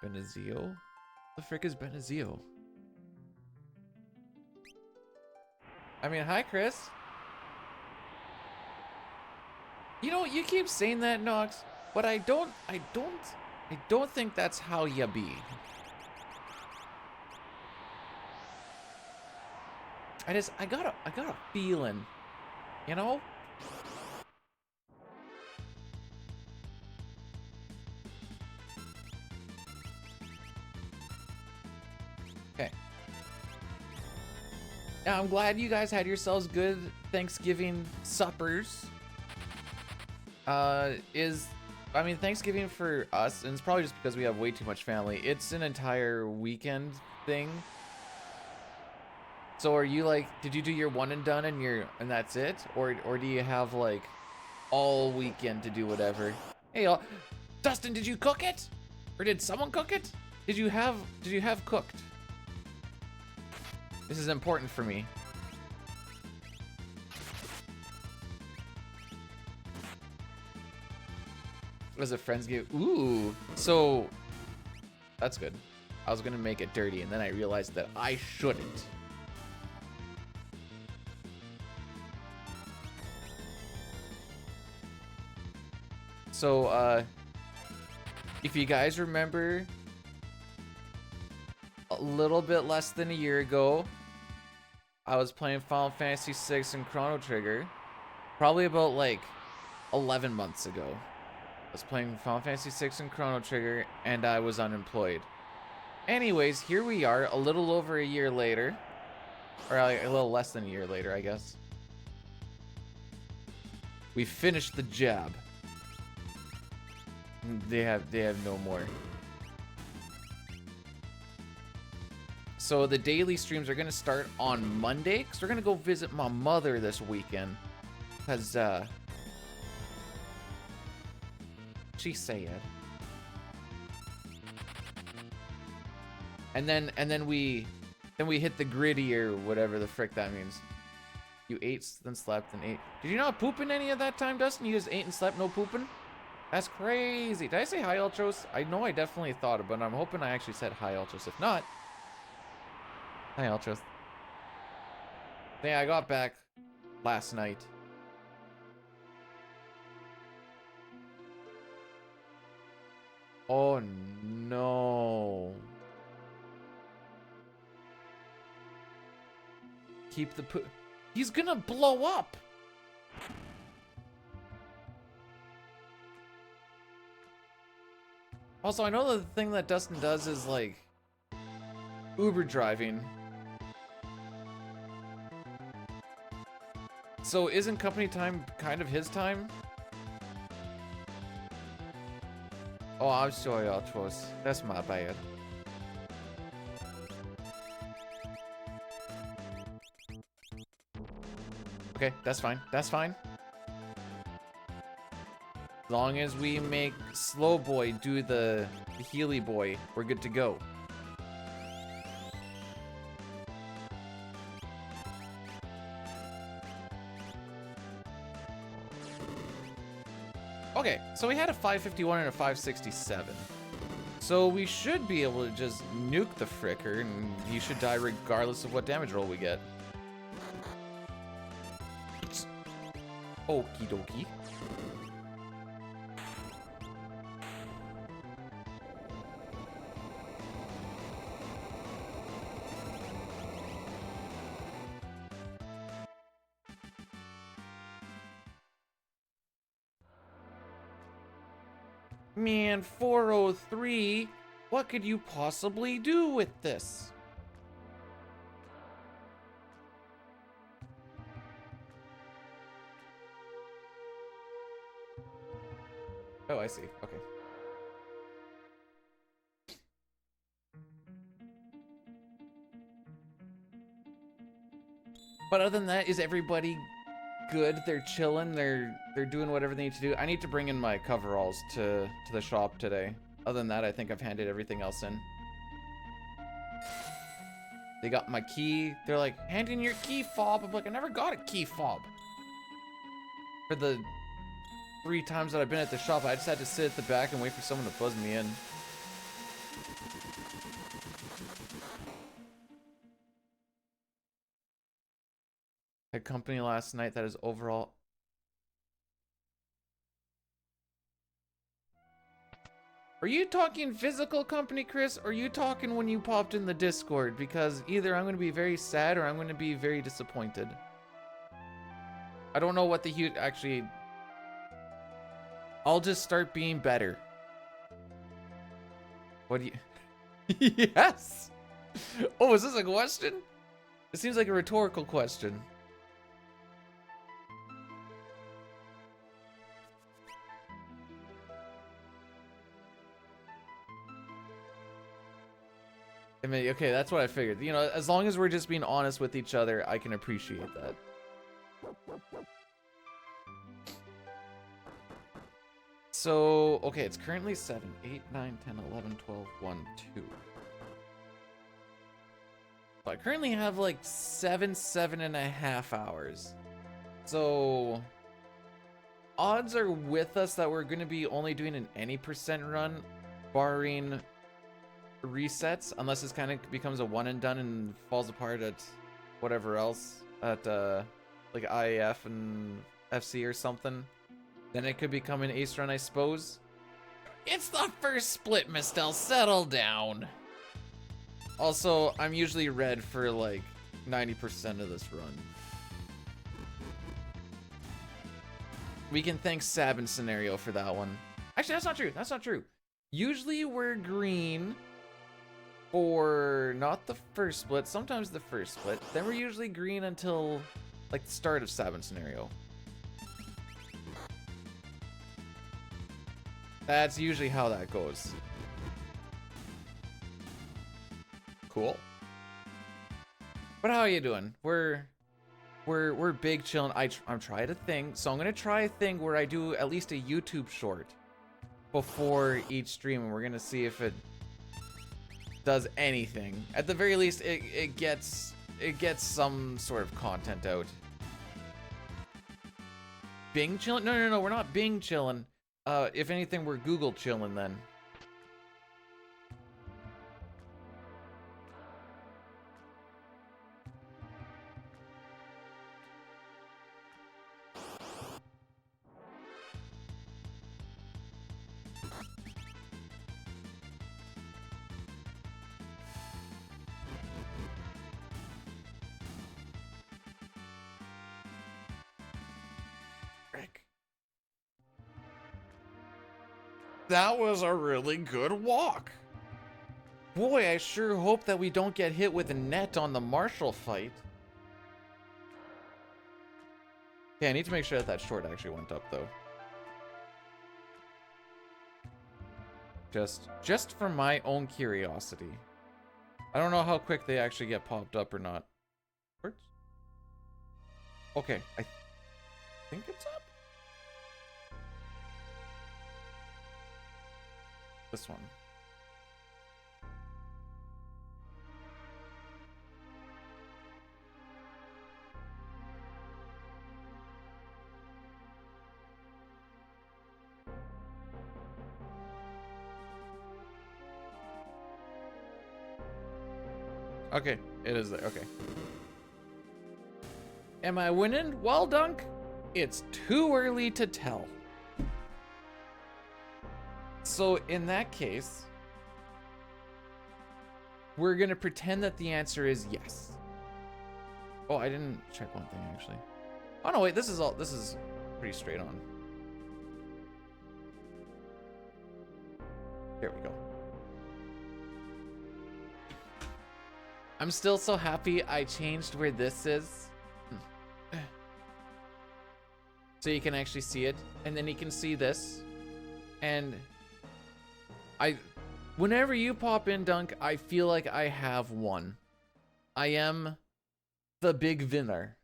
Benazio? The frick is Benazio? I mean, hi, Chris. You know, you keep saying that, Nox, but I don't think that's how you be. I got a feeling, you know? Okay. Now, I'm glad you guys had yourselves good Thanksgiving suppers. I mean, Thanksgiving for us, and it's probably just because we have way too much family, it's an entire weekend thing. So are you like, did you do your one and done and that's it? Or do you have like all weekend to do whatever? Hey, Dustin, did you cook it? Or did someone cook it? Did you have cooked? This is important for me. Was a Friendsgiving? Ooh, so that's good. I was gonna make it dirty, and then I realized that I shouldn't. So, if you guys remember, a little bit less than a year ago, I was playing Final Fantasy VI and Chrono Trigger. Probably about like 11 months ago. I was playing Final Fantasy VI and Chrono Trigger, and I was unemployed. Anyways, here we are, a little over a year later. Or like a little less than a year later, I guess. We finished the job. They have no more. So the daily streams are gonna start on Monday, because we're gonna go visit my mother this weekend. Because, she said. And then we hit the gritty or whatever the frick that means. You ate, then slept, then ate. Did you not poop in any of that time, Dustin? You just ate and slept, no pooping? That's crazy. Did I say hi, Ultros? I know I definitely thought it, but I'm hoping I actually said hi, Ultros. If not, hi, Ultros. Yeah, I got back last night. Oh no. Keep the poop. He's gonna blow up. Also, I know the thing that Dustin does is like Uber driving. So isn't company time kind of his time? Oh, I'm sorry, Ultros. That's my bad. Okay, that's fine. That's fine. As long as we make Slow Boy do the Healy Boy, we're good to go. Okay, so we had a 551 and a 567. So we should be able to just nuke the fricker, and he should die regardless of what damage roll we get. Okie dokie. Man, 403, what could you possibly do with this? Oh, I see. Okay. But other than that, is everybody good? They're chilling. They're doing whatever they need to do. I need to bring in my coveralls to the shop today. Other than that, I think I've handed everything else in. They got my key. They're like, hand in your key fob. I'm like, I never got a key fob. For the 3 times that I've been at the shop, I just had to sit at the back and wait for someone to buzz me in. Had company last night that is overall. Are you talking physical company, Chris? Or are you talking when you popped in the Discord? Because either I'm going to be very sad or I'm going to be very disappointed. I don't know what the huge... Actually, I'll just start being better. What do you... Yes! Oh, is this a question? It seems like a rhetorical question. I mean, okay, that's what I figured. You know, as long as we're just being honest with each other, I can appreciate that. So, okay, it's currently 7, 8, 9, 10, 11, 12, 1, 2. So I currently have like 7.5 hours. So, odds are with us that we're going to be only doing an any percent run, barring resets, unless this kind of becomes a one and done and falls apart at whatever else, at like IAF and FC or something. Then it could become an ace run, I suppose. It's the first split, Mistel. Settle down. Also, I'm usually red for like 90% of this run. We can thank Sabin Scenario for that one. Actually, that's not true. That's not true. Usually we're green for not the first split, sometimes the first split. Then we're usually green until like the start of Sabin Scenario. That's usually how that goes. Cool. But how are you doing? We're big chillin'. I'm trying a thing, so I'm gonna try a thing where I do at least a YouTube short before each stream, and we're gonna see if it does anything. At the very least, it gets some sort of content out. Bing chillin'? No, we're not Bing chillin'. If anything, we're Google chillin' then. That was a really good walk. Boy, I sure hope that we don't get hit with a net on the Marshall fight. Okay, I need to make sure that that short actually went up, though. Just for my own curiosity. I don't know how quick they actually get popped up or not. Okay, I think it's up. This one. Okay, it is there. Okay. Am I winning? Well, Dunk, it's too early to tell. So in that case, we're gonna pretend that the answer is yes. Oh, I didn't check one thing actually. Oh no, wait, this is pretty straight on. There we go. I'm still so happy I changed where this is. So you can actually see it, and then you can see this. And whenever you pop in, Dunk, I feel like I have won. I am the big winner.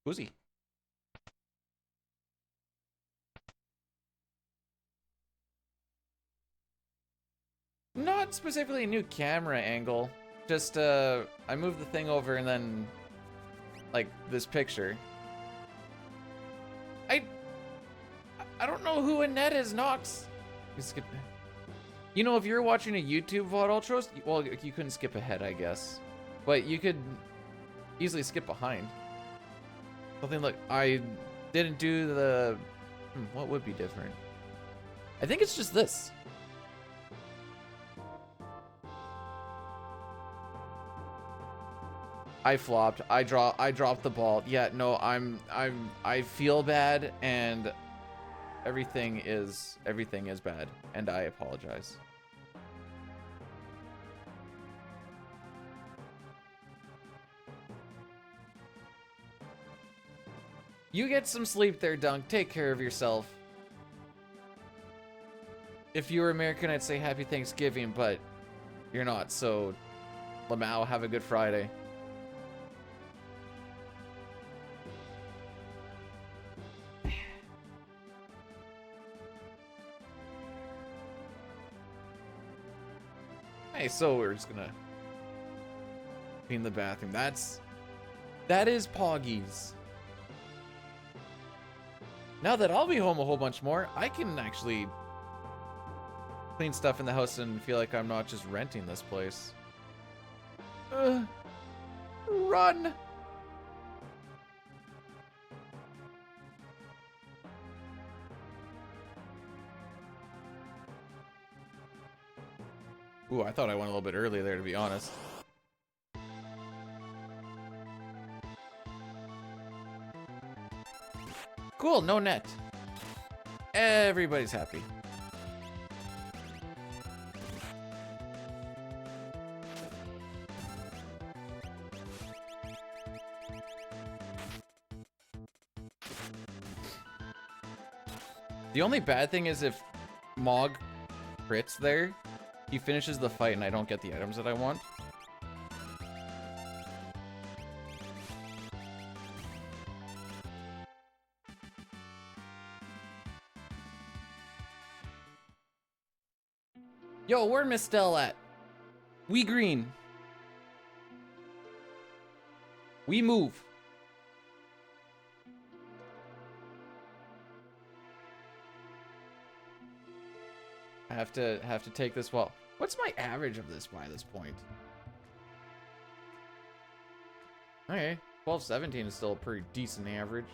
Who's he? Not specifically a new camera angle. Just, I moved the thing over and then, like, this picture. I don't know who Annette is, Nox. You know, if you're watching a YouTube VOD Ultros, well, you couldn't skip ahead, I guess. But you could easily skip behind. Something like, I didn't do the... what would be different? I think it's just this. I flopped. I dropped the ball. Yeah, no, I feel bad, and everything is bad, and I apologize. You get some sleep there, Dunk. Take care of yourself. If you were American, I'd say Happy Thanksgiving, but you're not, so Lamau, have a good Friday. Hey, so we're just gonna clean the bathroom. That is Poggies. Now that I'll be home a whole bunch more, I can actually clean stuff in the house and feel like I'm not just renting this place. Run! Ooh, I thought I went a little bit early there, to be honest. Cool, no net. Everybody's happy. The only bad thing is if Mog crits there, he finishes the fight and I don't get the items that I want. Yo, where Miss Stell at? We green. We move. I have to take this well. What's my average of this by this point? Okay, 12-17 is still a pretty decent average.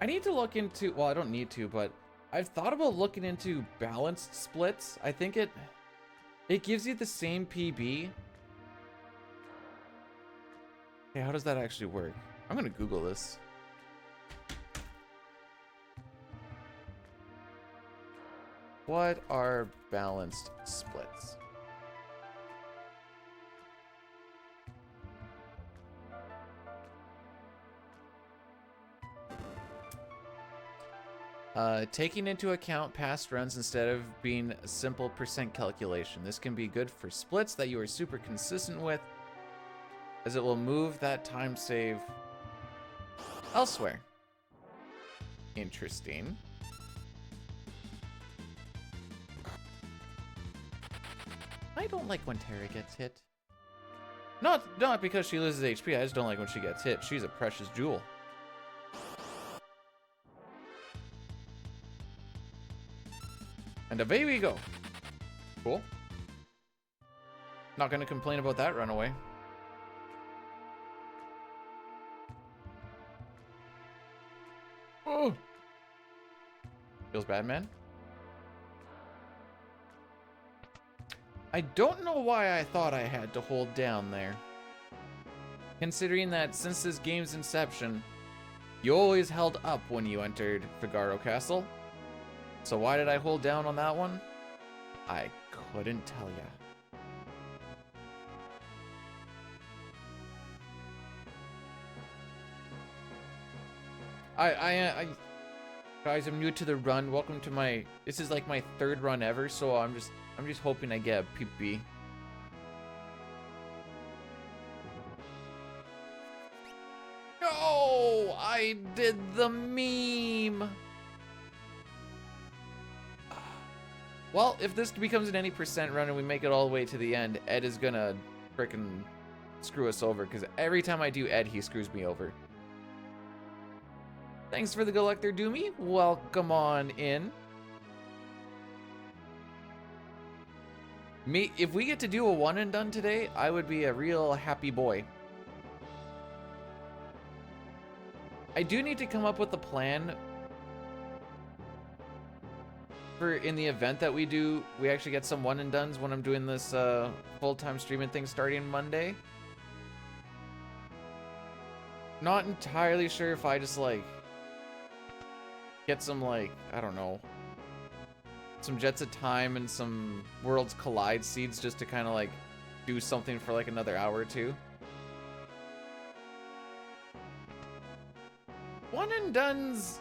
I need to look into, well, I don't need to, but I've thought about looking into balanced splits. I think it gives you the same PB. Okay, how does that actually work? I'm gonna Google this. What are balanced splits? Taking into account past runs instead of being a simple percent calculation. This can be good for splits that you are super consistent with, as it will move that time save elsewhere. Interesting. I don't like when Terra gets hit. Not because she loses HP, I just don't like when she gets hit. She's a precious jewel. And away we go. Cool. Not gonna complain about that runaway. Oh! Feels bad, man. I don't know why I thought I had to hold down there. Considering that since this game's inception, you always held up when you entered Figaro Castle. So why did I hold down on that one? I couldn't tell ya. Guys, I'm new to the run. Welcome to my, this is like my third run ever, so I'm just hoping I get a PB. No, I did the meme. Well, if this becomes an any percent run and we make it all the way to the end, Ed is gonna frickin' screw us over, because every time I do Ed, he screws me over. Thanks for the Galactor Doomy. Welcome on in. Me, if we get to do a one and done today, I would be a real happy boy. I do need to come up with a plan for in the event that we do, we actually get some one and dones when I'm doing this full-time streaming thing starting Monday. Not entirely sure if I just like get some like, I don't know, some Jets of Time and some Worlds Collide seeds just to kind of like do something for like another hour or two. One and dones,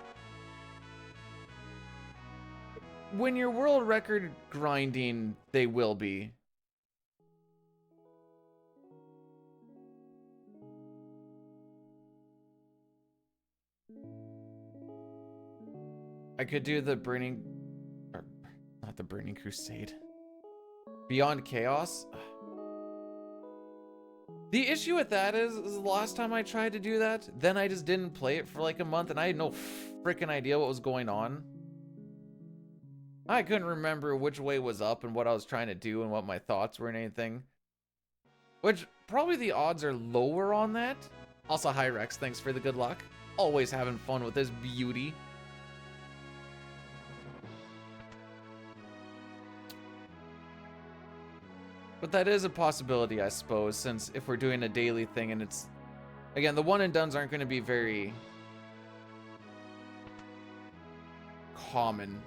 when you're world record grinding, they will be. I could do the Burning, or not the Burning Crusade. Beyond Chaos. The issue with that is the last time I tried to do that, then I just didn't play it for like a month and I had no freaking idea what was going on. I couldn't remember which way was up and what I was trying to do and what my thoughts were and anything. Which, probably the odds are lower on that. Also, hi Rex, thanks for the good luck. Always having fun with this beauty. But that is a possibility, I suppose, since if we're doing a daily thing and it's... Again, the one and dones aren't going to be very common.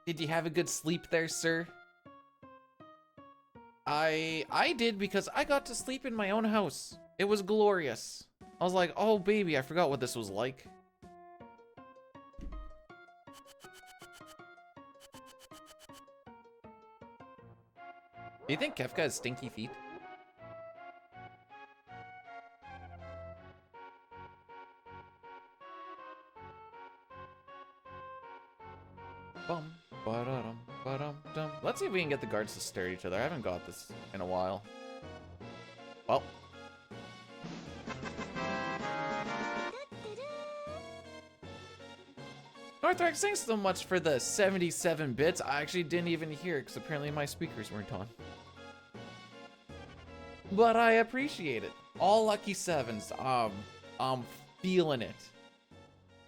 Did you have a good sleep there, sir? I did because I got to sleep in my own house. It was glorious. I was like, oh baby, I forgot what this was like. Do you think Kefka has stinky feet? Bum, ba-da-dum, ba-dum-dum. Let's see if we can get the guards to stare at each other. I haven't got this in a while. Well. Northrex, thanks so much for the 77 bits. I actually didn't even hear it because apparently my speakers weren't on. But I appreciate it. All lucky sevens. I'm feeling it.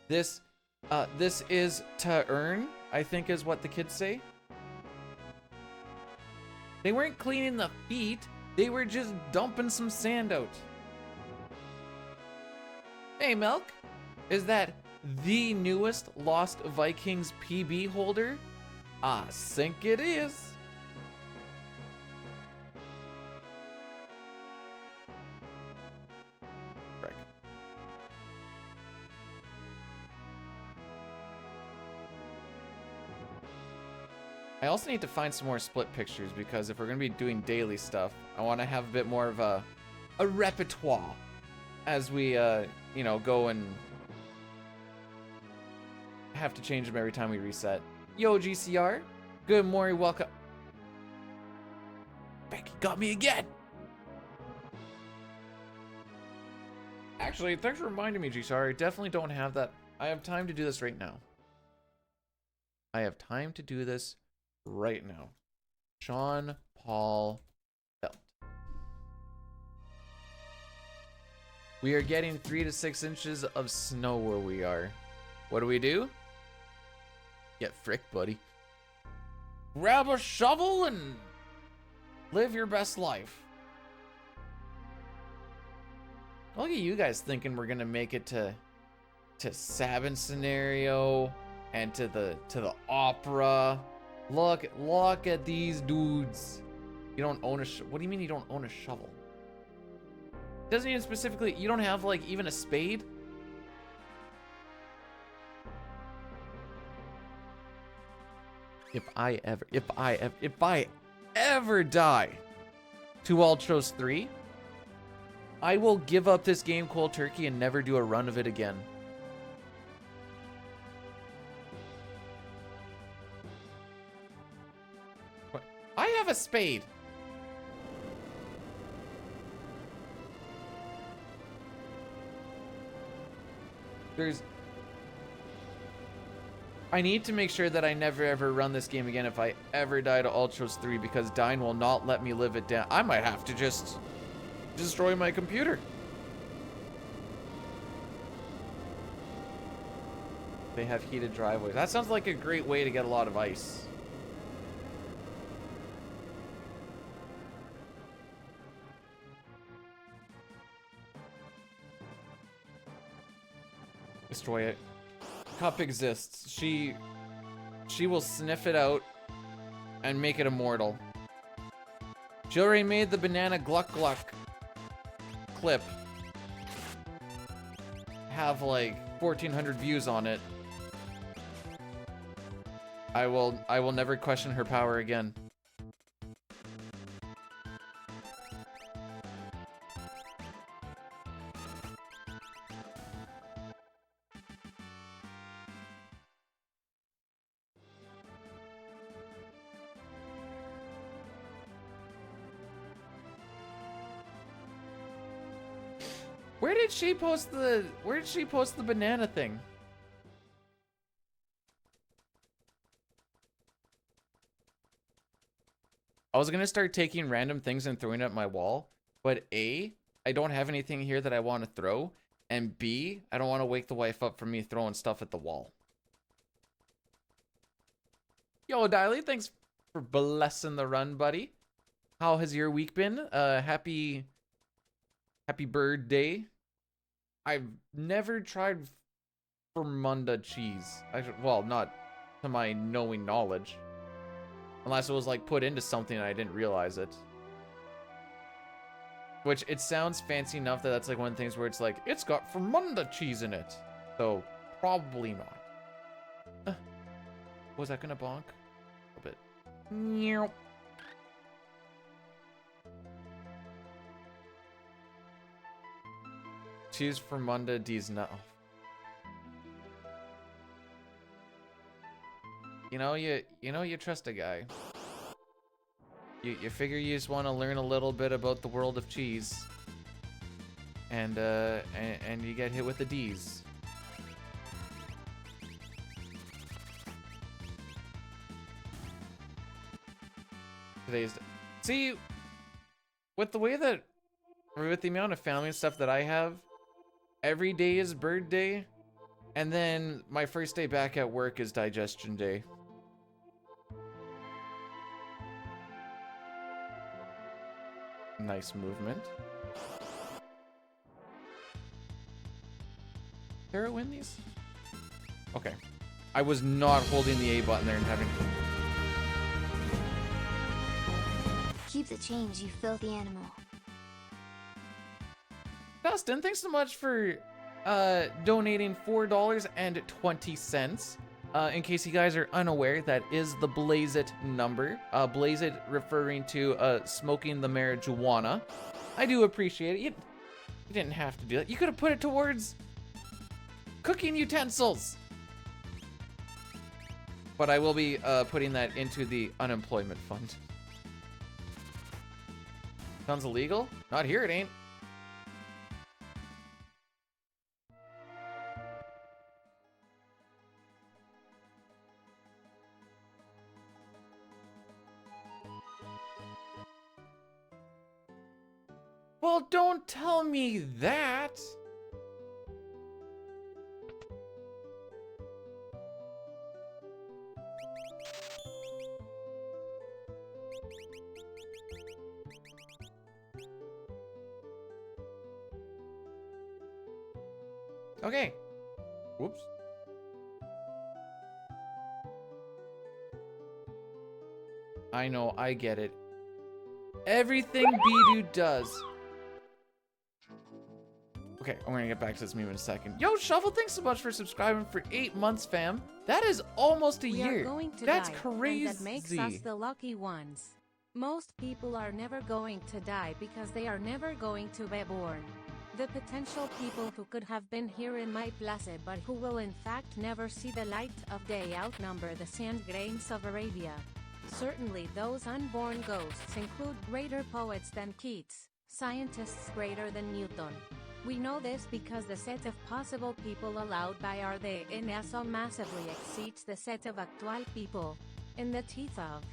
This is to earn, I think is what the kids say. They weren't cleaning the feet. They were just dumping some sand out. Hey, Milk. Is that the newest Lost Vikings PB holder? I think it is. Frick. I also need to find some more split pictures because if we're going to be doing daily stuff, I want to have a bit more of a repertoire as we, you know, go and have to change them every time we reset. Yo, GCR. Good morning, welcome. Becky got me again. Actually, thanks for reminding me, GCR. I definitely don't have that. I have time to do this right now. I have time to do this right now. Sean Paul Belt. We are getting 3 to 6 inches of snow where we are. What do? Get frick, buddy. Grab a shovel and live your best life. Look at you guys thinking we're gonna make it to Sabin scenario and to the opera. Look at these dudes. You don't own a what do you mean you don't own a shovel? Doesn't even specifically, you don't have like even a spade? If I ever die to Ultros 3, I will give up this game cold turkey and never do a run of it again. spade. I need to make sure that I never ever run this game again if I ever die to Ultros 3, because dying will not let me live it down. I might have to just destroy my computer. They have heated driveways. That sounds like a great way to get a lot of ice. Destroy it. Cup exists. She will sniff it out and make it immortal. She already made the banana gluck gluck clip have like 1,400 views on it. I will never question her power again. Where did she post the banana thing? I was gonna start taking random things and throwing it at my wall, but A, I don't have anything here that I want to throw, and B, I don't want to wake the wife up from me throwing stuff at the wall. Yo, Diley, thanks for blessing the run, buddy. How has your week been? Happy bird day. I've never tried Fermunda cheese. Well, not to my knowing knowledge. Unless it was like put into something and I didn't realize it. Which, it sounds fancy enough that that's like one of the things where it's like, it's got Fermunda cheese in it. So, probably not. Was that gonna bonk? A bit. Meow. Cheese Fermunda D's no. You know you trust a guy. You figure you just want to learn a little bit about the world of cheese. And you get hit with the D's. See, with the way that, or with the amount of family and stuff that I have, every day is bird day, and then my first day back at work is digestion day. Nice movement. Sarah win these? Okay. I was not holding the A button there and having to... Keep the change, you filthy animal. Dustin, thanks so much for donating $4.20. In case you guys are unaware, that is the Blaze It number. Blaze It referring to smoking the marijuana. I do appreciate it. You didn't have to do that. You could have put it towards cooking utensils. But I will be putting that into the unemployment fund. Sounds illegal? Not here, it ain't. Well, don't tell me that. Okay. Whoops. I know, I get it. Everything Bidoo does. Okay, I'm gonna get back to this meme in a second. Yo, Shovel, thanks so much for subscribing for 8 months, fam. That is almost a year. That's crazy. And that makes us the lucky ones. Most people are never going to die because they are never going to be born. The potential people who could have been here in my blessed but who will in fact never see the light of day outnumber the sand grains of Arabia. Certainly those unborn ghosts include greater poets than Keats, scientists greater than Newton. We know this because the set of possible people allowed by our DNA so massively exceeds the set of actual people in the teeth of.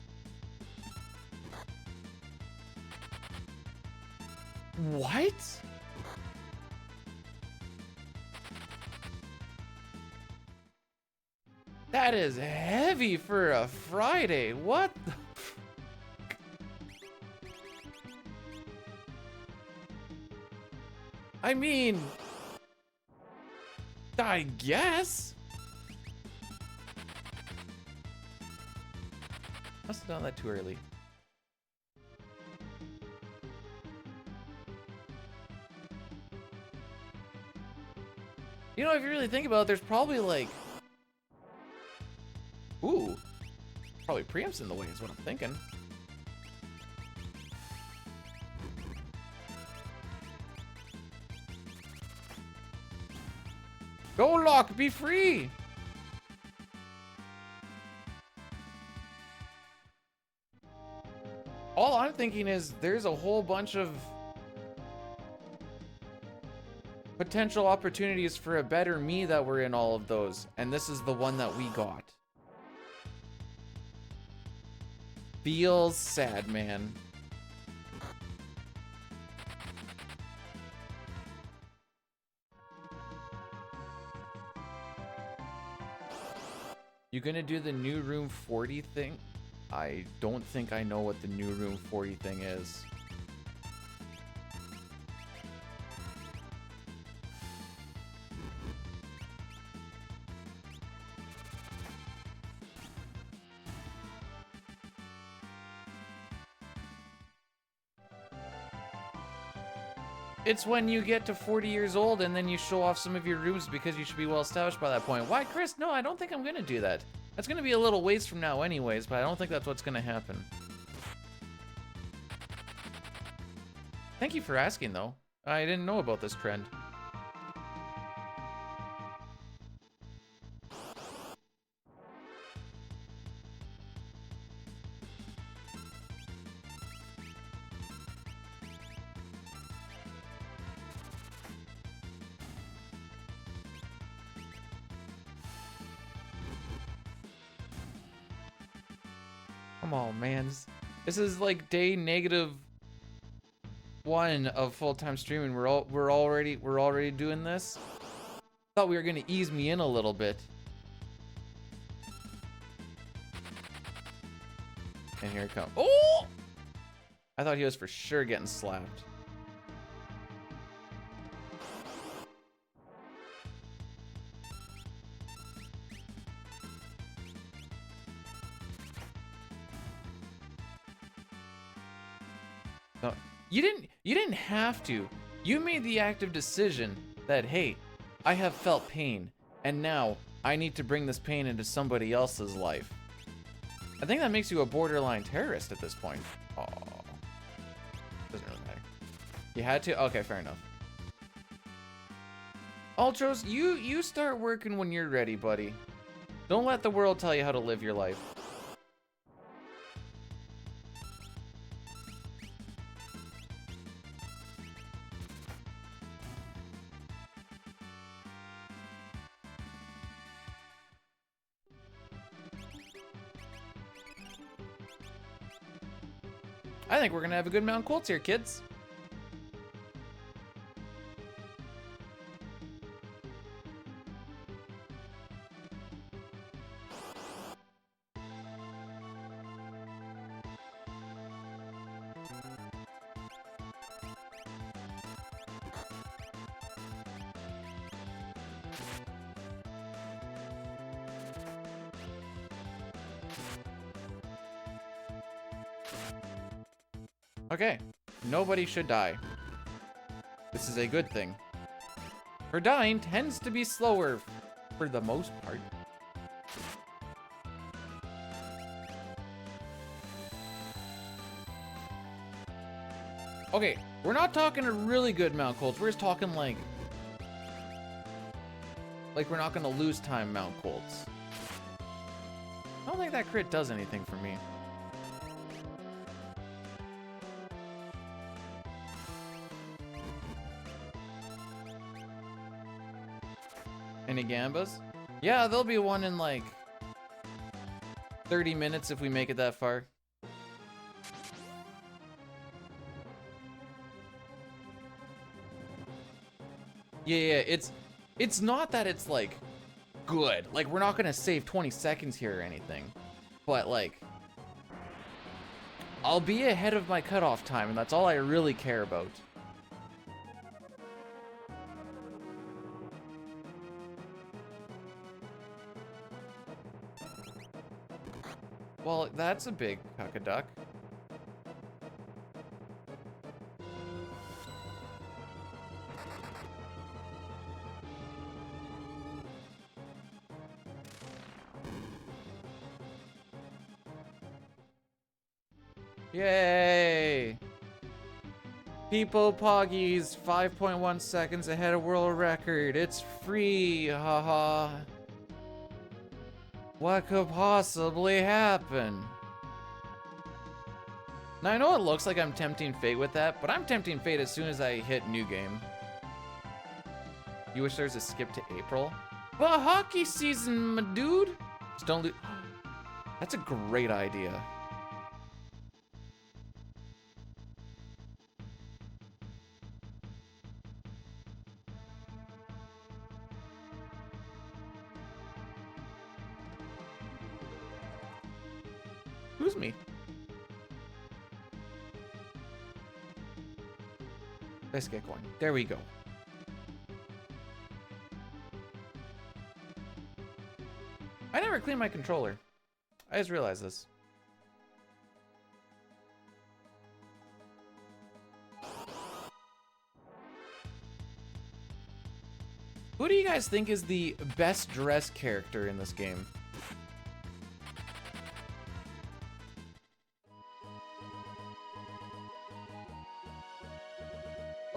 What? That is heavy for a Friday. What the I mean, I guess. Must have done that too early. You know, if you really think about it, there's probably like, ooh, probably preamps in the way is what I'm thinking. Go, Locke, be free! All I'm thinking is there's a whole bunch of potential opportunities for a better me that were in all of those, and this is the one that we got. Feels sad, man. You gonna do the new room 40 thing? I don't think I know what the new room 40 thing is. It's when you get to 40 years old and then you show off some of your rooms because you should be well established by that point. Why, Chris? No, I don't think I'm gonna do that. That's gonna be a little ways from now anyways, but I don't think that's what's gonna happen. Thank you for asking, though. I didn't know about this trend. Come on, man. This is like day -1 of full-time streaming. We're already doing this. Thought we were gonna ease me in a little bit. And here it comes. Oh! I thought he was for sure getting slapped. No, you didn't have to. You made the active decision that, hey, I have felt pain, and now I need to bring this pain into somebody else's life. I think that makes you a borderline terrorist at this point. Oh, doesn't really matter. You had to? Okay, fair enough. Ultros, you start working when you're ready, buddy. Don't let the world tell you how to live your life. I think we're gonna have a good amount of quotes here, kids. Okay, nobody should die. This is a good thing. For dying tends to be slower for the most part. Okay, we're not talking a really good Mount Colts. We're just talking like we're not gonna lose time Mount Colts. I don't think that crit does anything for me. Any gambas? Yeah, there'll be one in like 30 minutes if we make it that far. Yeah, it's not that it's like good. Like we're not gonna save 20 seconds here or anything. But like I'll be ahead of my cutoff time, and that's all I really care about. Well, that's a big cuck-a-duck. Yay! People Poggies 5.1 seconds ahead of world record. It's free, haha. What could possibly happen? Now I know it looks like I'm tempting fate with that, but I'm tempting fate as soon as I hit new game. You wish there was a skip to April? But hockey season, my dude. Just don't lose. That's a great idea. Who's me? Let's get going. There we go. I never cleaned my controller. I just realized this. Who do you guys think is the best dressed character in this game?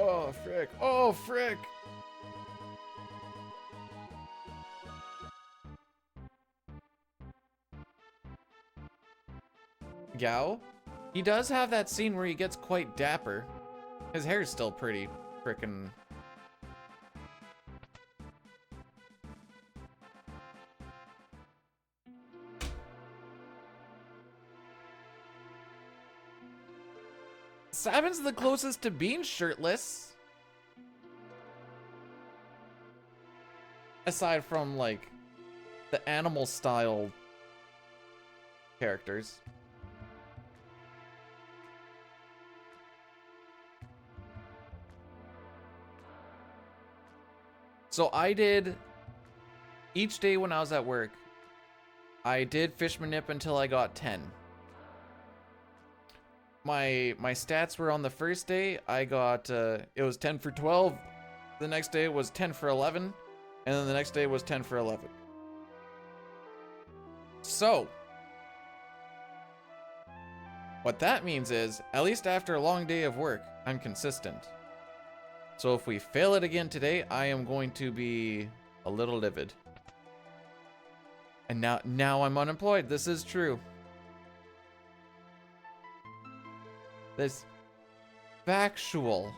Oh, frick. Oh, frick. Gao? He does have that scene where he gets quite dapper. His hair's still pretty frickin'. Sabin's the closest to being shirtless. Aside from, like, the animal style characters. So I did, each day when I was at work, I did Fishman Nip until I got 10. My stats were on the first day, I got, it was 10 for 12. The next day was 10 for 11. And then the next day was 10 for 11. So, what that means is, at least after a long day of work, I'm consistent. So if we fail it again today, I am going to be a little livid. And now I'm unemployed. This is true. This factual.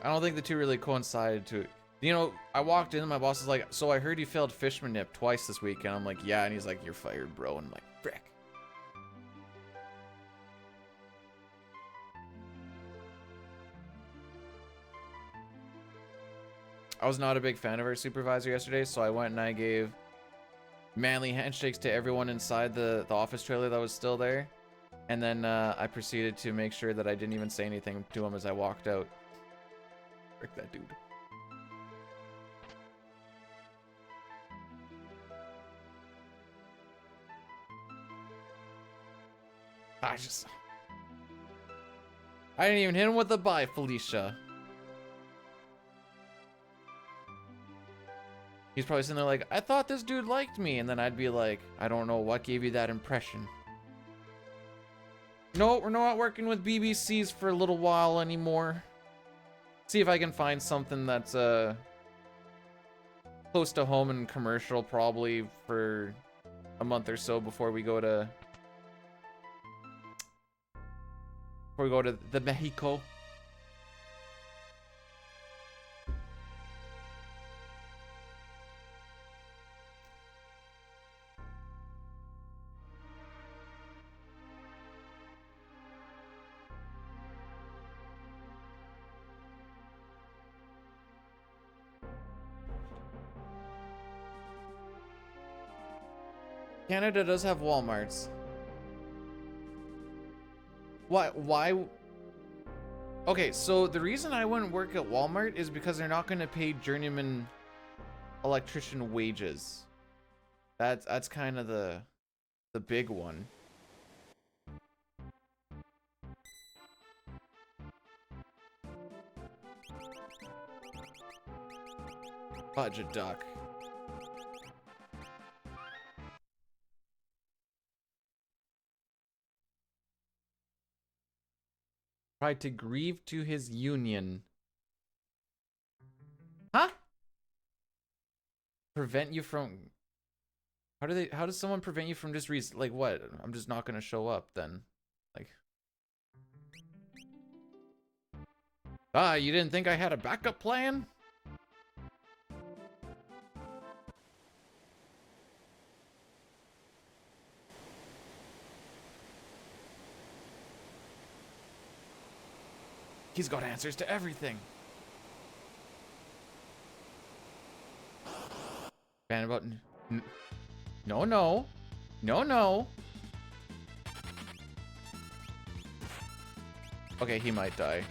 I don't think the two really coincided to it. You know, I walked in and my boss is like, so I heard you failed Fishman Nip twice this week. And I'm like, yeah. And he's like, you're fired, bro. And I'm like, frick. I was not a big fan of our supervisor yesterday, so I went and I gave manly handshakes to everyone inside the office trailer that was still there. And then I proceeded to make sure that I didn't even say anything to him as I walked out. Frick that dude. I didn't even hit him with a bye, Felicia. He's probably sitting there like, I thought this dude liked me. And then I'd be like, I don't know what gave you that impression. No, we're not working with BBCs for a little while anymore. See if I can find something that's close to home and commercial, probably for a month or so before we go to the Mexico. Canada does have Walmarts. Why? Okay, so the reason I wouldn't work at Walmart is because they're not going to pay journeyman electrician wages. That's kind of the big one. Budget duck. Tried to grieve to his union. Huh? Prevent you from... How does someone prevent you from just like what? I'm just not gonna show up then. Like... Ah, you didn't think I had a backup plan? He's got answers to everything. Ban about... No, no. No, no. Okay, he might die.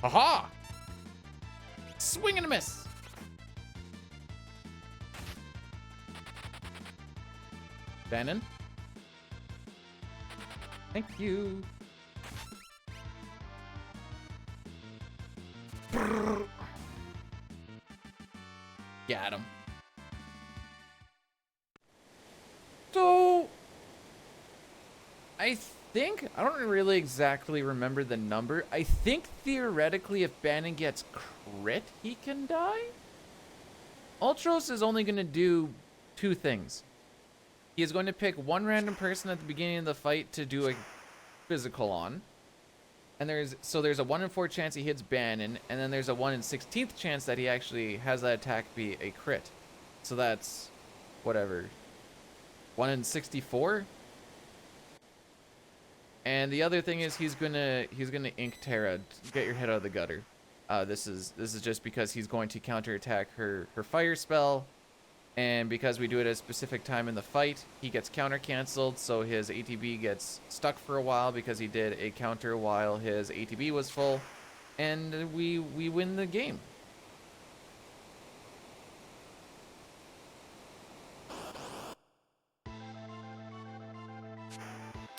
Haha! Swing and a miss. Bannon. Thank you. Got him. So, I think, I don't really exactly remember the number. I think theoretically if Bannon gets crit, he can die? Ultros is only going to do 2 things. He is going to pick one random person at the beginning of the fight to do a physical on. And there's a 1 in 4 chance he hits Bannon, and then there's a 1 in 16th chance that he actually has that attack be a crit. So that's whatever. 1 in 64? And the other thing is he's gonna Ink Terra, get your head out of the gutter. This is just because he's going to counterattack her fire spell. And because we do it at a specific time in the fight, he gets counter canceled, so his ATB gets stuck for a while because he did a counter while his ATB was full, and we win the game.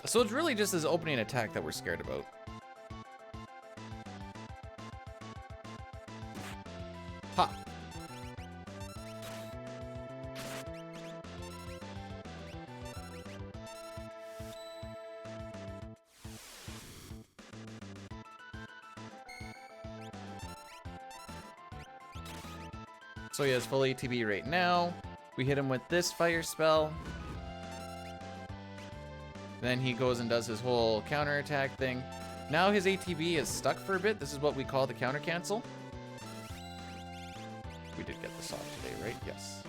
So it's really just his opening attack that we're scared about. Ha! So he has full ATB right now. We hit him with this fire spell. Then he goes and does his whole counterattack thing. Now his ATB is stuck for a bit. This is what we call the counter cancel. We did get this off today, right? Yes.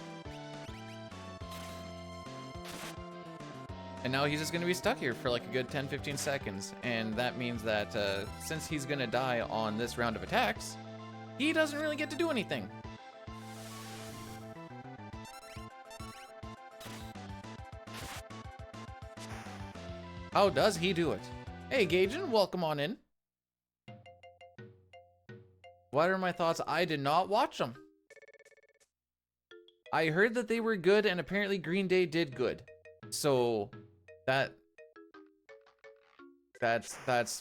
And now he's just going to be stuck here for like a good 10-15 seconds. And that means that since he's going to die on this round of attacks, he doesn't really get to do anything. How does he do it? Hey, Gaijin, welcome on in. What are my thoughts? I did not watch them. I heard that they were good, and apparently Green Day did good. So, that's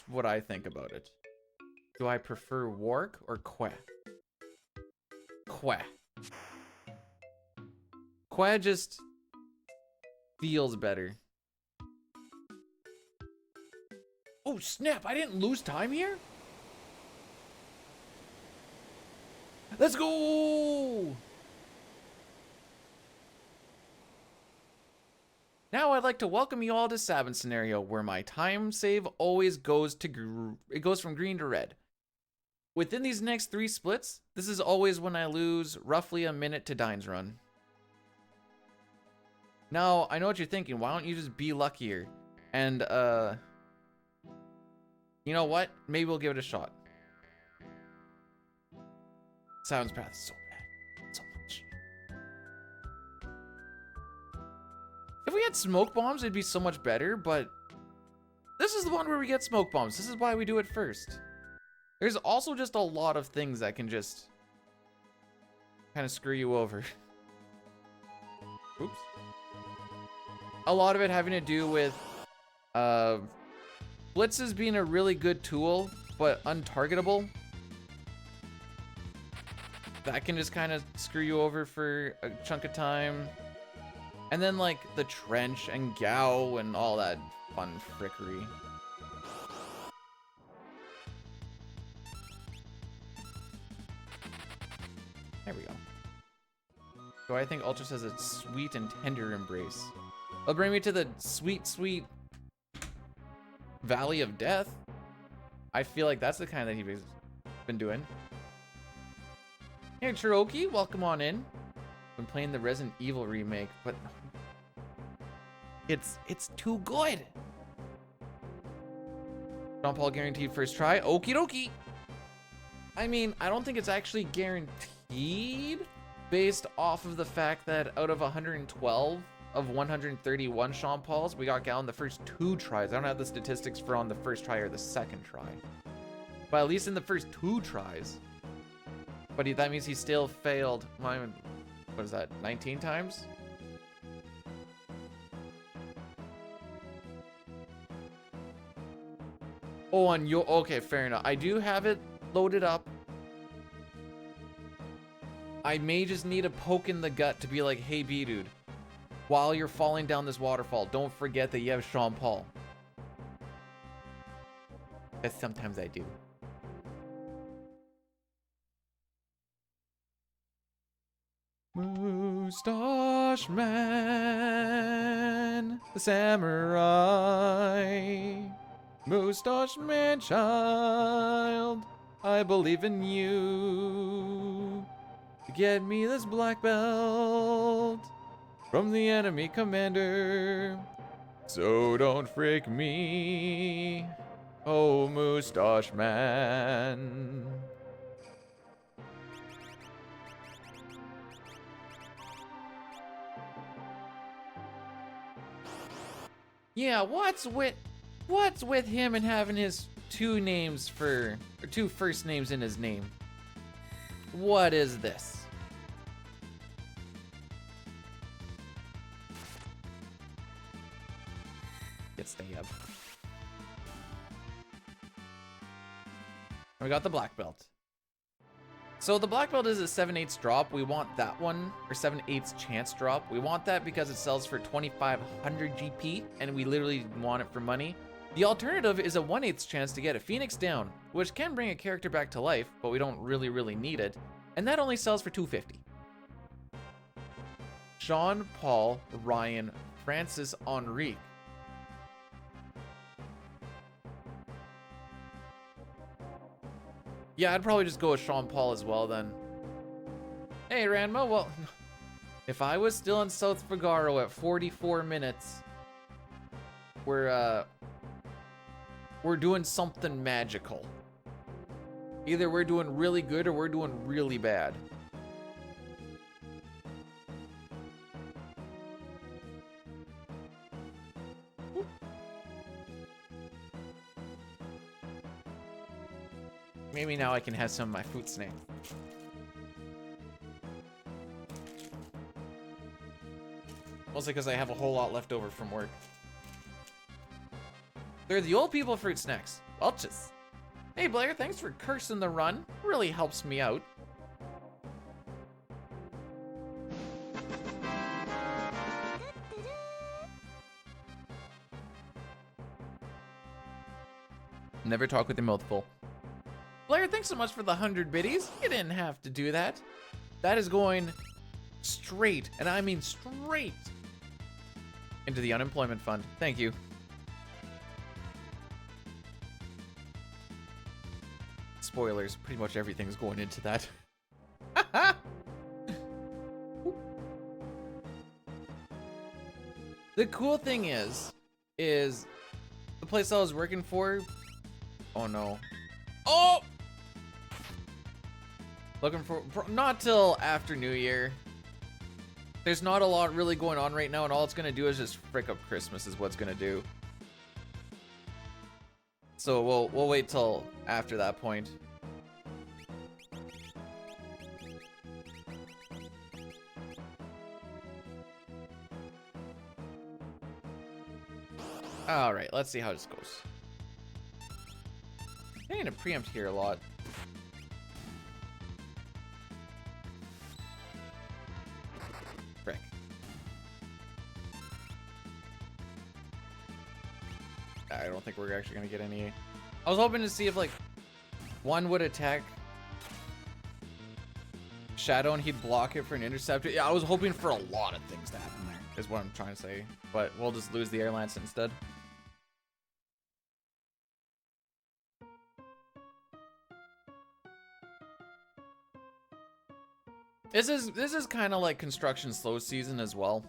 what I think about it. Do I prefer Wark or Que? Que. Que just feels better. Oh, snap. I didn't lose time here? Let's go! Now I'd like to welcome you all to Sabin Scenario, where my time save always goes to it goes from green to red. Within these next 3 splits, this is always when I lose roughly a minute to Dine's Run. Now, I know what you're thinking. Why don't you just be luckier? And you know what? Maybe we'll give it a shot. Silence Path is so bad. So much. If we had smoke bombs, it'd be so much better, but this is the one where we get smoke bombs. This is why we do it first. There's also just a lot of things that can just kind of screw you over. Oops. A lot of it having to do with blitzes being a really good tool, but untargetable. That can just kind of screw you over for a chunk of time. And then like the trench and Gao and all that fun frickery. There we go. So I think Ultra says a sweet and tender embrace. It'll bring me to the sweet, sweet Valley of Death. I feel like that's the kind that he's been doing. Hey, Cherokee, welcome on in. Been playing the Resident Evil remake, but it's too good. Jean Paul guaranteed first try. Okie dokie. I mean, I don't think it's actually guaranteed based off of the fact that out of 112 of 131 Sean Pauls, we got Gal in the first 2 tries. I don't have the statistics for on the first try or the second try. But at least in the first 2 tries. But that means he still failed, what is that, 19 times? Oh, on your, okay, fair enough. I do have it loaded up. I may just need a poke in the gut to be like, hey, B-dude, while you're falling down this waterfall, don't forget that you have Sean Paul. Because sometimes I do. Moustache Man, the samurai. Moustache Man child, I believe in you. Get me this black belt from the enemy commander. So don't freak me, oh Moustache Man. Yeah, what's with him and having his 2 names or 2 first names in his name? What is this? Get stay up. We got the black belt. So the black belt is a 7/8 drop. We want that one, or 7/8 chance drop. We want that because it sells for 2,500 GP, and we literally want it for money. The alternative is a 1/8 chance to get a Phoenix down, which can bring a character back to life, but we don't really need it. And that only sells for 250. Sean Paul Ryan Francis Enrique. Yeah, I'd probably just go with Sean Paul as well then. Hey, Ranma, well, if I was still in South Figaro at 44 minutes, we're doing something magical. Either we're doing really good or we're doing really bad. Maybe now I can have some of my fruit snack. Mostly because I have a whole lot left over from work. They're the old people fruit snacks. Welch's. Hey Blair, thanks for cursing the run. Really helps me out. Never talk with your mouth full. Blair, thanks so much for the 100 biddies. You didn't have to do that. That is going straight, and I mean straight, into the unemployment fund. Thank you. Spoilers, pretty much everything's going into that. The cool thing is the place I was working for. Oh no. Oh! Looking for not till after New Year. There's not a lot really going on right now, and all it's gonna do is just frick up Christmas is what's gonna do. So we'll wait till after that point. All right, let's see how this goes. I'm gonna preempt here a lot. Frick. I don't think we're actually gonna get any. I was hoping to see if like one would attack Shadow and he'd block it for an interceptor. Yeah, I was hoping for a lot of things to happen there, is what I'm trying to say. But we'll just lose the air lance instead. This is kind of like construction slow season as well.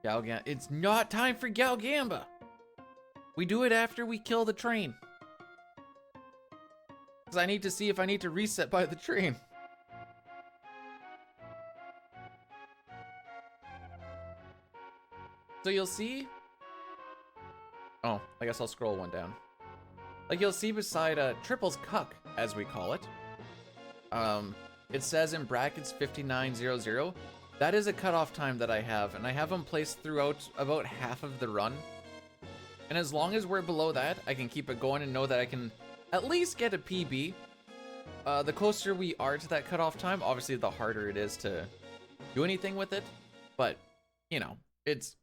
Galgamba. It's not time for Galgamba. We do it after we kill the train. Because I need to see if I need to reset by the train. So you'll see. Oh, I guess I'll scroll one down. Like you'll see beside Triple's Cuck, as we call it. It says in brackets 5900. That is a cutoff time that I have, and I have them placed throughout about half of the run. And as long as we're below that, I can keep it going and know that I can at least get a PB. The closer we are to that cutoff time, obviously the harder it is to do anything with it. But, you know, it's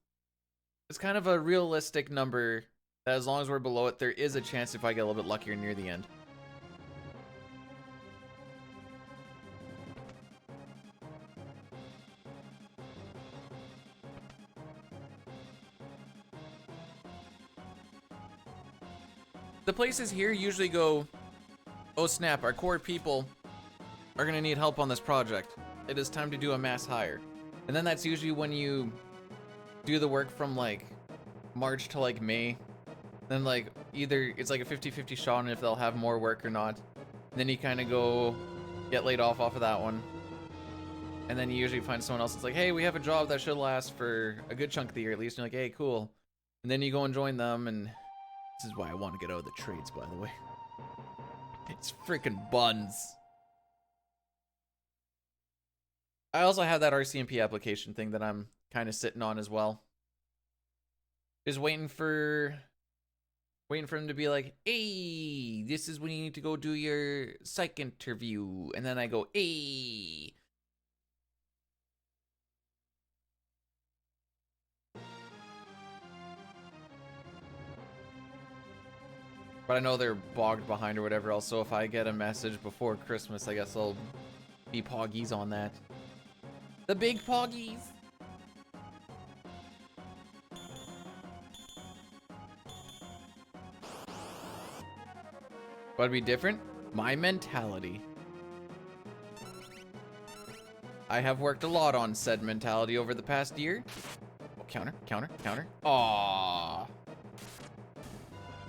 kind of a realistic number that as long as we're below it, there is a chance if I get a little bit luckier near the end. The places here usually go, oh snap, our core people are gonna need help on this project. It is time to do a mass hire. And then that's usually when you do the work from like March to like May. Then like either it's like a 50-50 shot on if they'll have more work or not. And then you kind of go get laid off of that one. And then you usually find someone else that's like, hey, we have a job that should last for a good chunk of the year at least. And you're like, hey, cool. And then you go and join them, and this is why I want to get out of the trades, by the way. It's freaking buns. I also have that RCMP application thing that I'm kind of sitting on as well. Just waiting for them to be like, hey, this is when you need to go do your psych interview. And then I go, hey. But I know they're bogged behind or whatever else, so if I get a message before Christmas, I guess I'll be poggies on that. The big poggies! What'd be different? My mentality. I have worked a lot on said mentality over the past year. Oh, counter, counter, counter. Aww.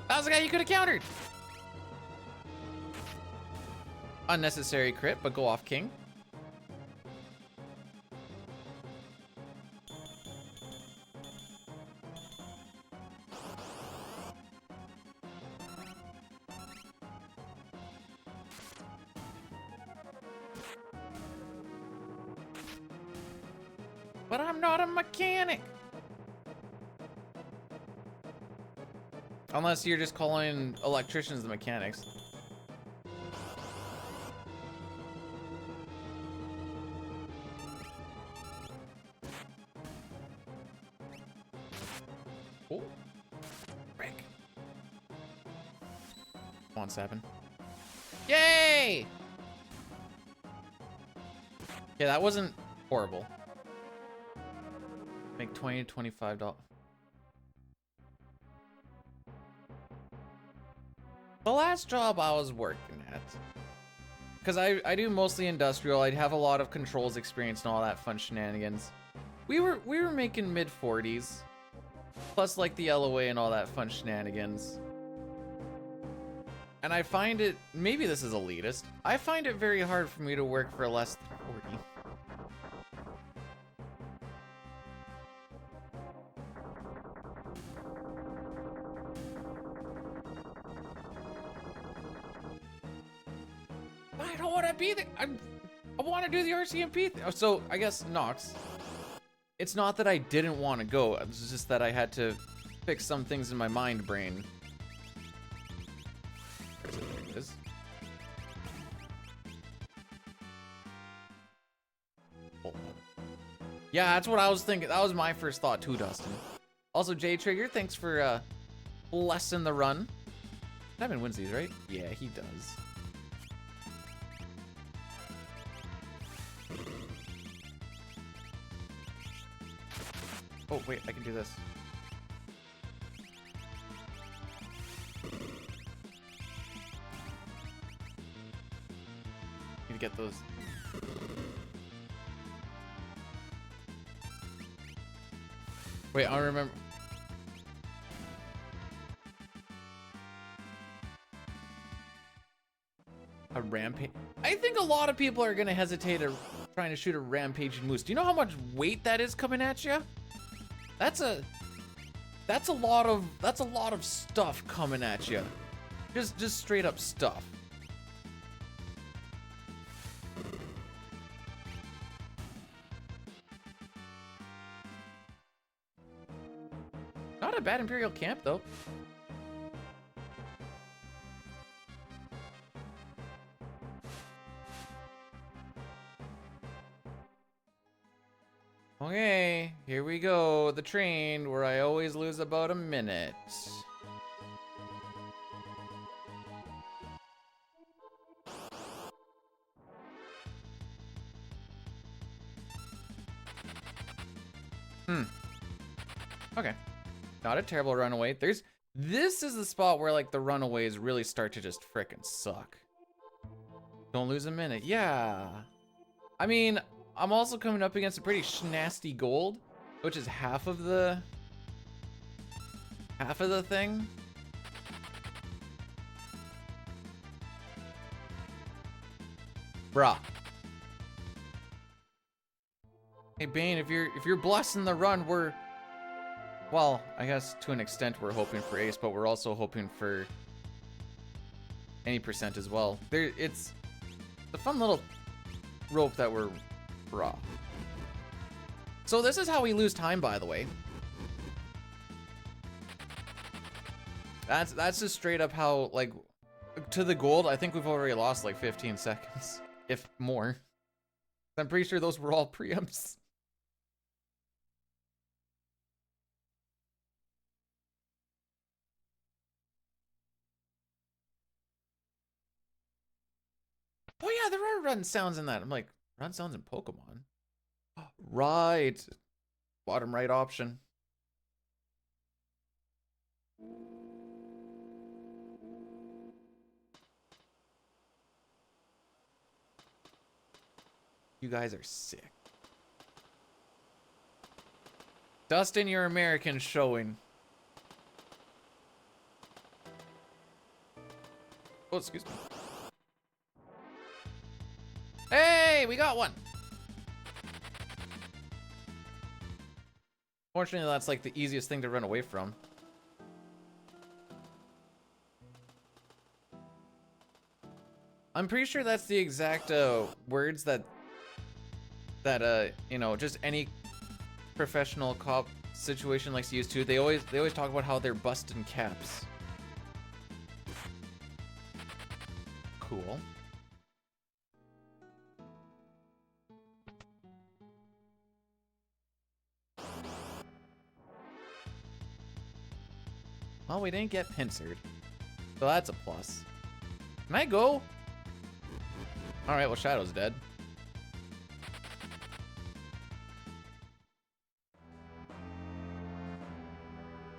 That was the guy you could have countered. Unnecessary crit, but go off king. But I'm not a mechanic. Unless you're just calling electricians the mechanics. Oh. Frick. Come on, 7. Yay! Yeah, that wasn't horrible. Make $20 to $25. The last job I was working at, because I do mostly industrial, I'd have a lot of controls experience and all that fun shenanigans. We were making mid 40s, Plus, like, the LOA and all that fun shenanigans. And I find it, maybe this is elitist, I find it very hard for me to work for less than 40. I don't want to be the, I want to do the RCMP thing. So, I guess, Nox, it's not that I didn't want to go, it's just that I had to fix some things in my mind brain. There it is. Hold on. Yeah, that's what I was thinking. That was my first thought too, Dustin. Also, J Trigger, thanks for blessing the run. Diamond wins these, right? Yeah, he does. Oh, wait, I can do this. Need to get those. Wait, I remember. A rampage. I think a lot of people are gonna hesitate at trying to shoot a rampaging moose. Do you know how much weight that is coming at you? That's a lot of stuff coming at you. Just straight up stuff. Not a bad Imperial camp though. Okay, here we go. The train where I always lose about a minute. Okay. Not a terrible runaway. This is the spot where like the runaways really start to just frickin' suck. Don't lose a minute. Yeah. I mean, I'm also coming up against a pretty nasty gold, which is half of the thing. Bruh. Hey Bane, if you're blessing the run, well, I guess to an extent we're hoping for ace, but we're also hoping for any percent as well. It's the fun little rope that we're raw. So this is how we lose time, by the way. That's just straight up how, like, to the gold, I think we've already lost like 15 seconds, if more. I'm pretty sure those were all preempts. Oh yeah, there are run sounds in that. I'm like, run sounds in Pokemon. Right. Bottom right option. You guys are sick. Dustin, your American showing. Oh, excuse me. Hey, we got one. Fortunately, that's like the easiest thing to run away from. I'm pretty sure that's the exact words that you know, just any professional cop situation likes to use too. They always talk about how they're busting caps. Cool. Well, we didn't get pincered, so that's a plus. Can I go? All right, well, Shadow's dead.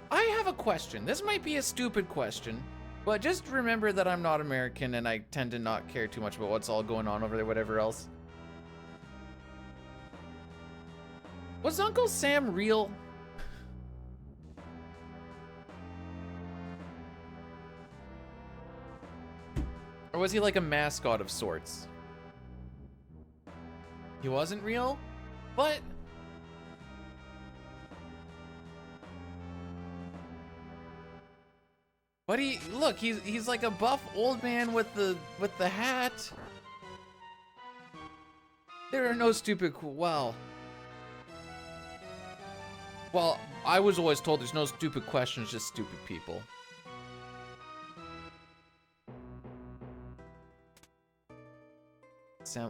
I have a question. This might be a stupid question, but just remember that I'm not American and I tend to not care too much about what's all going on over there, whatever else. Was Uncle Sam real? was he like a mascot of sorts? He wasn't real? But... But look, he's like a buff old man with the hat. There are no stupid, well, I was always told there's no stupid questions, just stupid people.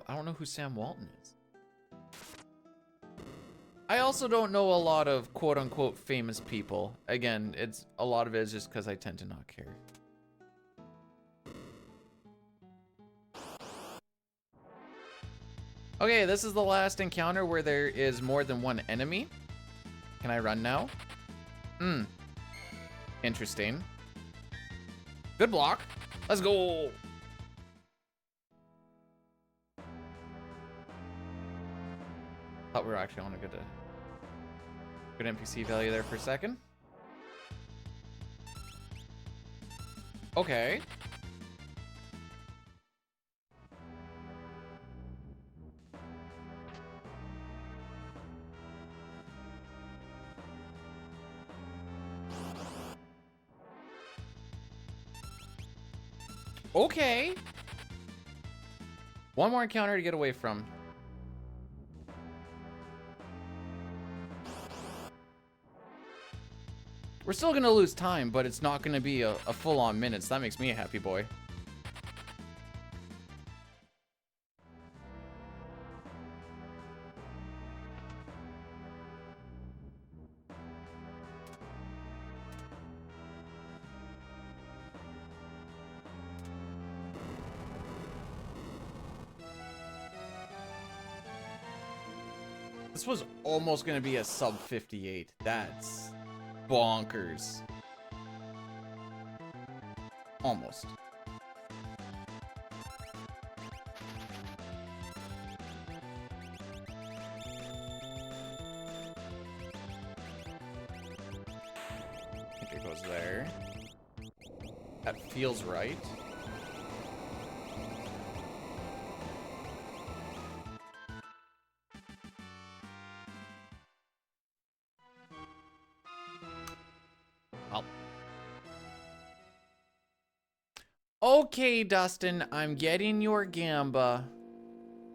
I don't know who Sam Walton is. I also don't know a lot of quote-unquote famous people. Again, a lot of it is just because I tend to not care. Okay, this is the last encounter where there is more than one enemy. Can I run now? Interesting. Good block. Let's go. Thought we were actually on a good NPC value there for a second. Okay. Okay. One more encounter to get away from. We're still gonna lose time, but it's not gonna be a full-on minutes. That makes me a happy boy. This was almost gonna be a sub 58. That's bonkers. Almost. I think it goes there. That feels right. Okay, Dustin, I'm getting your gamba.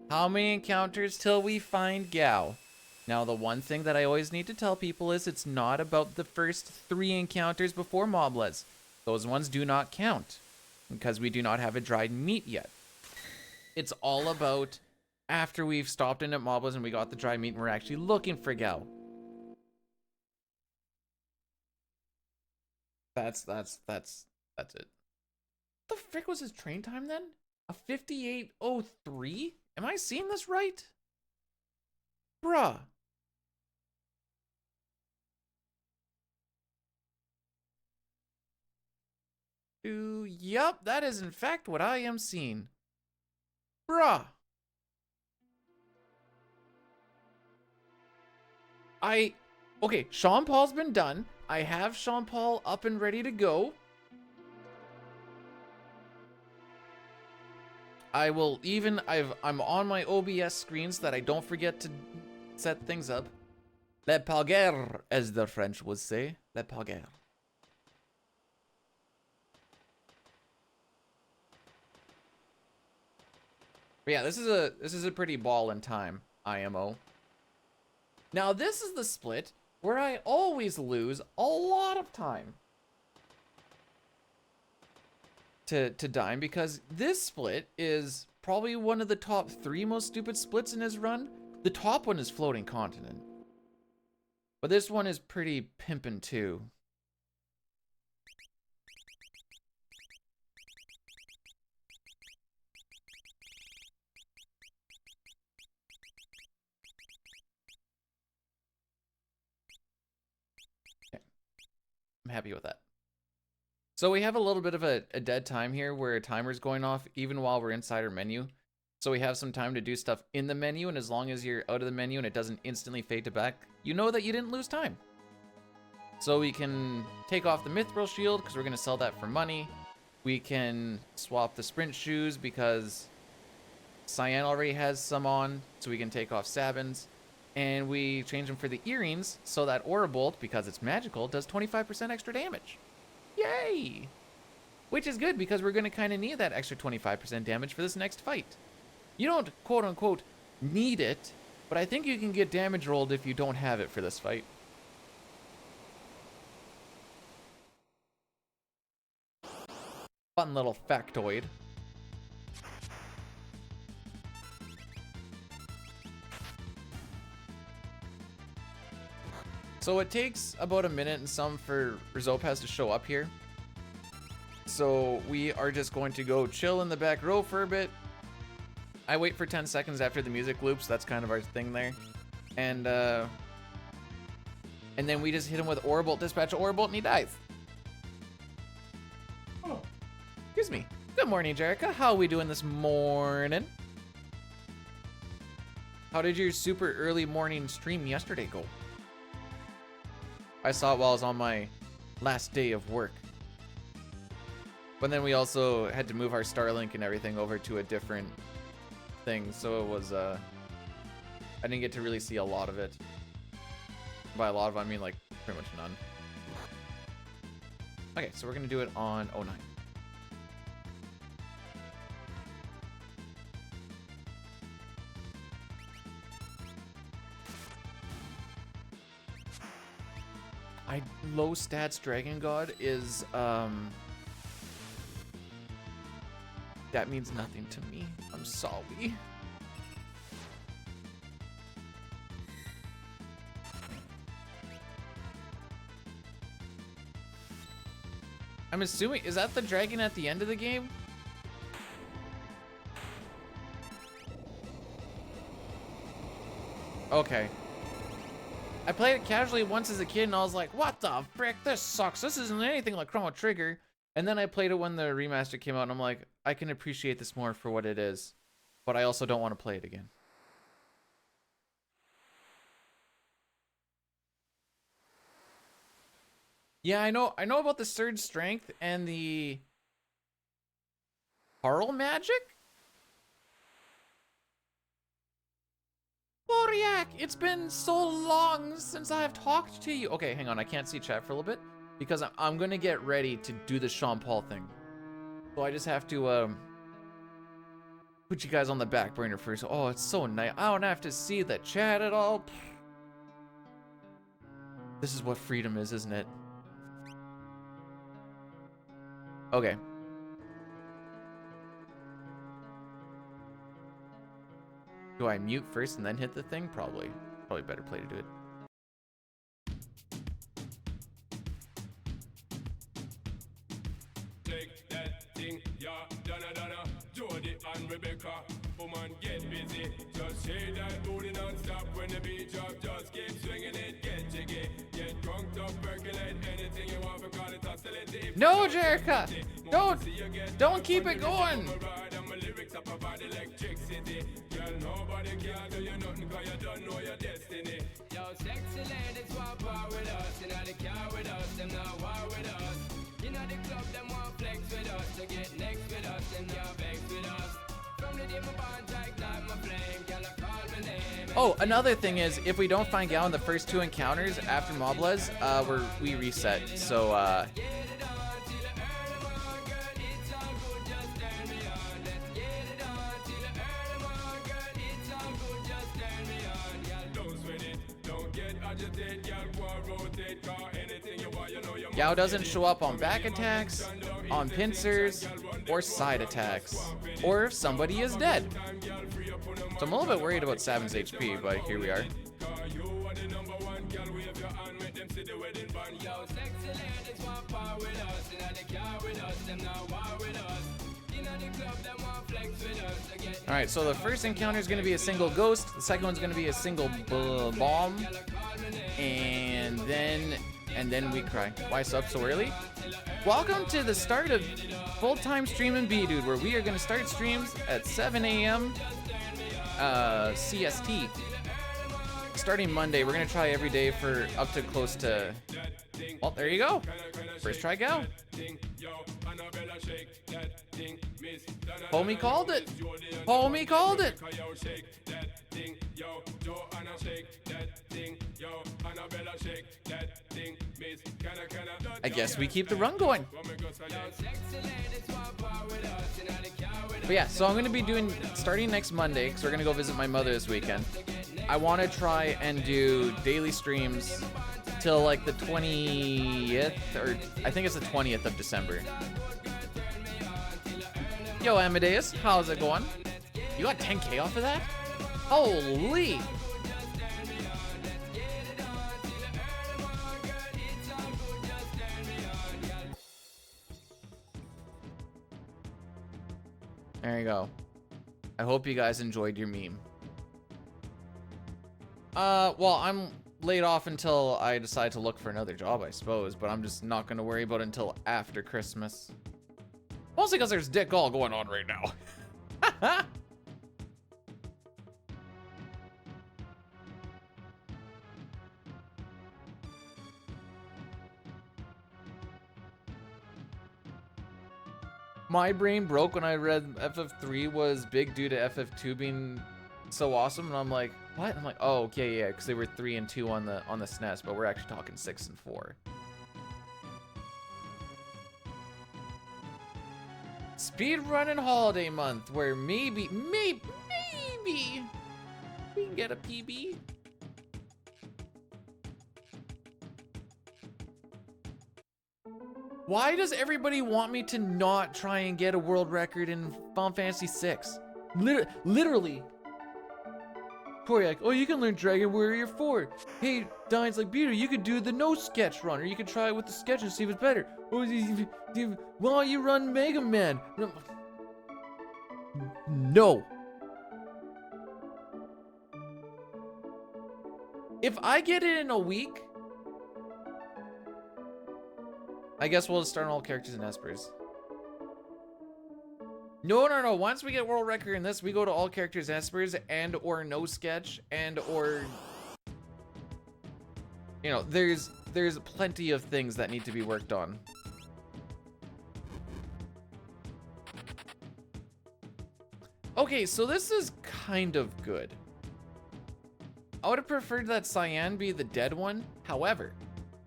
How many encounters till we find Gao? Now, the one thing that I always need to tell people is it's not about the first 3 encounters before Moblets. Those ones do not count, because we do not have a dried meat yet. It's all about after we've stopped in at Moblets and we got the dried meat and we're actually looking for Gao. That's it. What the frick was his train time then? A 58:03? Am I seeing this right? Bruh. Yup, that is in fact what I am seeing. Bruh. Okay, Sean Paul's been done. I have Sean Paul up and ready to go. I will even, I'm on my OBS screen so that I don't forget to set things up. Le palguer, as the French would say. Le palguer. But yeah, this is a pretty ball in time, IMO. Now this is the split where I always lose a lot of time to Dime, because this split is probably one of the top 3 most stupid splits in his run. The top one is Floating Continent, but this one is pretty pimpin' too. Okay. I'm happy with that. So we have a little bit of a dead time here where a timer's going off even while we're inside our menu. So we have some time to do stuff in the menu, and as long as you're out of the menu and it doesn't instantly fade to back, you know that you didn't lose time. So we can take off the Mithril Shield because we're going to sell that for money. We can swap the sprint shoes because Cyan already has some on, so we can take off Sabin's. And we change them for the earrings so that Aura Bolt, because it's magical, does 25% extra damage. Yay! Which is good because we're going to kind of need that extra 25% damage for this next fight. You don't, quote unquote, need it, but I think you can get damage rolled if you don't have it for this fight. Fun little factoid. So it takes about a minute and some for Rizopaz to show up here. So we are just going to go chill in the back row for a bit. I wait for 10 seconds after the music loops. That's kind of our thing there. And then we just hit him with Aura Bolt, dispatch Aura Bolt, and he dies. Oh, excuse me. Good morning, Jerica. How are we doing this morning? How did your super early morning stream yesterday go? I saw it while I was on my last day of work. But then we also had to move our Starlink and everything over to a different thing, so it was, I didn't get to really see a lot of it. By a lot of it, I mean, like, pretty much none. Okay, so we're gonna do it on 09. Low stats Dragon God is, that means nothing to me. I'm sorry. I'm assuming, is that the dragon at the end of the game? Okay. I played it casually once as a kid and I was like, what the frick? This sucks. This isn't anything like Chrono Trigger. And then I played it when the remaster came out and I'm like, I can appreciate this more for what it is. But I also don't want to play it again. Yeah, I know about the Surge Strength and the Harl Magic? Boriak, it's been so long since I've talked to you. Okay, hang on, I can't see chat for a little bit because I'm gonna get ready to do the Sean Paul thing. So I just have to put you guys on the back burner first. Oh, it's so nice. I don't have to see the chat at all. This is what freedom is, isn't it? Okay. Do I mute first and then hit the thing? Probably better play to do it. Take that thing, yeah, Donna, Jody and Rebecca. Woman, get busy. Just shake that booty non-stop when the beat drop. Just keep swinging it, get jiggy. Get drunked up, percolate anything you want, because it's hostility. No, Jerica! Don't keep it going! Nobody can do you nothing, cause you don't know your destiny. Yo, sexy ladies want power with us. You know the car with us, them not war with us. You know the club, them want flex with us. To get next with us, them not vex with us. From the day my bond, I ignite my flame. Can I call my name? Oh, another thing is, if we don't find Gal in the first 2 encounters after Moblez, we reset. So, Yao doesn't show up on back attacks, on pincers, or side attacks, or if somebody is dead. So I'm a little bit worried about Sabin's HP, but here we are. Alright, so the first encounter is going to be a single ghost, the second one's going to be a single bomb, and then we cry. Why sub so early? Welcome to the start of full-time streaming B, dude, where we are going to start streams at 7 a.m. CST. Starting Monday, we're going to try every day for up to close to... Well, there you go. First try go. Homie called it. Homie called it. I guess we keep the run going. But yeah, so I'm going to be doing, starting next Monday, because we're going to go visit my mother this weekend. I want to try and do daily streams till like the 20th, or I think it's the 20th of December. Yo, Amadeus, how's it going? You got 10K off of that? Holy! There you go. I hope you guys enjoyed your meme. Well, I'm laid off until I decide to look for another job, I suppose, but I'm just not gonna worry about it until after Christmas. Mostly because there's dick all going on right now. My brain broke when I read FF3 was big due to FF2 being so awesome, and I'm like, what? I'm like, oh, okay, yeah, because they were 3 and 2 on the SNES, but we're actually talking 6 and 4. Speedrunning holiday month, where maybe we can get a PB. Why does everybody want me to not try and get a world record in Final Fantasy VI? Literally. Corey, like, oh, you can learn Dragon Warrior 4. Hey, Dine's like, Peter, you could do the no sketch run, or you could try it with the sketch and see if it's better. Or why don't you run Mega Man? No. If I get it in a week, I guess we'll just start on all characters in Espers. No. Once we get world record in this, we go to all characters Espers and or no sketch and or, you know, there's plenty of things that need to be worked on. Okay, so this is kind of good. I would have preferred that Cyan be the dead one. However,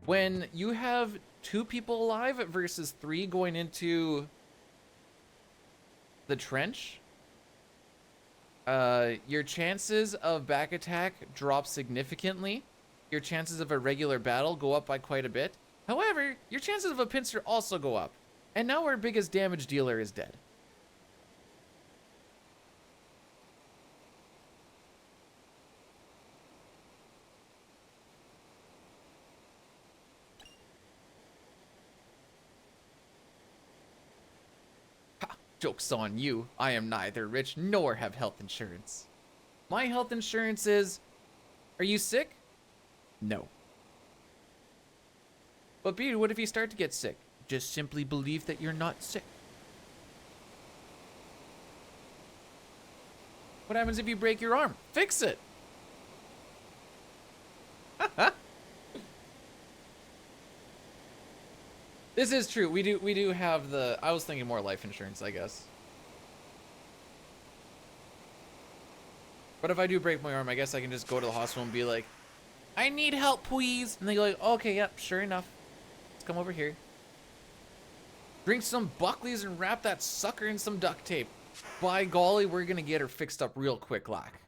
when you have 2 people alive versus 3 going into the trench, your chances of back attack drop significantly. Your chances of a regular battle go up by quite a bit. However, your chances of a pincer also go up. And now our biggest damage dealer is dead. Joke's on you. I am neither rich nor have health insurance. My health insurance is... Are you sick? No. But Peter, what if you start to get sick? Just simply believe that you're not sick. What happens if you break your arm? Fix it! This is true. We do have the... I was thinking more life insurance, I guess. But if I do break my arm, I guess I can just go to the hospital and be like, I need help, please. And they go like, okay, yep, sure enough. Let's come over here. Drink some Buckley's and wrap that sucker in some duct tape. By golly, we're gonna get her fixed up real quick, lack.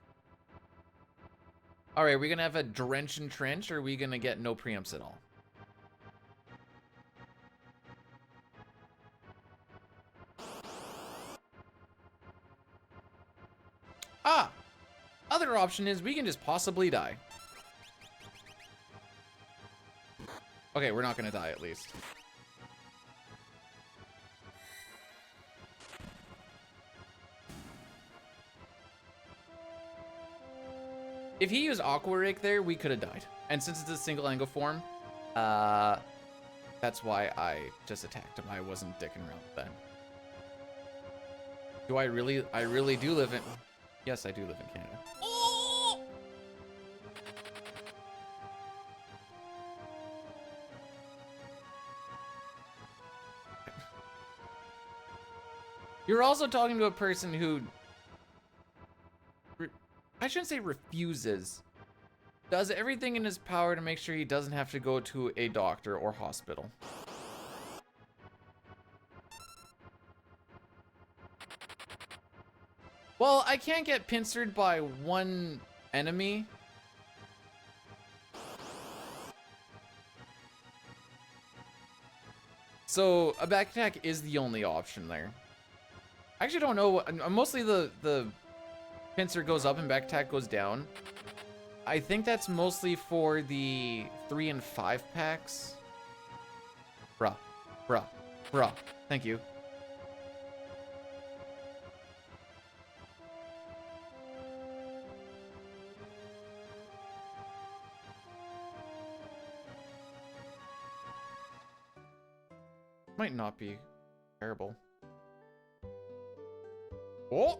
All right, are we gonna have a drench and trench, or are we gonna get no preamps at all? Ah! Other option is we can just possibly die. Okay, we're not gonna die at least. If he used Aqua Rake there, we could have died. And since it's a single angle form, that's why I just attacked him. I wasn't dicking around with that. Do I really do live in... Yes, I do live in Canada. Oh! You're also talking to a person who, I shouldn't say refuses, does everything in his power to make sure he doesn't have to go to a doctor or hospital. Well, I can't get pincered by one enemy. So a back attack is the only option there. I actually don't know. Mostly the pincer goes up and back attack goes down. I think that's mostly for the 3 and 5 packs. Bruh. Thank you. Might not be terrible. Oh!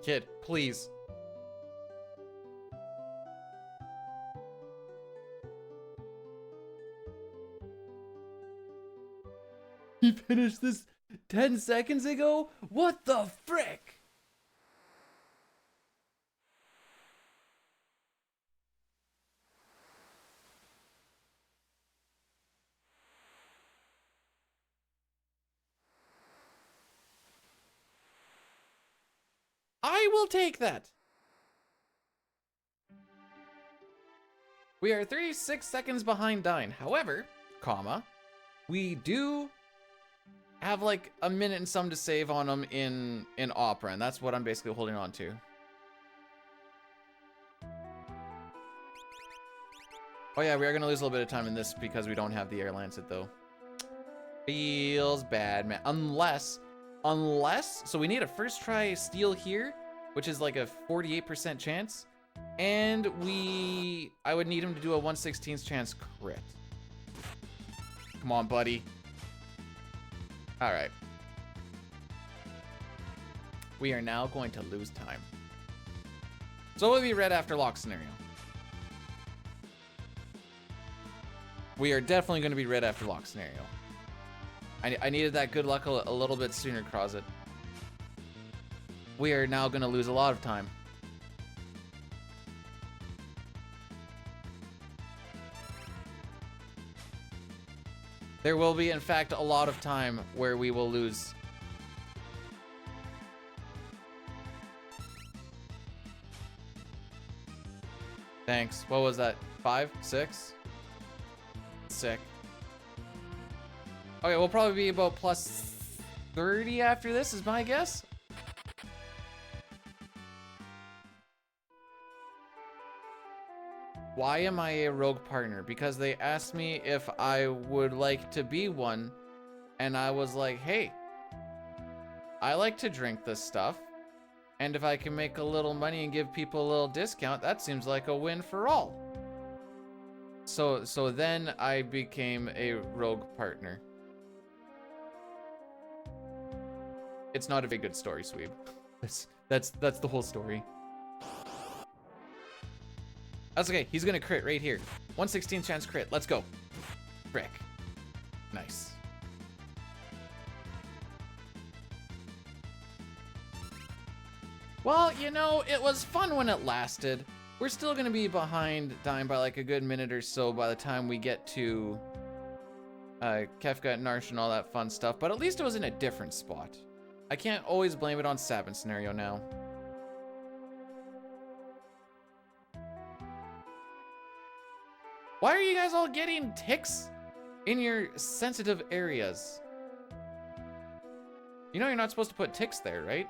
Kid, please. He finished this 10 seconds ago? What the frick? I will take that. We are 36 seconds behind Dine. However, comma, we do have like a minute and some to save on them in Opera, and that's what I'm basically holding on to. Oh yeah, we are gonna lose a little bit of time in this because we don't have the Air Lancet though. Feels bad, man. Unless, so we need a first try steal here, which is like a 48% chance. And I would need him to do a 1/16th chance crit. Come on, buddy. All right. We are now going to lose time. So we'll be red after lock scenario. We are definitely going to be red after lock scenario. I needed that good luck a little bit sooner, Crozet. We are now going to lose a lot of time. There will be, in fact, a lot of time where we will lose. Thanks. What was that? 5? 6? Sick. Okay, we'll probably be about plus 30 after this, is my guess. Why am I a rogue partner? Because they asked me if I would like to be one, and I was like, hey, I like to drink this stuff, and if I can make a little money and give people a little discount, that seems like a win for all. So then I became a rogue partner. It's not a very good story, Sweeb. That's the whole story. That's okay. He's gonna crit right here. 1/16 chance crit. Let's go. Frick. Nice. Well, you know, it was fun when it lasted. We're still gonna be behind Dime by like a good minute or so by the time we get to Kefka and Narsh and all that fun stuff, but at least it was in a different spot. I can't always blame it on Sabin scenario now. Why are you guys all getting ticks in your sensitive areas? You know you're not supposed to put ticks there, right?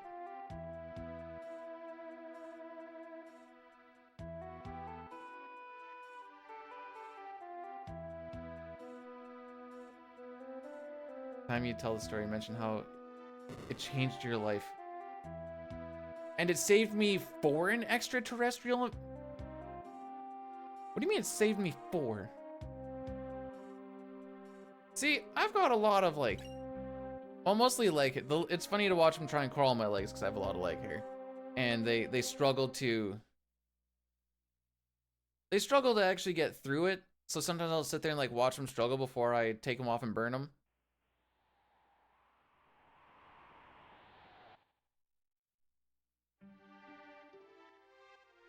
Time you tell the story, mention how it changed your life. And it saved me 4 an extraterrestrial? What do you mean it saved me 4? See, I've got a lot of like Well, mostly like it's funny to watch them try and crawl on my legs because I have a lot of leg hair, and they struggle to actually get through it. So sometimes I'll sit there and like watch them struggle before I take them off and burn them.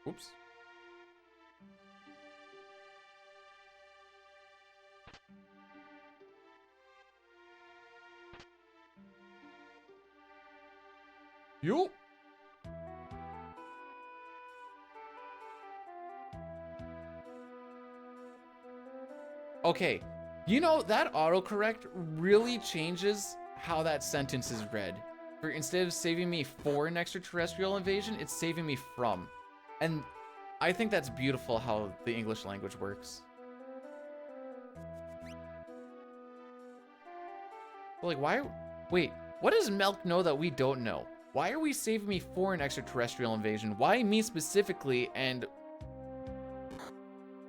Oops. Yo. Okay, you know, that autocorrect really changes how that sentence is read. For instead of saving me for an extraterrestrial invasion, it's saving me from. And I think that's beautiful how the English language works. But like, why? Wait, what does Melk know that we don't know? Why are we saving me for an extraterrestrial invasion? Why me specifically, and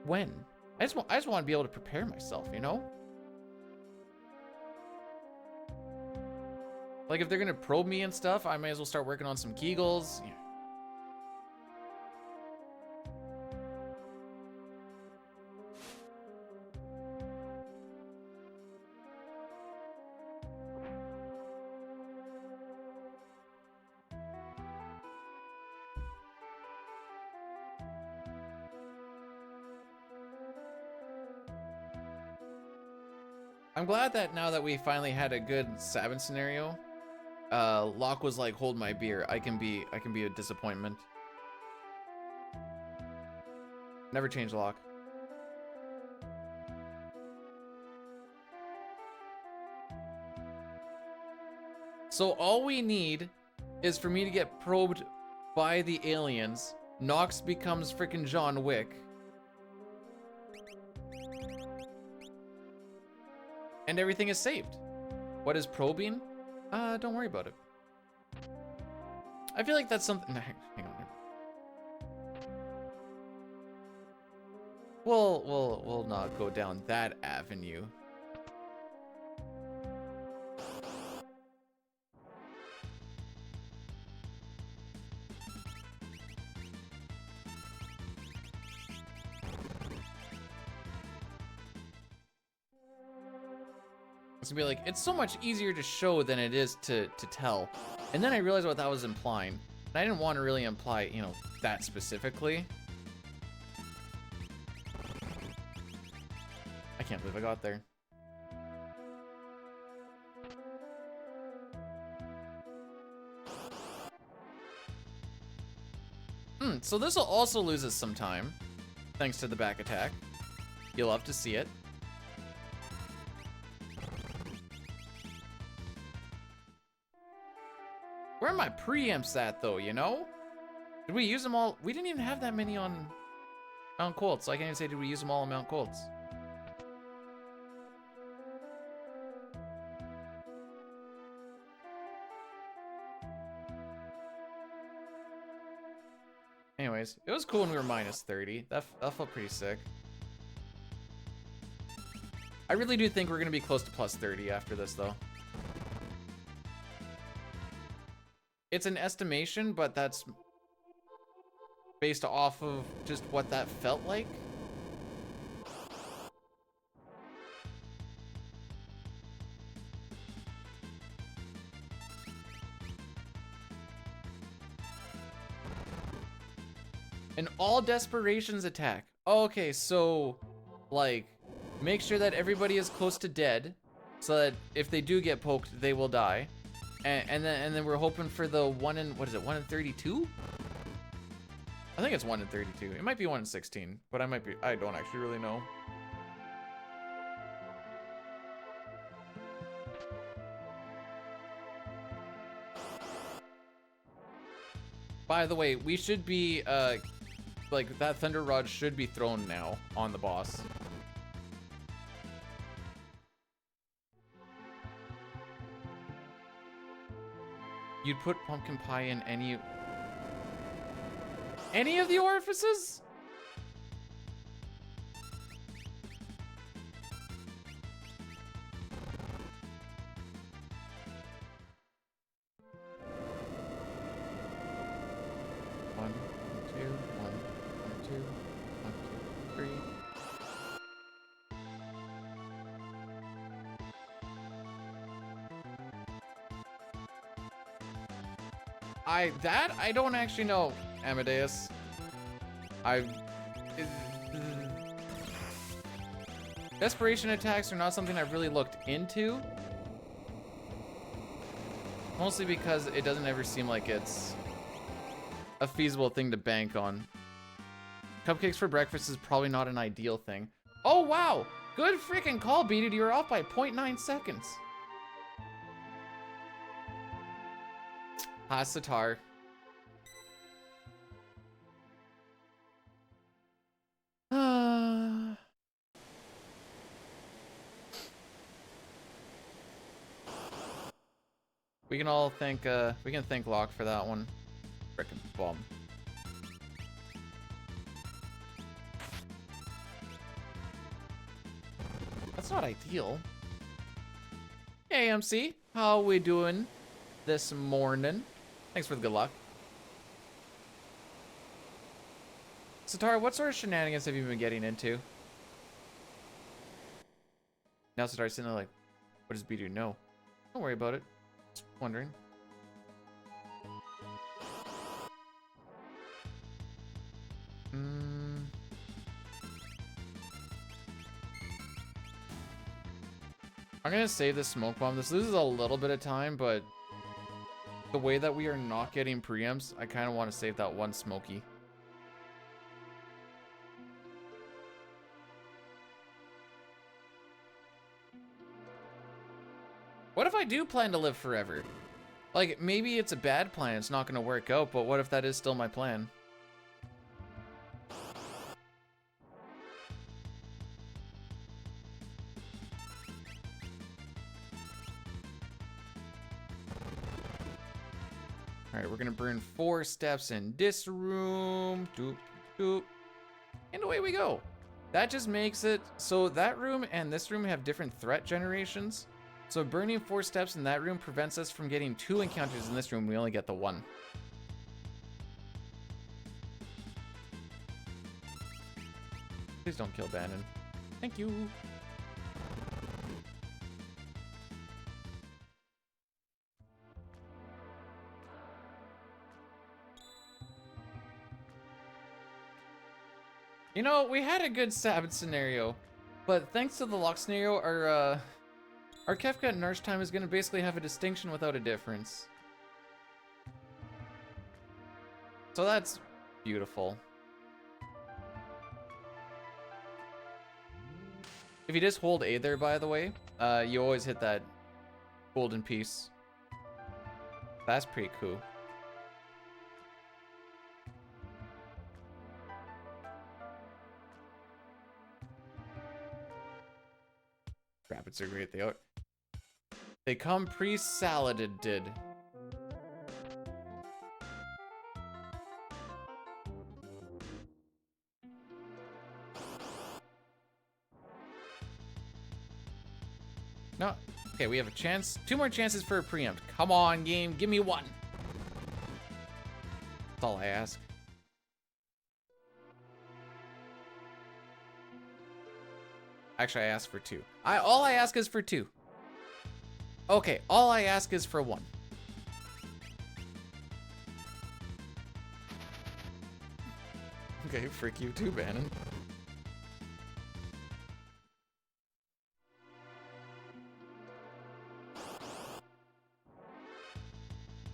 when? I just want to be able to prepare myself, you know? Like, if they're gonna probe me and stuff, I may as well start working on some Kegels. Yeah. I'm glad that now that we finally had a good Sabin scenario, Locke was like, hold my beer. I can be a disappointment. Never change Locke. So all we need is for me to get probed by the aliens. Nox becomes freaking John Wick. And everything is saved. What is probing? Don't worry about it. I feel like that's something. Hang on. We'll not go down that avenue. It's gonna be like, it's so much easier to show than it is to tell. And then I realized what that was implying. And I didn't want to really imply, you know, that specifically. I can't believe I got there. So this will also lose us some time, thanks to the back attack. You'll love to see it. Where are my preamps at, though, you know? Did we use them all? We didn't even have that many on Mount Cold, so I can't even say, did we use them all on Mount Colds? Anyways, it was cool when we were minus 30. That felt pretty sick. I really do think we're going to be close to plus 30 after this, though. It's an estimation, but that's based off of just what that felt like. An all desperations attack. Okay, so like make sure that everybody is close to dead so that if they do get poked, they will die. And then we're hoping for the 1 in, what is it, 1 in 32? I think it's 1 in 32. It might be 1 in 16, but I don't actually really know. By the way, we should be, like, that Thunder Rod should be thrown now on the boss. You'd put pumpkin pie in any of the orifices? I don't actually know, Amadeus. Desperation attacks are not something I've really looked into. Mostly because it doesn't ever seem like it's a feasible thing to bank on. Cupcakes for breakfast is probably not an ideal thing. Oh, wow. Good freaking call, Beated. You're off by 0.9 seconds. Ha, Sitar. We can all thank, we can thank Locke for that one. Frickin' bum. That's not ideal. Hey, MC. How we doing this morning? Thanks for the good luck. Sitar, what sort of shenanigans have you been getting into? Now Sitar's sitting there like, what does B do? No. Don't worry about it. Just wondering. I'm gonna save this smoke bomb. This loses a little bit of time, but the way that we are not getting preempts, I kind of want to save that one smoky. What if I do plan to live forever? Like, maybe it's a bad plan, it's not gonna work out, but what if that is still my plan? Alright, we're gonna burn 4 steps in this room. Doop, doop. And away we go. That just makes it so that room and this room have different threat generations. So burning 4 steps in that room prevents us from getting 2 encounters in this room. We only get the 1. Please don't kill Bannon. Thank you. You know, we had a good Sabbath scenario, but thanks to the lock scenario, our Kefka and Narsh time is going to basically have a distinction without a difference. So that's beautiful. If you just hold A there, by the way, you always hit that golden piece. That's pretty cool. Rabbits are great. They come pre-saladed, did. No. Okay, we have a chance. 2 more chances for a preempt. Come on, game. Give me 1. That's all I ask. Actually, I asked for 2. All I ask is for 2. Okay, all I ask is for 1. Okay, frick you too, Bannon.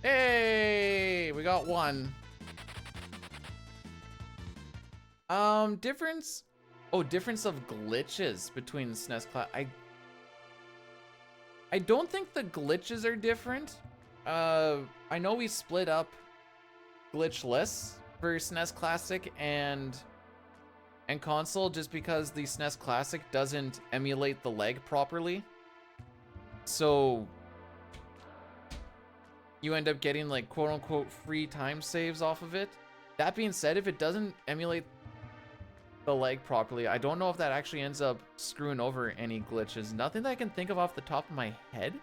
Hey, we got 1. Difference? Oh, difference of glitches between the SNES class. I don't think the glitches are different. I know we split up Glitchless for SNES Classic and console just because the SNES Classic doesn't emulate the leg properly. So you end up getting like quote unquote free time saves off of it. That being said, if it doesn't emulate the leg properly, I don't know if that actually ends up screwing over any glitches. Nothing that I can think of off the top of my head.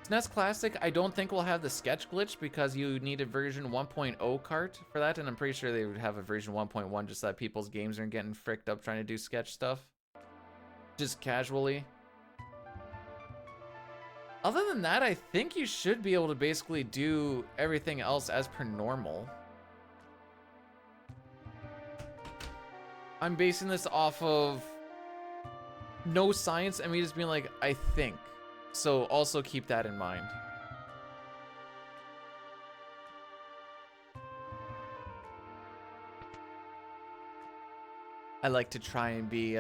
SNES Classic, I don't think will have the sketch glitch because you need a version 1.0 cart for that, and I'm pretty sure they would have a version 1.1 just that people's games aren't getting fricked up trying to do sketch stuff just casually. Other than that, I think you should be able to basically do everything else as per normal. I'm basing this off of no science and me just being like, I think. So also keep that in mind. I like to try and be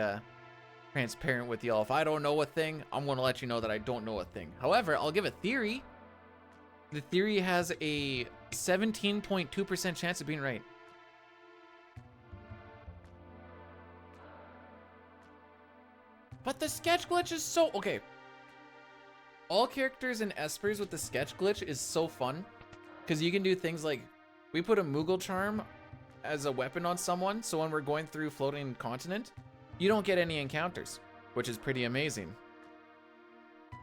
transparent with y'all. If I don't know a thing, I'm going to let you know that I don't know a thing. However, I'll give a theory. The theory has a 17.2% chance of being right. But the sketch glitch is so... Okay. All characters in Espers with the sketch glitch is so fun. Because you can do things like... We put a Moogle charm as a weapon on someone. So when we're going through floating continent, you don't get any encounters. Which is pretty amazing.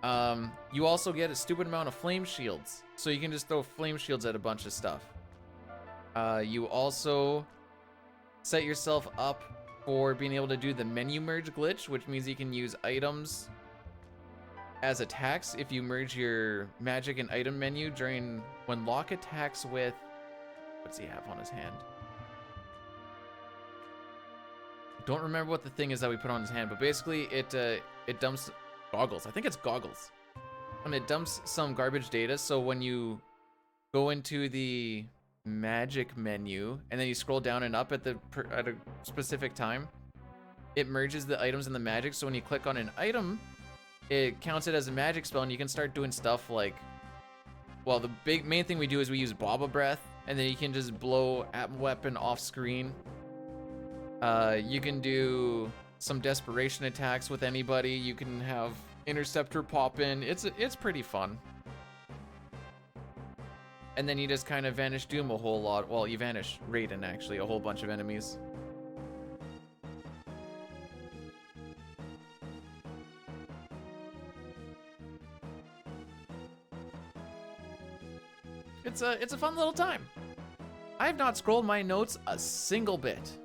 You also get a stupid amount of flame shields. So you can just throw flame shields at a bunch of stuff. You also set yourself up for being able to do the menu merge glitch, which means you can use items as attacks if you merge your magic and item menu during when Locke attacks with, what's he have on his hand? Don't remember what the thing is that we put on his hand, but basically it dumps goggles. I think it's goggles. And it dumps some garbage data, so when you go into the magic menu and then you scroll down and up at a specific time, it merges the items in the magic, so when you click on an item, it counts it as a magic spell and you can start doing stuff like, well, the main thing we do is we use Baba Breath, and then you can just blow at weapon off screen. You can do some desperation attacks with anybody. You can have Interceptor pop in. It's pretty fun. And then you just kind of vanish Doom a whole lot. Well, you vanish Raiden, actually, a whole bunch of enemies. It's a fun little time. I have not scrolled my notes a single bit.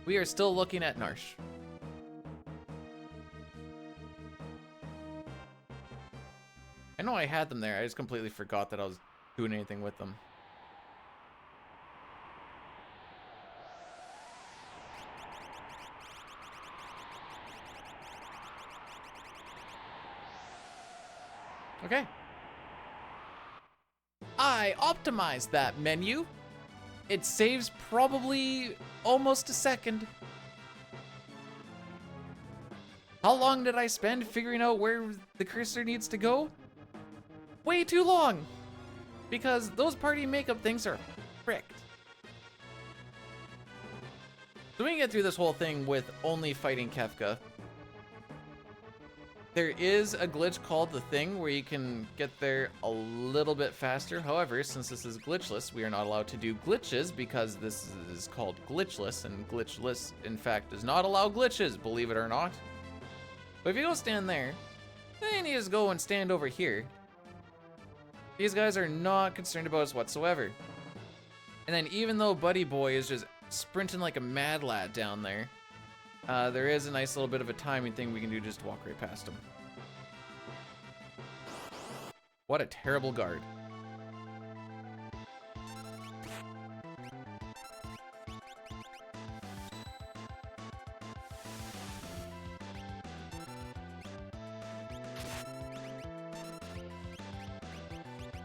We are still looking at Narsh. I know I had them there. I just completely forgot that I was doing anything with them. Okay. I optimized that menu. It saves probably almost a second. How long did I spend figuring out where the cursor needs to go? Way too long, because those party makeup things are fricked. So we can get through this whole thing with only fighting Kefka. There is a glitch called the Thing where you can get there a little bit faster. However, since this is glitchless, we are not allowed to do glitches because this is called glitchless, and glitchless, in fact, does not allow glitches, believe it or not. But if you go stand there, then you just go and stand over here. These guys are not concerned about us whatsoever. And then even though Buddy Boy is just sprinting like a mad lad down there, there is a nice little bit of a timing thing we can do just to walk right past him. What a terrible guard.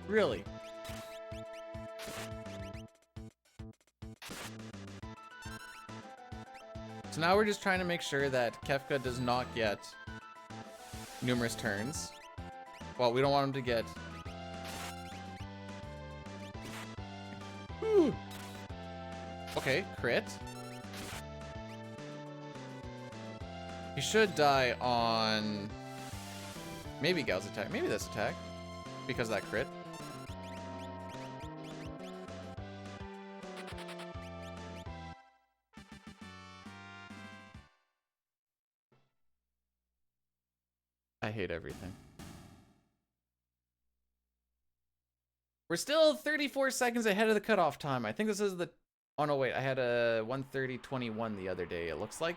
Really? So now we're just trying to make sure that Kefka does not get numerous turns. Well, we don't want him to get... Whew. Okay, crit. He should die on... maybe Gao's attack. Maybe this attack. Because of that crit. I hate everything. We're still 34 seconds ahead of the cutoff time. I think this is the... oh no, wait. I had a 1:30:21 the other day, it looks like.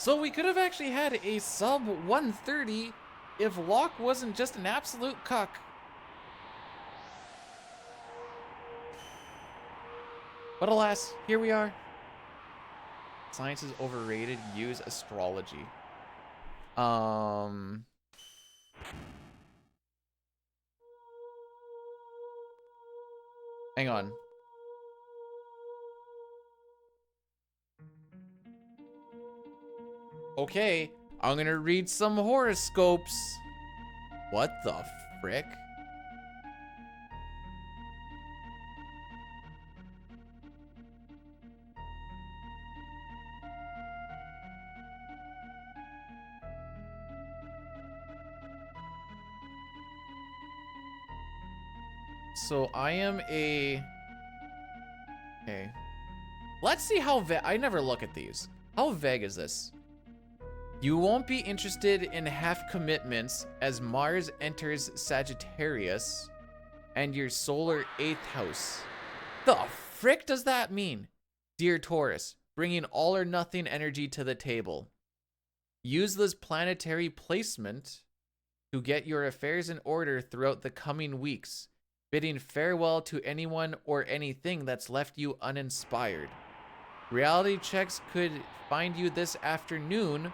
So we could have actually had a sub 130 if Locke wasn't just an absolute cuck. But alas, here we are. Science is overrated. Use astrology. Hang on. Okay, I'm gonna read some horoscopes. What the frick? So I am a... Okay. Let's see how vague... I never look at these. How vague is this? You won't be interested in half commitments as Mars enters Sagittarius and your solar 8th house. The frick does that mean? Dear Taurus, bringing all or nothing energy to the table. Use this planetary placement to get your affairs in order throughout the coming weeks, bidding farewell to anyone or anything that's left you uninspired. Reality checks could find you this afternoon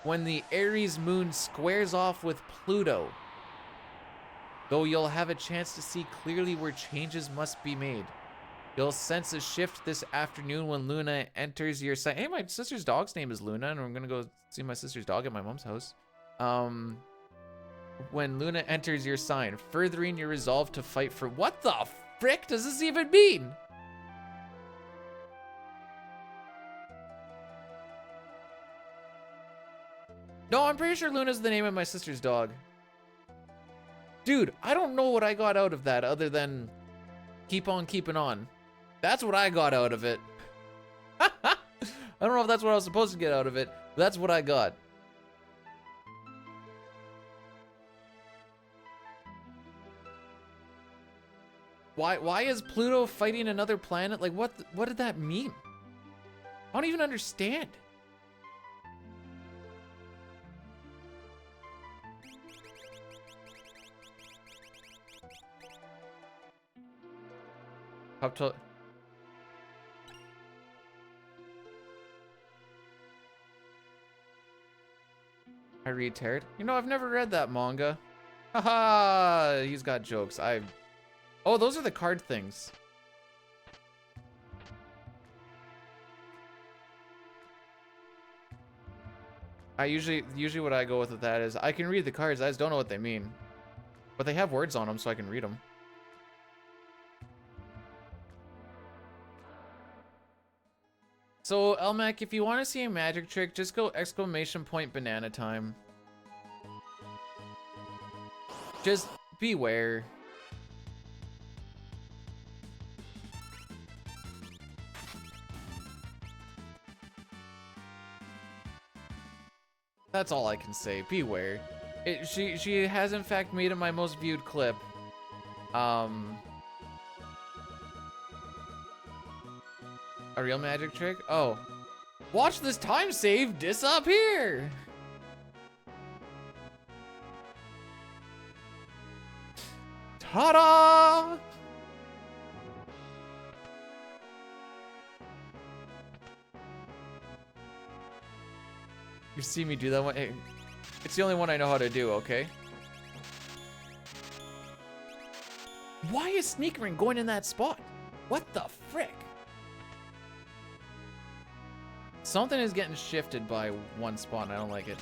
when the Aries moon squares off with Pluto, though you'll have a chance to see clearly where changes must be made. You'll sense a shift this afternoon when Luna enters your sign. Hey, my sister's dog's name is Luna, and I'm gonna go see my sister's dog at my mom's house. When Luna enters your sign, furthering your resolve to fight for... What the frick does this even mean? No, I'm pretty sure Luna's the name of my sister's dog. Dude, I don't know what I got out of that other than keep on keeping on. That's what I got out of it. I don't know if that's what I was supposed to get out of it, but that's what I got. Why is Pluto fighting another planet? Like, what did that mean? I don't even understand. Up to... I read Tarot. You know, I've never read that manga. Haha, he's got jokes. Oh, those are the card things. Usually what I go with that is I can read the cards, I just don't know what they mean. But they have words on them, so I can read them. So, Elmac, if you want to see a magic trick, just go ! Banana time. Just beware. That's all I can say. Beware. She has in fact made it my most viewed clip. A real magic trick? Oh. Watch this time save disappear! Ta-da! You see me do that one? It's the only one I know how to do, okay? Why is Sneakering going in that spot? What the frick? Something is getting shifted by one spot and I don't like it.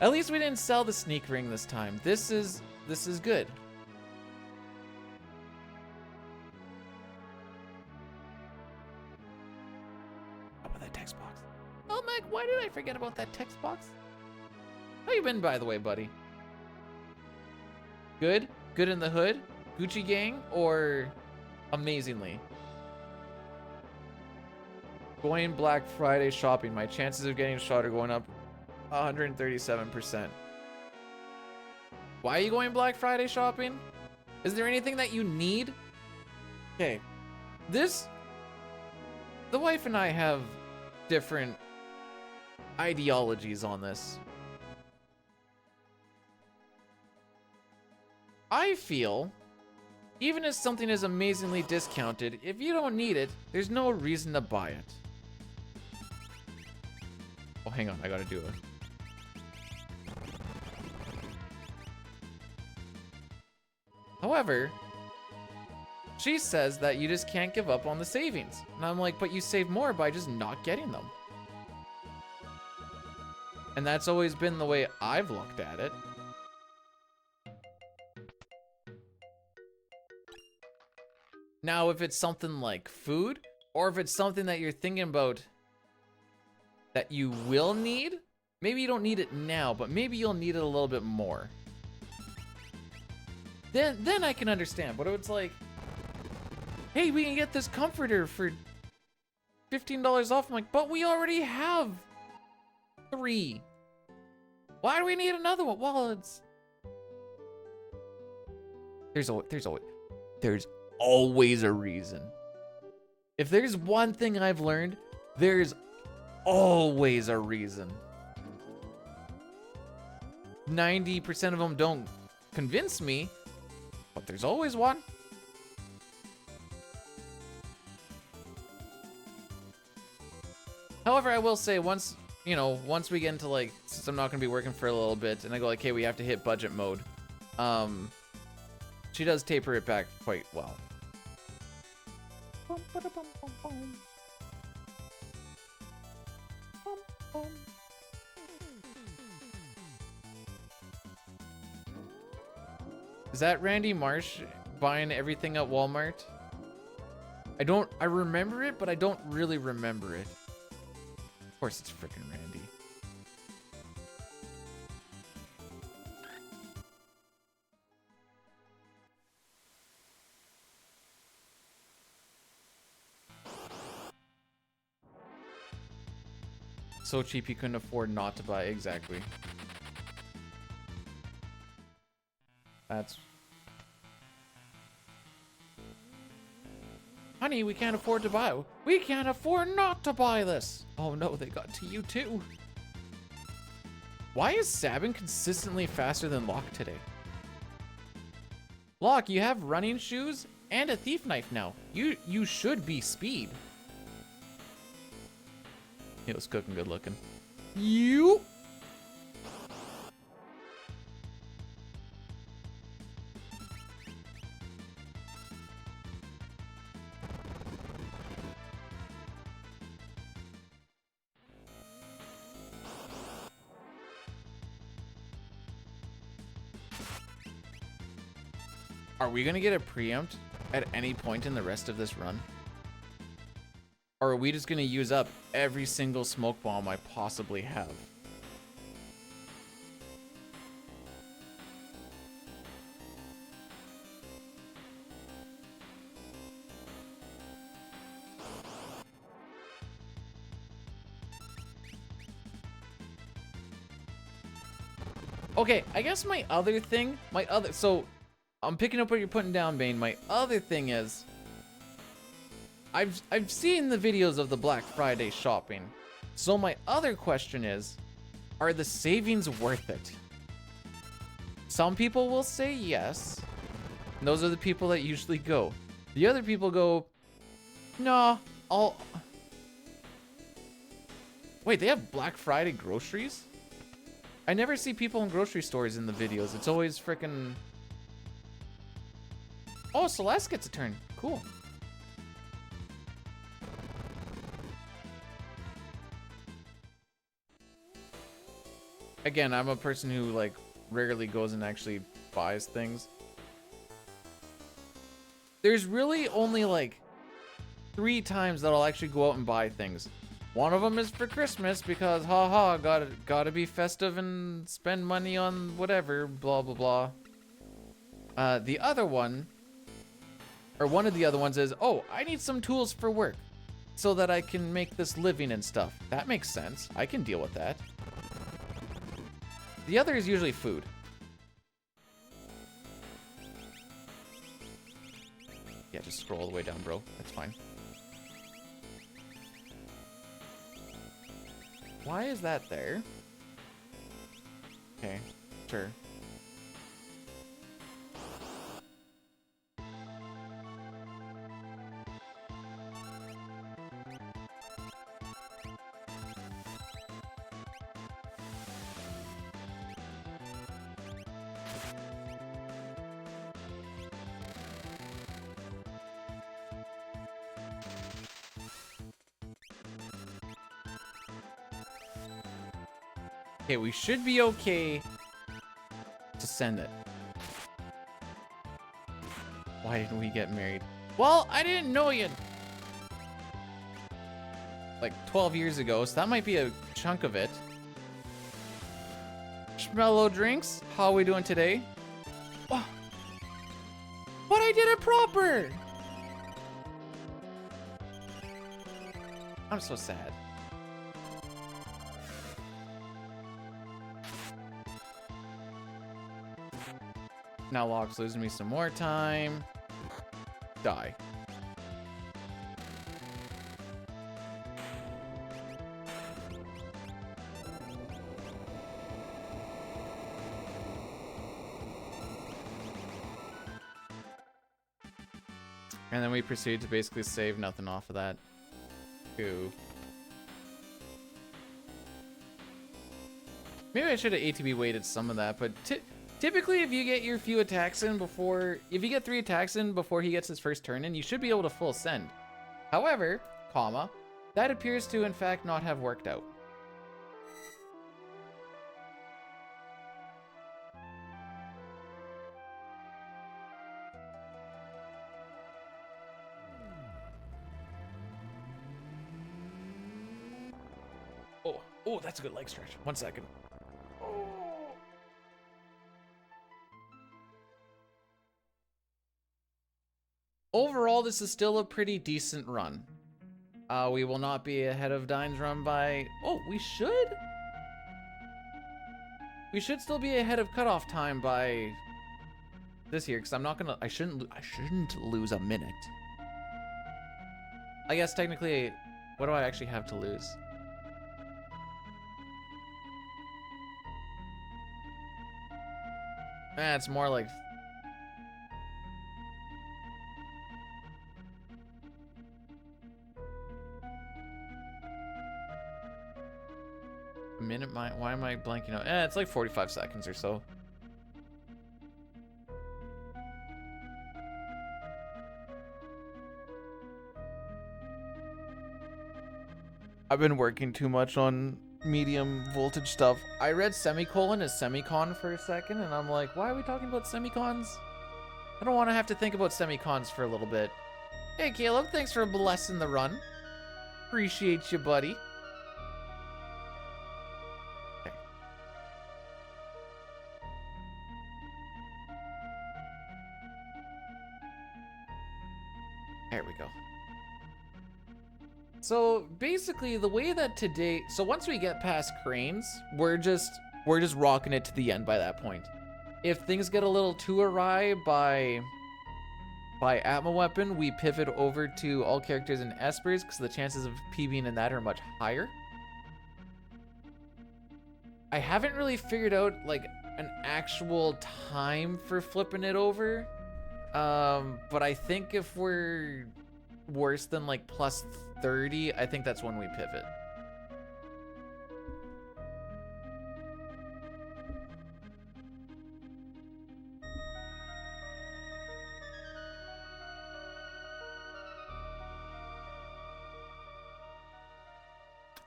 At least we didn't sell the sneak ring this time. This is good. How about that text box? Oh Mike, why did I forget about that text box? How you been, by the way, buddy? Good? Good in the hood? Gucci gang? Or amazingly? Going Black Friday shopping. My chances of getting shot are going up 137%. Why are you going Black Friday shopping? Is there anything that you need? Okay. The wife and I have different ideologies on this. I feel, even if something is amazingly discounted, if you don't need it, there's no reason to buy it. Oh, hang on, I gotta do it. However, she says that you just can't give up on the savings. And I'm like, but you save more by just not getting them. And that's always been the way I've looked at it. Now, if it's something like food, or if it's something that you're thinking about that you will need, maybe you don't need it now, but maybe you'll need it a little bit more. Then I can understand. But it's like, hey, we can get this comforter for $15 off. I'm like, but we already have 3. Why do we need another one? Well, it's there's always a reason. If there's one thing I've learned, there's always a reason. 90% of them don't convince me, but there's always one. However, I will say once we get into like, since I'm not gonna be working for a little bit, and I go like, hey, we have to hit budget mode. She does taper it back quite well. Is that Randy Marsh buying everything at Walmart? I remember it, but I don't really remember it. Of course it's freaking Randy. So cheap you couldn't afford not to buy. Exactly. That's... Honey, we can't afford to buy. We can't afford not to buy this. Oh no, they got to you too. Why is Sabin consistently faster than Locke today? Locke, you have running shoes and a thief knife now. You should be speed. He was cooking good looking. You. Are we gonna get a preempt at any point in the rest of this run? Or are we just gonna use up every single smoke bomb I possibly have? Okay, I guess so I'm picking up what you're putting down, Bane. My other thing is, I've seen the videos of the Black Friday shopping. So my other question is, are the savings worth it? Some people will say yes. And those are the people that usually go. The other people go, nah, Wait, they have Black Friday groceries? I never see people in grocery stores in the videos. It's always frickin'... Oh, Celeste gets a turn. Cool. Again, I'm a person who like rarely goes and actually buys things. There's really only like 3 times that I'll actually go out and buy things. One of them is for Christmas because haha, gotta be festive and spend money on whatever, blah blah blah. The other one, or one of the other ones is, oh, I need some tools for work so that I can make this living and stuff. That makes sense. I can deal with that. The other is usually food. Yeah, just scroll all the way down, bro. That's fine. Why is that there? Okay, sure. Okay, we should be okay to send it. Why didn't we get married? Well, I didn't know you like 12 years ago, so that might be a chunk of it. Schmellow drinks, how are we doing today? Oh, but I did it proper! I'm so sad. Now Locke's losing me some more time. Die. And then we proceed to basically save nothing off of that. Ooh. Maybe I should have ATB weighted some of that, but typically if you get your few attacks in before, if you get 3 attacks in before he gets his first turn in, you should be able to full send. However, comma, that appears to in fact not have worked out. Oh, that's a good leg stretch. 1 second. Overall, this is still a pretty decent run. We will not be ahead of Dine's run by... Oh, we should? We should still be ahead of cutoff time by this year, because I'm not gonna... I shouldn't lose a minute. I guess technically, what do I actually have to lose? It's more like... a minute, why am I blanking out? It's like 45 seconds or so. I've been working too much on medium voltage stuff. I read semicolon as semicon for a second, and I'm like, why are we talking about semicons? I don't want to have to think about semicons for a little bit. Hey, Caleb, thanks for blessing the run. Appreciate you, buddy. Okay. There we go. So basically the way that today, so once we get past cranes, we're just rocking it to the end by that point. If things get a little too awry by Atma weapon, we pivot over to all characters in Espers because the chances of PBing in that are much higher. I haven't really figured out like an actual time for flipping it over. But I think if we're worse than like plus 30, I think that's when we pivot.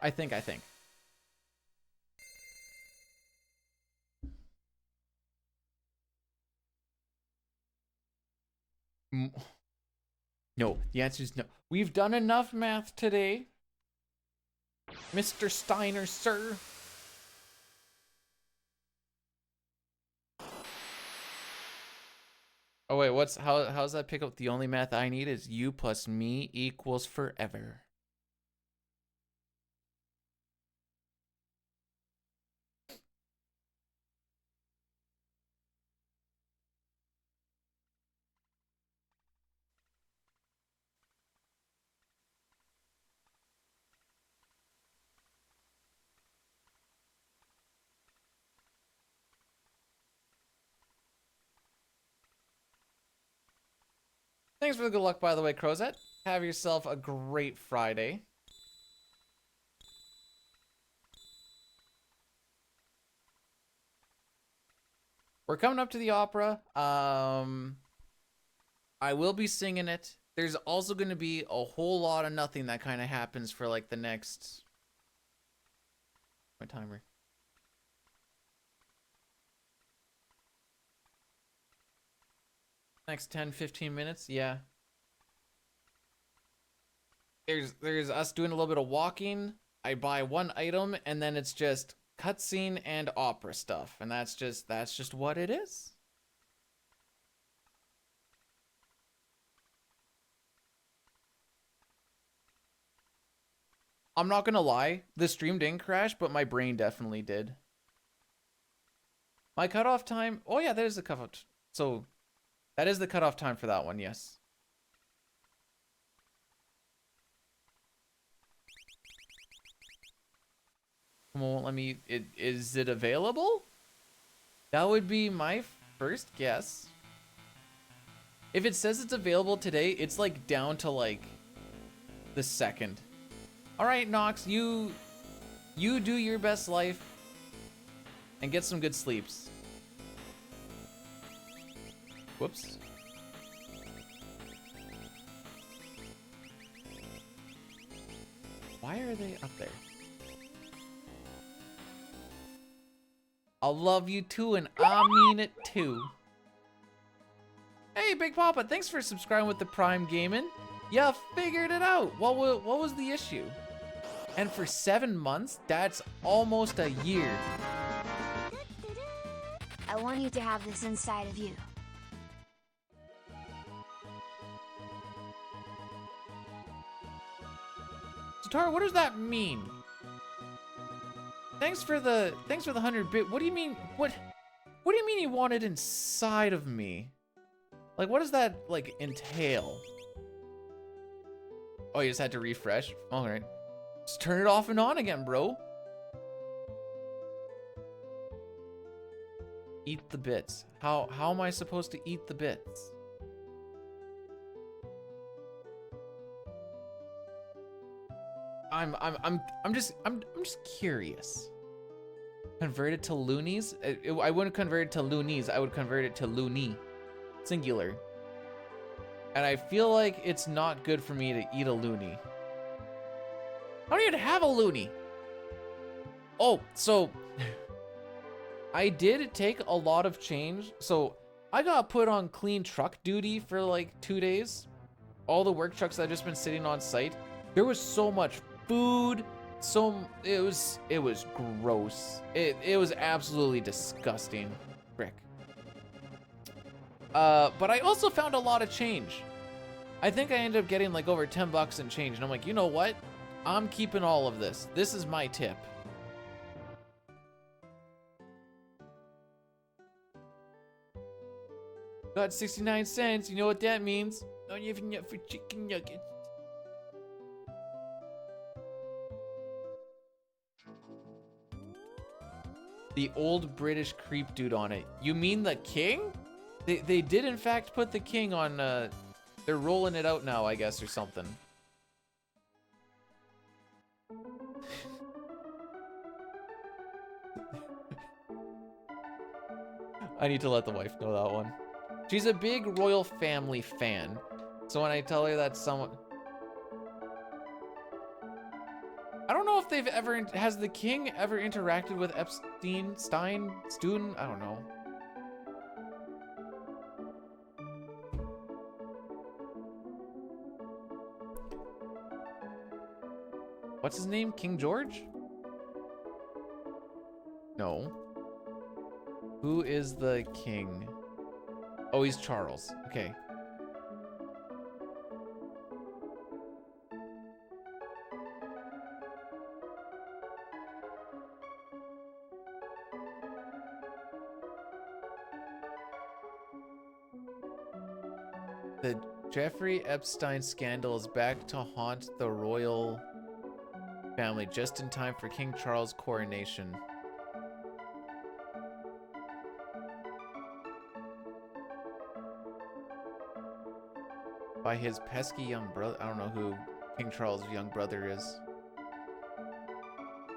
I think. No, the answer is no. We've done enough math today, Mr. Steiner, sir. Oh wait, how's that pick up? The only math I need is you plus me equals forever. Thanks for the good luck, by the way, Crozet. Have yourself a great Friday. We're coming up to the opera. I will be singing it. There's also going to be a whole lot of nothing that kind of happens for like the next... My timer. Next 10, 15 minutes, yeah. There's us doing a little bit of walking. I buy one item, and then it's just cutscene and opera stuff, and that's just what it is. I'm not gonna lie, the stream didn't crash, but my brain definitely did. My cutoff time. Oh yeah, that is the cutoff. So that is the cutoff time for that one. Yes. Come on, let me. Is it available? That would be my first guess. If it says it's available today, it's like down to like the second. All right, Nox, you do your best life and get some good sleeps. Whoops. Why are they up there? I love you too, and I mean it too. Hey, Big Papa, thanks for subscribing with the Prime Gaming. You figured it out. What was the issue? And for 7 months, that's almost a year. I want you to have this inside of you. So Tara, what does that mean? Thanks for the 100 bit. What do you mean? What do you mean you want it inside of me? Like, what does that like entail? Oh, you just had to refresh. All right, just turn it off and on again, bro. Eat the bits. How am I supposed to eat the bits? I'm just curious. Convert it to loonies? I wouldn't convert it to loonies. I would convert it to loony, singular. And I feel like it's not good for me to eat a loony. I don't even have a loony. Oh, so I did take a lot of change. So I got put on clean truck duty for like 2 days. All the work trucks that I've just been sitting on site. There was so much food. It was gross. It was absolutely disgusting. Frick. But I also found a lot of change. I think I ended up getting like over 10 bucks in change, and I'm like, you know what? I'm keeping all of this. This is my tip. Got 69 cents. You know what that means? Don't even get for chicken nuggets. The old British creep dude on it. You mean the king? They did in fact put the king on, they're rolling it out now, I guess, or something. I need to let the wife know that one. She's a big royal family fan. So when I tell her that someone... I don't know if they've ever... Has the king ever interacted with Epstein, Stein, Studen? I don't know. What's his name? King George? No. Who is the king? Oh, he's Charles. Okay. The Jeffrey Epstein scandal is back to haunt the royal family just in time for King Charles' coronation. by his pesky young brother. I don't know who King Charles' young brother is.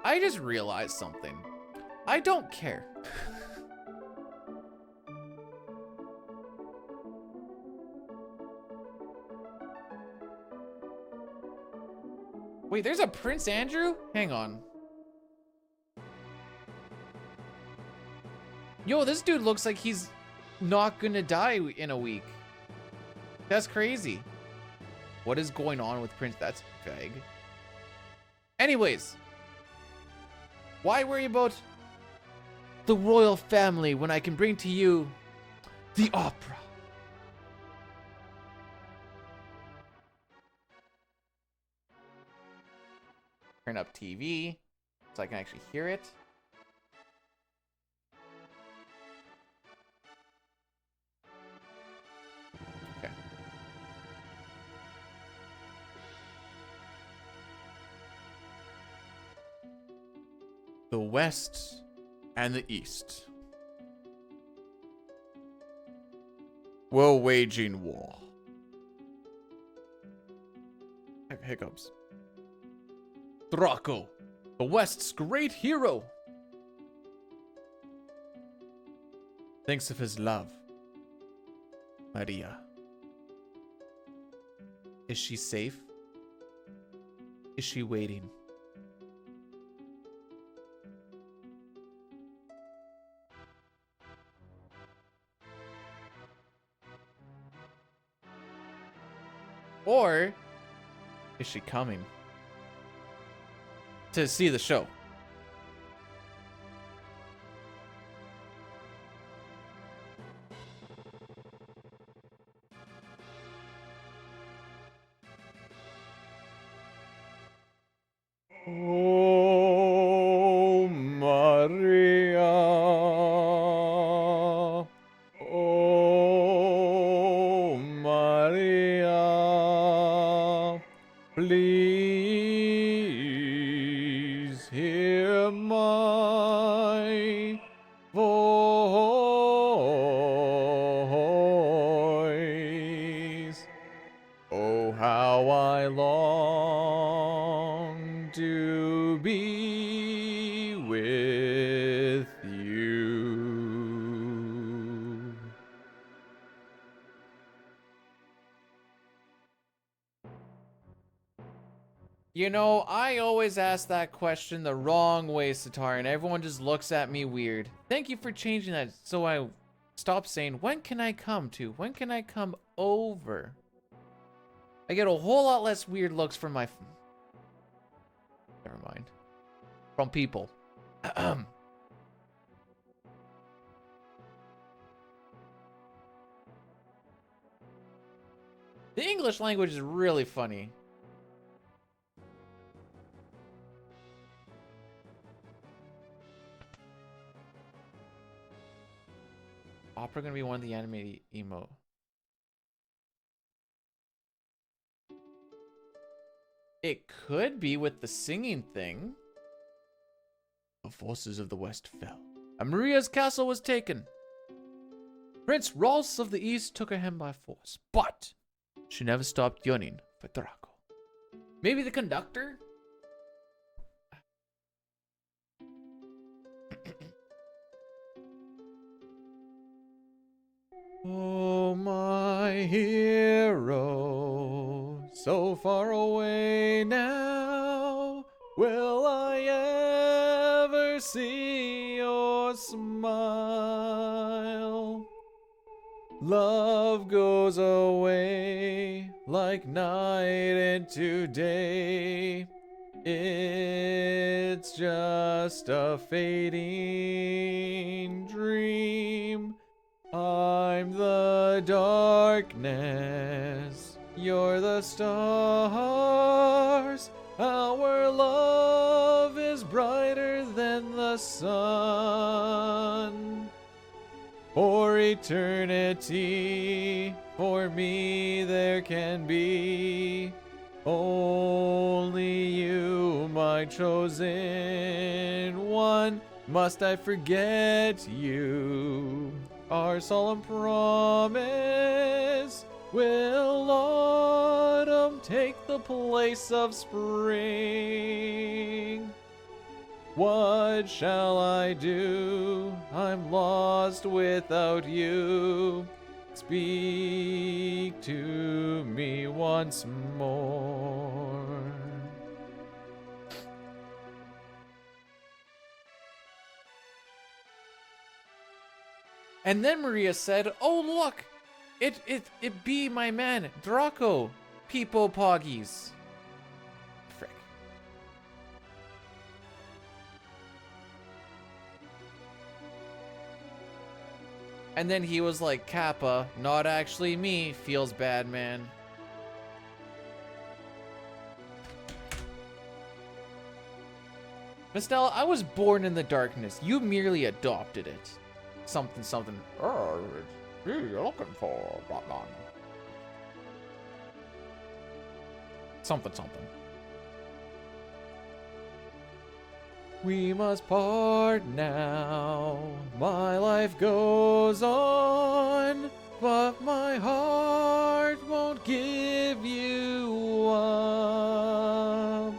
I just realized something. I don't care. Wait, there's a Prince Andrew? Hang on. Yo, this dude looks like he's not gonna die in a week. That's crazy. What is going on with Prince? That's vague. Anyways, why worry about the royal family when I can bring to you the opera? Turn up TV so I can actually hear it. Okay. The West and the East were waging war. I have hiccups. Draco, the West's great hero, thinks of his love, Maria. Is she safe? Is she waiting? Or is she coming to see the show? Oh, Maria. Oh, Maria. Please hear my voice. Oh, how I long to be with you. You know, I always ask that question the wrong way, Satar, and everyone just looks at me weird. Thank you for changing that so I stop saying, when can I come to? When can I come over? I get a whole lot less weird looks from my... Never mind. From people. The English language is really funny. Opera gonna be one of the animated emo. It could be with the singing thing. The forces of the West fell, and Maria's castle was taken. Prince Rolls of the East took her hand by force, but she never stopped yearning for Draco. Maybe the conductor? Oh, my hero, so far away now, will I ever see your smile? Love goes away like night into day. It's just a fading dream. I'm the darkness, you're the stars. Our love is brighter than the sun. For eternity, for me there can be only you, my chosen one. Must I forget you? Our solemn promise Will autumn take the place of spring? What shall I do? I'm lost without you. Speak to me once more. And then Maria said, "Oh look, it be my man Draco, Peepo Poggies." Frick. And then he was like, "Kappa, not actually me. Feels bad, man." Mistel, I was born in the darkness. You merely adopted it. Something, something. Oh, it's you you're looking for, Batman. Something, something. We must part now. My life goes on, but my heart won't give you up.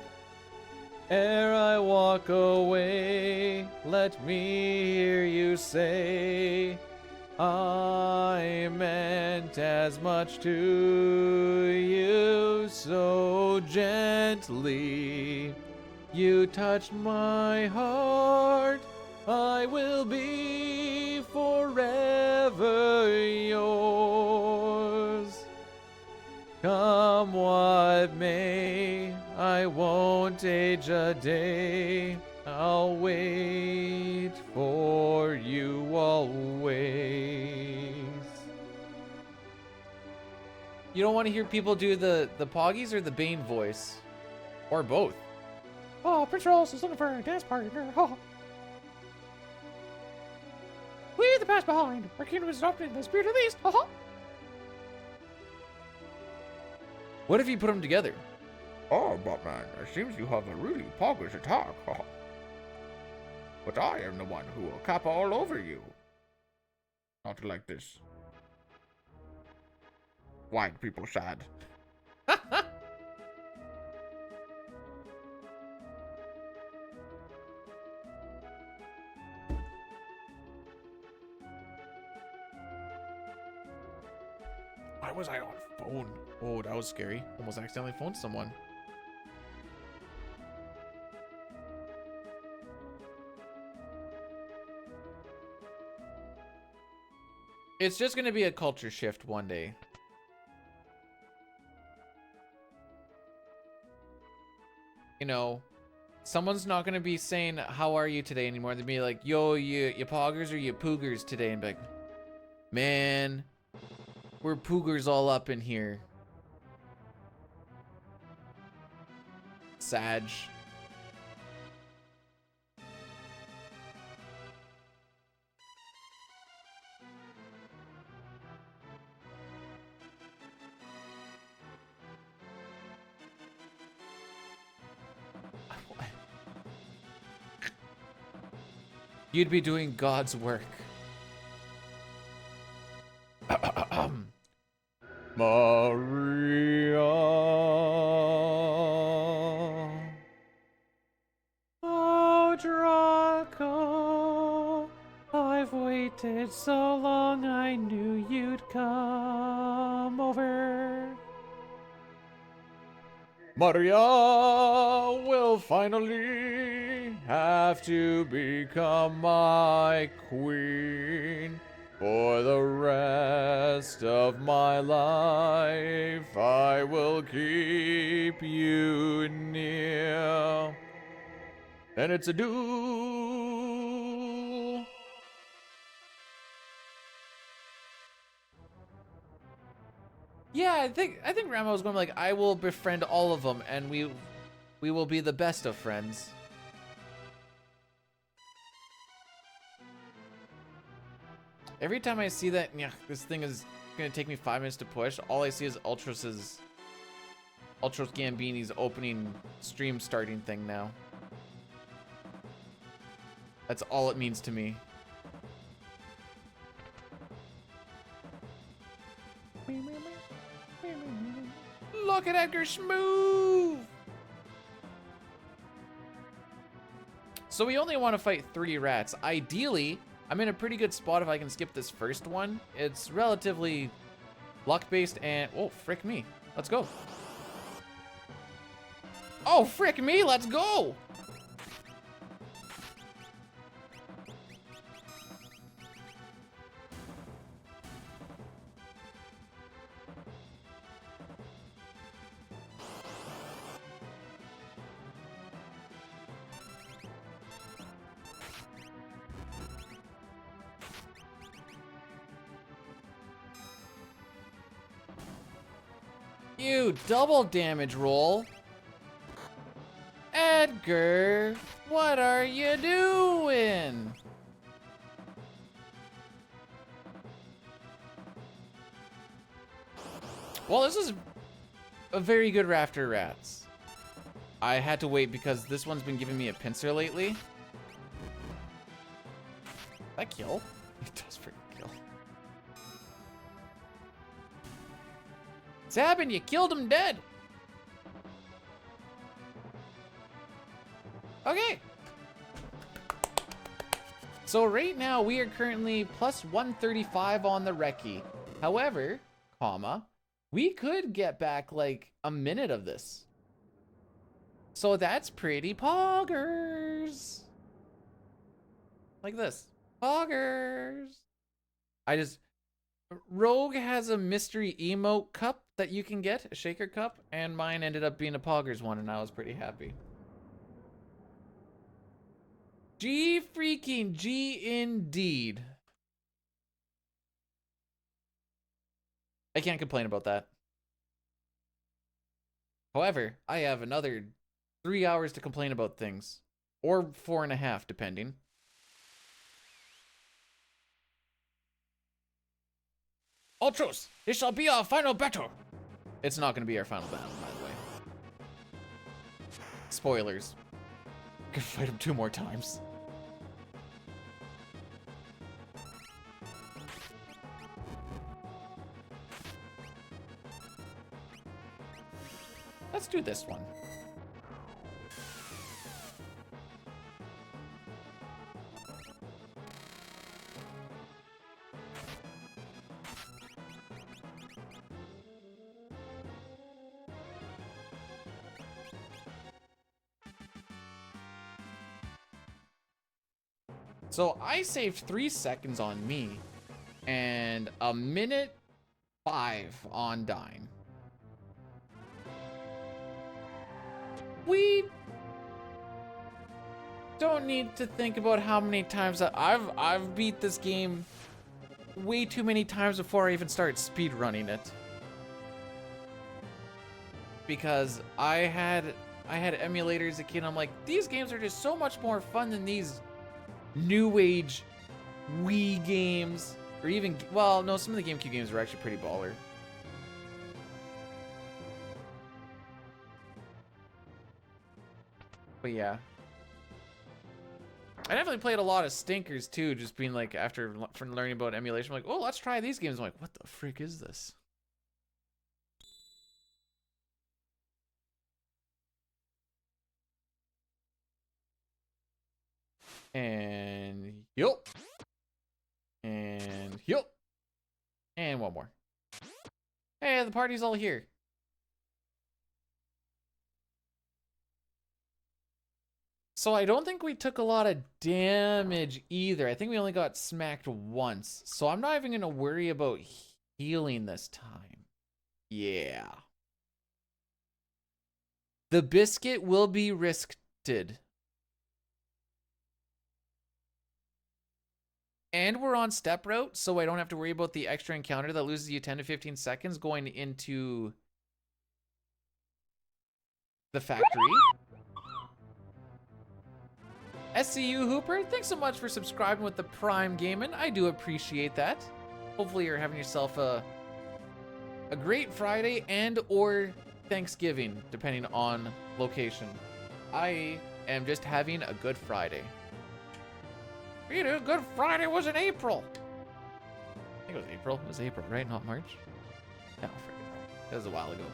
Ere I walk away, let me hear you say, I meant as much to you so gently. You touched my heart, I will be forever yours. Come what may, I won't age a day. I'll wait for you always. You don't want to hear people do the Poggies or the Bane voice? Or both? Oh, Prince Rose is looking for a dance partner. Oh. Leave the past behind. Our kingdom is adopted in the spirit of the East. Oh. What if you put them together? Oh, Batman, it seems you have a really poggish attack. But I am the one who will cap all over you. Not like this. White people sad. Why was I on phone? Oh, that was scary. Almost accidentally phoned someone. It's just gonna be a culture shift one day. You know, someone's not gonna be saying, "How are you today?" anymore. They'll be like, "Yo, you poggers or you poogers today?" And be like, "Man, we're poogers all up in here." Sag. You'd be doing God's work. Maria. Oh, Draco. I've waited so long, I knew you'd come over. Maria will finally have to become my queen. For the rest of my life, I will keep you near. And it's a duel. Yeah, I think Ramo was going like, I will befriend all of them, and we will be the best of friends. Every time I see that, yeah, this thing is gonna take me 5 minutes to push, all I see is Ultros Gambini's opening stream starting thing now. That's all it means to me. Look at Edgar Smooth! So we only want to fight 3 rats. Ideally, I'm in a pretty good spot if I can skip this first one. It's relatively luck-based and... Oh, frick me. Let's go. Oh, frick me, let's go! You double damage roll. Edgar, what are you doing? Well, this is a very good Rafter Rats. I had to wait because this one's been giving me a pincer lately. That kill? It does freaking kill. Sabin, you killed him dead. Okay. So right now we are currently plus 135 on the recce. However, we could get back like a minute of this. So that's pretty poggers. Like this. Poggers. Rogue has a mystery emote cup that you can get, a shaker cup, and mine ended up being a poggers one, and I was pretty happy. G freaking G indeed. I can't complain about that. However, I have another 3 hours to complain about things. Or 4.5, depending. Ultros, this shall be our final battle. It's not going to be our final battle, by the way. Spoilers. We can fight him 2 more times. Let's do this one. So I saved 3 seconds on me and a minute 5 on Dine. We don't need to think about how many times I've beat this game way too many times before I even start speedrunning it. Because I had emulators as a kid, and I'm like, these games are just so much more fun than these new age Wii games. Or even, well, no, some of the GameCube games were actually pretty baller. But yeah. I definitely played a lot of stinkers too, just being like, from learning about emulation, I'm like, oh, let's try these games. I'm like, what the frick is this? And yup. And yup. And one more. Hey, the party's all here. So I don't think we took a lot of damage either. I think we only got smacked once. So I'm not even going to worry about healing this time. Yeah. The biscuit will be risked. And we're on step route, so I don't have to worry about the extra encounter that loses you 10 to 15 seconds going into the factory. SCU Hooper, thanks so much for subscribing with the Prime Gaming. I do appreciate that. Hopefully you're having yourself a great Friday and or Thanksgiving, depending on location. I am just having a good Friday. Good Friday was in April. I think it was April. It was April, right? Not March. No, freaking no. That was a while ago.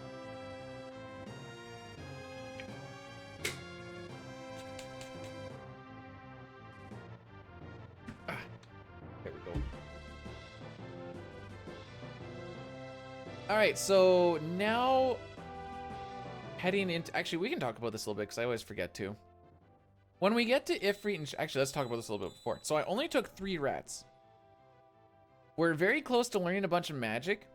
There we go. All right, so now heading into, actually, we can talk about this a little bit because I always forget to. When we get to Ifrit, and actually, let's talk about this a little bit before. So I only took 3 rats. We're very close to learning a bunch of magic.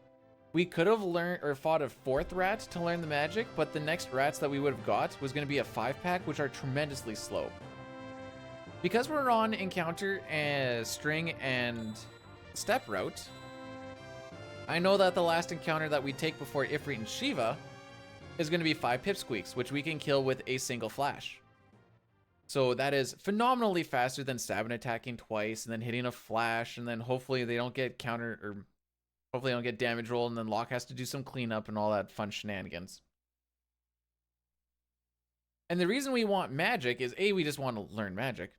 We could have learned or fought a 4th rat to learn the magic, but the next rats that we would have got was going to be a 5-pack, which are tremendously slow. Because we're on encounter string and step route, I know that the last encounter that we take before Ifrit and Shiva is going to be 5 pipsqueaks, which we can kill with a single flash. So that is phenomenally faster than stabbing attacking twice and then hitting a flash, and then hopefully they don't get counter, or hopefully they don't get damage roll, and then Locke has to do some cleanup and all that fun shenanigans. And the reason we want magic is A, we just want to learn magic.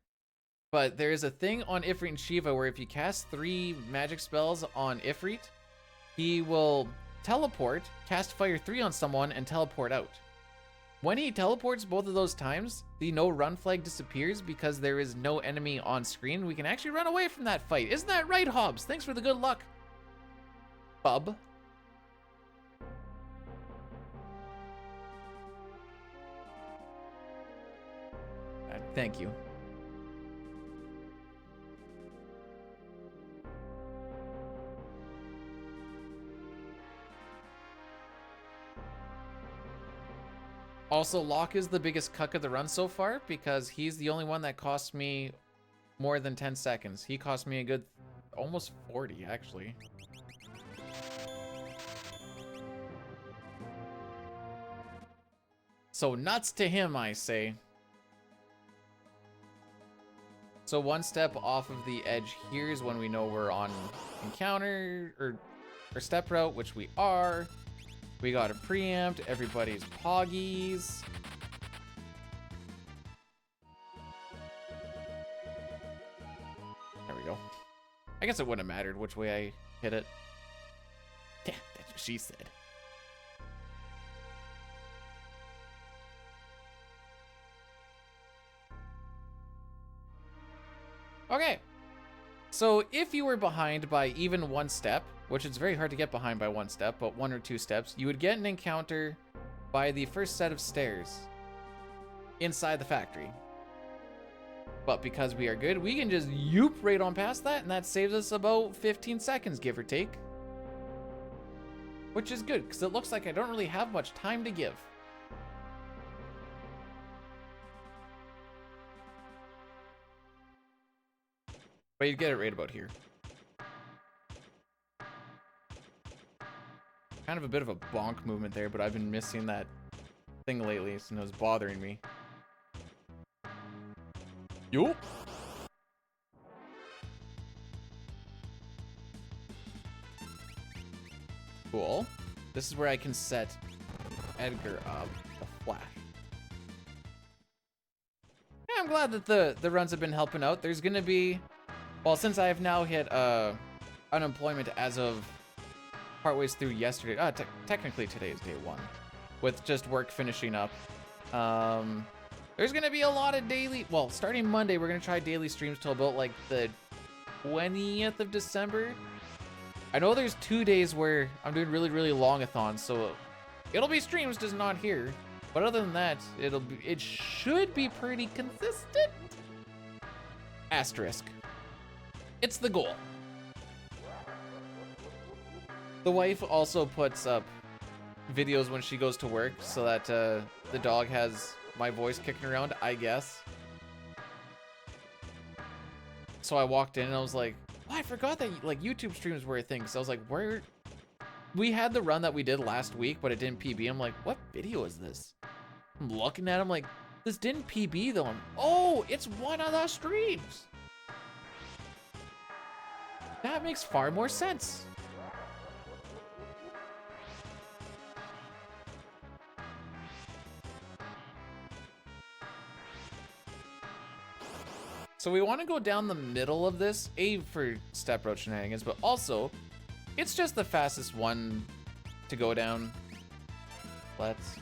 But there is a thing on Ifrit and Shiva where if you cast 3 magic spells on Ifrit, he will teleport, cast Fire 3 on someone, and teleport out. When he teleports both of those times, the no run flag disappears because there is no enemy on screen. We can actually run away from that fight. Isn't that right, Hobbs? Thanks for the good luck, bub. Thank you. Also, Locke is the biggest cuck of the run so far because he's the only one that cost me more than 10 seconds. He cost me a good almost 40, actually. So nuts to him, I say. So 1 step off of the edge here is when we know we're on encounter or step route, which we are. We got a preempt, everybody's poggies. There we go. I guess it wouldn't have mattered which way I hit it. Yeah, that's what she said. Okay. So if you were behind by even 1 step, which it's very hard to get behind by 1 step, but 1 or 2 steps, you would get an encounter by the first set of stairs inside the factory. But because we are good, we can just yoop right on past that, and that saves us about 15 seconds, give or take. Which is good, because it looks like I don't really have much time to give. But you get it right about here. Kind of a bit of a bonk movement there, but I've been missing that thing lately, so it was bothering me. Yo. Cool. This is where I can set Edgar up a flash. Yeah, I'm glad that the runs have been helping out. There's gonna be, well, since I have now hit unemployment as of partways through yesterday. Technically today is day 1, with just work finishing up. There's gonna be a lot of daily, well, starting Monday, we're gonna try daily streams till about like the 20th of December. I know there's 2 days where I'm doing really, really long-a-thons, so it'll be streams, just not here. But other than that, it should be pretty consistent. Asterisk. It's the goal. The wife also puts up videos when she goes to work so that the dog has my voice kicking around, I guess. So I walked in and I was like, oh, I forgot that like YouTube streams were a thing. So I was like, where? We had the run that we did last week, but it didn't PB. I'm like, what video is this? I'm looking at it, I'm like, this didn't PB though. Oh, it's one of the streams. That makes far more sense. So we want to go down the middle of this, A, for step road shenanigans, but also it's just the fastest one to go down. Let's.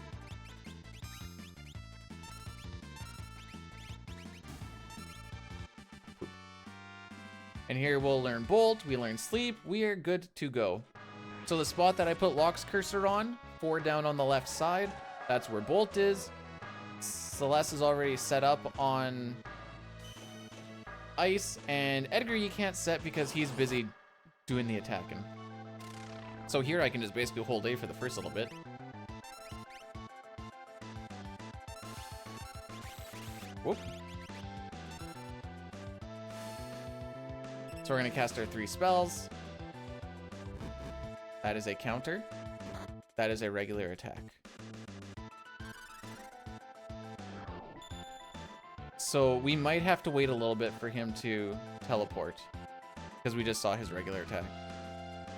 And here we'll learn Bolt, we learn Sleep, we are good to go. So the spot that I put Locke's cursor on, 4 down on the left side, that's where Bolt is. Celeste is already set up on Ice, and Edgar you can't set because he's busy doing the attacking. So here I can just basically hold A for the first little bit. Whoop. So we're gonna cast our 3 spells. That is a counter. That is a regular attack. So we might have to wait a little bit for him to teleport, because we just saw his regular attack.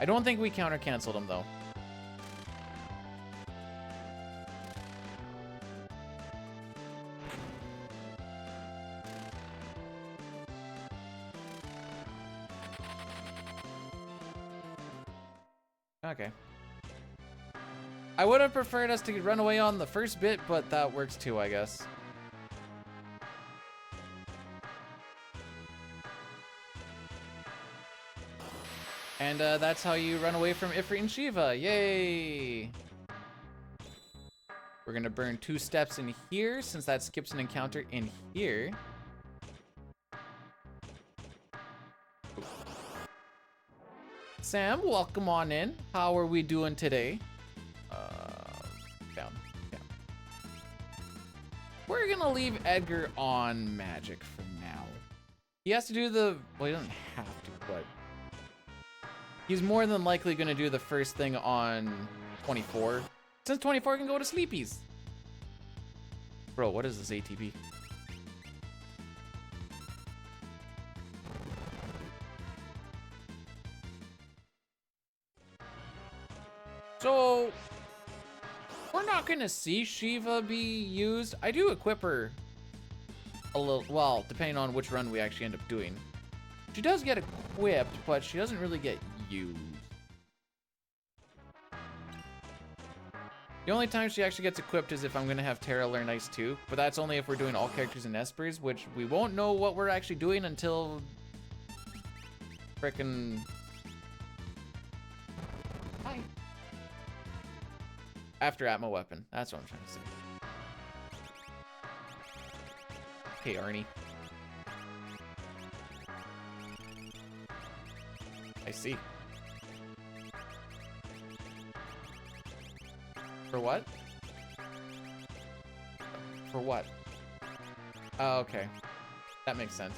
I don't think we counter canceled him though. Okay. I would have preferred us to run away on the first bit, but that works too, I guess. And that's how you run away from Ifrit and Shiva. Yay! We're gonna burn 2 steps in here, since that skips an encounter in here. Sam, welcome on in. How are we doing today? Down. We're gonna leave Edgar on magic for now. He has to do the, well, he doesn't have to, but he's more than likely gonna do the first thing on 24, since 24 can go to sleepies. Bro, what is this ATB? So, we're not gonna see Shiva be used. I do equip her a little, well, depending on which run we actually end up doing. She does get equipped, but she doesn't really get used. The only time she actually gets equipped is if I'm gonna have Terra learn Ice too, but that's only if we're doing all characters in Espers, which we won't know what we're actually doing until frickin' hi. After Atma Weapon. That's what I'm trying to say. Hey, Arnie. I see. For what? For what? Oh, okay. That makes sense.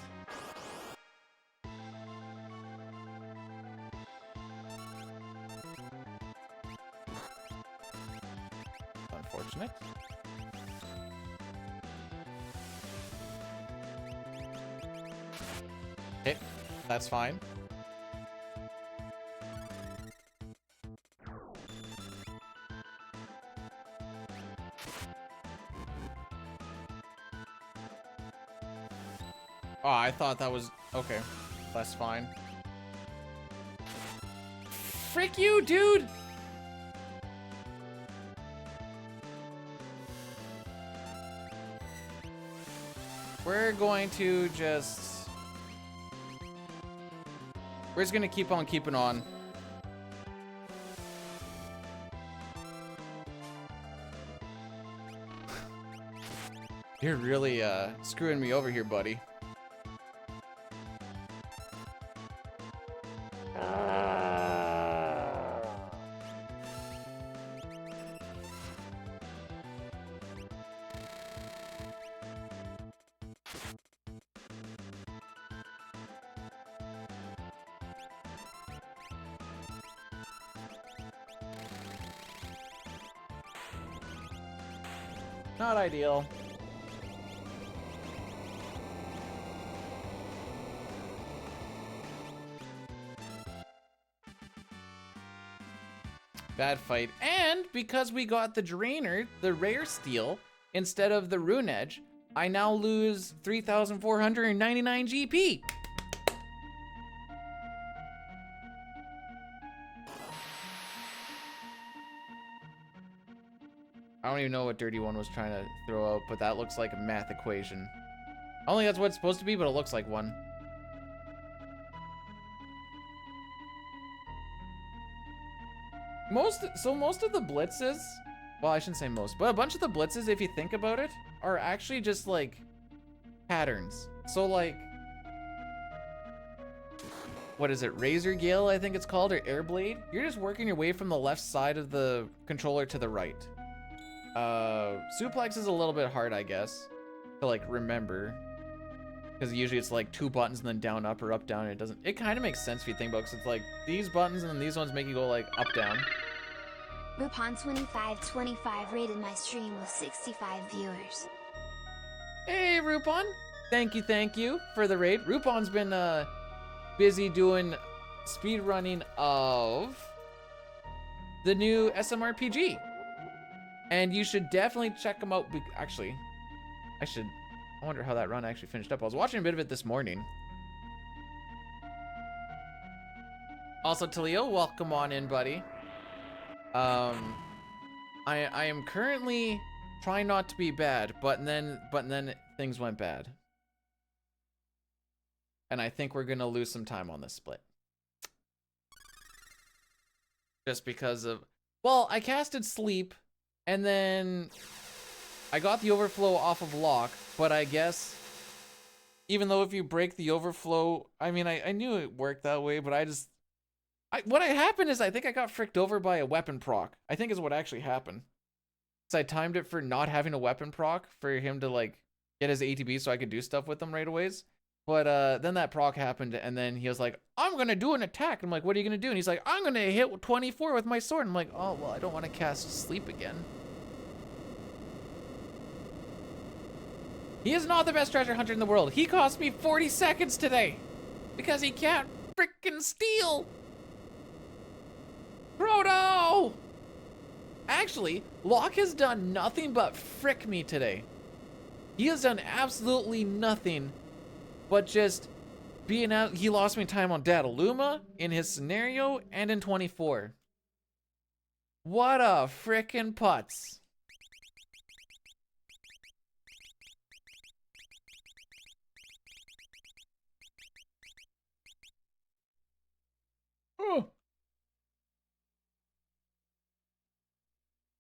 Unfortunate. Okay, that's fine. Oh, I thought that was okay. That's fine. Frick you, dude! We're going to just... We're just gonna keep on keeping on. You're really screwing me over here, buddy. Not ideal. Bad fight. And because we got the Drainer, the rare steel, instead of the Rune Edge, I now lose 3,499 GP. I don't even know what Dirty One was trying to throw out, but that looks like a math equation. I don't think that's what it's supposed to be, but it looks like one. Most of the blitzes, well, I shouldn't say most, but a bunch of the blitzes, if you think about it, are actually just like patterns. So like, what is it, Razor Gale, I think it's called, or Air Blade? You're just working your way from the left side of the controller to the right. Suplex is a little bit hard, I guess, to like remember, because usually it's like 2 buttons and then down, up, or up, down. And it kind of makes sense if you think about it, because it's like these buttons and then these ones make you go like up, down. Rupon2525 rated my stream with 65 viewers. Hey, Rupon. Thank you for the raid. Rupon's been busy doing speed running of the new SMRPG. And you should definitely check him out. Actually, I wonder how that run actually finished up. I was watching a bit of it this morning. Also, Talio, welcome on in, buddy. I am currently trying not to be bad, but then things went bad. And I think we're gonna lose some time on this split. Just because of, well, I casted Sleep, and then I got the overflow off of Lock, but I guess, even though if you break the overflow, I mean, I knew it worked that way, but what happened is I think I got fricked over by a weapon proc. I think is what actually happened. So I timed it for not having a weapon proc for him to like get his ATB so I could do stuff with him right away. But then that proc happened, and then he was like, I'm gonna do an attack. I'm like, what are you gonna do? And he's like, I'm gonna hit 24 with my sword. I'm like, oh, well, I don't want to cast Sleep again. He is not the best treasure hunter in the world. He cost me 40 seconds today because he can't freaking steal. Proto! Actually, Locke has done nothing but frick me today. He has done absolutely nothing but just being out. He lost me time on Dataluma, in his scenario, and in 24. What a frickin' putz. Oh.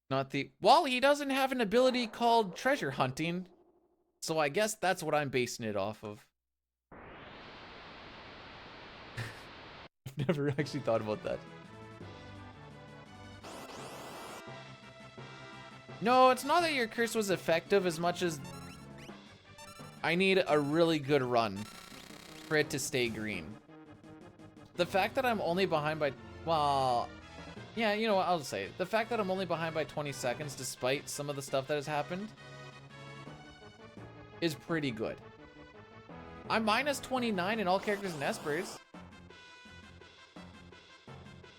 Not the, well, he doesn't have an ability called treasure hunting, so I guess that's what I'm basing it off of. I've never actually thought about that. No, it's not that your curse was effective as much as I need a really good run for it to stay green. The fact that I'm only behind by, well, yeah, you know what, I'll just say it. The fact that I'm only behind by 20 seconds despite some of the stuff that has happened is pretty good. I'm minus 29 in all characters and Espers.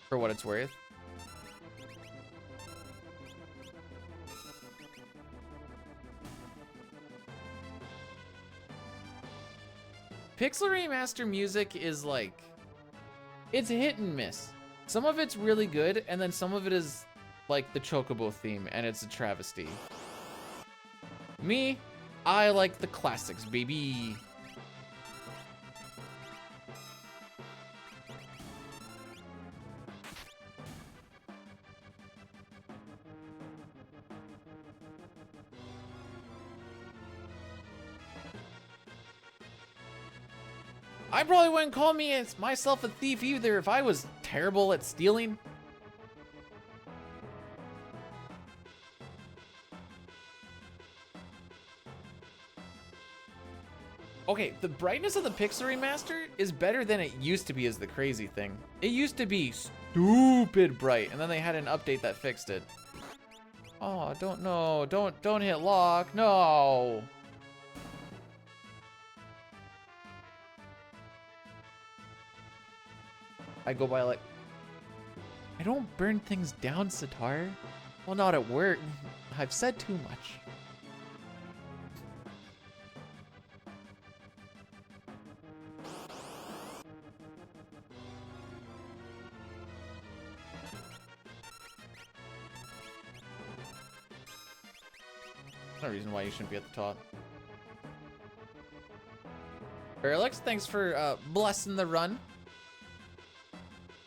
For what it's worth. Pixel Remaster music is like, it's hit and miss. Some of it's really good, and then some of it is like the Chocobo theme, and it's a travesty. Me, I like the classics, baby. I probably wouldn't call myself a thief either if I was terrible at stealing. Okay, the brightness of the Pixel Remaster is better than it used to be is the crazy thing. It used to be stupid bright, and then they had an update that fixed it. Oh, don't hit lock, no. I go by like, I don't burn things down, Sitar. Well, not at work. I've said too much. No reason why you shouldn't be at the top. Alex, thanks for blessing the run.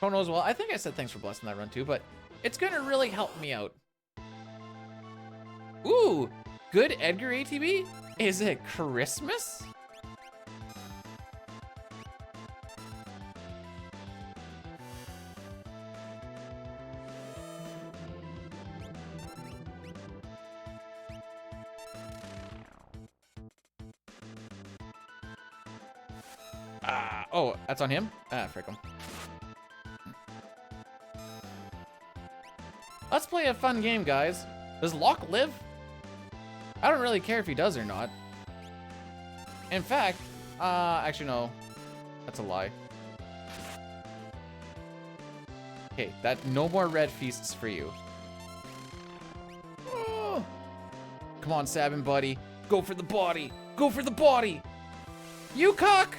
Kono as well. I think I said thanks for blessing that run too, but it's gonna really help me out. Ooh, good Edgar ATB? Is it Christmas? Oh, that's on him? Ah, frick him. Let's play a fun game, guys. Does Locke live? I don't really care if he does or not. In fact, actually no. That's a lie. Okay, no more red feasts for you. Oh. Come on, Sabin, buddy. Go for the body. Go for the body. You cock!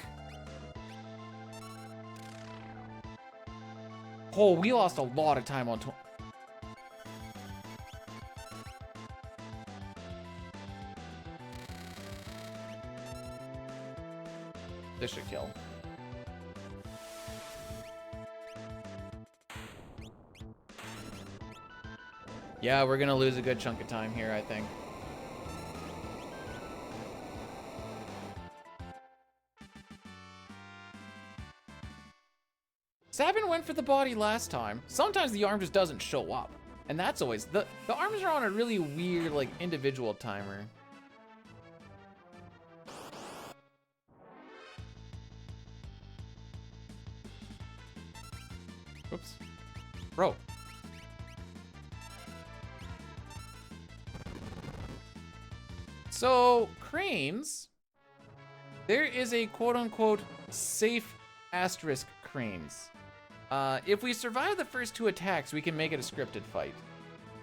Oh, we lost a lot of time on this should kill. Yeah, we're gonna lose a good chunk of time here, I think. Sabin went for the body last time. Sometimes the arm just doesn't show up. And that's always, the arms are on a really weird, like, individual timer. Oops. Bro. So, cranes, there is a quote-unquote safe asterisk cranes. If we survive the first 2 attacks, we can make it a scripted fight.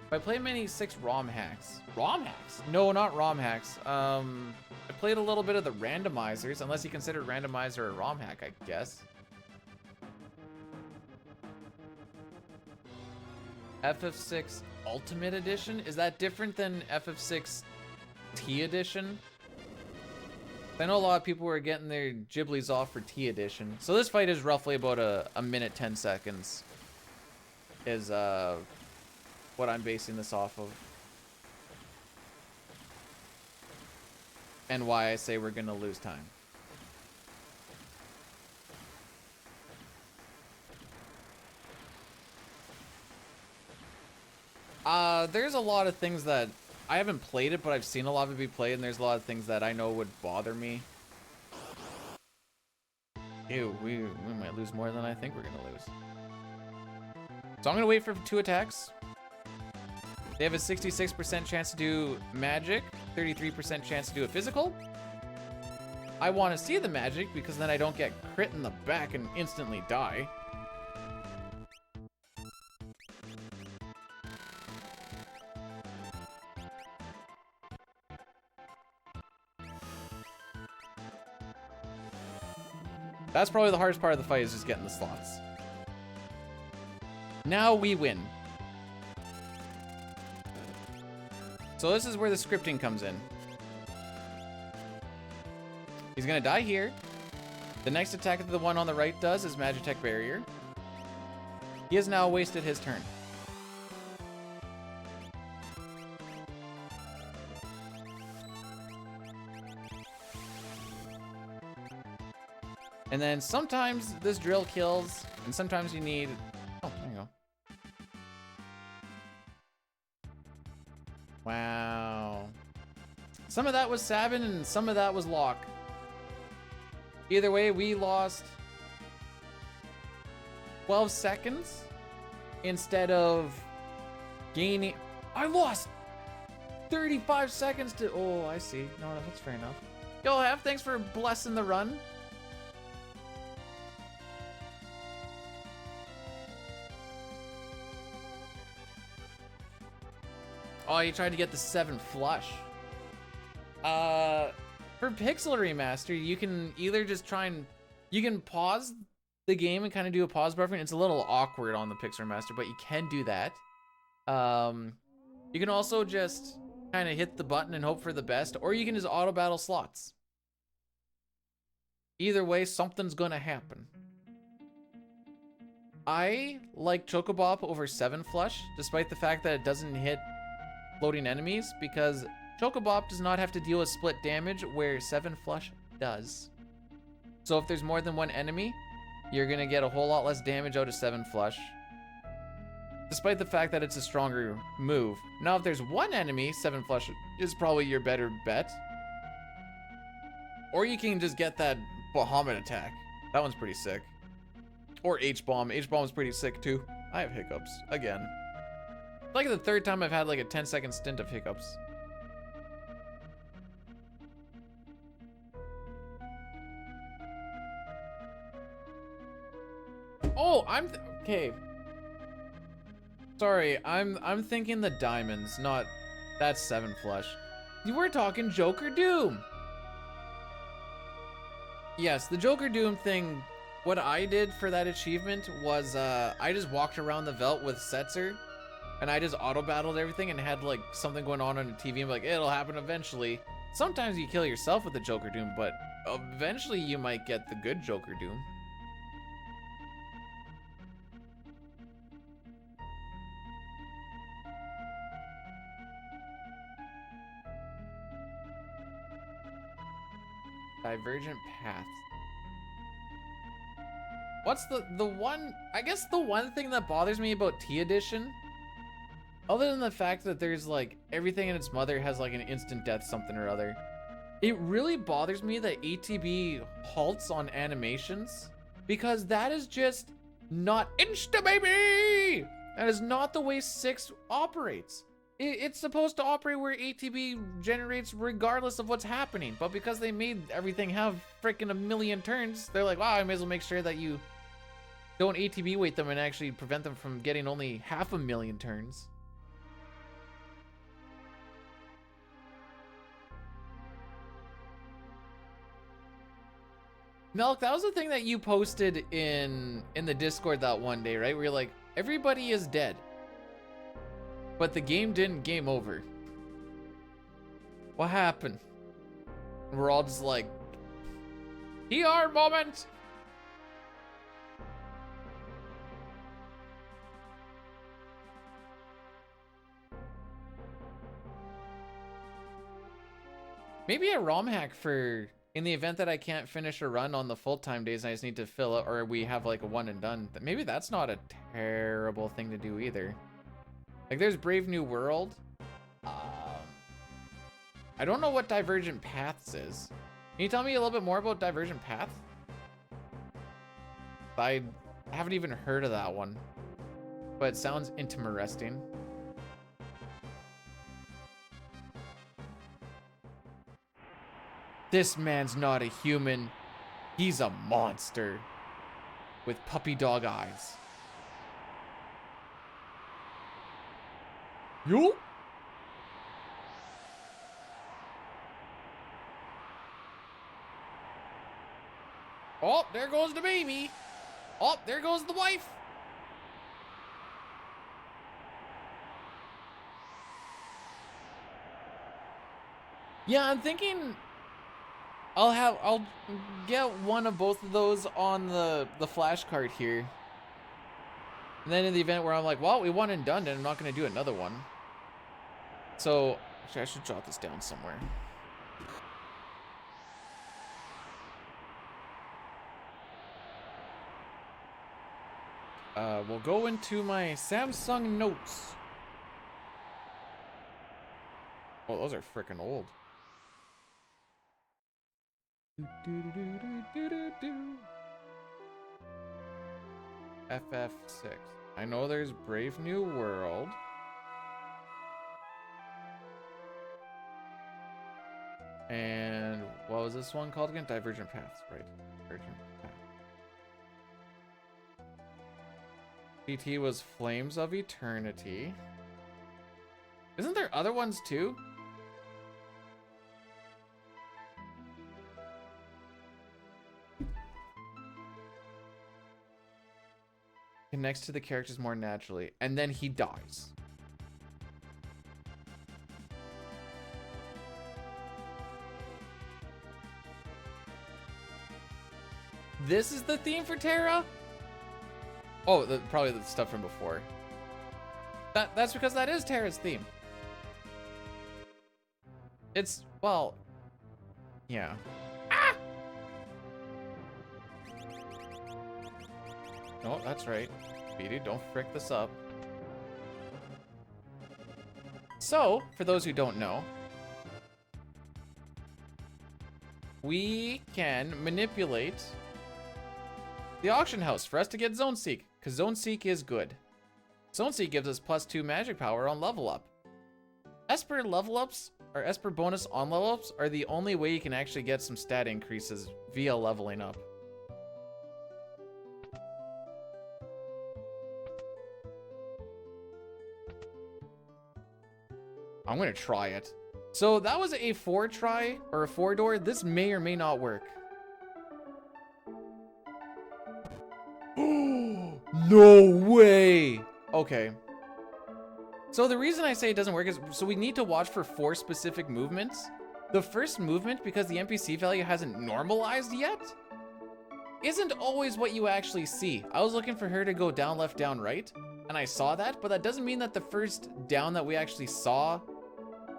If I play many 6 ROM hacks. ROM hacks? No, not ROM hacks. I played a little bit of the randomizers, unless you consider randomizer a ROM hack, I guess. FF6 Ultimate Edition? Is that different than FF6 T Edition? I know a lot of people were getting their Ghiblies off for T Edition. So this fight is roughly about a minute 10 seconds. Is what I'm basing this off of. And why I say we're gonna lose time. There's a lot of things that I haven't played it, but I've seen a lot of it be played, and there's a lot of things that I know would bother me. Ew, we might lose more than I think we're gonna lose. So I'm gonna wait for 2 attacks. They have a 66% chance to do magic, 33% chance to do a physical. I want to see the magic because then I don't get crit in the back and instantly die. That's probably the hardest part of the fight, is just getting the slots. Now we win. So this is where the scripting comes in. He's gonna die here. The next attack that the one on the right does is Magitech Barrier. He has now wasted his turn. And then sometimes this drill kills, and sometimes you need... Oh, there you go. Wow. Some of that was Sabin, and some of that was Locke. Either way, we lost 12 seconds instead of gaining... I lost 35 seconds to... Oh, I see. No, that's fair enough. Yo, Have, thanks for blessing the run. Oh, you tried to get the 7 flush. For Pixel Remaster, you can either just try and... You can pause the game and kind of do a pause buffering. It's a little awkward on the Pixel Remaster, but you can do that. You can also just kind of hit the button and hope for the best, or you can just auto battle slots. Either way, something's gonna happen. I like Chocobop over 7 Flush, despite the fact that it doesn't hit floating enemies, because Chocobop does not have to deal with split damage, where 7 Flush does. So if there's more than one enemy, you're gonna get a whole lot less damage out of 7 Flush, despite the fact that it's a stronger move. Now, if there's one enemy, 7 Flush is probably your better bet. Or you can just get that Bahamut attack. That one's pretty sick. Or H-Bomb. H-Bomb is pretty sick too. I have hiccups, again. Like the 3rd time I've had like a 10-second stint of hiccups. Oh, okay. Sorry, I'm thinking the diamonds, not that's 7 Flush. You were talking Joker Doom. Yes, the Joker Doom thing. What I did for that achievement was I just walked around the Veldt with Setzer, and I just auto battled everything and had like something going on the TV and be like, it'll happen eventually. Sometimes you kill yourself with the Joker Doom, but eventually you might get the good Joker Doom. Divergent paths. What's the one, I guess the one thing that bothers me about T Edition, other than the fact that there's like everything in its mother has like an instant death something or other, it really bothers me that ATB halts on animations, because that is just not insta baby. That is not the way 6 operates. It's supposed to operate where ATB generates regardless of what's happening, but because they made everything have freaking a million turns, they're like, wow, I may as well make sure that you don't ATB weight them and actually prevent them from getting only 500,000 turns. Milk, that was the thing that you posted in the Discord that one day, right? Where you're like, everybody is dead, but the game didn't game over. What happened? We're all just like, PR moment. Maybe a ROM hack for in the event that I can't finish a run on the full-time days and I just need to fill it, or we have like a one and done. Maybe that's not a terrible thing to do either. Like there's Brave New World. I don't know what Divergent Paths is. Can you tell me a little bit more about Divergent Path? I haven't even heard of that one, but it sounds interesting. This man's not a human. He's a monster with puppy dog eyes. Yo. Oh, there goes the baby. Oh, there goes the wife. Yeah, I'm thinking I'll get one of both of those on the flash card here. And then in the event where I'm like, well, we won and done, and I'm not going to do another one. So, actually, I should jot this down somewhere. We'll go into my Samsung Notes. Oh, those are freaking old. FF6. I know there's Brave New World. And what was this one called again? Divergent Paths, right? Divergent Path. PT was Flames of Eternity. Isn't there other ones too? Connects to the characters more naturally, and then he dies. this is the theme for Terra? Oh, probably the stuff from before. That's because that is Terra's theme. It's, well, yeah. Ah! No, that's right. Speedy, don't frick this up. So, for those who don't know, we can manipulate the auction house for us to get Zone Seek, because Zone Seek is good. Zone Seek gives us +2 magic power on level up. Esper level ups, or Esper bonus on level ups, are the only way you can actually get some stat increases via leveling up. I'm gonna try it. So that was a 4 try, or a 4 door. This may or may not work. No way! Okay. So the reason I say it doesn't work is, so we need to watch for 4 specific movements. The first movement, because the NPC value hasn't normalized yet, isn't always what you actually see. I was looking for her to go down, left, down, right, and I saw that, but that doesn't mean that the first down that we actually saw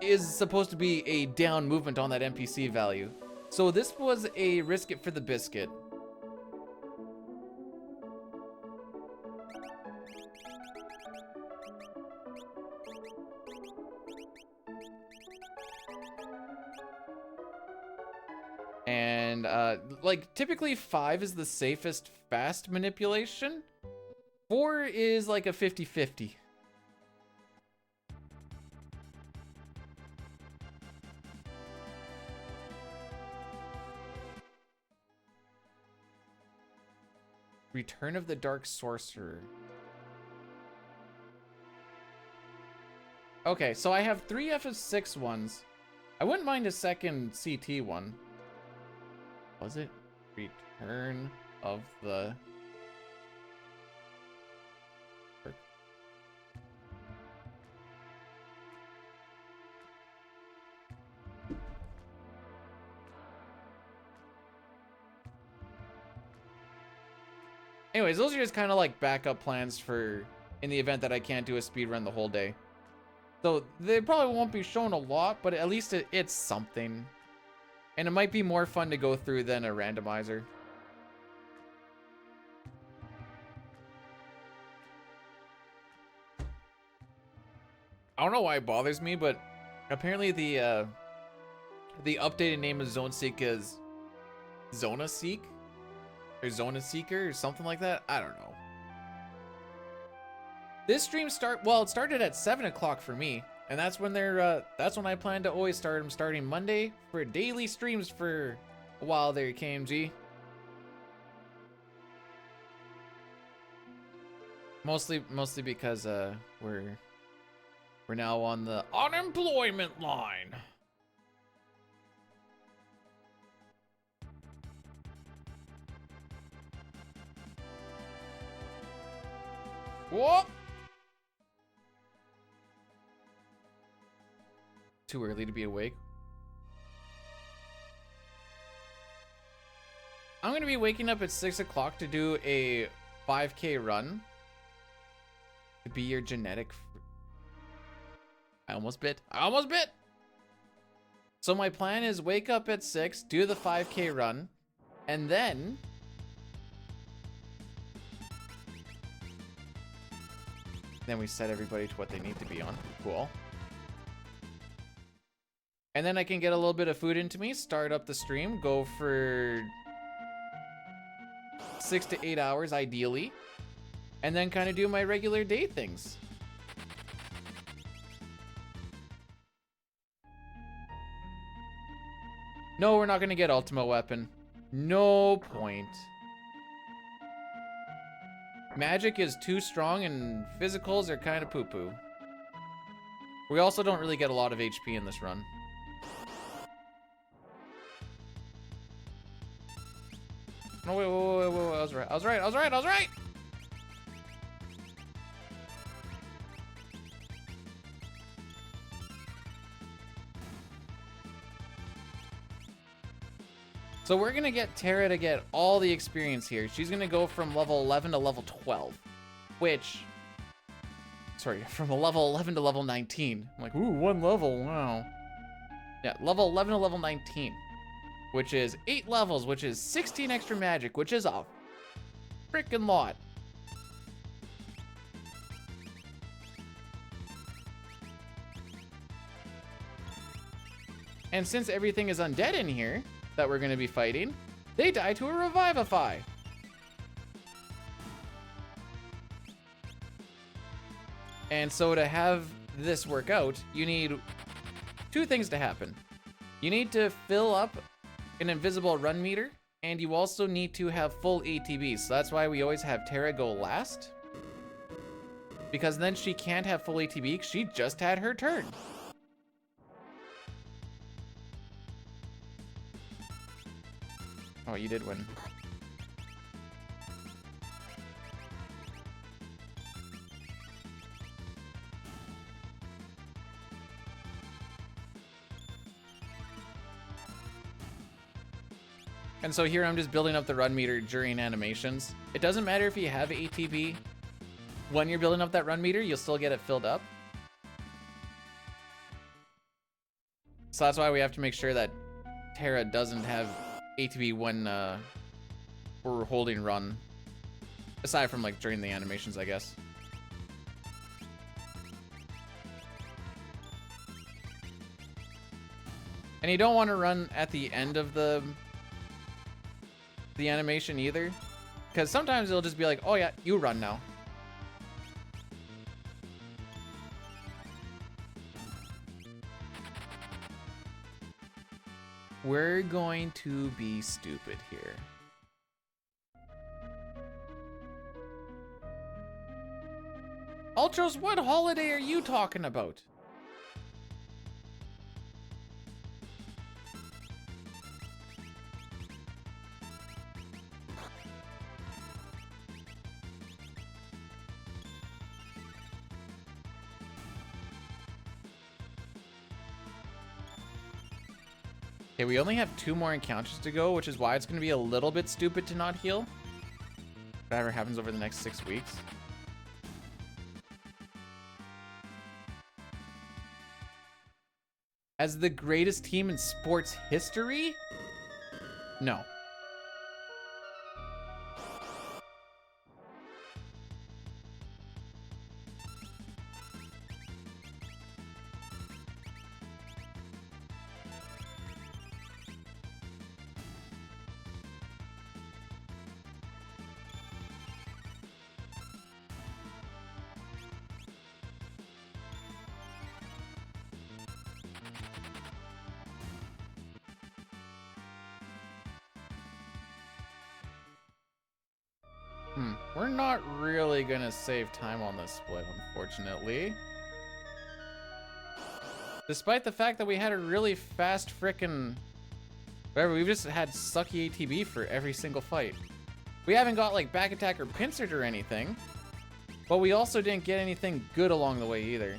is supposed to be a down movement on that NPC value. So this was a risk it for the biscuit. And like typically 5 is the safest fast manipulation. 4 is like a 50-50. Return of the Dark Sorcerer. Okay, so I have 3 FS6 ones. I wouldn't mind a second CT one. Was it Return of the... Anyways, those are just kind of like backup plans for in the event that I can't do a speed run the whole day. So they probably won't be shown a lot, but at least it's something. And it might be more fun to go through than a randomizer. I don't know why it bothers me, but apparently the updated name of Zone Seek is Zona Seek or Zona Seeker or something like that. I don't know. This stream it started at 7 o'clock for me, and that's when that's when I plan to always start. I'm starting Monday for daily streams for a while there, KMG. Mostly because we're now on the unemployment line. Whoop! Too early to be awake. I'm gonna be waking up at 6 o'clock to do a 5K run. To be your genetic. I almost bit. So my plan is wake up at 6, do the 5K run, and then we set everybody to what they need to be on. Cool. And then I can get a little bit of food into me, start up the stream, go for 6 to 8 hours ideally, and then kind of do my regular day things. No, we're not going to get Ultima Weapon. No point. Magic is too strong and physicals are kind of poo-poo. We also don't really get a lot of HP in this run. No, wait, I was right. So we're gonna get Terra to get all the experience here. She's gonna go from level 11 to level 12, which, sorry, from a level 11 to level 19. I'm like, ooh, one level, wow. Yeah, level 11 to level 19, which is 8 levels, which is 16 extra magic, which is a freaking lot. And since everything is undead in here that we're gonna be fighting, they die to a Revivify. And so to have this work out, you need 2 things to happen. You need to fill up an invisible run meter, and you also need to have full ATB. So that's why we always have Terra go last, because then she can't have full ATB. She just had her turn. Oh, you did win. And so here I'm just building up the run meter during animations. It doesn't matter if you have ATB. When you're building up that run meter, you'll still get it filled up. So that's why we have to make sure that Terra doesn't have ATB when we're holding run. Aside from like during the animations, I guess. And you don't want to run at the end of the animation either, because sometimes it'll just be like, oh yeah, you run now. We're going to be stupid here. Ultros, what holiday are you talking about? Okay, we only have 2 more encounters to go, which is why it's going to be a little bit stupid to not heal. Whatever happens over the next 6 weeks. As the greatest team in sports history? No. We're not really gonna save time on this split, unfortunately. Despite the fact that we had a really fast frickin'... Whatever, we've just had sucky ATB for every single fight. We haven't got like back attack or pincered or anything, but we also didn't get anything good along the way either.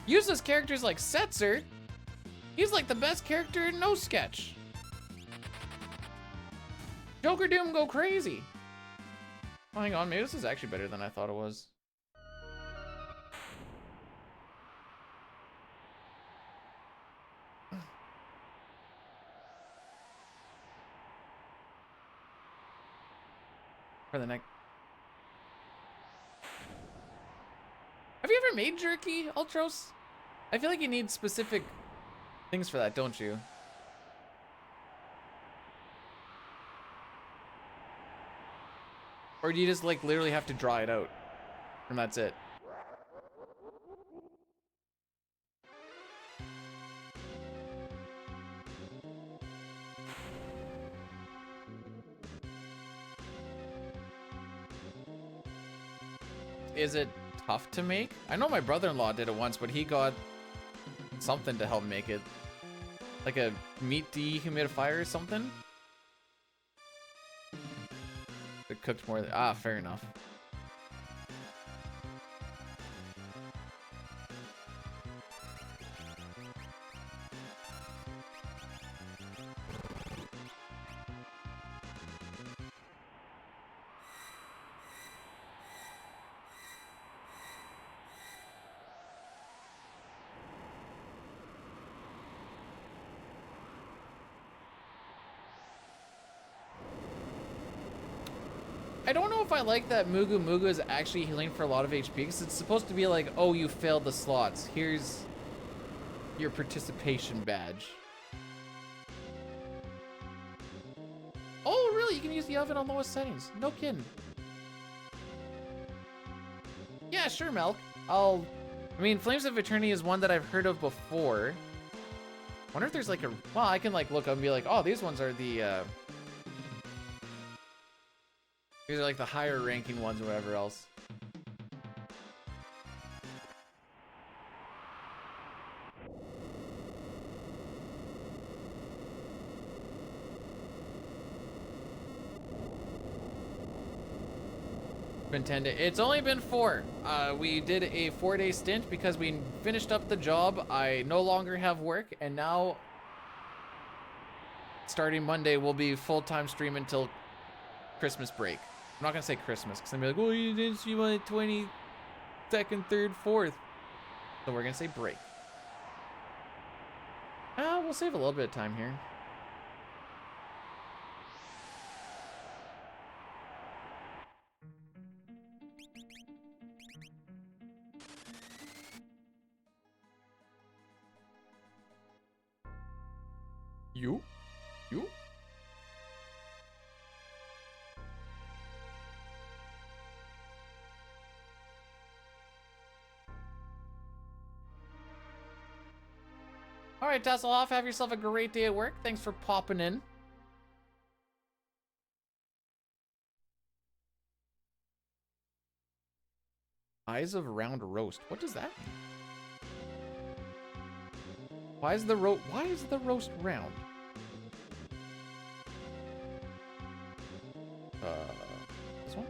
Useless characters like Setzer. He's like the best character in No Sketch. Joker Doom go crazy. Oh, hang on, maybe this is actually better than I thought it was. For the next. Have you ever made jerky, Ultros? I feel like you need specific things for that, don't you? Or do you just like literally have to draw it out and that's it? Is it tough to make? I know my brother-in-law did it once, but he got something to help make it. Like a meat dehumidifier or something? It cooked more than... Ah, fair enough. I don't know if I like that Mugu Mugu is actually healing for a lot of HP, because it's supposed to be like, oh, you failed the slots. Here's your participation badge. Oh, really? You can use the oven on lowest settings. No kidding. Yeah, sure, Melk. I mean, Flames of Eternity is one that I've heard of before. Wonder if there's like a, well, I can like look up and be like, oh, these ones are the, these are like the higher ranking ones or whatever else. It's only been 4. We did a 4-day stint because we finished up the job. I no longer have work, and now starting Monday we'll be full-time stream until Christmas break. I'm not gonna say Christmas because I'm gonna be like, oh, you didn't see my 22nd, 3rd, 4th. So we're gonna say break. We'll save a little bit of time here. You? All right, Tasselhoff, have yourself a great day at work. Thanks for popping in. Eyes of round roast. What does that mean? Why is the roast round? This one?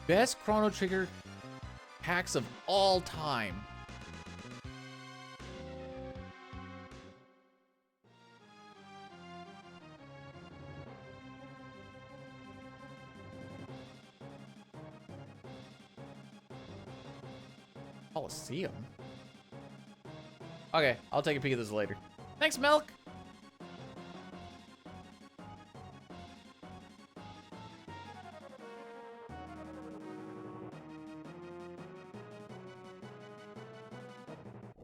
Best Chrono Trigger hacks of all time. Coliseum? Okay, I'll take a peek at this later. Thanks, Milk!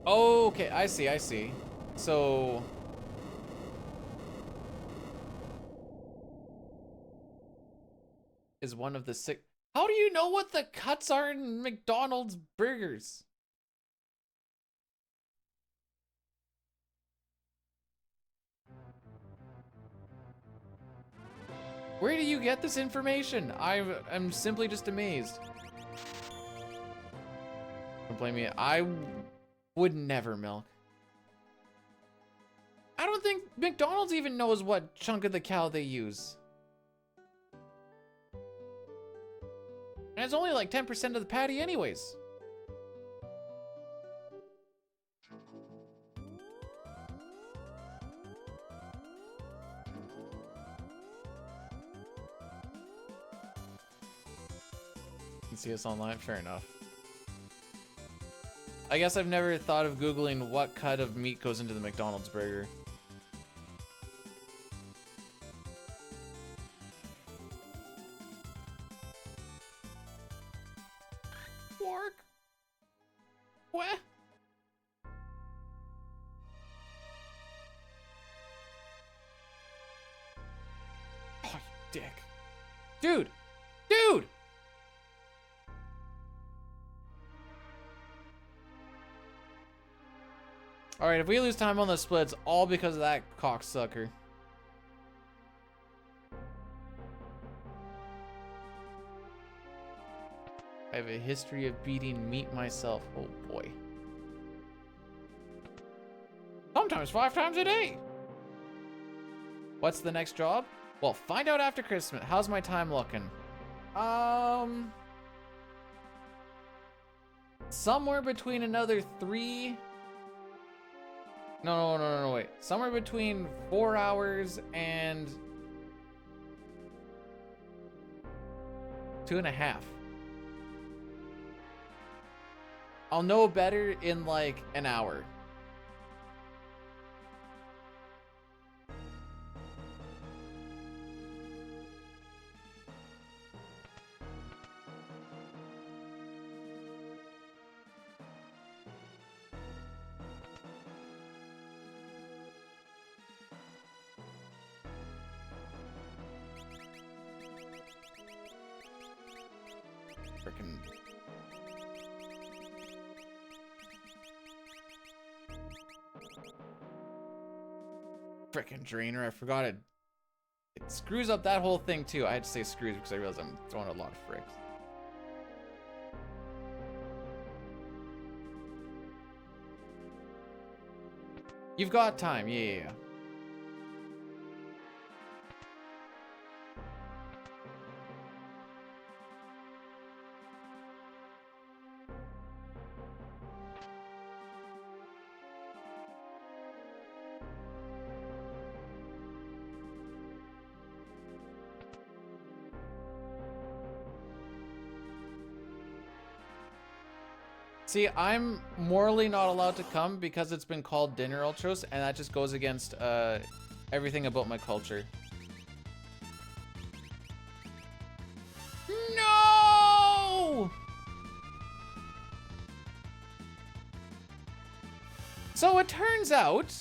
Okay, I see. So... is one of the 6... How do you know what the cuts are in McDonald's burgers? Where do you get this information? I'm simply just amazed. Don't blame me. I would never, Milk. I don't think McDonald's even knows what chunk of the cow they use. And it's only like 10% of the patty anyways. You can see us online, fair enough. I guess I've never thought of Googling what cut of meat goes into the McDonald's burger. Work? What? Oh, you dick. Dude! Dude! Alright, if we lose time on the splits, all because of that cocksucker. I have a history of beating meat myself. Oh boy. Sometimes 5 times a day. What's the next job? Well, find out after Christmas. How's my time looking? Somewhere between another 3 No, wait. Somewhere between 4 hours and 2.5. I'll know better in like an hour. Frickin' drainer, I forgot it. It screws up that whole thing too. I had to say screws because I realized I'm throwing a lot of fricks. You've got time, yeah. See, I'm morally not allowed to come because it's been called dinner ultros, and that just goes against everything about my culture. No! So it turns out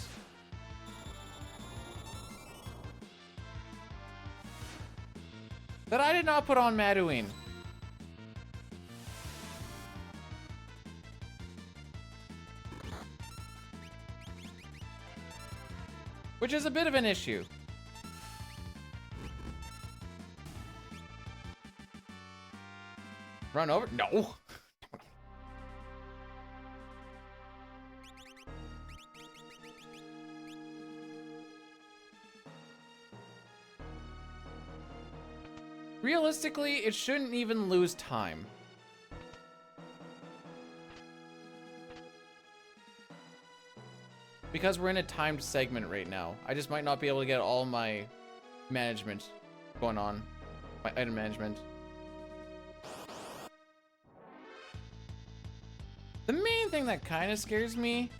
that I did not put on Maduine. Which is a bit of an issue. Run over? No. Realistically, it shouldn't even lose time. Because we're in a timed segment right now. I just might not be able to get all my management going on. My item management. The main thing that kind of scares me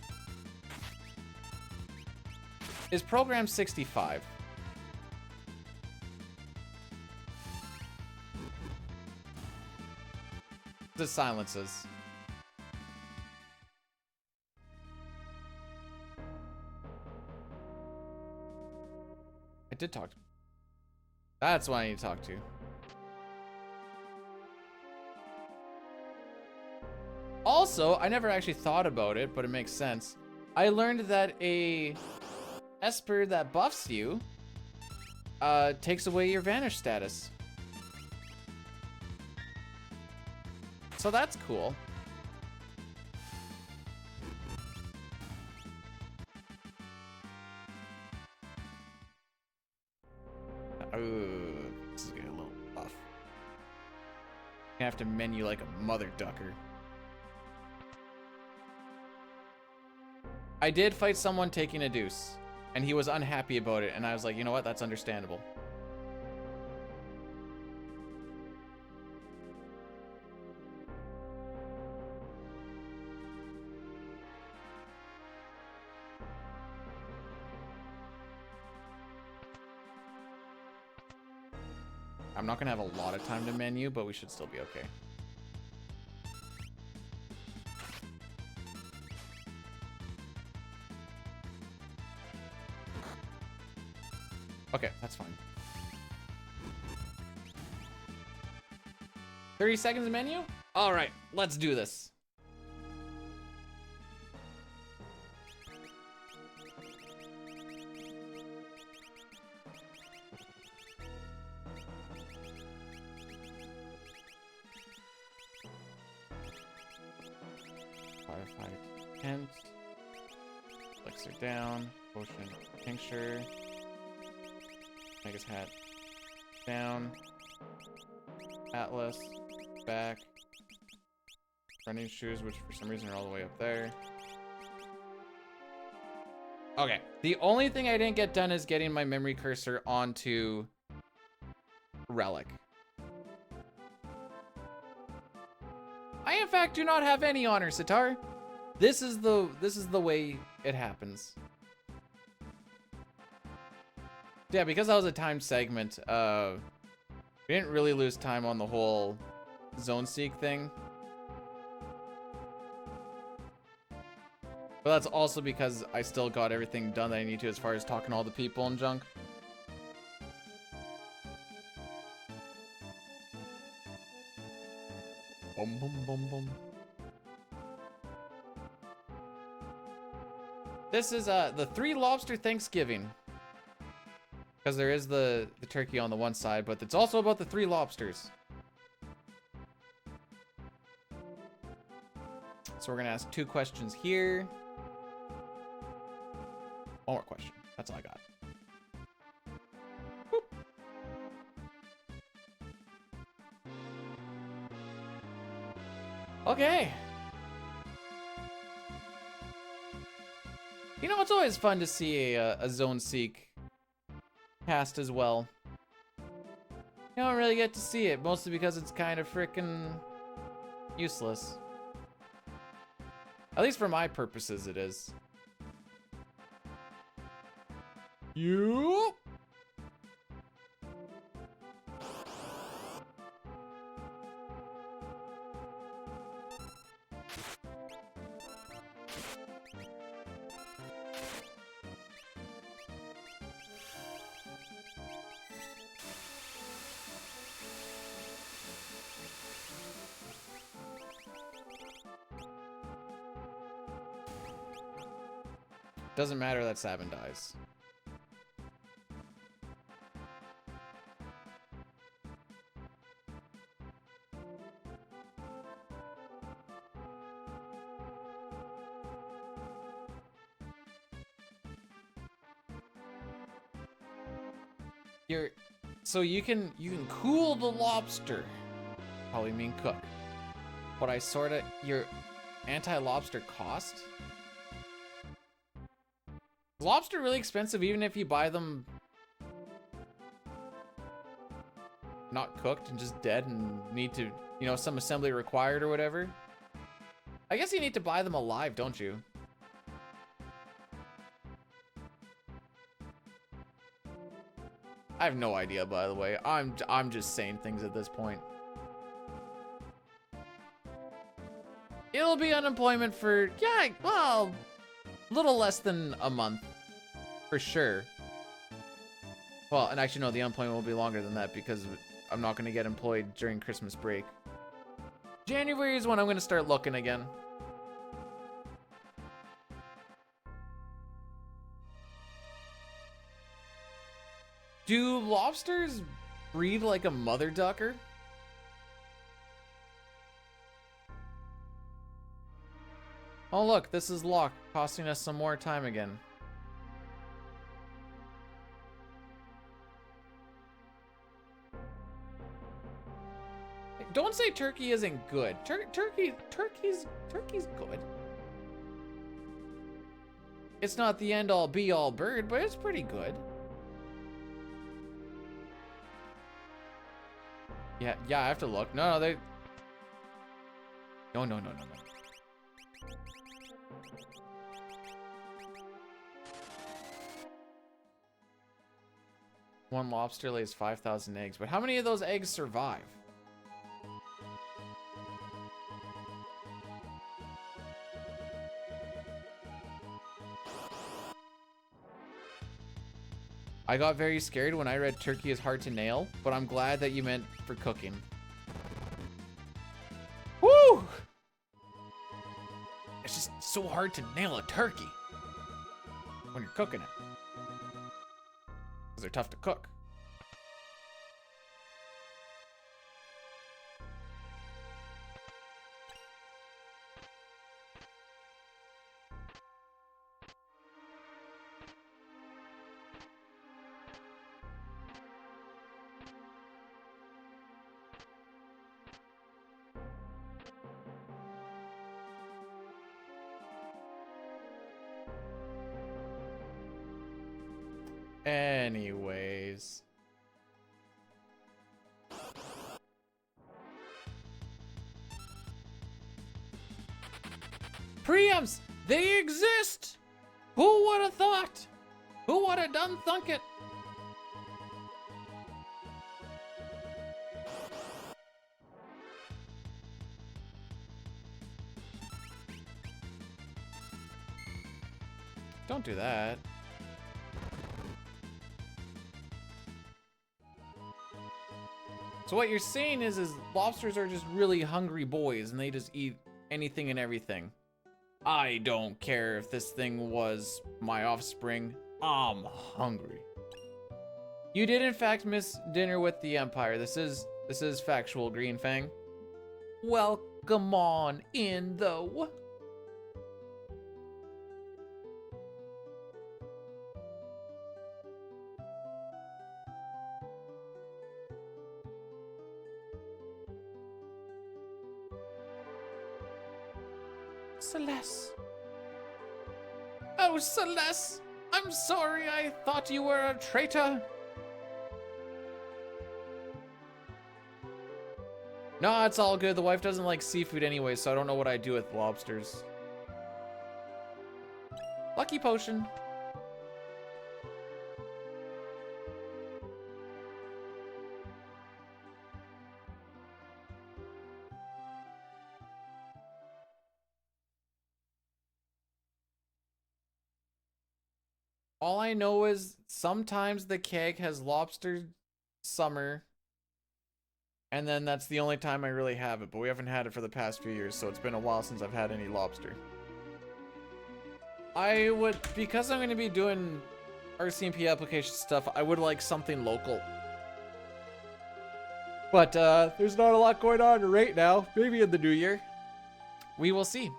is program 65. The silences. I did talk to. That's what I need to talk to. Also, I never actually thought about it, but it makes sense. I learned that a Esper that buffs you takes away your vanish status. So that's cool. This is getting a little rough. I have to menu like a mother ducker. I did fight someone taking a deuce, and he was unhappy about it, and I was like, you know what, that's understandable. I'm not gonna have a lot of time to menu, but we should still be okay. Okay, that's fine. 30 seconds of menu? All right, let's do this. Firefight, tent, elixir down, potion, tincture. Make his hat down. Atlas back. Running shoes, which for some reason are all the way up there. Okay. The only thing I didn't get done is getting my memory cursor onto Relic. I in fact do not have any honor, Sitar. This is the way it happens. Yeah, because that was a timed segment, we didn't really lose time on the whole zone seek thing. But that's also because I still got everything done that I need to as far as talking to all the people and junk. Boom, boom, boom, boom. This is the 3 lobster Thanksgiving. Because there is the turkey on the one side, but it's also about the 3 lobsters. So we're gonna ask 2 questions here. One more question. That's all I got. Boop. Okay. You know, it's always fun to see a zone seek cast as well. You don't really get to see it, mostly because it's kind of freaking useless. At least for my purposes, it is. You. Doesn't matter that Sabin dies. So you can cool the lobster. Probably mean cook. But I sorta your anti-lobster cost? Is lobster really expensive even if you buy them not cooked and just dead and need to, you know, some assembly required or whatever? I guess you need to buy them alive, don't you? I have no idea, by the way. I'm just saying things at this point. It'll be unemployment for, yeah, well, little less than a month, for sure. Well, and actually, no, the unemployment will be longer than that because I'm not going to get employed during Christmas break. January is when I'm going to start looking again. Do lobsters breed like a mother ducker? Oh look, this is locked, costing us some more time again. Don't say turkey isn't good. Turkey's good. It's not the end all be all bird, but it's pretty good. Yeah, I have to look. No, they... No. One lobster lays 5,000 eggs, but how many of those eggs survive? I got very scared when I read turkey is hard to nail, but I'm glad that you meant for cooking. Woo! It's just so hard to nail a turkey when you're cooking it. Because they're tough to cook. Anyways. Preamps! They exist! Who would have thought? Who would have done thunk it? Don't do that. So what you're saying is lobsters are just really hungry boys and they just eat anything and everything. I don't care if this thing was my offspring. I'm hungry. You did in fact miss dinner with the Empire. This is factual, Green Fang. Welcome on in though. Celeste. Oh, Celeste! I'm sorry, I thought you were a traitor. No, it's all good. The wife doesn't like seafood anyway, so I don't know what I do with lobsters. Lucky potion. All I know is sometimes the keg has lobster summer, and then that's the only time I really have it, but we haven't had it for the past few years, so it's been a while since I've had any lobster. I would, because I'm going to be doing RCMP application stuff, I would like something local. But there's not a lot going on right now. Maybe in the new year. We will see.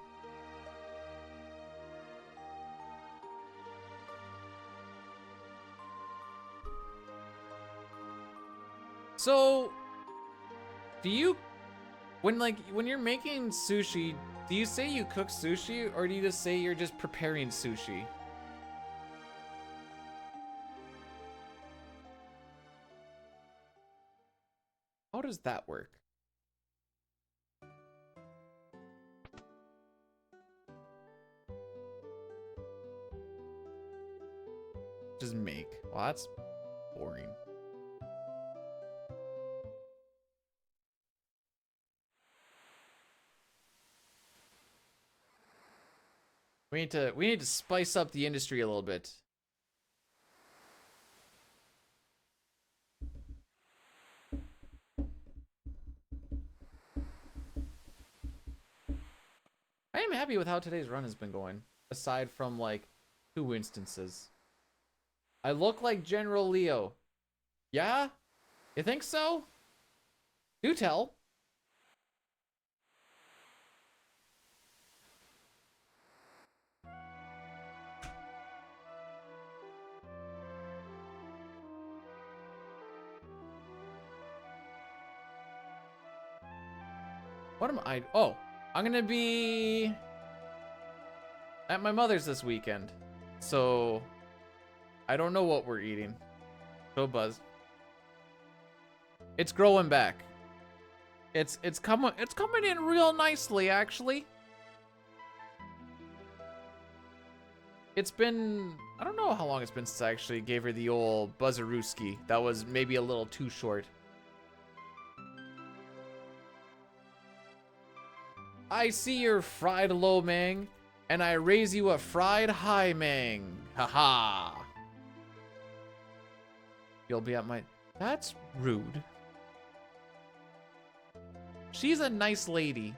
So, do you, when you're making sushi, do you say you cook sushi, or do you just say you're just preparing sushi? How does that work? Just make. Well, that's boring. We need to spice up the industry a little bit. I am happy with how today's run has been going, aside from like 2 instances. I look like General Leo. Yeah? You think so? Do tell. What am I? Oh, I'm gonna be at my mother's this weekend, so I don't know what we're eating. Go Buzz. It's growing back. It's coming in real nicely, actually. It's been, I don't know how long it's been since I actually gave her the old Buzzarooski. That was maybe a little too short. I see your fried lo mang, and I raise you a fried high mang. Haha. You'll be at my... That's rude. She's a nice lady.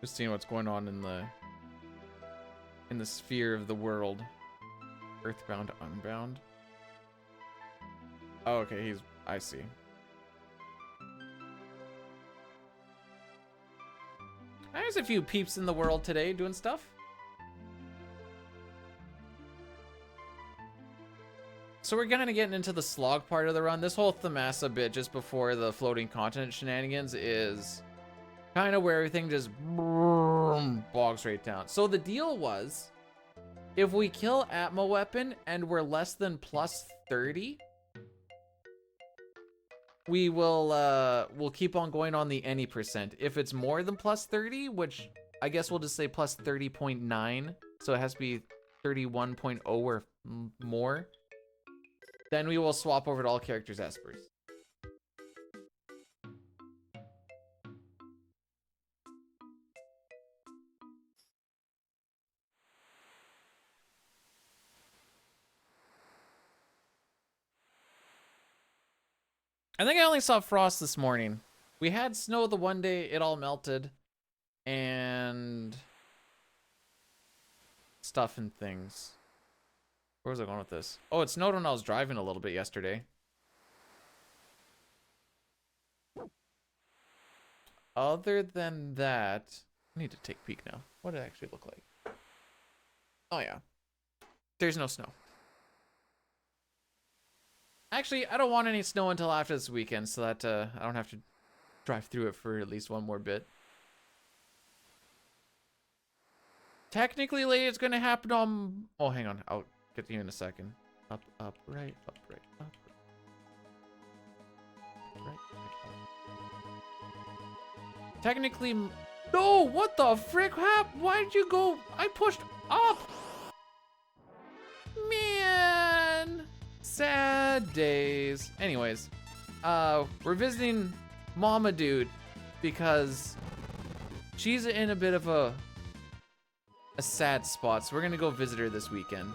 Just seeing what's going on in the sphere of the world. Earthbound, Unbound. Oh, okay, I see. There's a few peeps in the world today doing stuff. So we're gonna get into the slog part of the run. This whole Thamasa bit just before the floating continent shenanigans is Kind of where everything just bogs right down. So the deal was, if we kill Atmo weapon and we're less than plus 30, we'll keep on going on the any percent. If it's more than plus 30, which I guess we'll just say plus 30.9, so it has to be 31.0 or more, then we will swap over to all characters Espers. I think I only saw frost this morning. We had snow the one day, it all melted. And stuff and things. Where was I going with this? Oh, it snowed when I was driving a little bit yesterday. Other than that, I need to take a peek now. What did it actually look like? Oh yeah. There's no snow. Actually, I don't want any snow until after this weekend, so that I don't have to drive through it for at least one more bit. Technically, late, it's gonna happen on... Oh, hang on. I'll get to you in a second. Up, up, right, up, right, up, right, right, up. Technically... No, what the frick happened? Why did you go... I pushed up! Man! Sad days. Anyways, we're visiting Mama Dude because she's in a bit of a sad spot, so we're gonna go visit her this weekend.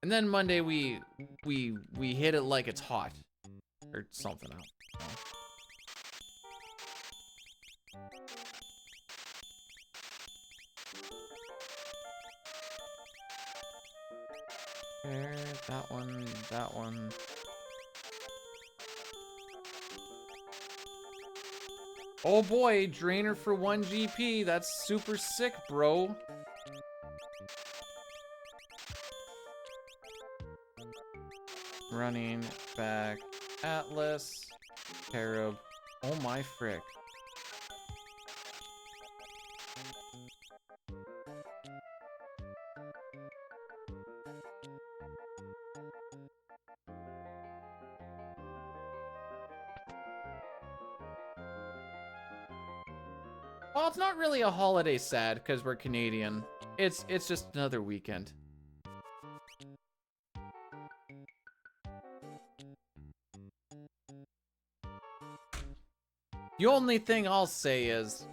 And then Monday we hit it like it's hot or something else. There, that one, that one. Oh boy, drainer for 1 GP. That's super sick, bro. Running back, Atlas, Carib. Oh my frick. Well, it's not really a holiday sad because we're Canadian. It's just another weekend. The only thing I'll say is,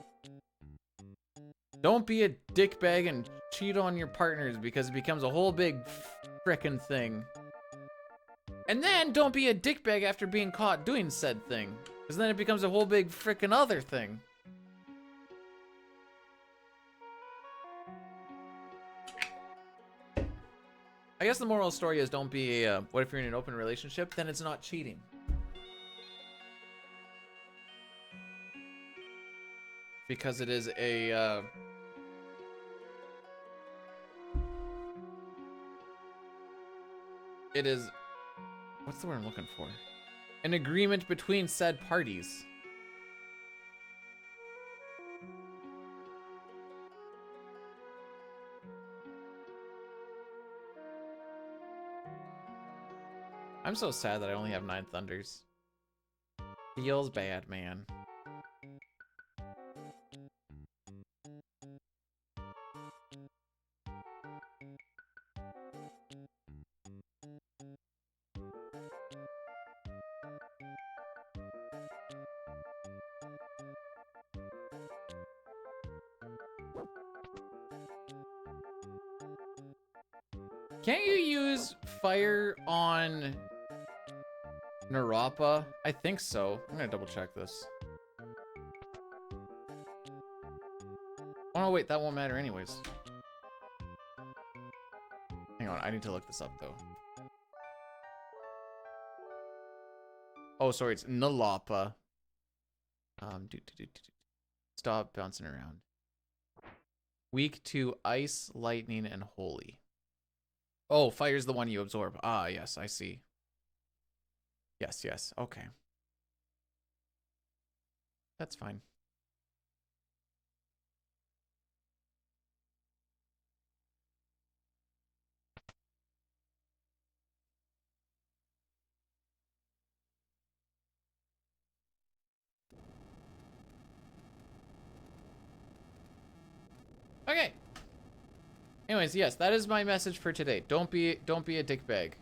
don't be a dickbag and cheat on your partners because it becomes a whole big frickin' thing. And then don't be a dickbag after being caught doing said thing, because then it becomes a whole big frickin' other thing. I guess the moral of the story is don't be a, what if you're in an open relationship? Then it's not cheating. Because it is a, it is, what's the word I'm looking for? An agreement between said parties. I'm so sad that I only have 9 thunders. Feels bad, man. Can't you use fire on Narapa? I think so. I'm gonna double check this. Oh no, wait, that won't matter anyways. Hang on, I need to look this up though. Oh, sorry, it's Nalapa. Stop bouncing around. Weak to ice, lightning, and holy. Oh, fire's the one you absorb. Ah, yes, I see. Yes, yes, okay. That's fine. Okay. Anyways, yes, that is my message for today. Don't be a dickbag.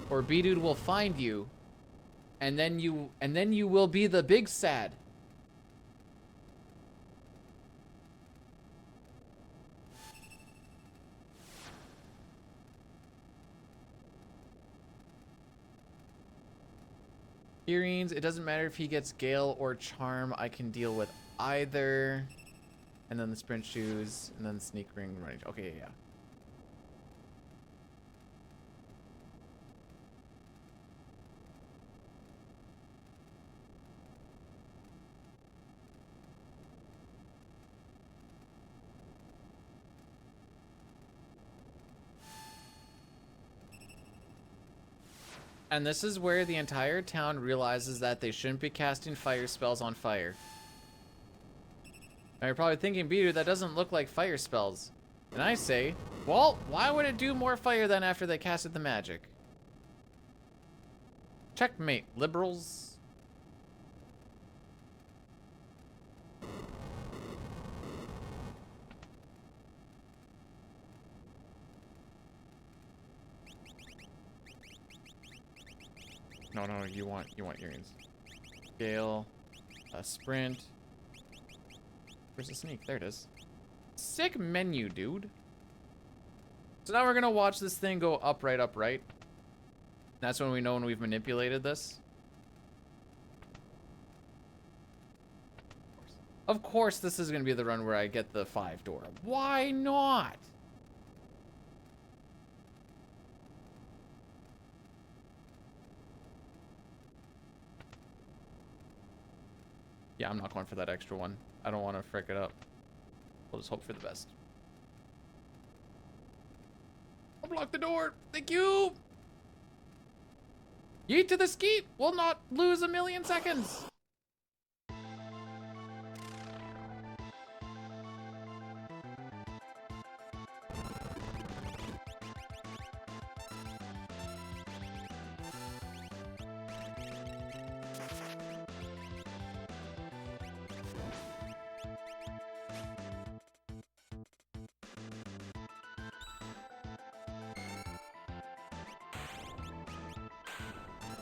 Or B-Dude will find you, and then you will be the big sad. Earrings, it doesn't matter if he gets Gale or Charm, I can deal with either. And then the sprint shoes, and then sneak ring range. Okay, yeah. And this is where the entire town realizes that they shouldn't be casting fire spells on fire. Now you're probably thinking, Beater, that doesn't look like fire spells. And I say, well, why would it do more fire than after they casted the magic? Checkmate, liberals. No, you want earrings. Gale, sprint. Where's the sneak? There it is. Sick menu, dude. So now we're gonna watch this thing go upright, upright. That's when we know when we've manipulated this. Of course, this is gonna be the run where I get the 5-door. Why not? Yeah, I'm not going for that extra one. I don't want to frick it up. We'll just hope for the best. I'll block the door. Thank you. Yeet to the skeet. We'll not lose a million seconds.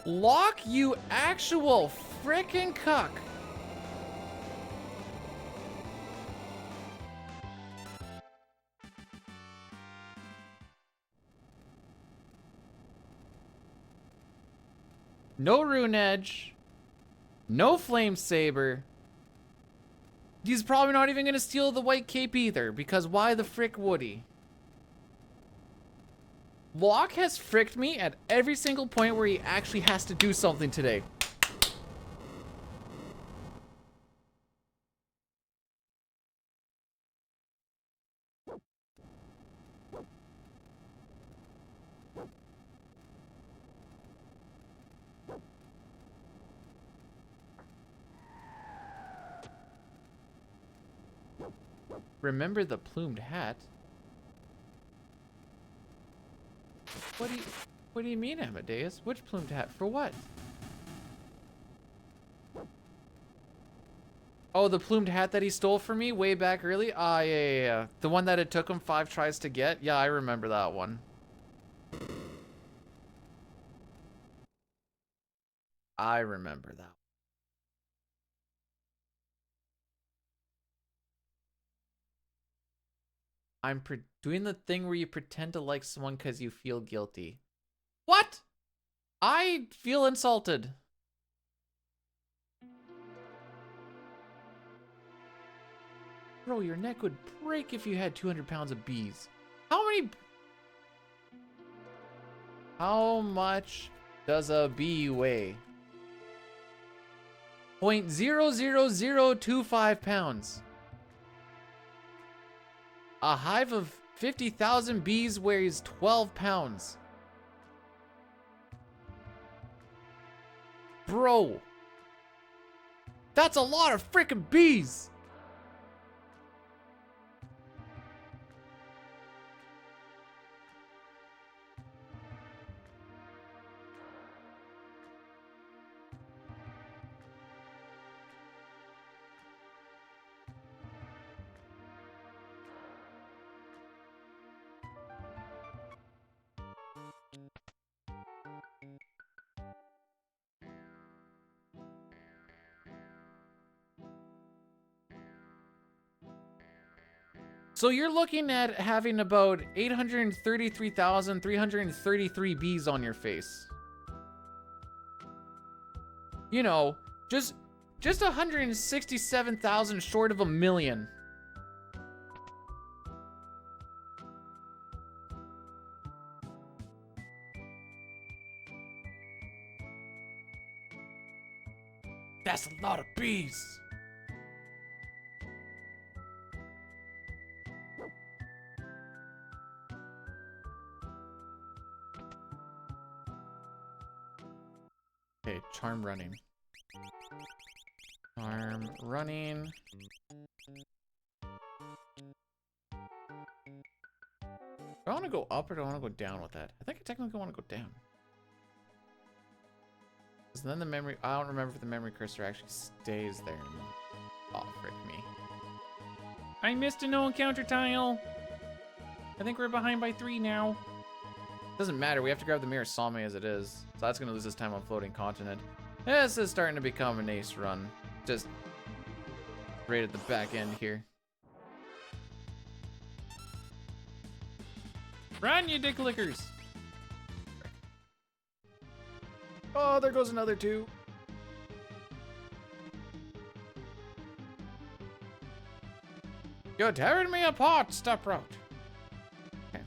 Lock, you actual frickin' cuck. No rune edge. No flame saber. He's probably not even gonna steal the white cape either, because why the frick would he? Locke has fricked me at every single point where he actually has to do something today. Remember the plumed hat? What do you mean, Amadeus? Which plumed hat? For what? Oh, the plumed hat that he stole from me way back early? Ah, yeah. The one that it took him 5 tries to get? Yeah, I remember that one. I remember that. I'm doing the thing where you pretend to like someone because you feel guilty. What? I feel insulted. Bro, your neck would break if you had 200 pounds of bees. How much does a bee weigh? 0.00025 pounds. A hive of 50,000 bees weighs 12 pounds. Bro. That's a lot of freaking bees. So you're looking at having about 833,333 bees on your face. You know, just 167,000 short of a million. That's a lot of bees. Okay, charm running. Charm running. Do I want to go up or do I want to go down with that? I think I technically want to go down. Because then the memory, I don't remember if the memory cursor actually stays there. Oh, frick me. I missed a no encounter tile. I think we're behind by 3 now. Doesn't matter, we have to grab the mirror Salme as it is. So that's gonna lose us time on floating continent. This is starting to become an ace run. Just right at the back end here. Run, you dick lickers! Oh, there goes another 2. You're tearing me apart, step route. Okay.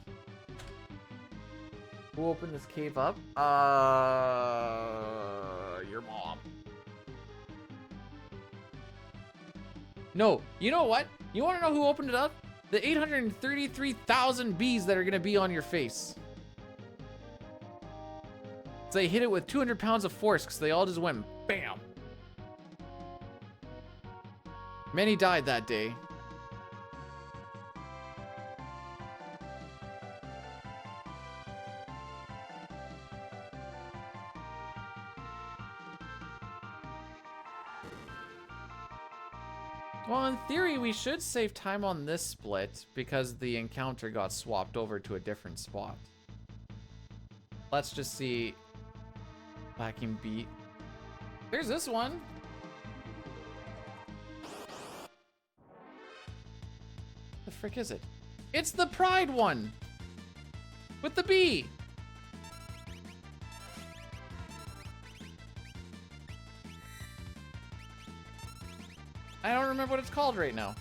Who opened this cave up? Your mom. No, you know what? You want to know who opened it up? The 833,000 bees that are gonna be on your face. So they hit it with 200 pounds of force because they all just went bam. Many died that day. Well, in theory, we should save time on this split because the encounter got swapped over to a different spot. Let's just see. Lacking beat. There's this one. The frick is it? It's the pride one! With the bee! I don't remember what it's called right now.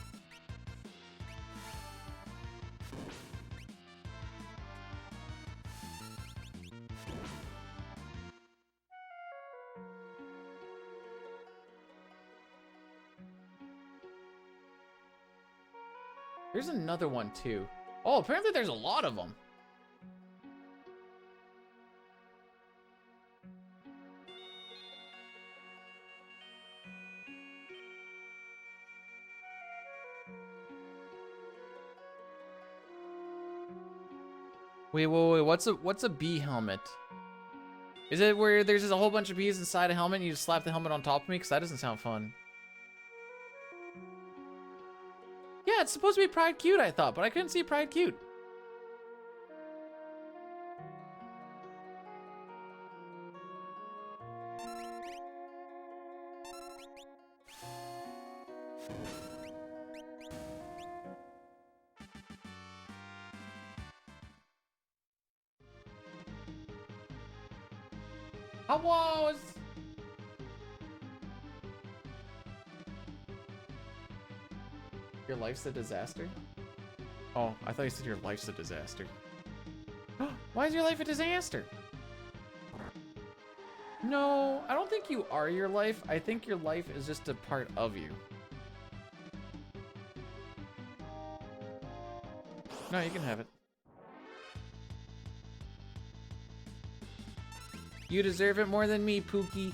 There's another one too. Oh, apparently there's a lot of them. Wait, what's a bee helmet? Is it where there's just a whole bunch of bees inside a helmet and you just slap the helmet on top of me? Because that doesn't sound fun. Yeah, it's supposed to be Pride Cute, I thought, but I couldn't see Pride Cute. Hellos! Your life's a disaster? Oh, I thought you said your life's a disaster. Why is your life a disaster? No, I don't think you are your life. I think your life is just a part of you. No, you can have it. You deserve it more than me, Pookie.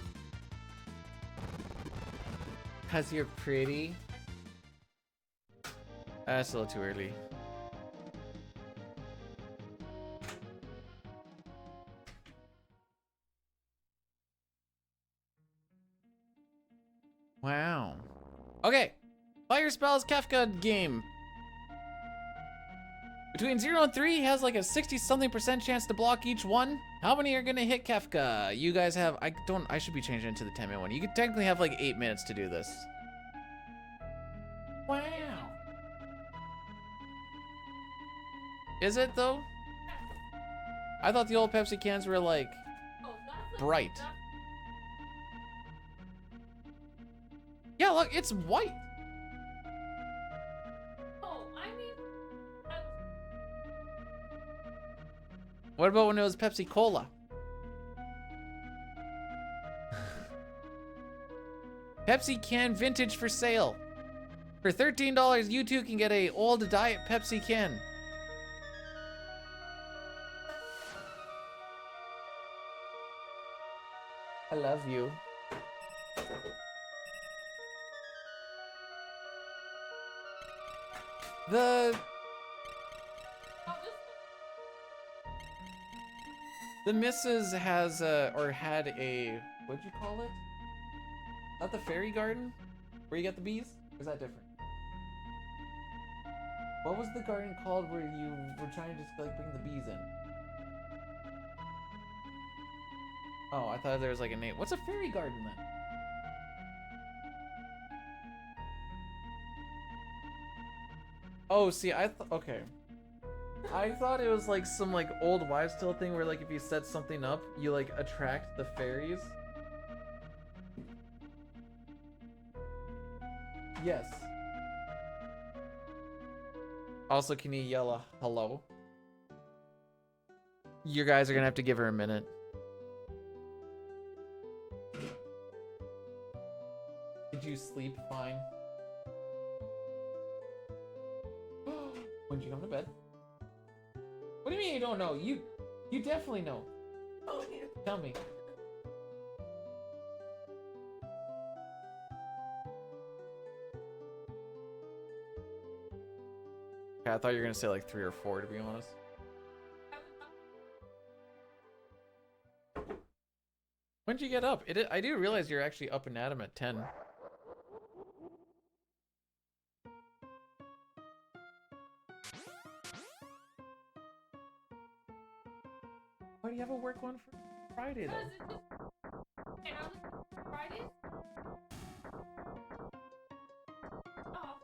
'Cause you're pretty. That's a little too early. Wow. Okay. Fire Spells Kefka game. Between 0 and 3 has like a 60-something% chance to block each one. How many are gonna hit Kefka? You guys have, I should be changing it to the 10-minute one. You could technically have like 8 minutes to do this. Wow. Is it though? I thought the old Pepsi cans were like bright. Yeah, look, it's white. What about when it was Pepsi Cola? Pepsi can vintage for sale. For $13, you too can get a old Diet Pepsi can. I love you. The missus has or had a, what'd you call it? Not the fairy garden? Where you get the bees? Or is that different? What was the garden called where you were trying to just like bring the bees in? Oh, I thought there was like a name. What's a fairy garden then? Oh, see, okay. I thought it was like some like old wives' tale thing where like if you set something up, you like attract the fairies. Yes. Also, can you yell a hello? You guys are gonna have to give her a minute. Did you sleep fine? When did you come to bed? What do you mean you don't know? You definitely know. Oh, yeah. Tell me. Okay, I thought you were gonna say like 3 or 4, to be honest. When did you get up? I do realize you're actually up and at him at 10. Why do you have a work one for Friday though? Friday? Oh.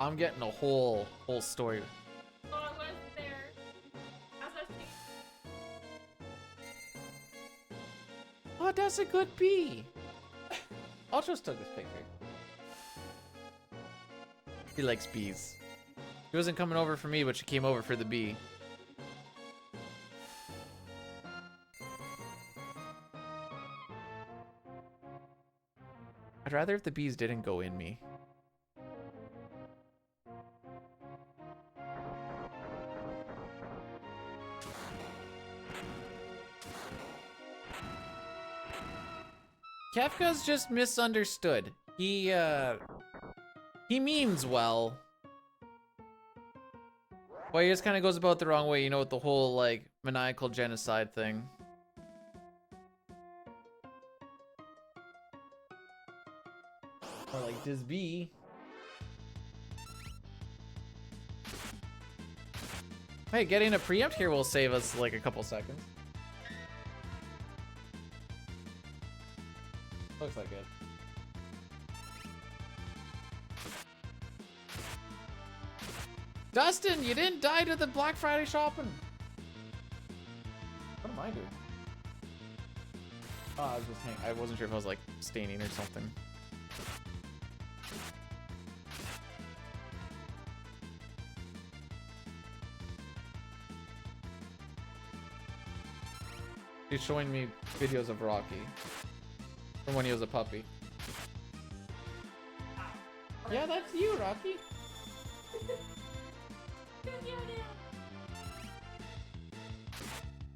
I'm getting a whole story. Oh, I was there. As I was Oh, that's a good bee. I'll just take this picture. He likes bees. She wasn't coming over for me, but she came over for the bee. I'd rather if the bees didn't go in me. Kefka's just misunderstood. He means well. Well, he just kind of goes about the wrong way, you know, with the whole, like, maniacal genocide thing. Or like, this bee. Hey, getting a preempt here will save us, like, a couple seconds. Looks like it. Dustin, you didn't die to the Black Friday shopping. What am I doing? Oh, I was just I wasn't sure if I was like staining or something. He's showing me videos of Rocky from when he was a puppy. Yeah, that's you, Rocky.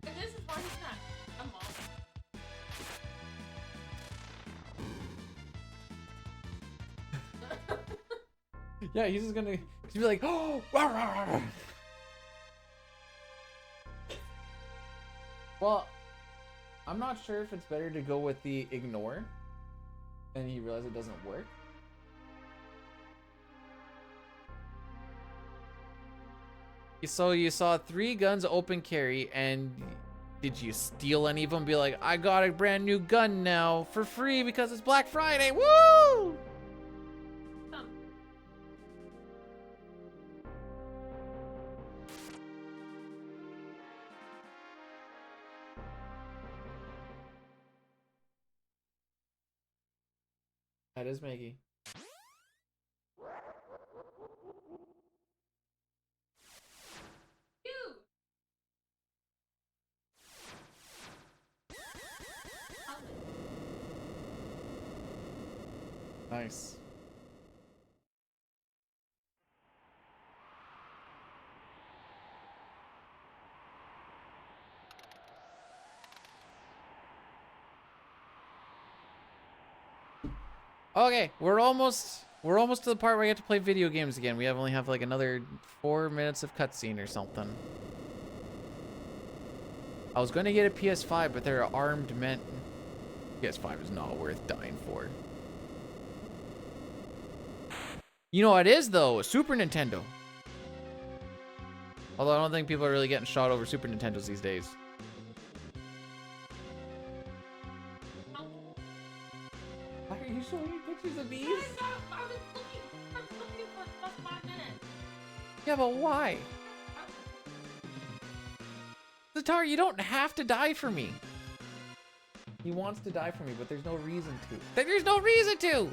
And this is why he's not a mom. Yeah, he's just gonna be like, oh, rah, rah, rah. Well, I'm not sure if it's better to go with the ignore and he realizes it doesn't work, So you saw 3 guns open carry, and did you steal any of them? Be like, I got a brand new gun now for free because it's Black Friday. Woo! Some. That is Maggie. You. Nice. Okay, we're almost to the part where we get to play video games again. We only have like another 4 minutes of cutscene or something. I was gonna get a PS5, but they're armed men. PS5 is not worth dying for. You know what it is though? A Super Nintendo. Although I don't think people are really getting shot over Super Nintendos these days. Why are you showing me pictures of these? I was looking for just 5 minutes. Yeah, but why? Zatar, you don't have to die for me. He wants to die for me, but there's no reason to. There's no reason to!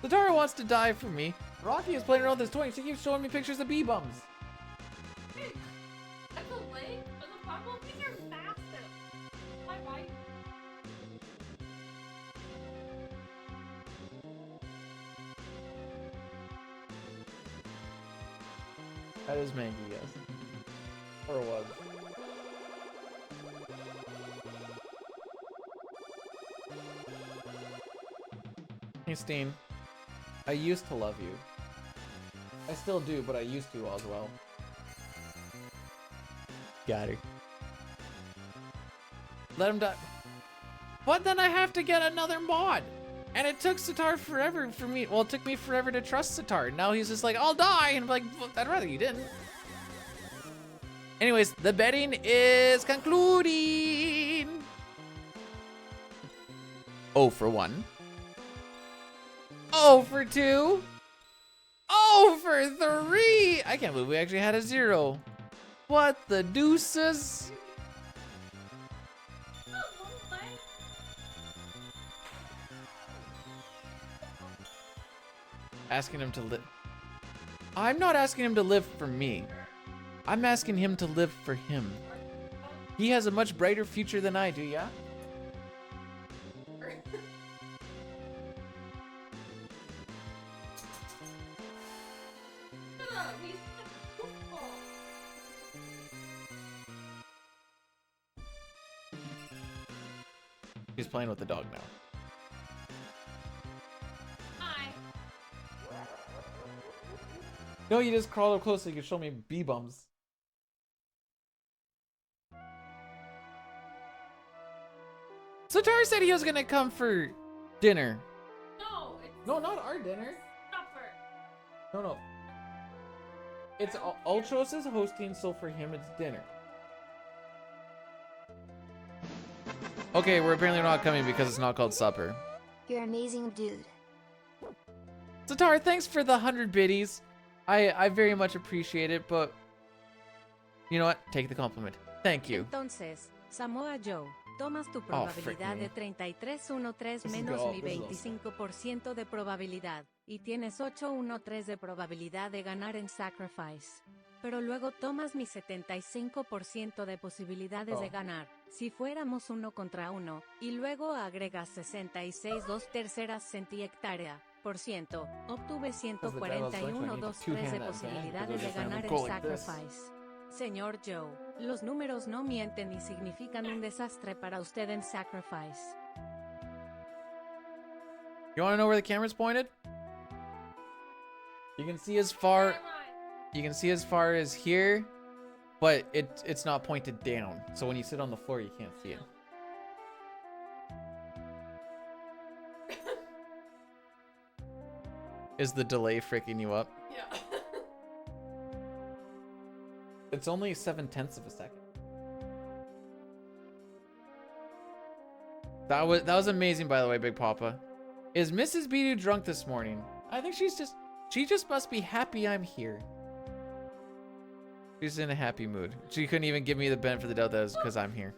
Zatar wants to die for me. Rocky is playing around with this toy. She keeps showing me pictures of bee-bums. Hey, that's a leg. That's a problem. These are massive. My bite. That is Maggie, yes. Or was. Hey, Steen. I used to love you. I still do, but I used to as well. Got her. Let him die. But then I have to get another mod. And it took Zatar forever for me. Well, it took me forever to trust Zatar. Now he's just like, I'll die. And I'm like, well, I'd rather you didn't. Anyways, the betting is concluding. 0 for 1. 0 for 2. 0 for 3. I can't believe we actually had a 0. What the deuces? Asking him to live. I'm not asking him to live for me. I'm asking him to live for him. He has a much brighter future than I do, yeah? He's playing with the dog now. Hi. No, you just crawl up close so you can show me bee bums. Zatar said he was gonna come for dinner. No, it's No, not our dinner. supper. No. It's Ultros is hosting, so for him it's dinner. Okay, we're apparently not coming because it's not called supper. You're amazing, dude. Zatar, thanks for the 100 biddies. I very much appreciate it, but you know what? Take the compliment. Thank you. Entonces, Samoa Joe, tomas tu Oh, frick probabilidad me. de 3313 This is menos go- mi this is 25% de probabilidad, y tienes 813 de probabilidad de ganar en Sacrifice. Pero luego tomas mi 75% de posibilidades de Oh. ganar, si fuéramos 1 contra 1, y luego agregas 66 2/3 centihectárea. Por ciento, obtuve 141 2/3 de posibilidades de ganar en Sacrifice. Señor Joe, los números no mienten y significan un desastre para usted en Sacrifice. You want to know where the camera's pointed? You can see as far. Where am I? You can see as far as here, but it's not pointed down. So when you sit on the floor, you can't see it. Is the delay freaking you up? Yeah. It's only 7/10 of a second. That was amazing, by the way, Big Papa. Is Mrs. Beedoo drunk this morning? I think she just must be happy I'm here. She's in a happy mood. She couldn't even give me the benefit of the doubt that it was because I'm here.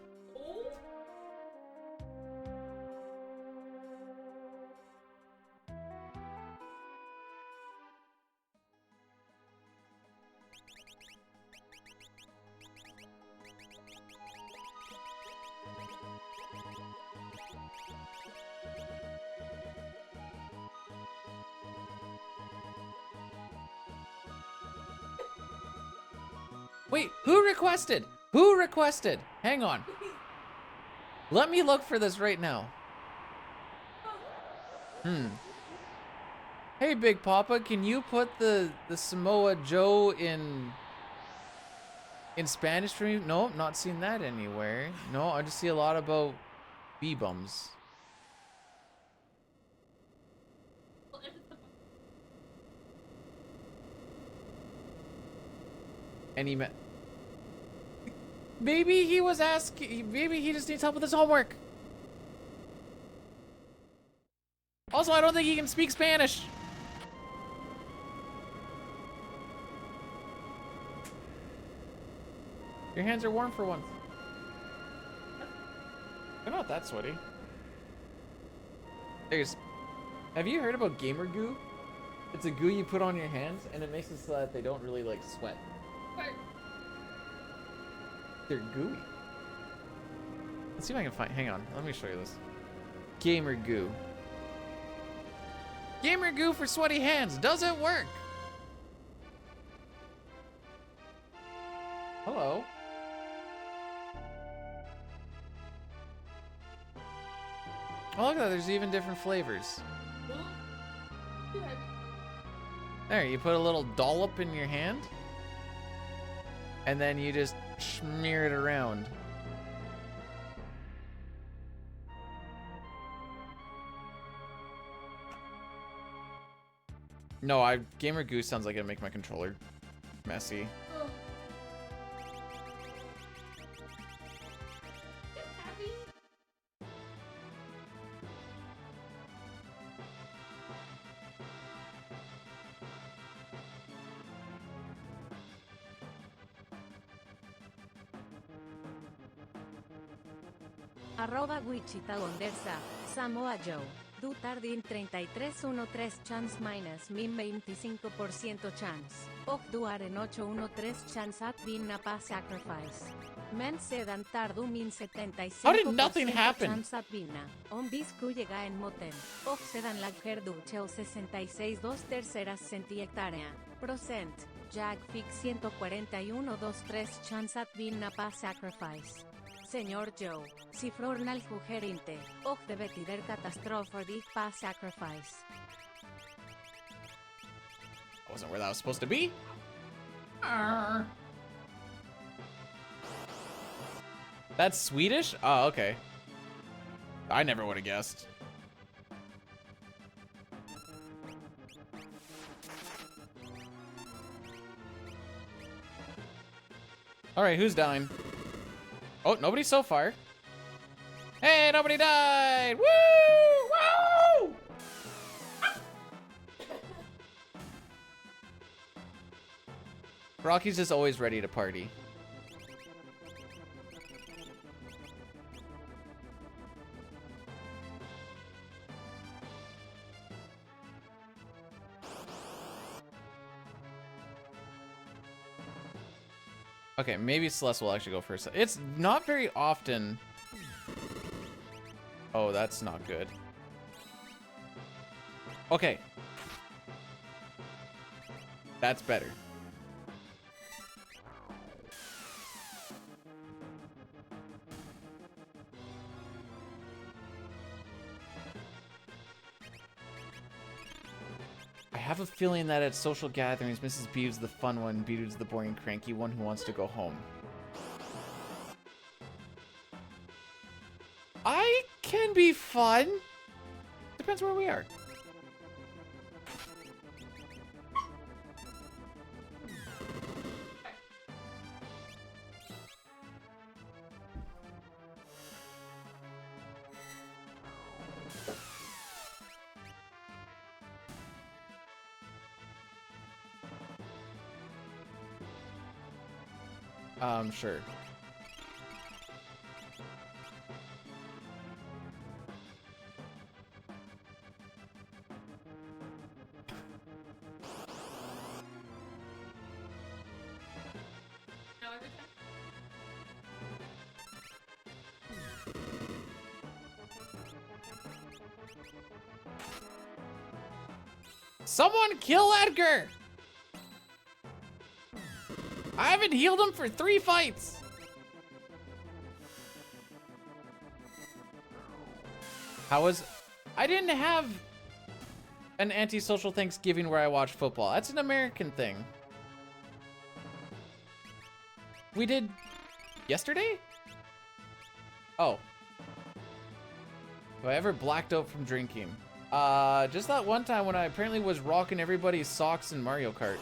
Wait, who requested? Who requested? Hang on. Let me look for this right now. Hey, Big Papa, can you put the Samoa Joe in Spanish for me? No, not seen that anywhere. No, I just see a lot about B-bums. And he met. Maybe he was asking. Maybe he just needs help with his homework. Also, I don't think he can speak Spanish. Your hands are warm for once. They're not that sweaty. Have you heard about gamer goo? It's a goo you put on your hands, and it makes it so that they don't really like sweat. They're gooey. Let's see if I can find. Hang on, let me show you this. Gamer goo. Gamer goo for sweaty hands. Does it work? Hello. Oh, look at that. There's even different flavors. There, you put a little dollop in your hand. And then you just smear it around. No, Gamer Goose sounds like it'd make my controller messy. Arroba Wichita Gondersa, Samoa Joe, du tardin 3313 chance minus min 25% chance, och du har en 813 chance att vinna på sacrifice. Men sedan tar du min 75% chance att vinna, om vi skulle llegar en moten, och sedan lägger du till 66 2/3 centihectarea, procent, jag fick 141 chance att vinna på sacrifice. Señor Joe, cifrornal jugerinte, och det betyder katastrofer dik pa sacrifice. That wasn't where that was supposed to be. That's Swedish? Oh, okay. I never would have guessed. All right, who's dying? Oh, nobody so far. Hey, nobody died! Woo! Woo! Rocky's just always ready to party. Okay, maybe Celeste will actually go first. It's not very often. Oh, that's not good. Okay. That's better. I have a feeling that at social gatherings, Mrs. Beeves the fun one, Beeves the boring, cranky one who wants to go home. I can be fun. Depends where we are. Sure. No, every time. Someone kill Edgar! I haven't healed him for 3 fights. I didn't have an antisocial Thanksgiving where I watched football. That's an American thing. We did yesterday? Oh. Have I ever blacked out from drinking? Just that one time when I apparently was rocking everybody's socks in Mario Kart.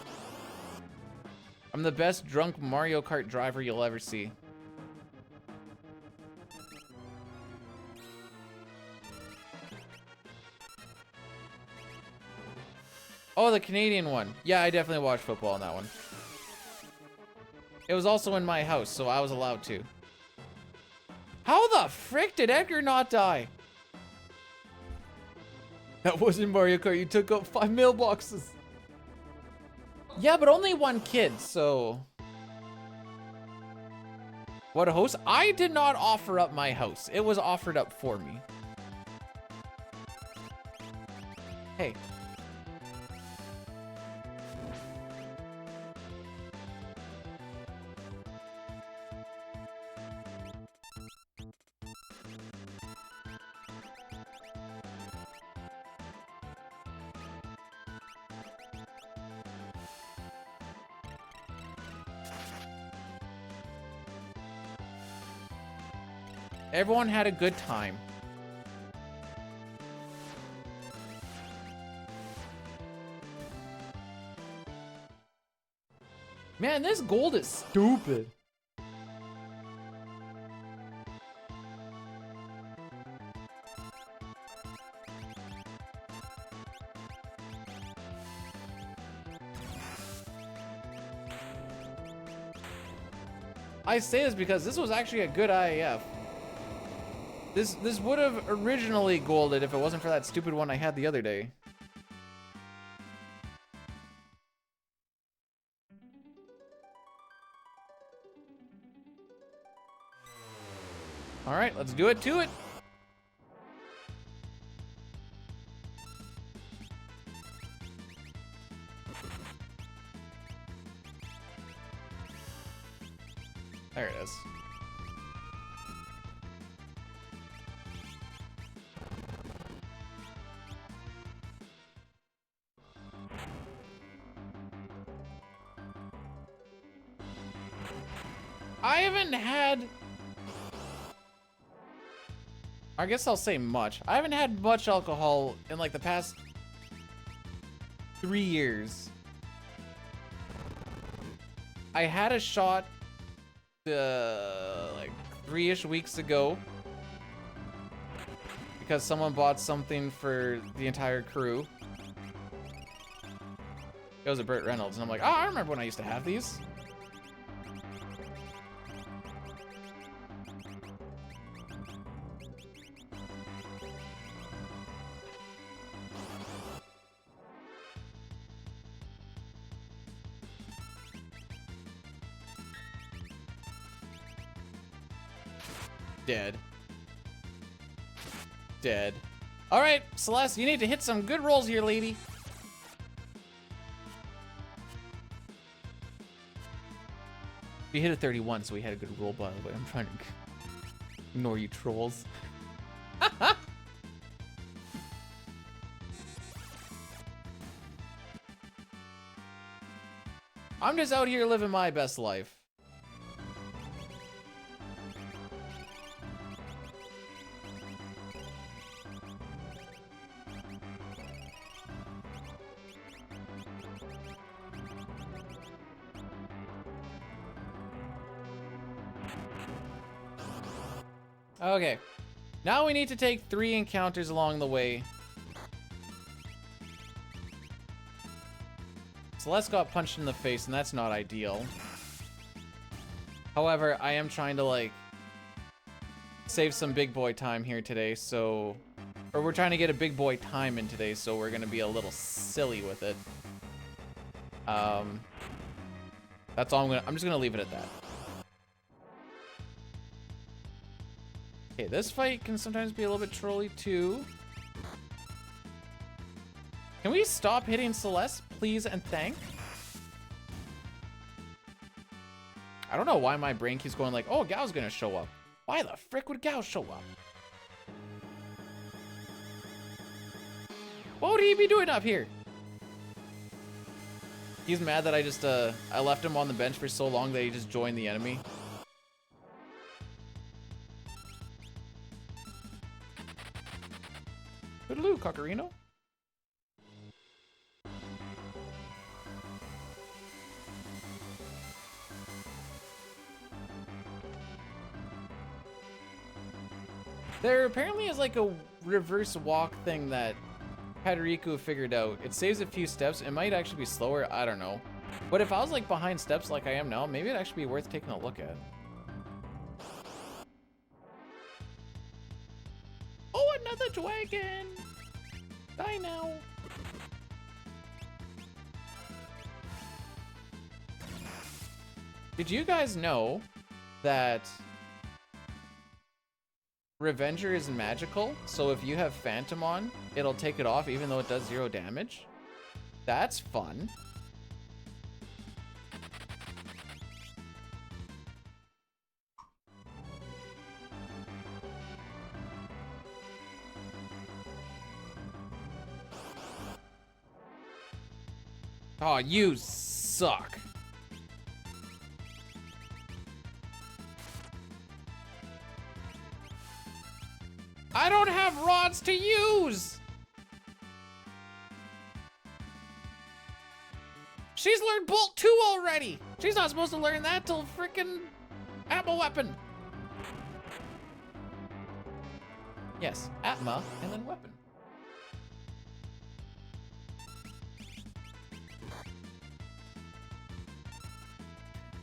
I'm the best drunk Mario Kart driver you'll ever see. Oh, the Canadian one. Yeah, I definitely watched football on that one. It was also in my house, so I was allowed to. How the frick did Edgar not die? That wasn't Mario Kart. You took out 5 mailboxes. Yeah, but only 1 kid, so... What a host. I did not offer up my house. It was offered up for me. Hey. Everyone had a good time. Man, this gold is stupid. I say this because this was actually a good IAF. This would have originally golded if it wasn't for that stupid one I had the other day. All right, let's do it to it. There it is. I haven't had... I guess I'll say much. I haven't had much alcohol in like the past 3 years. I had a shot like 3-ish weeks ago because someone bought something for the entire crew. It was a Burt Reynolds, and I'm like, oh, I remember when I used to have these. Dead. Dead. All right, Celeste, you need to hit some good rolls here, lady. We hit a 31, so we had a good roll, by the way. I'm trying to ignore you trolls. I'm just out here living my best life. Okay, now we need to take 3 encounters along the way. Celeste got punched in the face, and that's not ideal. However, I am trying to like save some big boy time here today, so, or we're trying to get a big boy time in today, so we're gonna be a little silly with it. That's all I'm just gonna leave it at that. Okay, this fight can sometimes be a little bit trolly too. Can we stop hitting Celeste, please and thank? I don't know why my brain keeps going like, oh, Gao's gonna show up. Why the frick would Gao show up? What would he be doing up here? He's mad that I just, I left him on the bench for so long that he just joined the enemy. Toodaloo, Cockerino. There apparently is like a reverse walk thing that Hadariku figured out. It saves a few steps. It might actually be slower. I don't know. But if I was like behind steps like I am now, maybe it'd actually be worth taking a look at. Oh, another dragon! Die now. Did you guys know that Revenger is magical, so if you have Phantom on, it'll take it off even though it does 0 damage? That's fun. Oh, you suck. I don't have rods to use! She's learned Bolt 2 already! She's not supposed to learn that till frickin' Atma Weapon. Yes, Atma and then Weapon.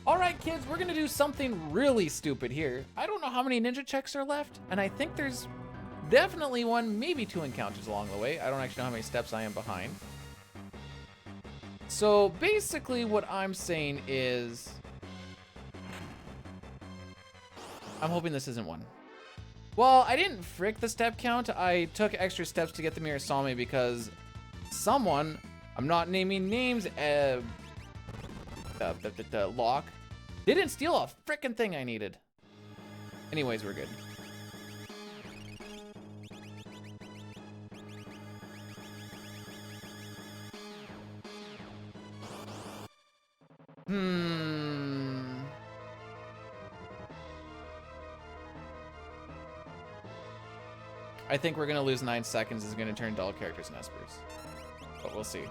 Alright kids, we're gonna do something really stupid here. I don't know how many ninja checks are left, and I think there's definitely one, maybe 2 encounters along the way. I don't actually know how many steps I am behind. So basically what I'm saying is, I'm hoping this isn't one. Well, I didn't frick the step count. I took extra steps to get the Mirasame because someone, I'm not naming names, Lock, didn't steal a frickin' thing I needed. Anyways, we're good. I think we're gonna lose 9 seconds. Is gonna turn to all characters and Espers, but we'll see.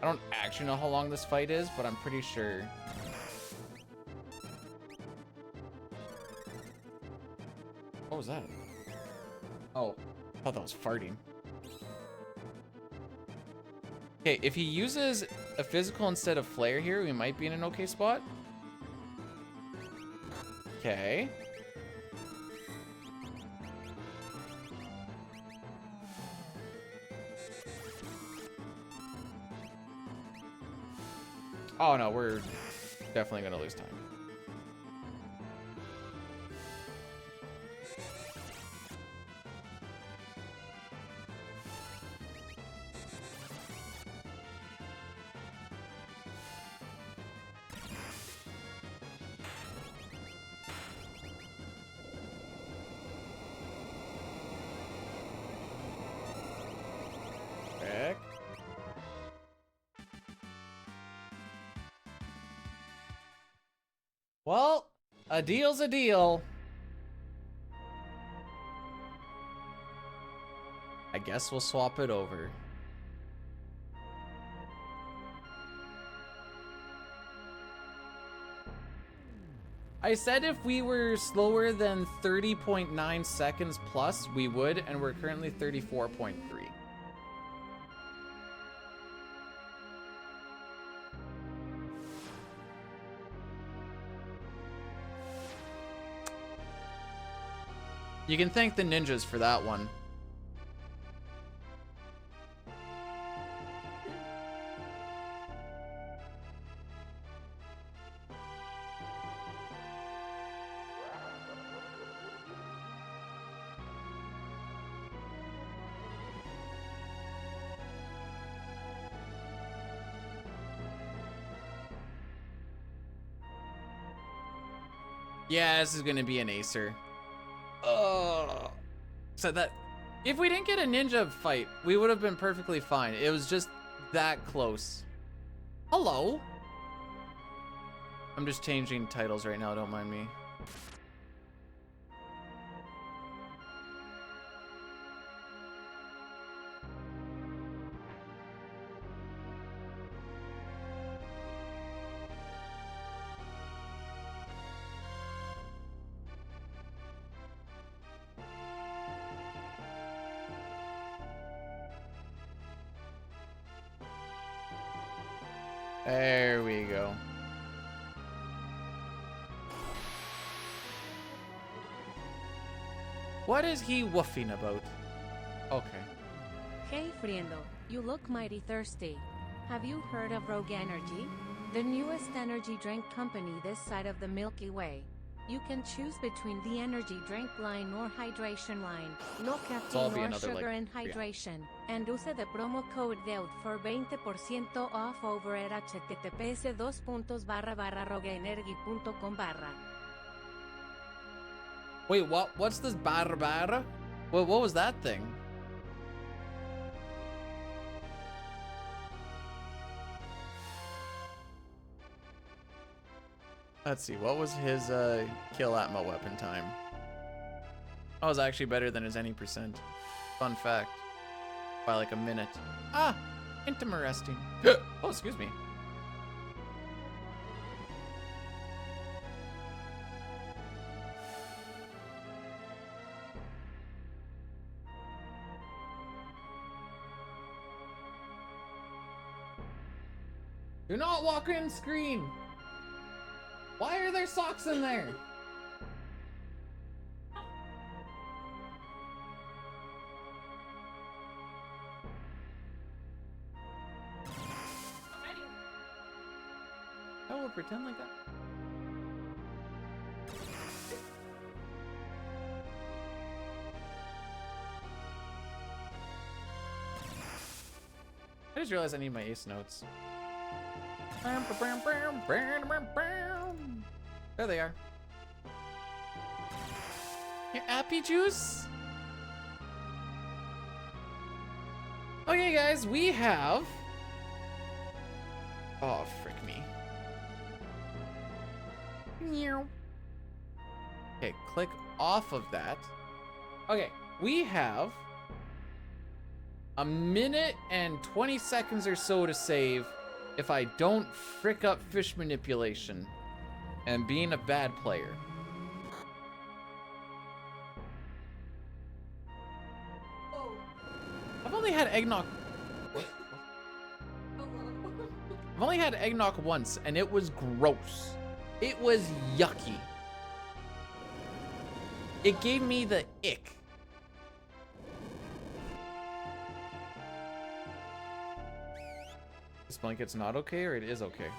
I don't actually know how long this fight is, but I'm pretty sure. What was that? Oh, I thought that was farting. Okay, if he uses a physical instead of flare here, we might be in an okay spot. Okay. Oh no, we're definitely gonna lose time. Heck. Well, a deal's a deal. I guess we'll swap it over. I said if we were slower than 30.9 seconds plus, we would, and we're currently 34.3. You can thank the ninjas for that one. Yeah, this is gonna be an Acer. Oh, so that if we didn't get a ninja fight, we would have been perfectly fine. It was just that close. Hello. I'm just changing titles right now. Don't mind me. There we go. What is he woofing about? Okay. Hey Friendo, you look mighty thirsty. Have you heard of Rogue Energy? The newest energy drink company this side of the Milky Way. You can choose between the energy drink line or hydration line. No caffeine or sugar and hydration. And use the promo code DEUD for 20% off over at https://rogueenergy.com/. Wait, what? What's this barra barra? What was that thing? Let's see, what was his kill atma weapon time? That was actually better than his any percent. Fun fact. By like a minute. Ah, interesting. Oh, excuse me. Do not walk in screen. Why are there socks in there? I will pretend like that. I just realized I need my ace notes. There they are. Your appy juice? Okay, guys, we have... Oh, frick me. Okay, click off of that. Okay, we have a minute and 20 seconds or so to save if I don't frick up fish manipulation and being a bad player. I've only had eggnog. I've only had eggnog once, and it was gross. It was yucky. It gave me the ick. This blanket's not okay, or it is okay?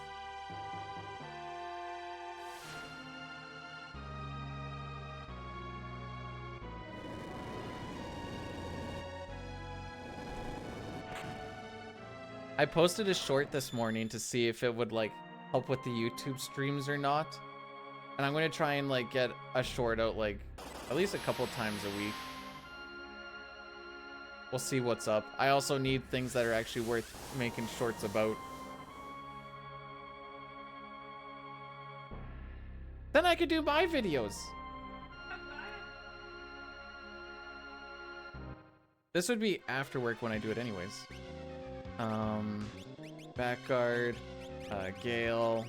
I posted a short this morning to see if it would like help with the YouTube streams or not. And I'm gonna try and like get a short out like at least a couple times a week. We'll see what's up. I also need things that are actually worth making shorts about. Then I could do my videos. This would be after work when I do it anyways. Back guard, Gale.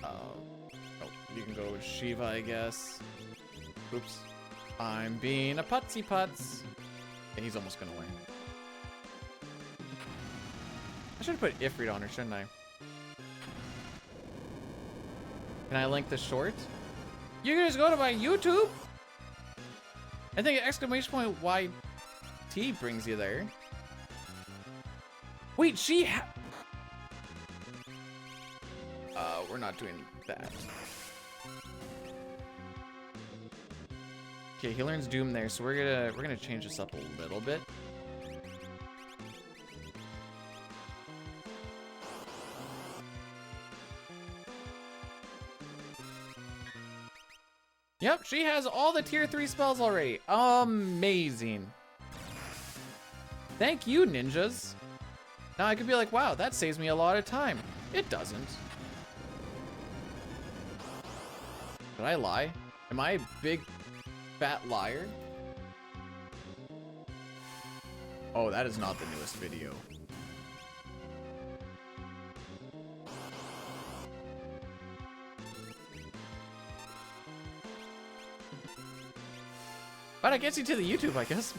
Oh, you can go with Shiva, I guess. Oops. I'm being a putsy putz. Yeah, he's almost gonna win. I should have put Ifrit on her, shouldn't I? Can I link the short? You can just go to my YouTube. I think exclamation point YT brings you there. Wait, we're not doing that. Okay, he learns Doom there, so we're gonna change this up a little bit. Yep, she has all the tier 3 spells already. Amazing. Thank you, ninjas. Now I could be like, wow, that saves me a lot of time. It doesn't. Did I lie? Am I a big, fat liar? Oh, that is not the newest video. But it gets you to the YouTube, I guess.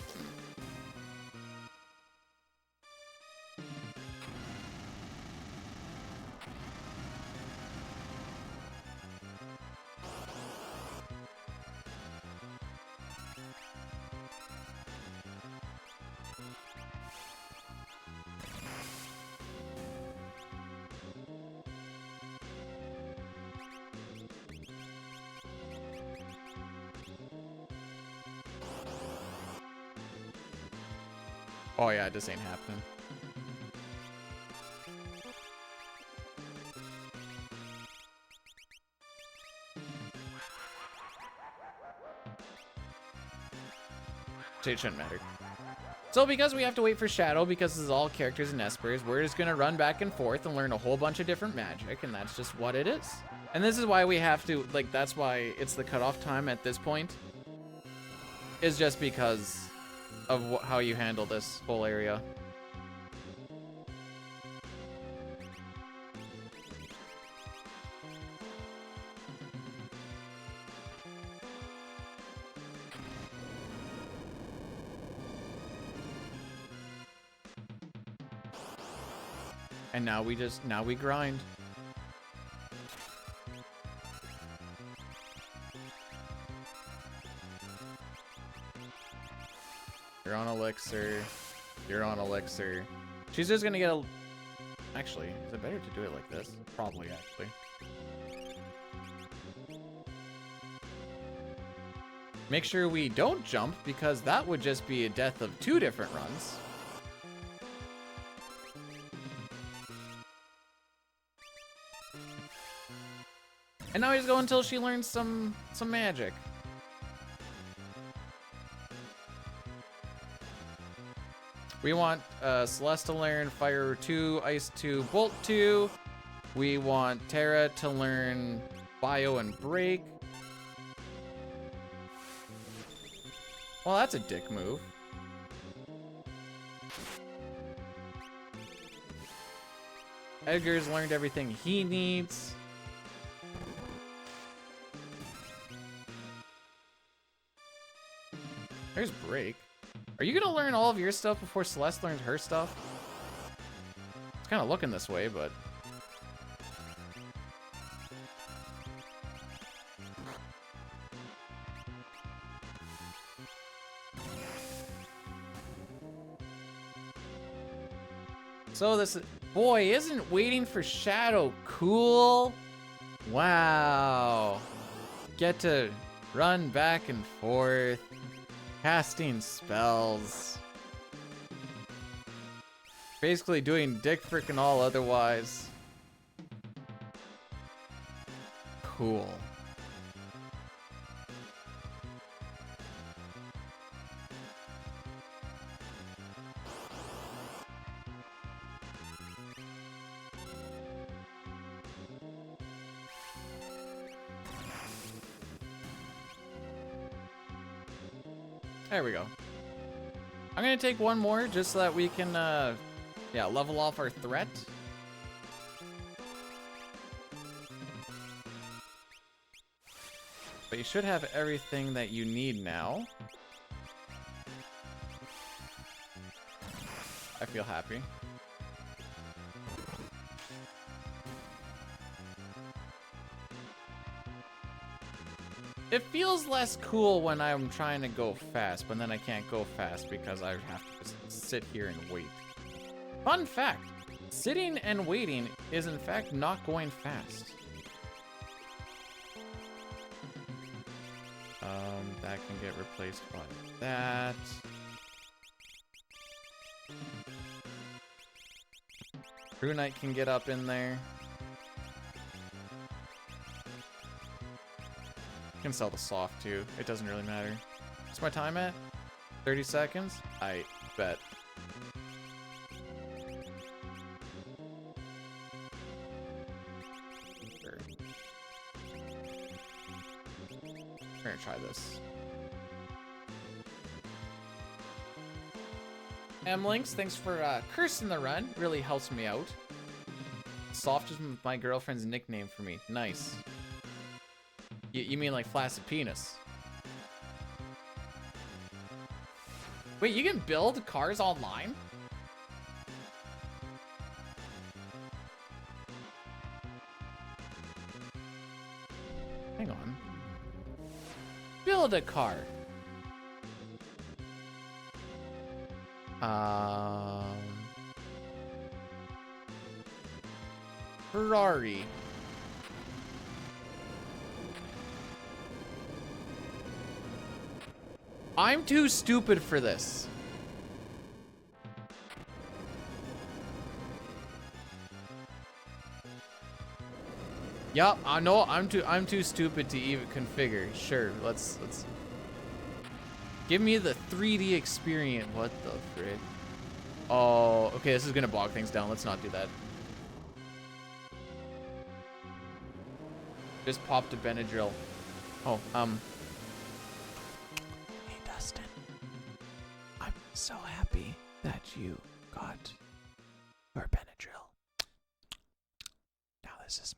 Oh yeah, this ain't happening. It shouldn't matter. So because we have to wait for Shadow, because this is all characters and Espers, we're just gonna run back and forth and learn a whole bunch of different magic, and that's just what it is. And this is why we have to, like, that's why it's the cutoff time at this point. Is just because of how you handle this whole area. And now we grind. You're on elixir. You're on elixir. She's just gonna get a... Actually, is it better to do it like this? Probably, actually. Make sure we don't jump, because that would just be a death of 2 different runs. And now we just go until she learns some magic. We want Celeste to learn Fire 2, Ice 2, Bolt 2. We want Terra to learn Bio and Break. Well, that's a dick move. Edgar's learned everything he needs. There's Break. Are you gonna learn all of your stuff before Celeste learns her stuff? It's kind of looking this way, but... So this... Boy, isn't waiting for Shadow cool? Wow. Get to run back and forth. Casting spells. Basically doing dick frickin' all otherwise. Cool. There we go. I'm gonna take one more just so that we can, yeah, level off our threat. But you should have everything that you need now. I feel happy. It feels less cool when I'm trying to go fast, but then I can't go fast because I have to just sit here and wait. Fun fact, sitting and waiting is in fact not going fast. That can get replaced by that. Crew Knight can get up in there. Can sell the soft too. It doesn't really matter. What's my time at? 30 seconds? I bet. Sure. We're gonna try this. M-Links, thanks for cursing the run. Really helps me out. Soft is my girlfriend's nickname for me. Nice. You mean like flaccid penis? Wait, you can build cars online? Hang on. Build a car. Ferrari. I'm too stupid for this. Yup, I know I'm too stupid to even configure. Sure, let's give me the 3D experience. What the frick? Oh, okay, this is gonna bog things down. Let's not do that. Just popped a Benadryl. Oh, hey Dustin. I'm so happy that you got your Benadryl. Now this is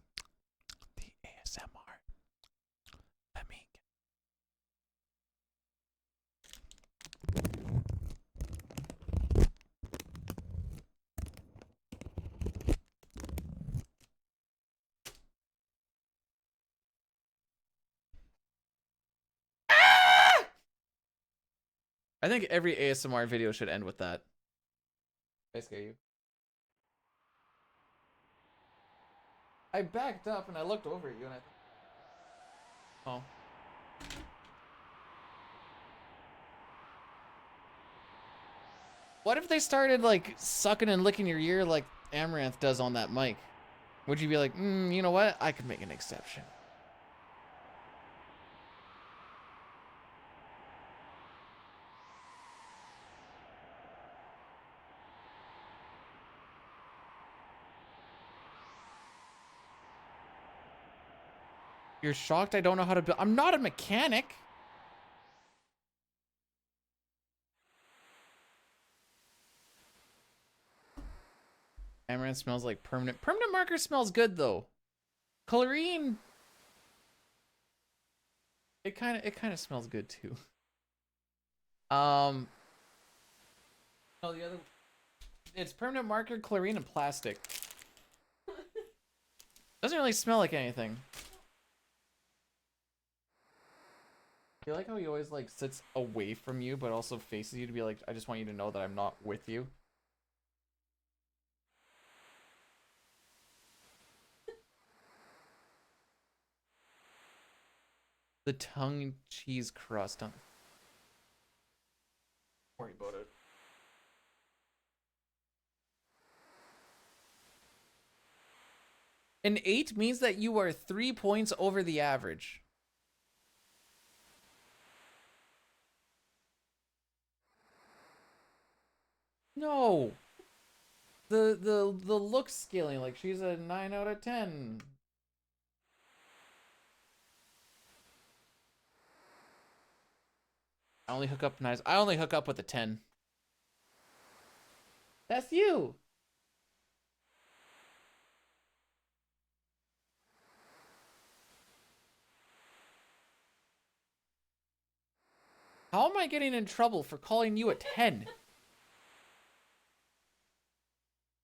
the ASMR. Let me. I think every ASMR video should end with that. Did I scare you? I backed up and I looked over at you and oh. What if they started like sucking and licking your ear like Amaranth does on that mic? Would you be like, you know what? I could make an exception. You're shocked I don't know how to build. I'm not a mechanic. Amaranth smells like permanent. Permanent marker smells good though. Colorine. It kind of smells good too. No, the other. It's permanent marker, chlorine, and plastic. Doesn't really smell like anything. I like how he always like sits away from you, but also faces you to be like, I just want you to know that I'm not with you. The tongue cheese crust. Don't worry about it. An 8 means that you are 3 points over the average. No. The look scaling, like she's a 9 out of 10. I only hook up with a 10. That's you. How am I getting in trouble for calling you a 10?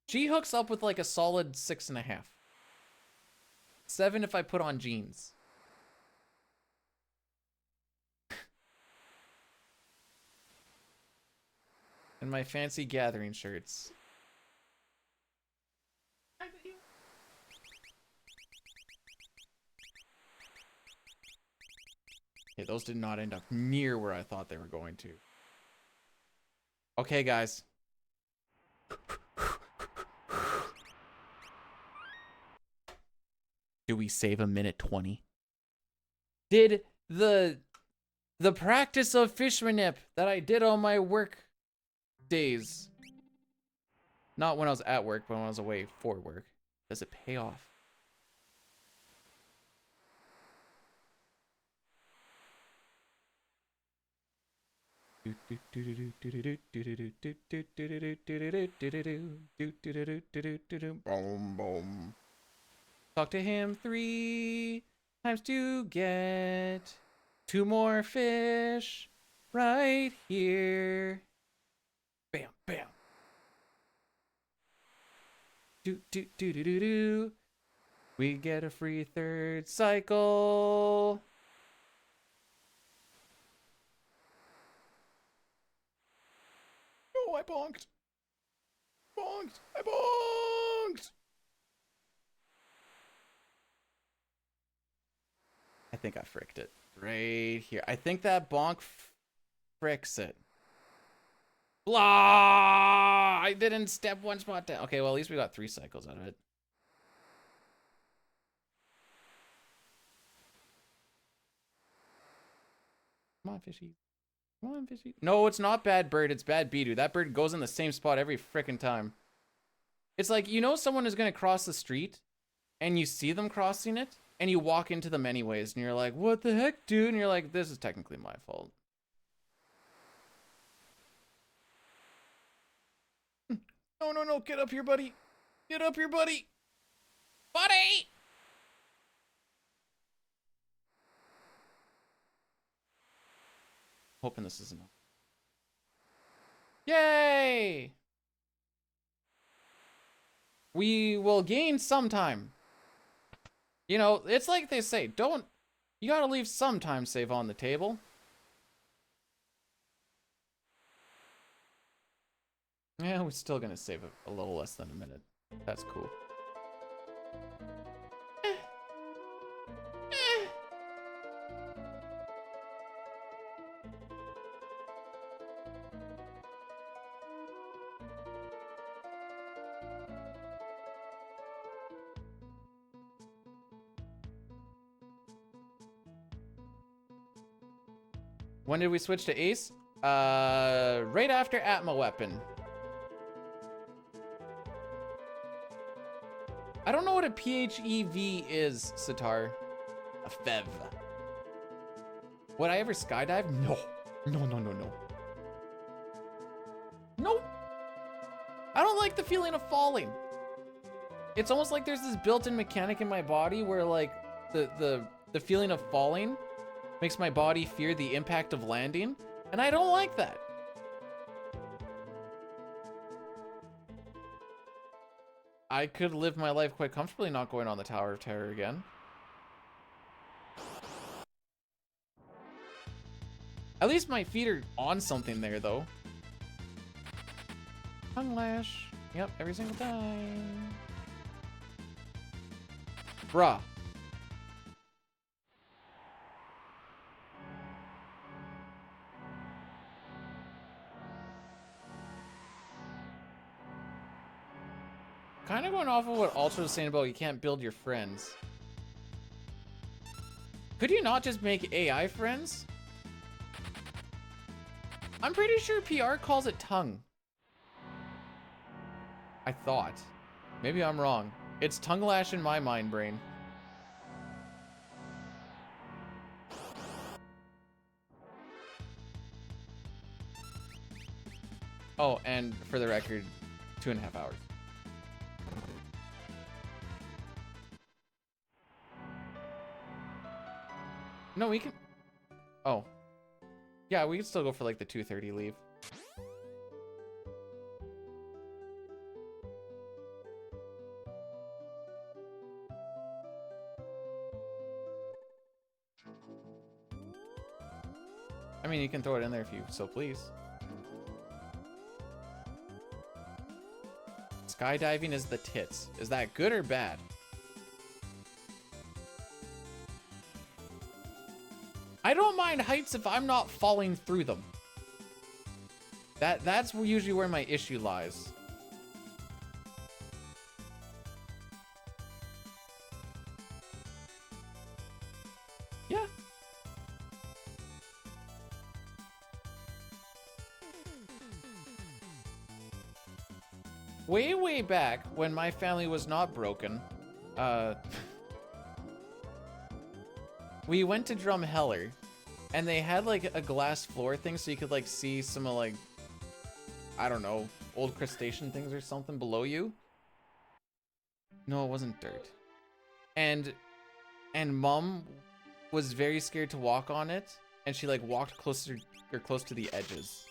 She hooks up with like a solid 6.5. 7 if I put on jeans. And my fancy gathering shirts. Okay, those did not end up near where I thought they were going to. Okay, guys. Do we save a minute 20? Did the practice of fishmanip that I did on my work days, not when I was at work, but when I was away for work, does it pay off? Boom, boom. Talk to him 3 times to get 2 more fish right here. Bam, bam. Do. We get a free 3rd cycle. Oh, I bonked. Bonked. I bonked. I think I fricked it right here. I think that bonk fricks it. Blah! I didn't step 1 spot down. Okay, well, at least we got 3 cycles out of it. Come on, fishy. Come on, fishy. No, it's not bad bird. It's bad Bidu. That bird goes in the same spot every frickin' time. It's like, you know someone is going to cross the street, and you see them crossing it, and you walk into them anyways, and you're like, what the heck, dude? And you're like, this is technically my fault. No, no, no. Get up here, buddy. Get up here, buddy. Buddy! Hoping this isn't. Yay! We will gain some time. You know, it's like they say, you gotta leave some time save on the table. Yeah, we're still gonna save a little less than a minute. That's cool. When did we switch to Ace? Right after Atma Weapon. I don't know what a PHEV is, Sitar. A FEV. Would I ever skydive? No. No, no, no, no. No. I don't like the feeling of falling. It's almost like there's this built-in mechanic in my body where like the feeling of falling makes my body fear the impact of landing, and I don't like that. I could live my life quite comfortably not going on the Tower of Terror again. At least my feet are on something there, though. Tongue lash. Yep, every single time. Bruh. Kind of going off of what Ultra was saying about you can't build your friends. Could you not just make AI friends? I'm pretty sure PR calls it tongue. I thought. Maybe I'm wrong. It's tongue lash in my mind brain. Oh, and for the record, 2.5 hours. No, we can... Oh. Yeah, we can still go for like the 2:30 leave. I mean, you can throw it in there if you so please. Skydiving is the tits. Is that good or bad? I don't mind heights if I'm not falling through them. That's usually where my issue lies. Yeah. Way back when my family was not broken, we went to Drumheller, and they had like a glass floor thing so you could like see some of like, I don't know, old crustacean things or something below you. No, it wasn't dirt. And Mom was very scared to walk on it, and she like walked close to the edges.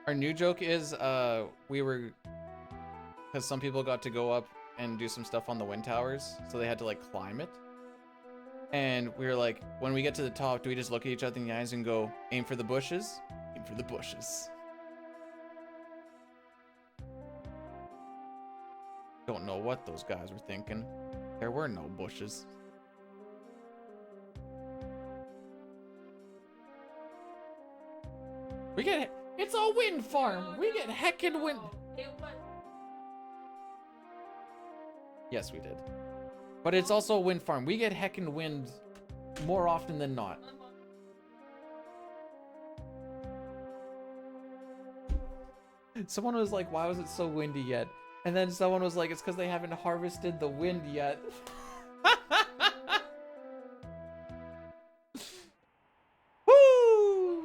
Our new joke is, we were, because some people got to go up and do some stuff on the wind towers, so they had to like climb it. And we were like, when we get to the top, do we just look at each other in the eyes and go, aim for the bushes? Aim for the bushes. Don't know what those guys were thinking. There were no bushes. We get, it's a wind farm. We get heckin' wind. It was. Yes, we did. But it's also a wind farm. We get heckin' wind more often than not. Someone was like, why was it so windy yet? And then someone was like, it's because they haven't harvested the wind yet. Woo!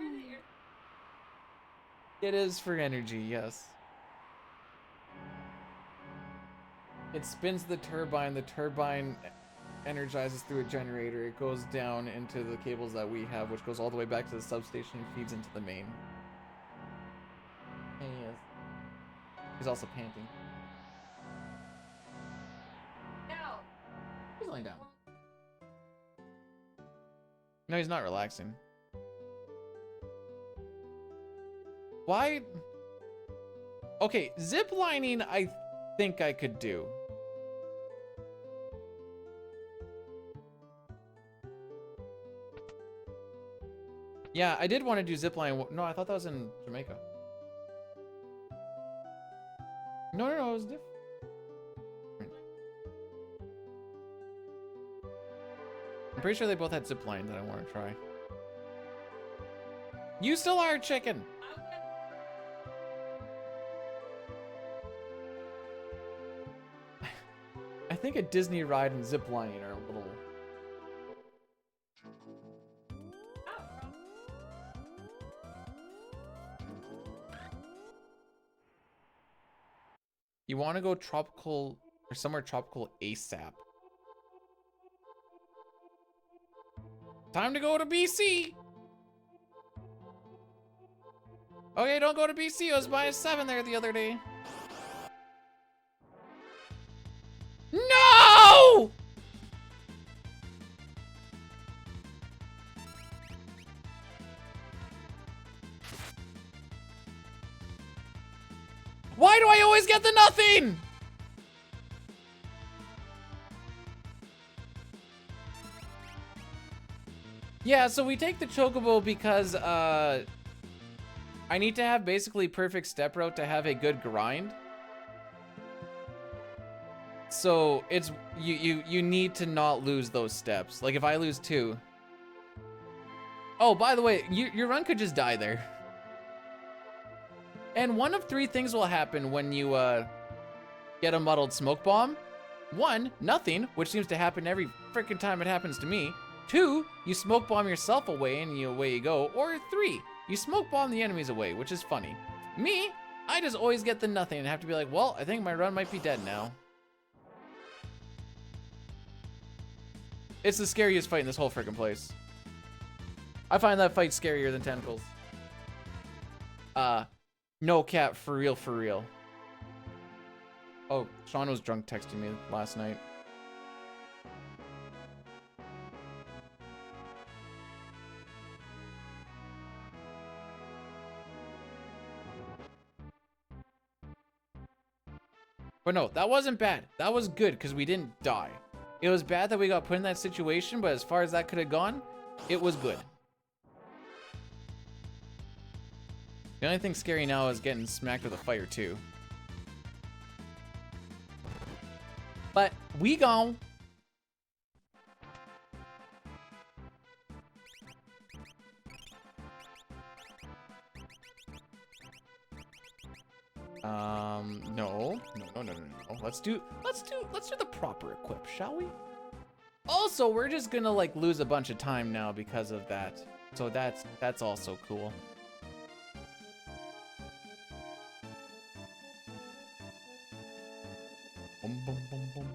It is for energy, yes. It spins the turbine energizes through a generator, it goes down into the cables that we have, which goes all the way back to the substation and feeds into the main. And yes. He's also panting. No. He's laying down. No, he's not relaxing. Why? Okay, zip lining I think I could do. Yeah, I did want to do zipline. No, I thought that was in Jamaica. No, it was different. I'm pretty sure they both had zipline that I want to try. You still are chicken. I think a Disney ride and ziplining are a little. You want to go tropical or somewhere tropical ASAP. Time to go to BC. Okay, don't go to BC. It was -7 there the other day. No! Why do I always get the nothing? Yeah, so we take the chocobo because I need to have basically perfect step route to have a good grind. So it's you need to not lose those steps. Like if I lose 2. Oh, by the way, your run could just die there. And one of 3 things will happen when you get a muddled smoke bomb. 1, nothing, which seems to happen every freaking time it happens to me. 2, you smoke bomb yourself away and away you go. Or 3, you smoke bomb the enemies away, which is funny. Me, I just always get the nothing and have to be like, well, I think my run might be dead now. It's the scariest fight in this whole freaking place. I find that fight scarier than tentacles. No cap, for real, for real. Oh, Sean was drunk texting me last night. But no, that wasn't bad. That was good because we didn't die. It was bad that we got put in that situation, but as far as that could have gone, it was good. The only thing scary now is getting smacked with a fire too. But we gone. No. Let's do the proper equip, shall we? Also, we're just gonna like lose a bunch of time now because of that. So that's also cool. Boom, boom, boom, boom.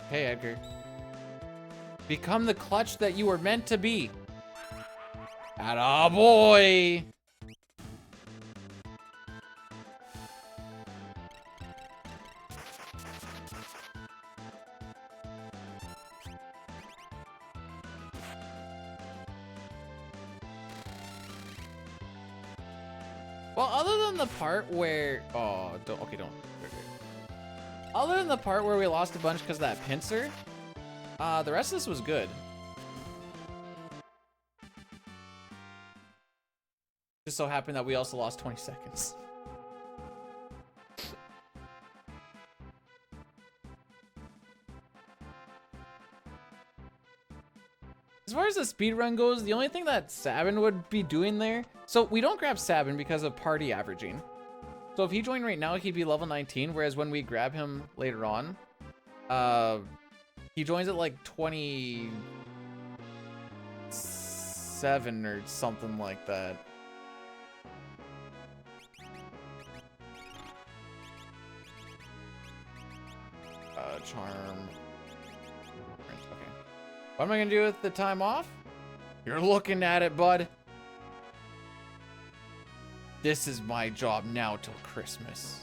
Hey, Edgar. Become the clutch that you were meant to be. Atta boy. Well, other than the part where... Oh, don't... Okay, don't. Other than the part where we lost a bunch because of that pincer, the rest of this was good. Just so happened that we also lost 20 seconds. As far as the speedrun goes, the only thing that Sabin would be doing there... So we don't grab Sabin because of party averaging. So if he joined right now, he'd be level 19, whereas when we grab him later on, he joins at like 27 or something like that. Charm. Okay. What am I gonna do with the time off? You're looking at it, bud. This is my job now till Christmas.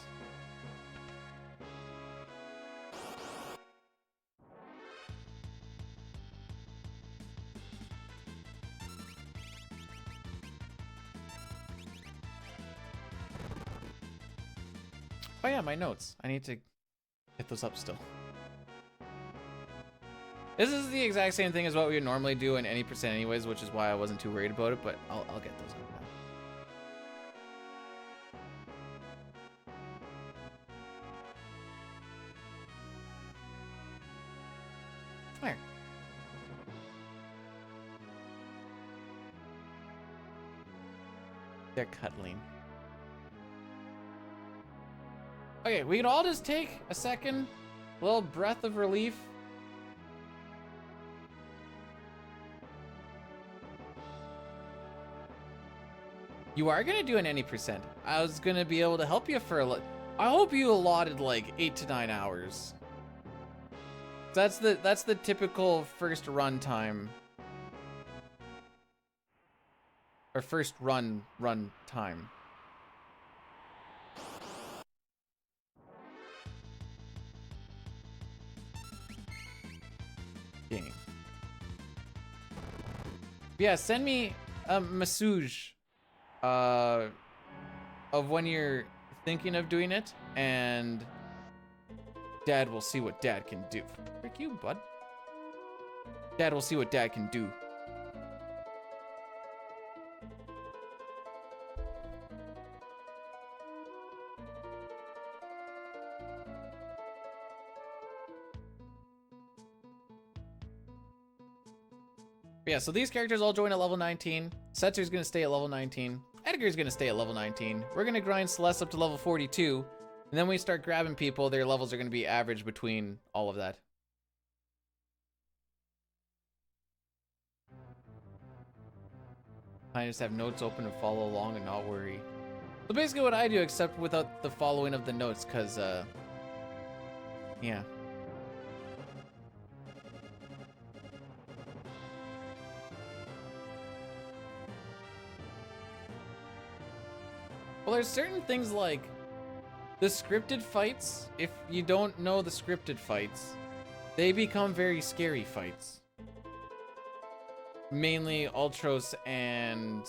Oh yeah, my notes. I need to get those up still. This is the exact same thing as what we would normally do in any percent anyways, which is why I wasn't too worried about it, but I'll get those up now. Where? They're cuddling. Okay, we can all just take a second, a little breath of relief. You are gonna do an any percent. I was gonna be able to help you for I hope you allotted like 8 to 9 hours. That's the typical first run time. Or first run time. Game. Yeah, send me a message of when you're thinking of doing it, and Dad will see what Dad can do. Frick you, bud. Dad will see what Dad can do. Yeah, so these characters all join at level 19. Setzer's gonna stay at level 19. Edgar's gonna stay at level 19. We're gonna grind Celeste up to level 42. And then when we start grabbing people, their levels are gonna be average between all of that. I just have notes open and follow along and not worry. So basically what I do, except without the following of the notes, because, yeah. Well, there's certain things like the scripted fights. If you don't know the scripted fights, they become very scary fights. Mainly Ultros and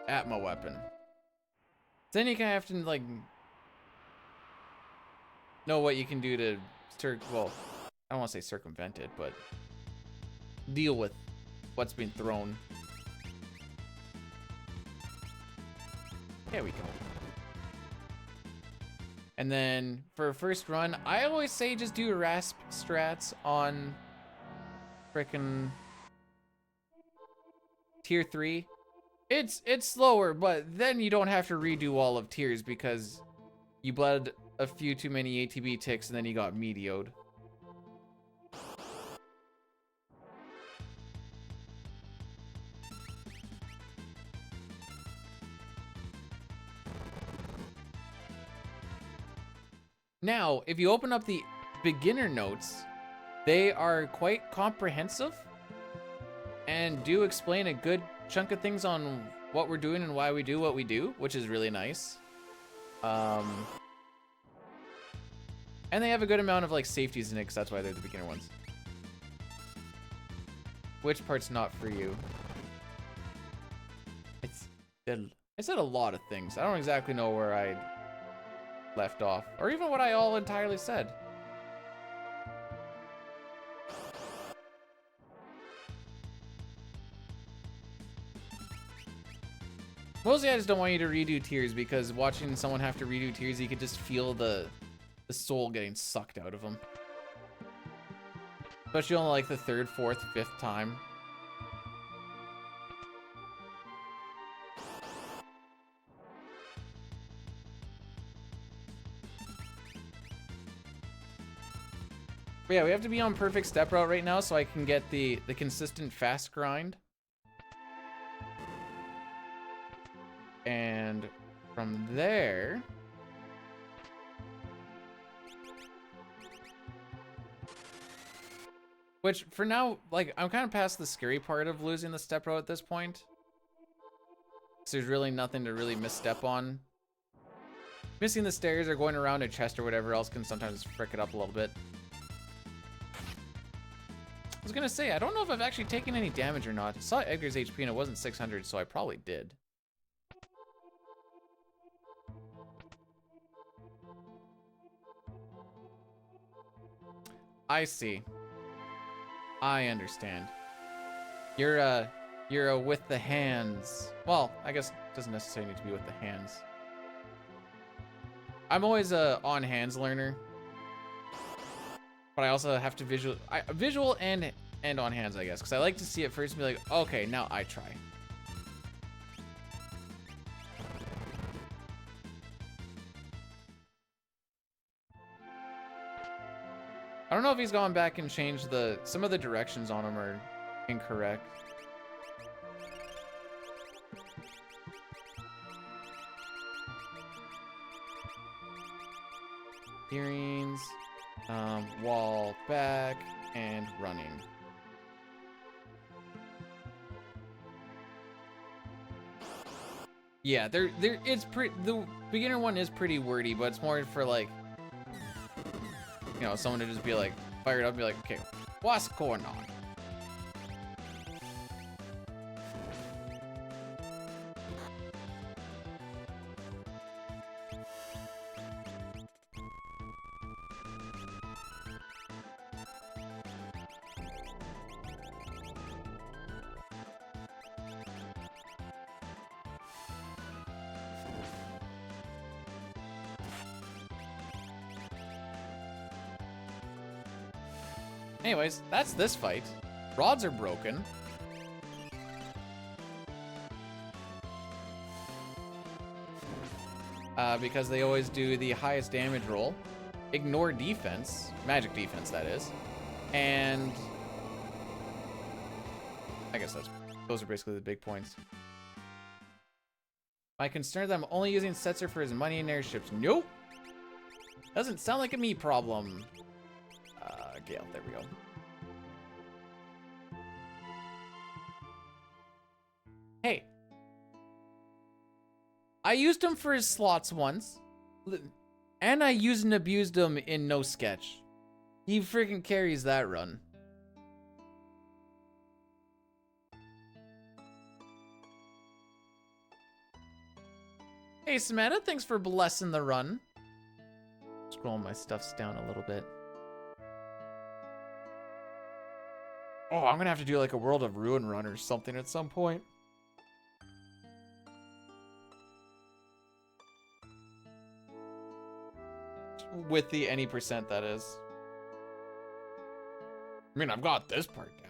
Atma weapon. Then you kind of have to like know what you can do to well, I don't want to say circumvent it, but deal with what's being thrown. There we go. And then for a first run, I always say just do rasp strats on frickin' tier 3. It's slower, but then you don't have to redo all of tiers because you bled a few too many ATB ticks and then you got medioed. Now, if you open up the beginner notes, they are quite comprehensive and do explain a good chunk of things on what we're doing and why we do what we do, which is really nice. And they have a good amount of like safeties in it, because that's why they're the beginner ones. Which part's not for you? I said a lot of things. I don't exactly know where I left off, or even what I all entirely said. Mostly I just don't want you to redo tiers, because watching someone have to redo tiers, you could just feel the soul getting sucked out of them. Especially on like the 3rd, 4th, 5th time. But yeah, we have to be on perfect step route right now so I can get the consistent fast grind. And from there, which for now, like, I'm kind of past the scary part of losing the step route at this point. So there's really nothing to really misstep on. Missing the stairs or going around a chest or whatever else can sometimes frick it up a little bit. I was gonna say, I don't know if I've actually taken any damage or not. I saw Edgar's HP and it wasn't 600, so I probably did. I see. I understand. You're a with the hands. Well, I guess it doesn't necessarily need to be with the hands. I'm always a on hands learner, but I also have to visual and on hands, I guess, because I like to see it first and be like, okay, now I try. I don't know if he's gone back and changed some of the directions on him are incorrect. Earrings, wall back, and running. Yeah, the beginner one is pretty wordy, but it's more for like, you know, someone to just be like, fired up and be like, okay, what's going on? Anyways, that's this fight. Rods are broken. Because they always do the highest damage roll. Ignore defense. Magic defense, that is. And I guess those are basically the big points. My concern is that I'm only using Setzer for his money and airships. Nope. Doesn't sound like a me problem. Gale, there we go. Hey. I used him for his slots once. And I used and abused him in No Sketch. He freaking carries that run. Hey, Samantha, thanks for blessing the run. Scrolling my stuffs down a little bit. Oh, I'm gonna have to do like a World of Ruin run or something at some point. With the any percent, that is. I mean, I've got this part down.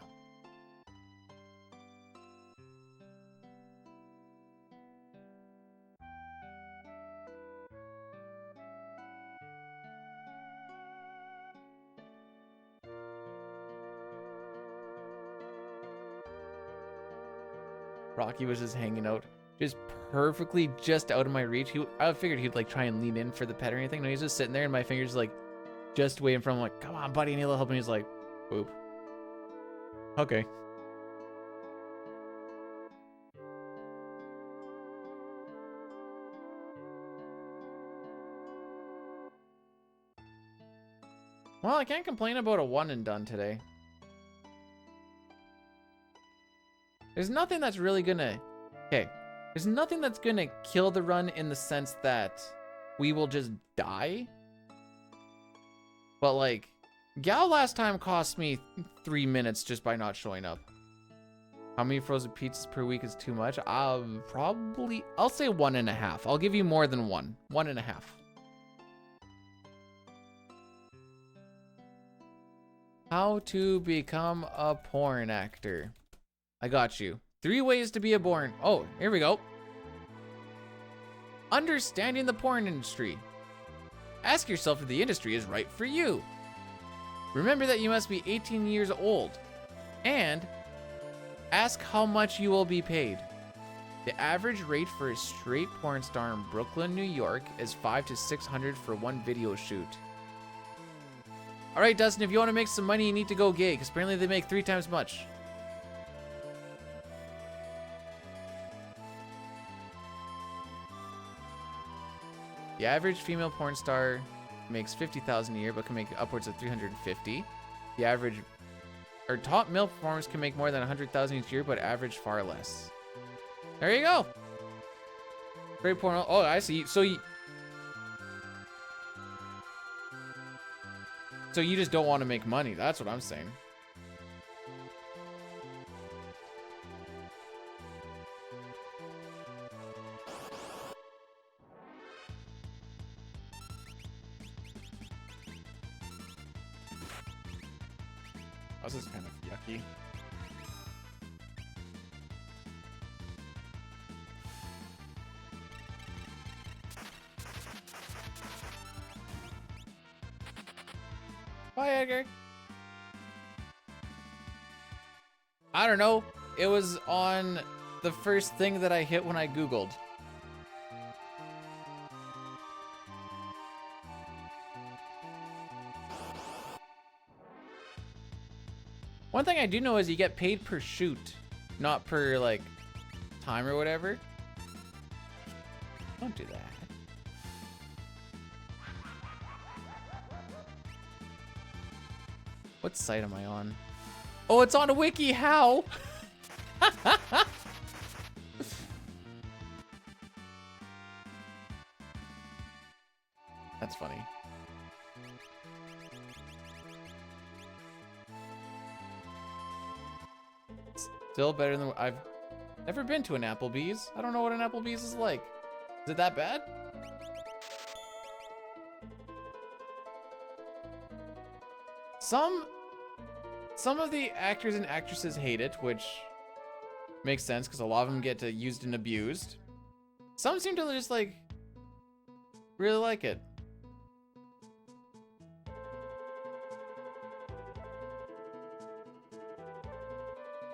Rocky was just hanging out, just perfectly just out of my reach. I figured he'd like try and lean in for the pet or anything. No, he's just sitting there and my fingers like just waiting for him. I'm like, come on, buddy, I need a little help. And he's like, boop. Okay. Well, I can't complain about a one and done today. There's nothing that's really gonna... Okay. There's nothing that's gonna kill the run in the sense that we will just die. But like, Gal last time cost me 3 minutes just by not showing up. How many frozen pizzas per week is too much? I'll say 1.5. I'll give you more than 1. 1.5. How to become a porn actor. I got you. 3 ways to be a porn. Oh, here we go. Understanding the porn industry. Ask yourself if the industry is right for you. Remember that you must be 18 years old. And ask how much you will be paid. The average rate for a straight porn star in Brooklyn, New York is $500 to $600 for one video shoot. All right, Dustin, if you want to make some money, you need to go gay, because apparently they make 3 times much. The average female porn star makes $50,000 a year, but can make upwards of $350,000. The average, or top male performers can make more than $100,000 each year, but average far less. There you go. Great porn. Oh, I see. So you just don't want to make money. That's what I'm saying. This is kind of yucky. Bye, Edgar. I don't know. It was on the first thing that I hit when I Googled. One thing I do know is you get paid per shoot, not per, like, time or whatever. Don't do that. What site am I on? Oh, it's on a wiki. How? That's funny. Still better than... I've never been to an Applebee's. I don't know what an Applebee's is like. Is it that bad? Some of the actors and actresses hate it, which makes sense because a lot of them get used and abused. Some seem to just like really like it.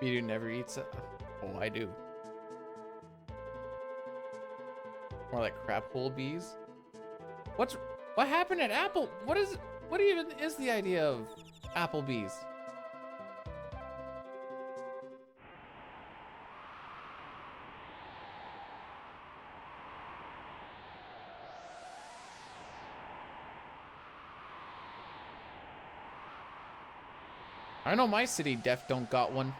You never eats it. Oh, I do. More like crap hole bees. What happened at Apple? What even is the idea of Applebee's? I know my city def don't got one.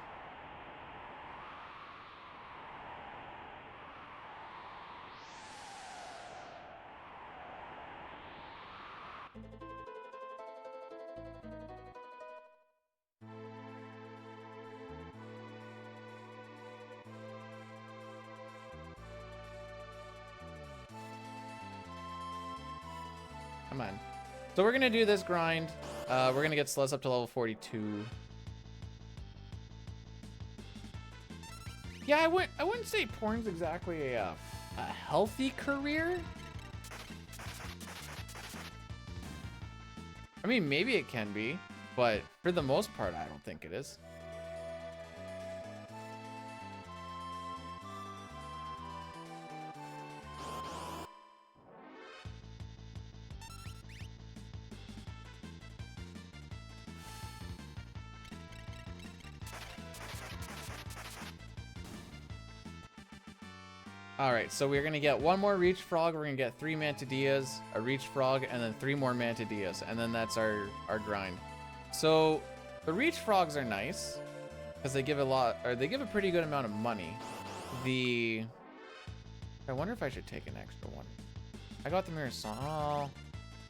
Come on. So we're gonna do this grind. We're gonna get Celeste up to level 42. Yeah, I wouldn't say porn's exactly a healthy career. I mean, maybe it can be, but for the most part, I don't think it is. Alright, so we're gonna get one more Reach Frog, we're gonna get 3 Mantadillas, a Reach Frog, and then 3 more Mantadillas, and then that's our grind. So, the Reach Frogs are nice, because they give a pretty good amount of money. I wonder if I should take an extra one. I got the Mirror Song. Oh,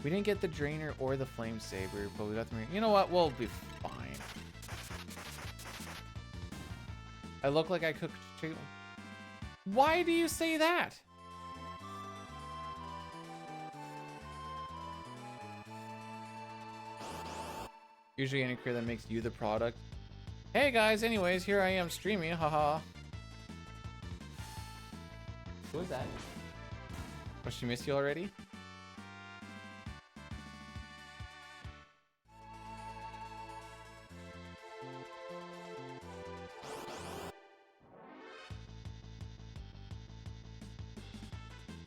we didn't get the Drainer or the Flame Saber, but we got the Mirror. You know what? We'll be fine. I look like I cooked chicken. Why do you say that? Usually any career that makes you the product. Hey guys, anyways, here I am streaming, haha. Who was that? Oh, she missed you already?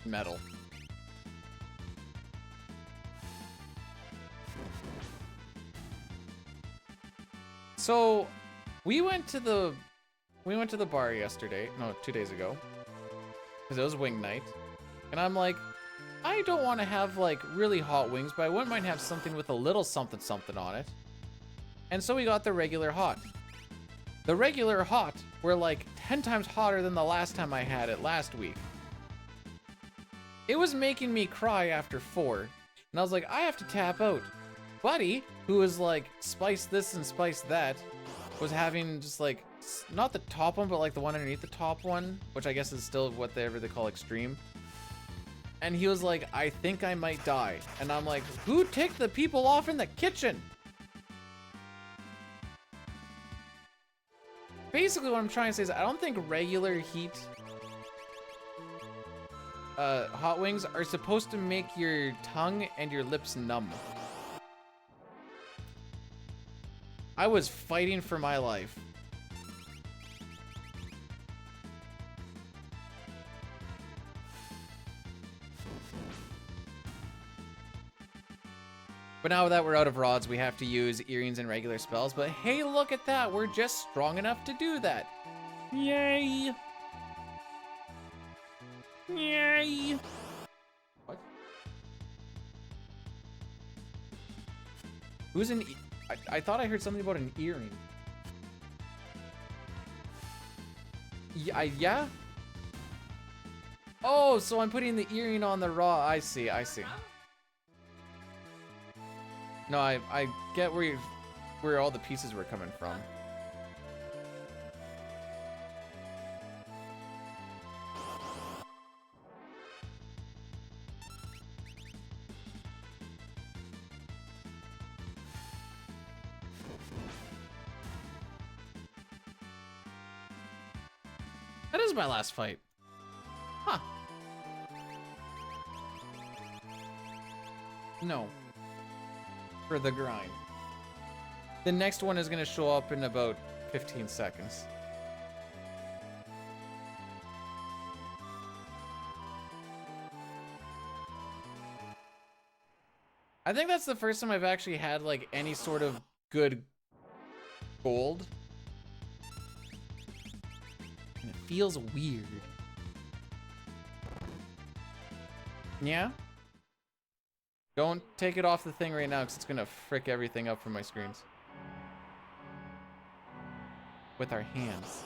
Metal. So we went to the bar yesterday, no, 2 days ago, because it was wing night, and I'm like, I don't want to have like really hot wings, but I wouldn't mind have something with a little something something on it. And so we got the regular hot. The regular hot were like 10 times hotter than the last time I had it last week. It was making me cry after 4, and I was like, I have to tap out. Buddy, who was like, spice this and spice that, was having just like, not the top one, but like the one underneath the top one, which I guess is still whatever they call extreme. And he was like, I think I might die. And I'm like, who ticked the people off in the kitchen? Basically what I'm trying to say is I don't think regular heat hot wings are supposed to make your tongue and your lips numb. I was fighting for my life. But now that we're out of rods, we have to use earrings and regular spells. But hey, look at that. We're just strong enough to do that. Yay. Yay! What? Who's an I thought I heard something about an earring. Yeah? Oh, so I'm putting the earring on the raw. I see. No, I get where all the pieces were coming from. That is my last fight. Huh. No. For the grind. The next one is going to show up in about 15 seconds. I think that's the first time I've actually had like any sort of good gold. And it feels weird. Yeah? Don't take it off the thing right now because it's gonna frick everything up from my screens. With our hands.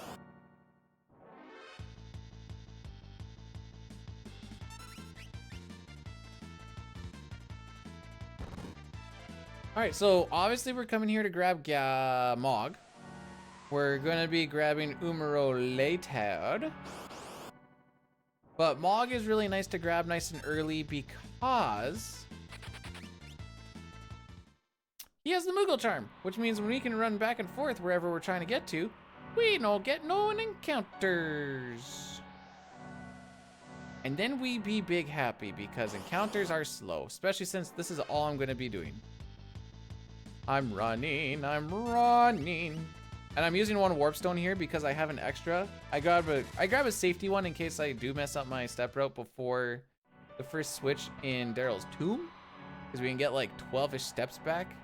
Alright, so obviously we're coming here to grab Mog. We're gonna be grabbing Umaro later. But Mog is really nice to grab nice and early because he has the Moogle charm, which means when we can run back and forth wherever we're trying to get to, we don't get no encounters. And then we be big happy because encounters are slow, especially since this is all I'm gonna be doing. I'm running. And I'm using one warp stone here because I have an extra. I grab a safety one in case I do mess up my step route before the first switch in Daryl's tomb, because we can get like 12-ish steps back.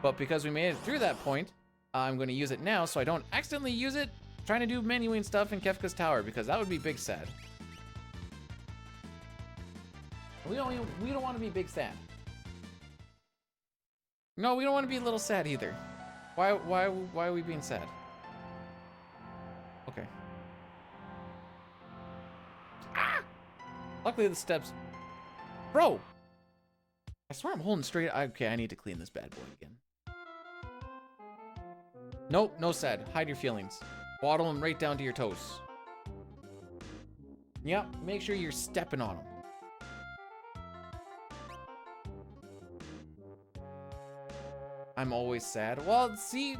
But because we made it through that point, I'm going to use it now so I don't accidentally use it trying to do menuing stuff in Kefka's tower, because that would be big sad. We don't want to be big sad. No, we don't want to be a little sad either. Why are we being sad? Okay. Ah! Luckily the steps. Bro! I swear I'm holding straight. Okay, I need to clean this bad boy again. Nope, no sad. Hide your feelings. Waddle them right down to your toes. Yep, make sure you're stepping on them. I'm always sad. Well, see,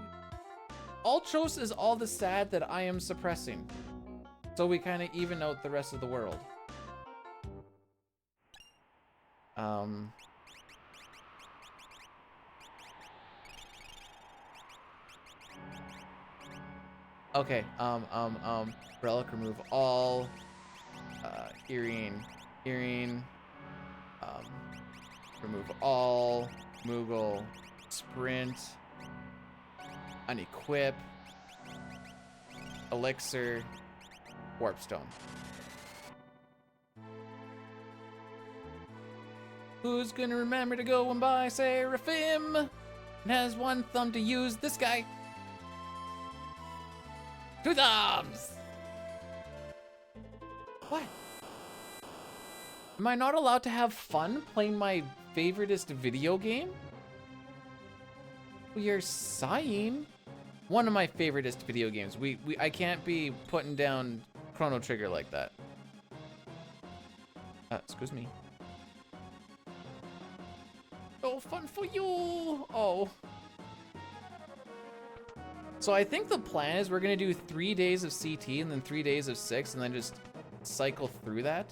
Ultros is all the sad that I am suppressing. So we kind of even out the rest of the world. Okay, relic remove all, hearing, remove all, Moogle, sprint, unequip, elixir, warp stone. Who's gonna remember to go and buy Seraphim and has one thumb to use? This guy. 2 thumbs. What? Am I not allowed to have fun playing my favoriteest video game? We are sighing. One of my favoriteest video games. I can't be putting down Chrono Trigger like that. Excuse me. Oh, fun for you. Oh. So I think the plan is we're gonna do 3 days of CT and then 3 days of 6 and then just cycle through that.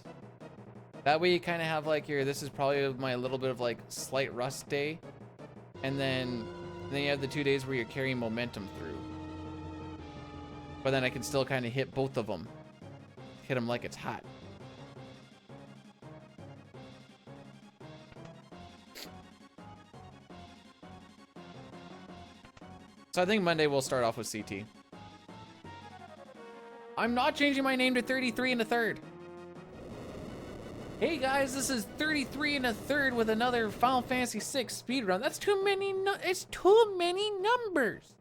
That way you kind of have like this is probably my little bit of like slight rust day. And then you have the 2 days where you're carrying momentum through. But then I can still kind of hit both of them. Hit them like it's hot. So I think Monday we'll start off with CT. I'm not changing my name to 33 1/3. Hey guys, this is 33 1/3 with another Final Fantasy VI speedrun. That's too many. It's too many numbers.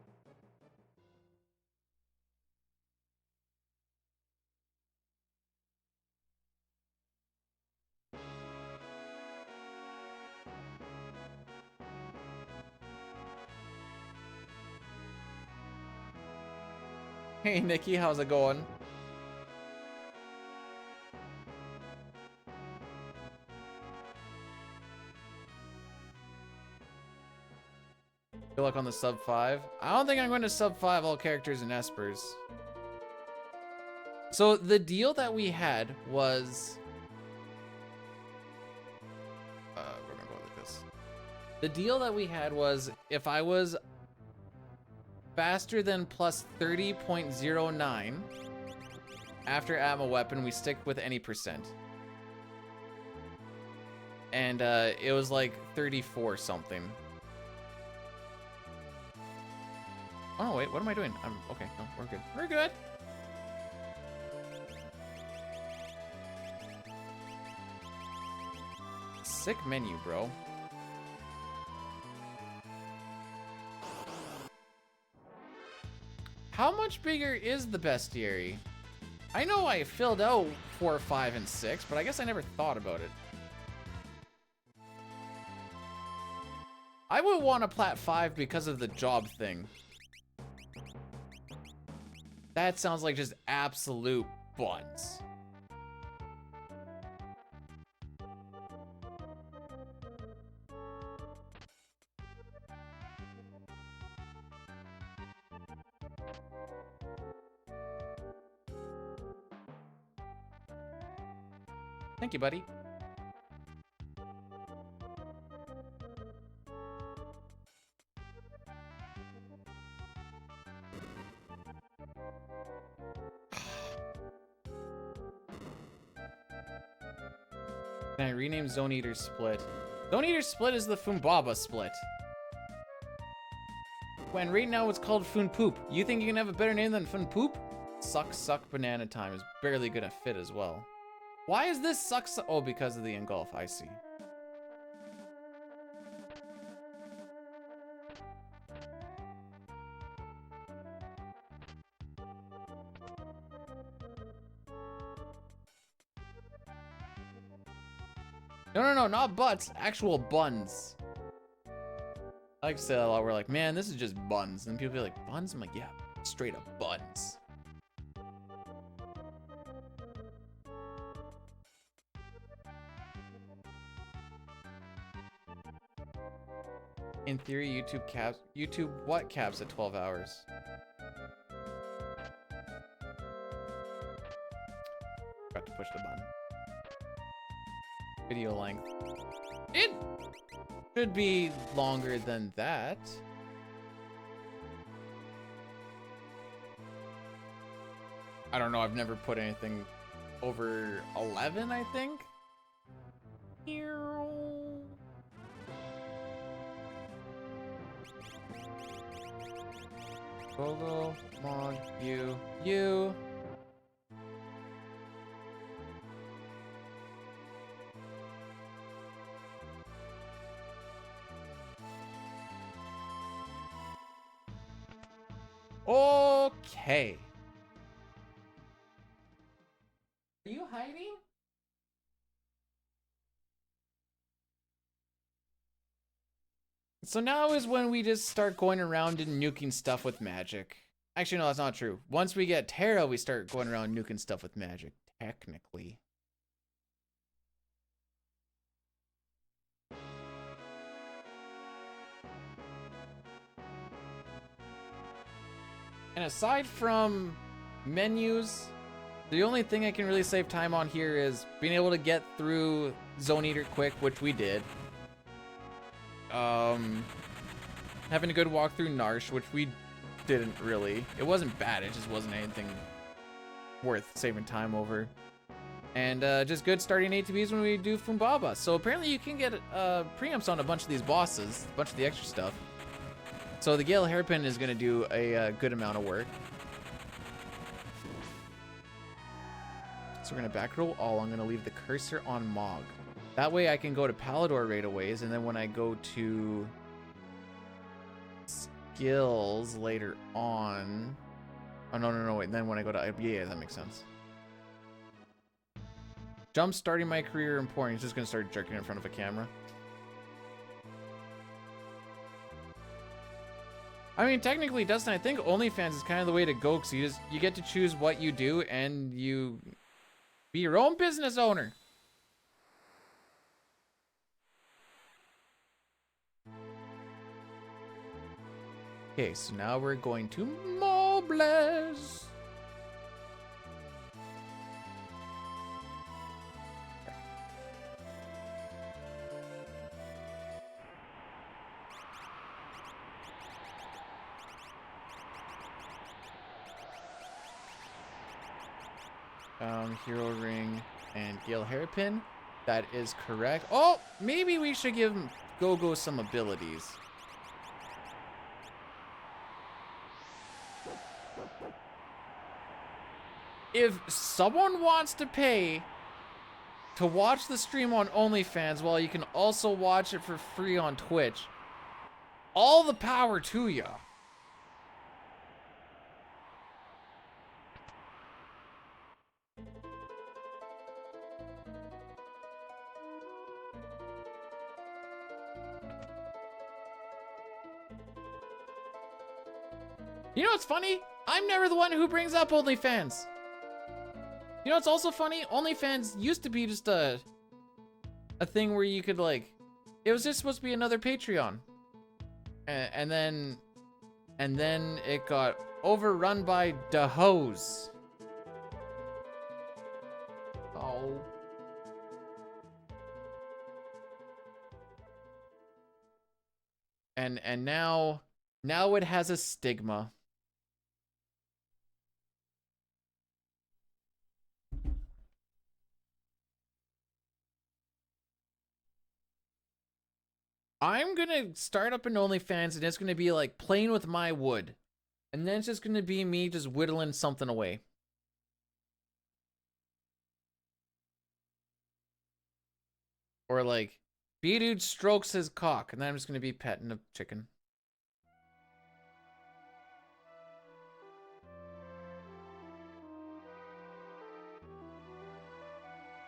Hey Nikki, how's it going? Good luck on the sub 5. I don't think I'm going to sub 5 all characters in Espers. So the deal that we had was... we're gonna go like this. The deal that we had was if I was faster than plus 30.09 after ammo weapon, we stick with any percent. and it was like 34 something. Oh wait, what am I doing? I'm okay. No, we're good. We're good. Sick menu, bro. How much bigger is the bestiary? I know I filled out 4, 5, and 6, but I guess I never thought about it. I would want a plat 5 because of the job thing. That sounds like just absolute buns. Thank you, buddy. Can I rename Zone Eater Split? Zone Eater Split is the Fumbaba Split. When right now it's called Fun Poop. You think you can have a better name than Fun Poop? Suck Banana Time is barely gonna fit as well. Why is this suck? Oh, because of the engulf. I see. No, not butts. Actual buns. I like to say that a lot. We're like, man, this is just buns. And people be like, buns? I'm like, yeah, straight up buns. In theory, YouTube what caps at 12 hours? Forgot to push the button. Video length. It should be longer than that. I don't know, I've never put anything over 11, I think. Google, mod, you. Okay. Are you hiding? So now is when we just start going around and nuking stuff with magic. Actually, no, that's not true. Once we get Terra, we start going around nuking stuff with magic, technically. And aside from menus, the only thing I can really save time on here is being able to get through Zone Eater quick, which we did. Having a good walk through Narsh, which we didn't really. It wasn't bad, it just wasn't anything worth saving time over. And just good starting ATBs when we do Fumbaba. So apparently you can get preamps on a bunch of these bosses, a bunch of the extra stuff. So the Gale Hairpin is going to do a good amount of work. So we're going to back roll all. I'm going to leave the cursor on Mog. That way I can go to Palador right away, and then when I go to skills later on... Oh, no, wait. Then when I go to... Yeah, that makes sense. Jump starting my career in porn. He's just going to start jerking in front of a camera. I mean, technically, Dustin, I think OnlyFans is kind of the way to go, because you get to choose what you do, and you be your own business owner. Okay, so now we're going to Mobles. Hero Ring and Gale Hairpin. That is correct. Oh, maybe we should give Go-Go some abilities. If someone wants to pay to watch the stream on OnlyFans while you can also watch it for free on Twitch, all the power to ya. You know what's funny? I'm never the one who brings up OnlyFans. You know what's also funny? OnlyFans used to be just a thing where you could like, it was just supposed to be another Patreon. And then it got overrun by the hoes. Oh. And now it has a stigma. I'm gonna start up an OnlyFans and it's gonna be like playing with my wood. And then it's just gonna be me just whittling something away. Or like, B-Dude strokes his cock and then I'm just gonna be petting a chicken.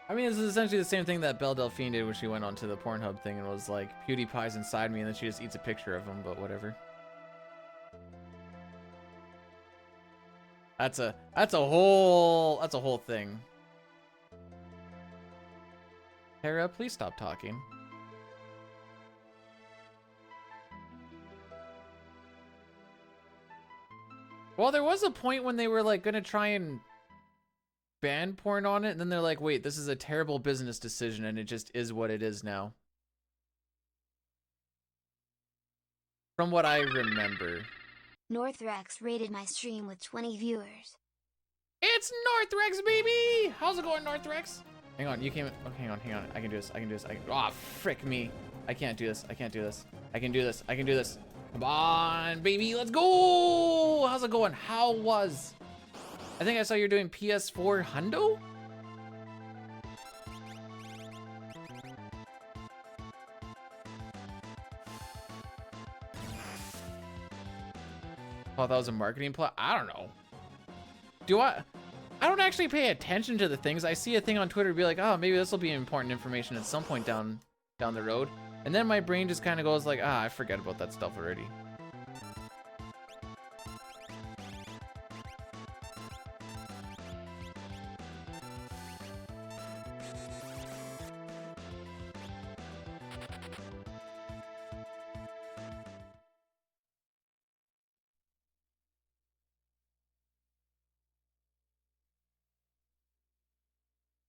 I mean, this is essentially the same thing that Belle Delphine did when she went onto the Pornhub thing and was like, PewDiePie's inside me, and then she just eats a picture of him, but whatever. That's a whole thing. Hera, please stop talking. Well, there was a point when they were like gonna try and ban porn on it, and then they're like, wait, this is a terrible business decision, and it just is what it is now. From what I remember. Northrex rated my stream with 20 viewers. It's Northrex, baby! How's it going, Northrex? Hang on, you came. Oh, hang on. I can do this. Oh, frick me. I can't do this. I can do this. Come on, baby, let's go! How's it going? How was? I think I saw you're doing PS4 Hundo? Oh, that was a marketing plot? I don't know. I don't actually pay attention to the things. I see a thing on Twitter be like, oh, maybe this will be important information at some point down the road. And then my brain just kind of goes like, I forget about that stuff already.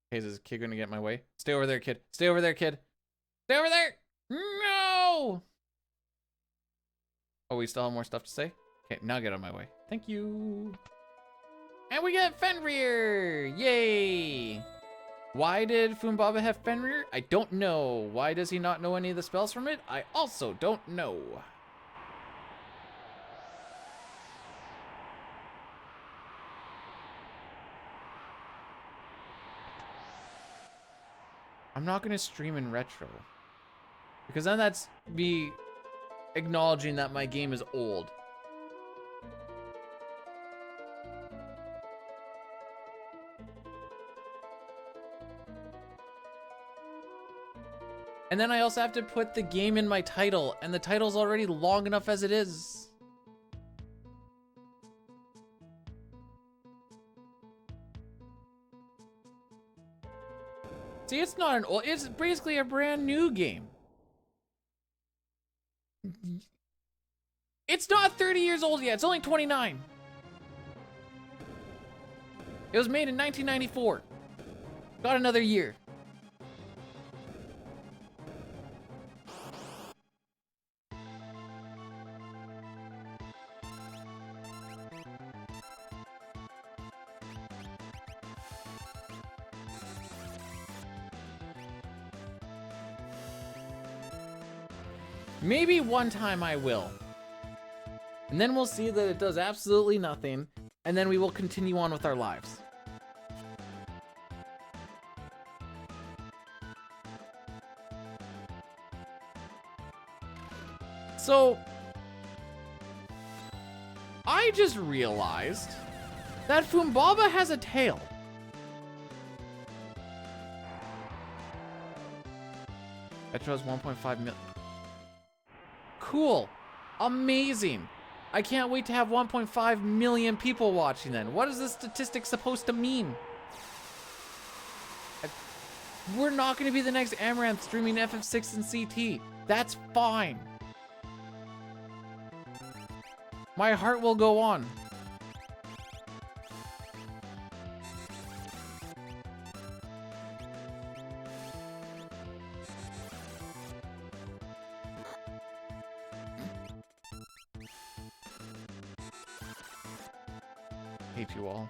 Hey, is this kid gonna get in my way? Stay over there, kid. Stay over there, kid. Stay over there! No! Oh, we still have more stuff to say? Okay, now get out of my way. Thank you. And we get Fenrir! Yay! Why did Fumbaba have Fenrir? I don't know. Why does he not know any of the spells from it? I also don't know. I'm not gonna stream in retro. Because then that's me acknowledging that my game is old. And then I also have to put the game in my title, and the title's already long enough as it is. See, it's not an old, it's basically a brand new game. It's not 30 years old yet, it's only 29. It was made in 1994. Got another year. Maybe one time I will. And then we'll see that it does absolutely nothing, and then we will continue on with our lives. So, I just realized that Fumbaba has a tail. Metro has 1.5 million. Cool. Amazing. I can't wait to have 1.5 million people watching then. What is this statistic supposed to mean? We're not going to be the next Amaranth streaming FF6 and CT. That's fine. My heart will go on. Hate you all.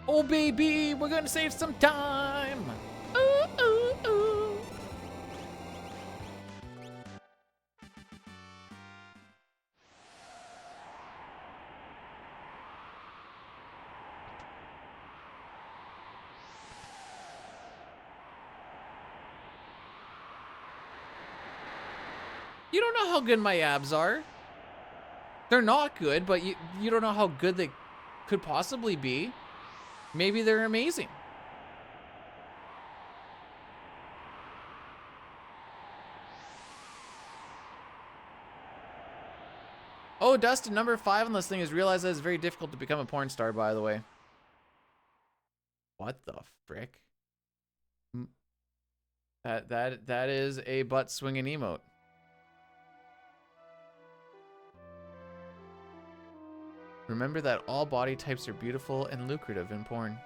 Oh baby, we're gonna save some time. Ooh, ooh, ooh. You don't know how good my abs are. They're not good, but you don't know how good they could possibly be. Maybe they're amazing. Oh, Dustin, number 5 on this thing is realize that it's very difficult to become a porn star, by the way. What the frick? That is a butt swinging emote. Remember that all body types are beautiful and lucrative in porn.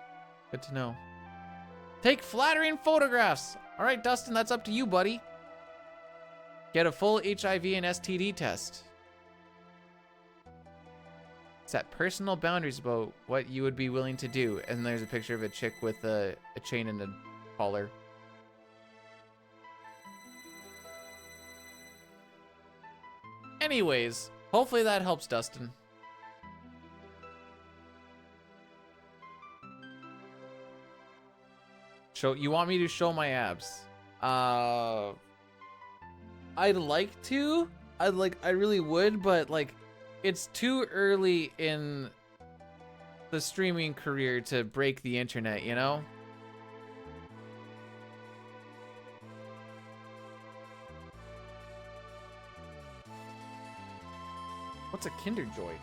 Good to know. Take flattering photographs. All right, Dustin, that's up to you, buddy. Get a full HIV and STD test. Set personal boundaries about what you would be willing to do. And there's a picture of a chick with a chain and a collar. Anyways, hopefully that helps, Dustin. You want me to show my abs? I'd like to. I really would, but like, it's too early in the streaming career to break the internet, you know? What's a Kinder Joy?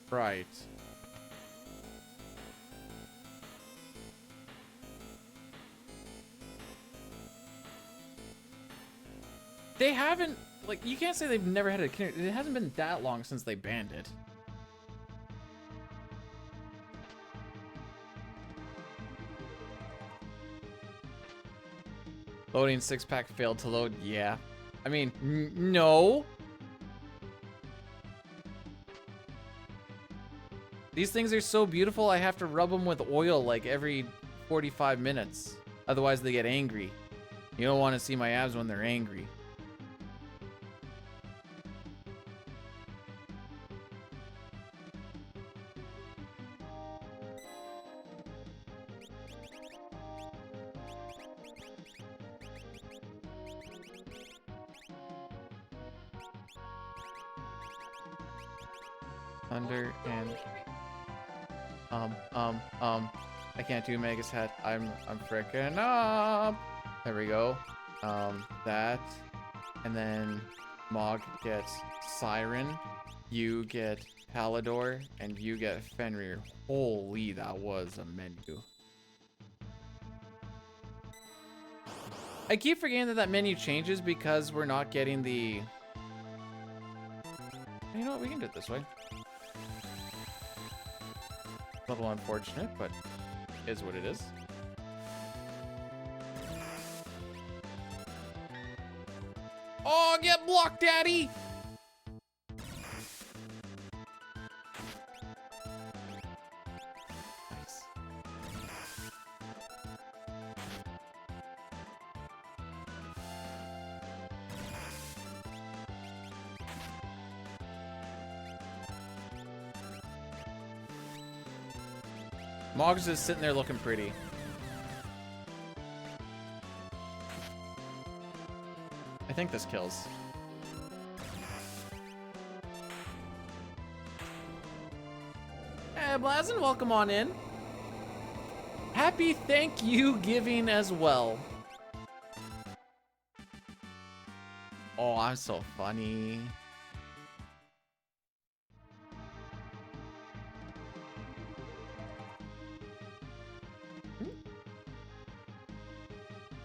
Right. They haven't, like, you can't say they've never had a Kinder. It hasn't been that long since they banned it. Loading 6-pack failed to load. Yeah. I mean, no. These things are so beautiful, I have to rub them with oil like every 45 minutes. Otherwise, they get angry. You don't want to see my abs when they're angry. Thunder and I can't do Mega's hat. I'm frickin' up. There we go. That, and then Mog gets Siren, you get Palador, and you get Fenrir. Holy, that was a menu. I keep forgetting that menu changes because we're not getting the... You know what? We can do it this way. A little unfortunate, but is what it is. block, daddy! Nice. Moggs is sitting there looking pretty. I think this kills. Hey, Blazin, welcome on in. Happy thank you giving as well. Oh, I'm so funny.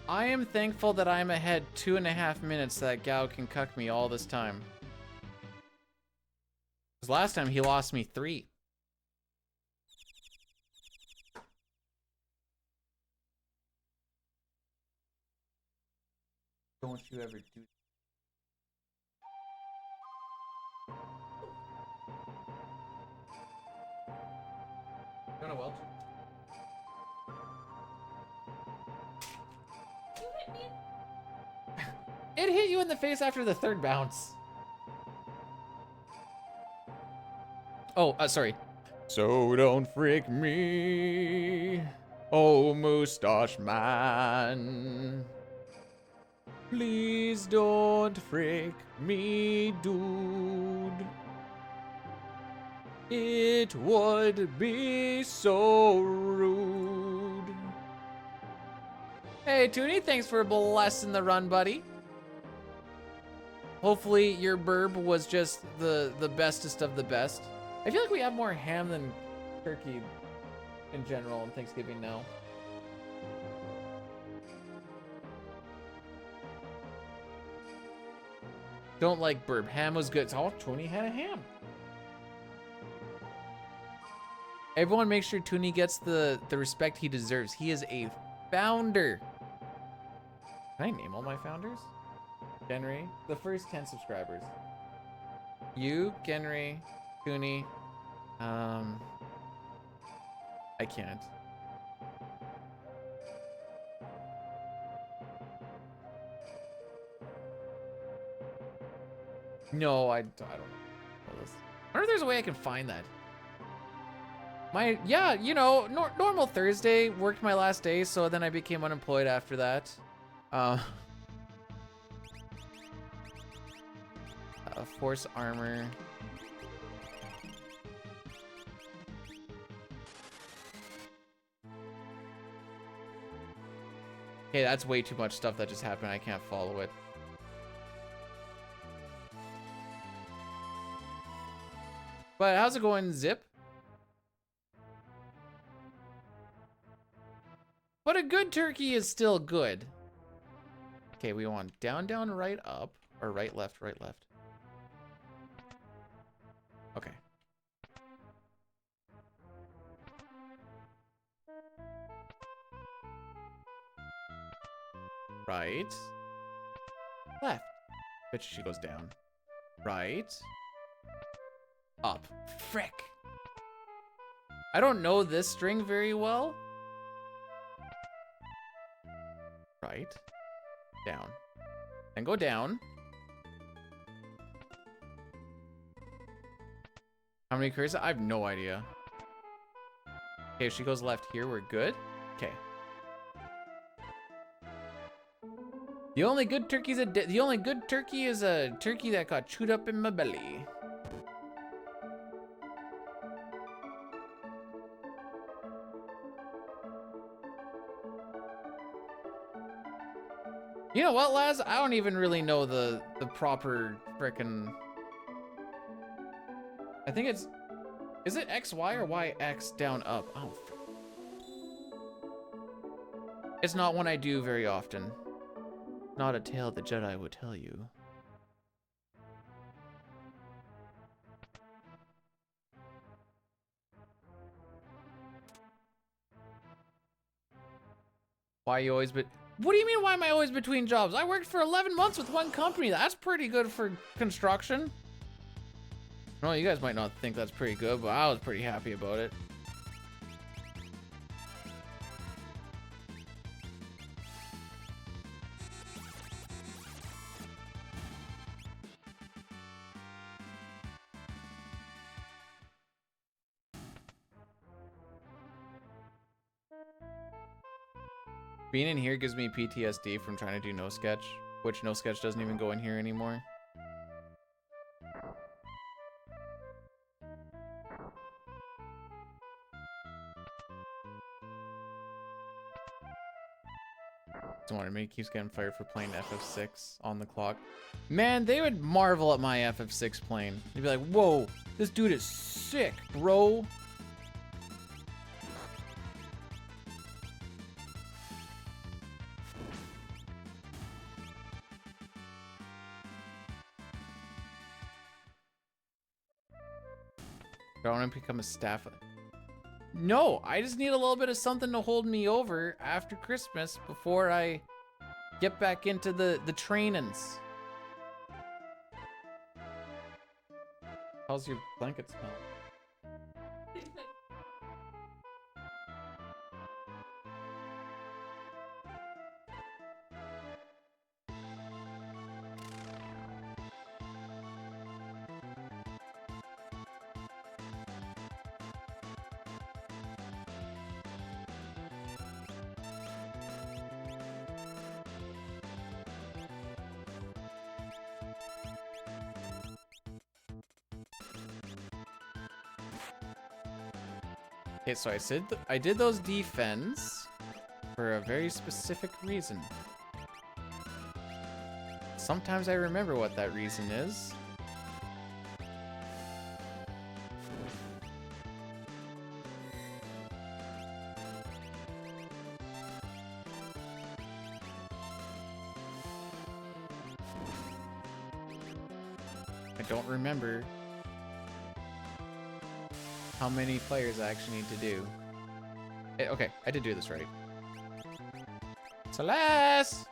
I am thankful that I'm ahead 2.5 minutes that Gao can cuck me all this time. Because last time he lost me 3. Don't you ever do. You wanna welch? You hit me. It hit you in the face after the 3rd bounce. Oh, sorry. So don't freak me, oh mustache man. Please don't freak me, dude. It would be so rude. Hey, Toonie, thanks for blessing the run, buddy. Hopefully your burb was just the bestest of the best. I feel like we have more ham than turkey in general on Thanksgiving now. Don't like burb. Ham was good. Oh, Toonie had a ham. Everyone make sure Toonie gets the respect he deserves. He is a founder. Can I name all my founders? Genry, the first 10 subscribers. You, Genry, Toonie. I can't. No, I don't know this. I wonder if there's a way I can find that. Yeah, you know, normal Thursday, worked my last day, so then I became unemployed after that. Force armor. Okay, that's way too much stuff that just happened. I can't follow it. But how's it going, Zip? But a good turkey is still good. Okay, we want down, down, right, up, or right, left, right, left. Okay. Right. Left. Bet you she goes down. Right. Up. Frick. I don't know this string very well. Right. Down. Then go down. How many curses? I have no idea. Okay, if she goes left here, we're good. Okay. The only good turkey is a turkey that got chewed up in my belly. You know what, Laz? I don't even really know the proper frickin'. I think it's, is it XY or YX down up? Oh, it's not one I do very often. Not a tale the Jedi would tell you. Why you always, but What do you mean, why am I always between jobs? I worked for 11 months with one company. That's pretty good for construction. No, you guys might not think that's pretty good, but I was pretty happy about it. Being in here gives me PTSD from trying to do no sketch, which no sketch doesn't even go in here anymore. Don't want to make keeps getting fired for playing FF6 on the clock. Man, they would marvel at my FF6 playing. They'd be like, whoa, this dude is sick, bro. I want to become a staff. No, I just need a little bit of something to hold me over after Christmas before I get back into the trainings. How's your blanket smell? Okay, so I did those defense for a very specific reason. Sometimes I remember what that reason is. I don't remember how many players I actually need to do. Okay, I did do this right. Celeste!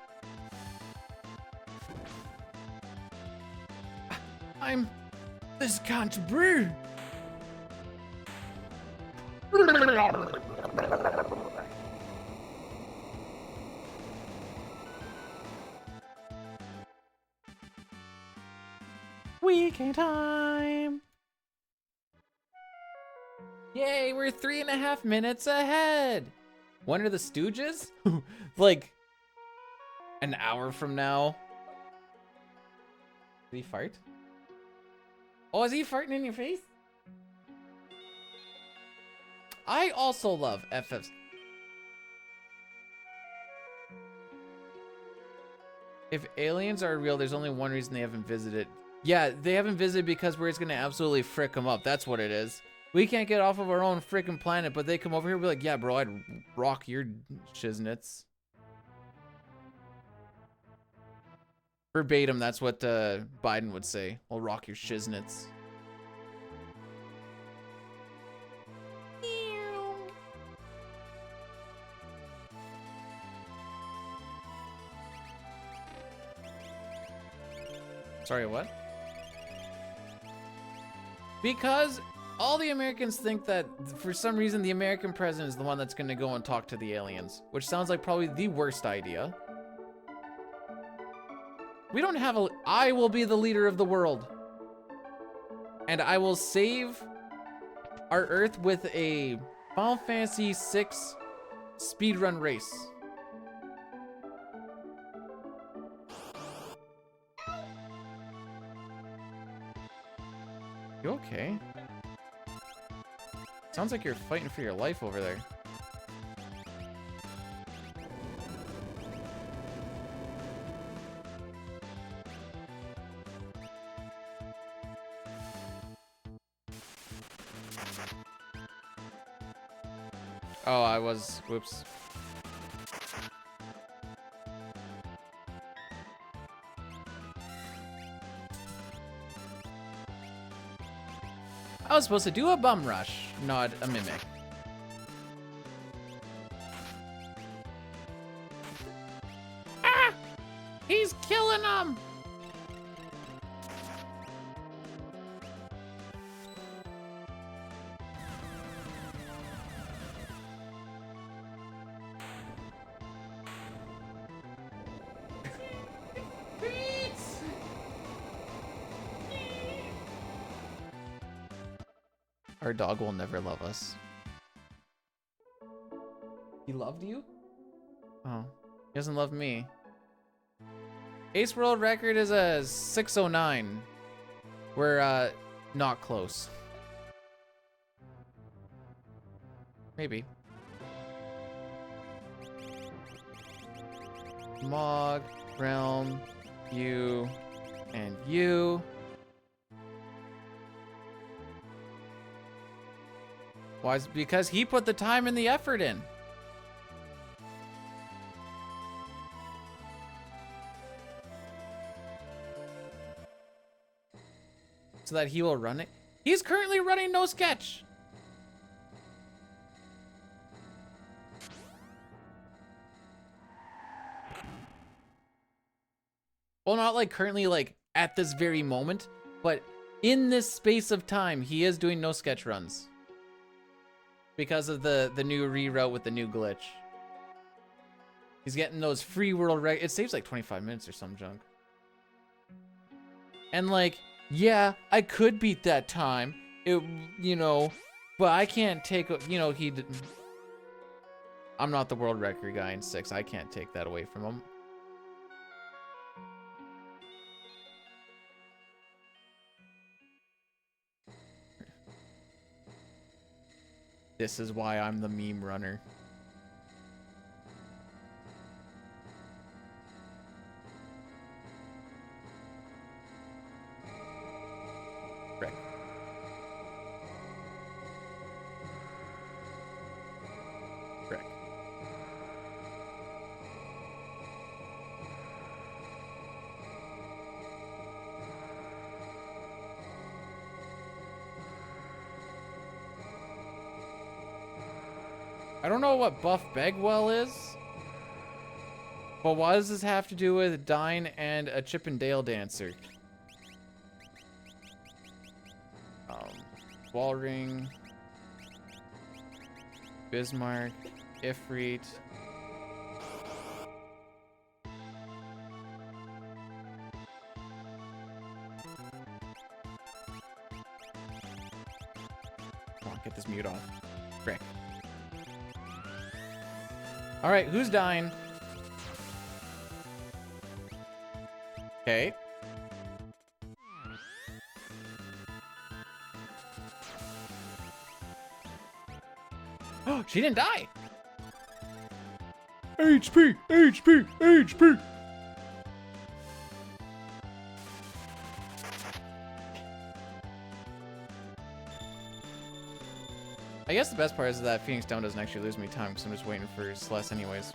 This can't be! Weekend time! Yay, we're 3.5 minutes ahead. When are the Stooges? Like, an hour from now. Did he fart? Oh, is he farting in your face? I also love FFs. If aliens are real, there's only one reason they haven't visited. Yeah, they haven't visited because we're just gonna absolutely frick them up. That's what it is. We can't get off of our own freaking planet, but they come over here and be like, yeah, bro, I'd rock your shiznits. Verbatim, that's what Biden would say. I'll rock your shiznits. Sorry, what? Because all the Americans think that for some reason the American president is the one that's going to go and talk to the aliens, which sounds like probably the worst idea. We don't have a... I will be the leader of the world. And I will save our Earth with a Final Fantasy VI speedrun race. You okay? Sounds like you're fighting for your life over there. Oh, I was... Whoops. I was supposed to do a bum rush, not a mimic. come. Our dog will never love us. He loved you? Oh, he doesn't love me. Ace world record is a 609. We're not close. Maybe. Mog, Realm, you, and you. Why? Because he put the time and the effort in. So that he will run it. He's currently running no sketch. Well, not like currently, like at this very moment, but in this space of time, he is doing no sketch runs. Because of the new reroute with the new glitch. He's getting those free world it saves like 25 minutes or some junk. And like, yeah, I could beat that time. You know, but I can't take, you know, I'm not the world record guy in 6. I can't take that away from him. This is why I'm the meme runner. Frick. Frick. I don't know what Buff Begwell is, but what does this have to do with Dine and a Chip and Dale dancer? Walring, Bismarck, Ifrit. Come on, get this mute off. Frick. All right, who's dying? Okay. Oh, she didn't die. HP, HP, HP. I guess the best part is that Phoenix Down doesn't actually lose me time because I'm just waiting for Celeste anyways.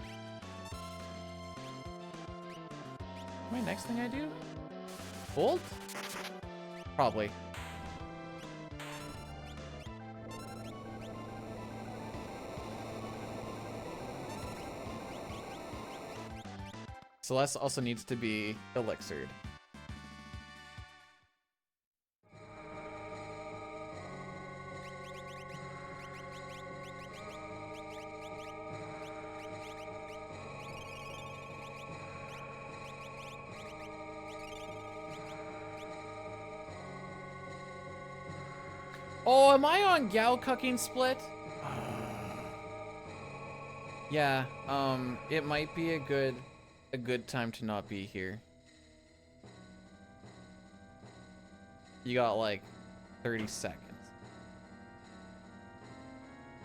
My next thing I do? Bolt? Probably. Celeste also needs to be elixired. Oh, am I on Gao Cucking Split? Yeah, it might be a good time to not be here. You got like 30 seconds.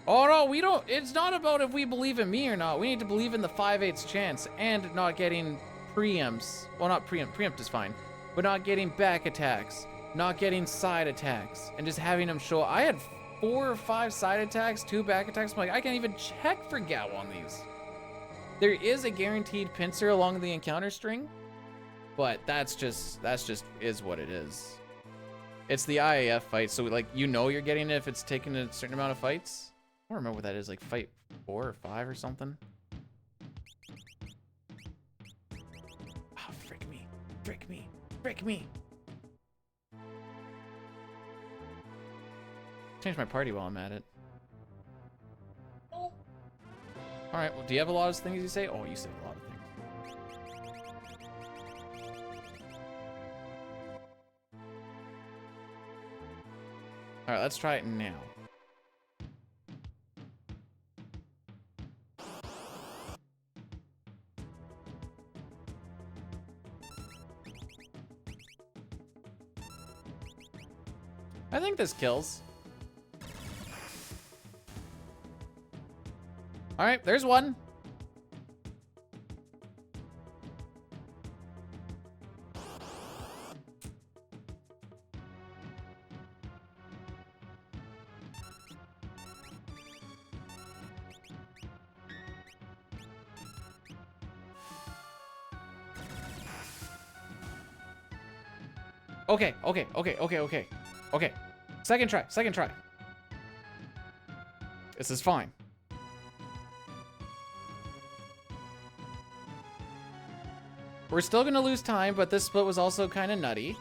Oh no, we don't, it's not about if we believe in me or not. We need to believe in the 5/8 chance and not getting preempts. Well, not preempt is fine, but not getting back attacks, not getting side attacks, and just having them show. I had 4 or 5 side attacks, 2 back attacks. I'm like, I can't even check for Gao on these. There is a guaranteed pincer along the encounter string, but that's just is what it is. It's the IAF fight, so like you know you're getting it if it's taking a certain amount of fights. I don't remember what that is, like fight 4 or 5 or something. Oh, frick me. Frick me. Frick me. Change my party while I'm at it. Oh, Alright, well, do you have a lot of things you say? Oh, you said a lot of things. Alright, let's try it now. I think this kills. All right, there's one. Okay. Second try. This is fine. We're still gonna lose time, but this split was also kind of nutty.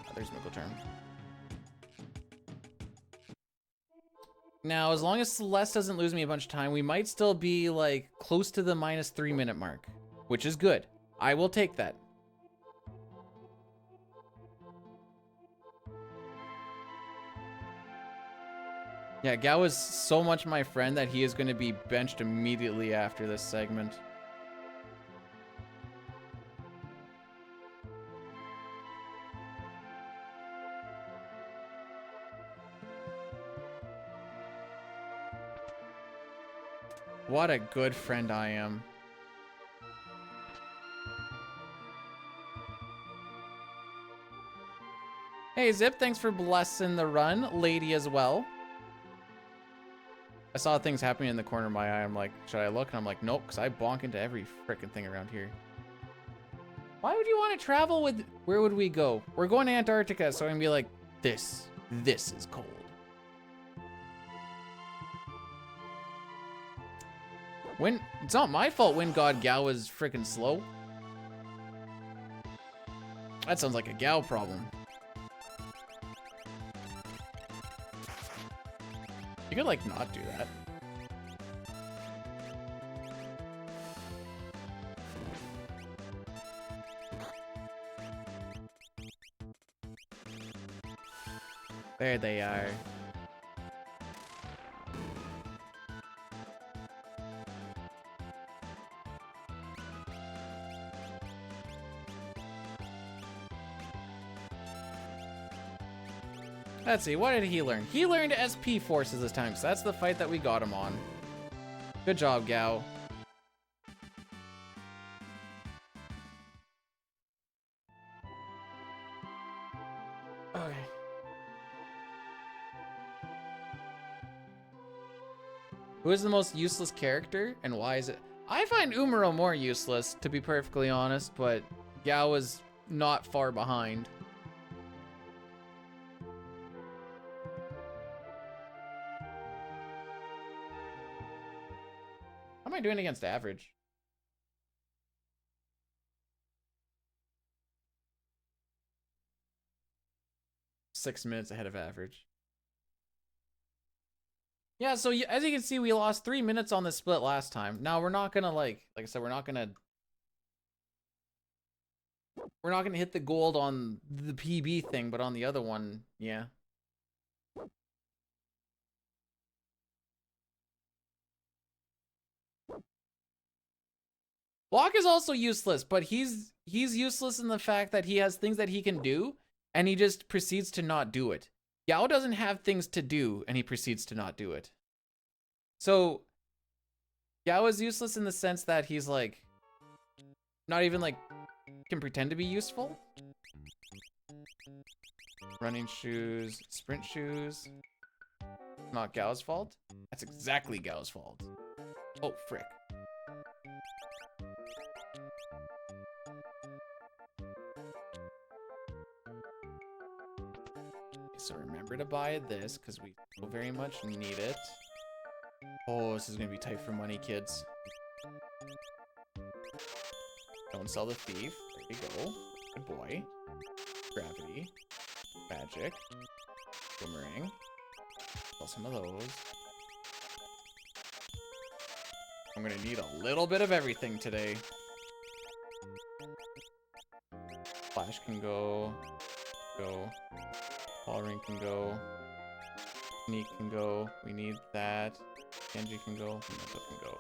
Oh, there's Mickle Term. Now, as long as Celeste doesn't lose me a bunch of time, we might still be like close to the -3 minute mark, which is good. I will take that. Yeah, Gao is so much my friend that he is going to be benched immediately after this segment. What a good friend I am. Hey Zip, thanks for blessing the run. Lady as well. I saw things happening in the corner of my eye. I'm like, should I look? And I'm like, nope, because I bonk into every frickin' thing around here. Why would you want to travel with... Where would we go? We're going to Antarctica, so I'm going to be like, this is cold. It's not my fault Wind God Gao was frickin' slow. That sounds like a Gao problem. You could, like, not do that. There they are. Let's see, what did he learn? He learned SP forces this time, so that's the fight that we got him on. Good job, Gao. Okay. Who is the most useless character, and why is it? I find Umaro more useless, to be perfectly honest, but Gao is not far behind. How am I doing against average? Six minutes ahead of average. Yeah, so as you can see, we lost 3 minutes on this split last time. Now we're not gonna like I said, we're not gonna hit the gold on the PB thing, but on the other one, yeah. Block is also useless, but he's useless in the fact that he has things that he can do, and he just proceeds to not do it. Gao doesn't have things to do, and he proceeds to not do it. So, Gao is useless in the sense that he's like, not even like, can pretend to be useful. Running shoes, sprint shoes. Not Gao's fault. That's exactly Gao's fault. Oh, frick. So remember to buy this, because we very much need it. Oh, this is going to be tight for money, kids. Don't sell the thief. There you go. Good boy. Gravity. Magic. Boomerang. Kill some of those. I'm gonna need a little bit of everything today. Flash can go. Go. Ball ring can go. Sneak can go. We need that. Genji can go. Memento can go.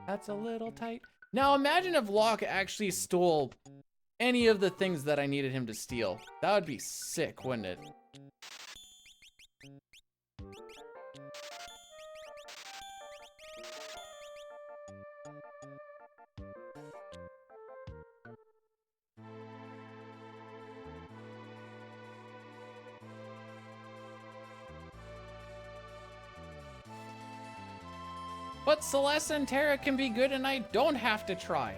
That's a little tight. Now imagine if Locke actually stole any of the things that I needed him to steal. That would be sick, wouldn't it? But Celeste and Terra can be good and I don't have to try.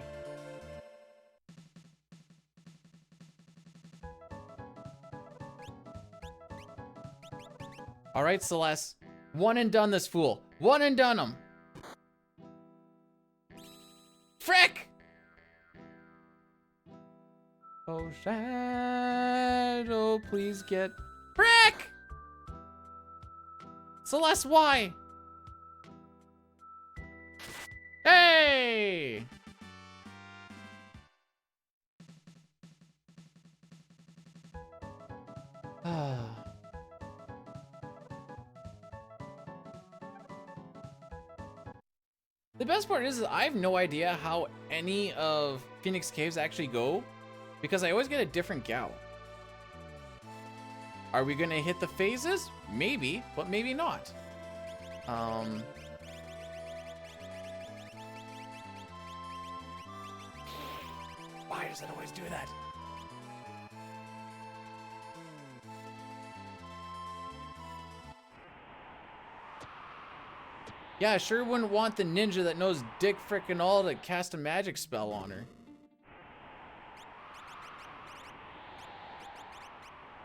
All right, Celeste. One and done this fool. One and done him. Frick! Oh, Shadow, please get... Frick! Celeste, why? Hey! The best part is I have no idea how any of Phoenix Caves actually go because I always get a different gal. Are we gonna hit the phases? Maybe, but maybe not. Why does it always do that? Yeah, I sure wouldn't want the ninja that knows dick frickin' all to cast a magic spell on her.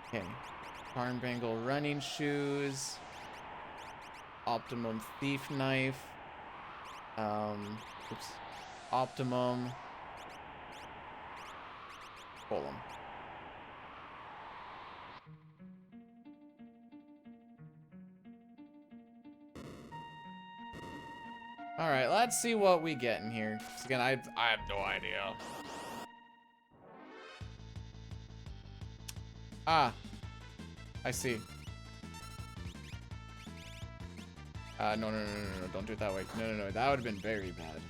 Okay. Armbangle running shoes. Optimum thief knife. Oops. Optimum. Golem. All right, let's see what we get in here. 'Cause again, I have no idea. Ah, I see. No, don't do it that way. No, that would have been very bad.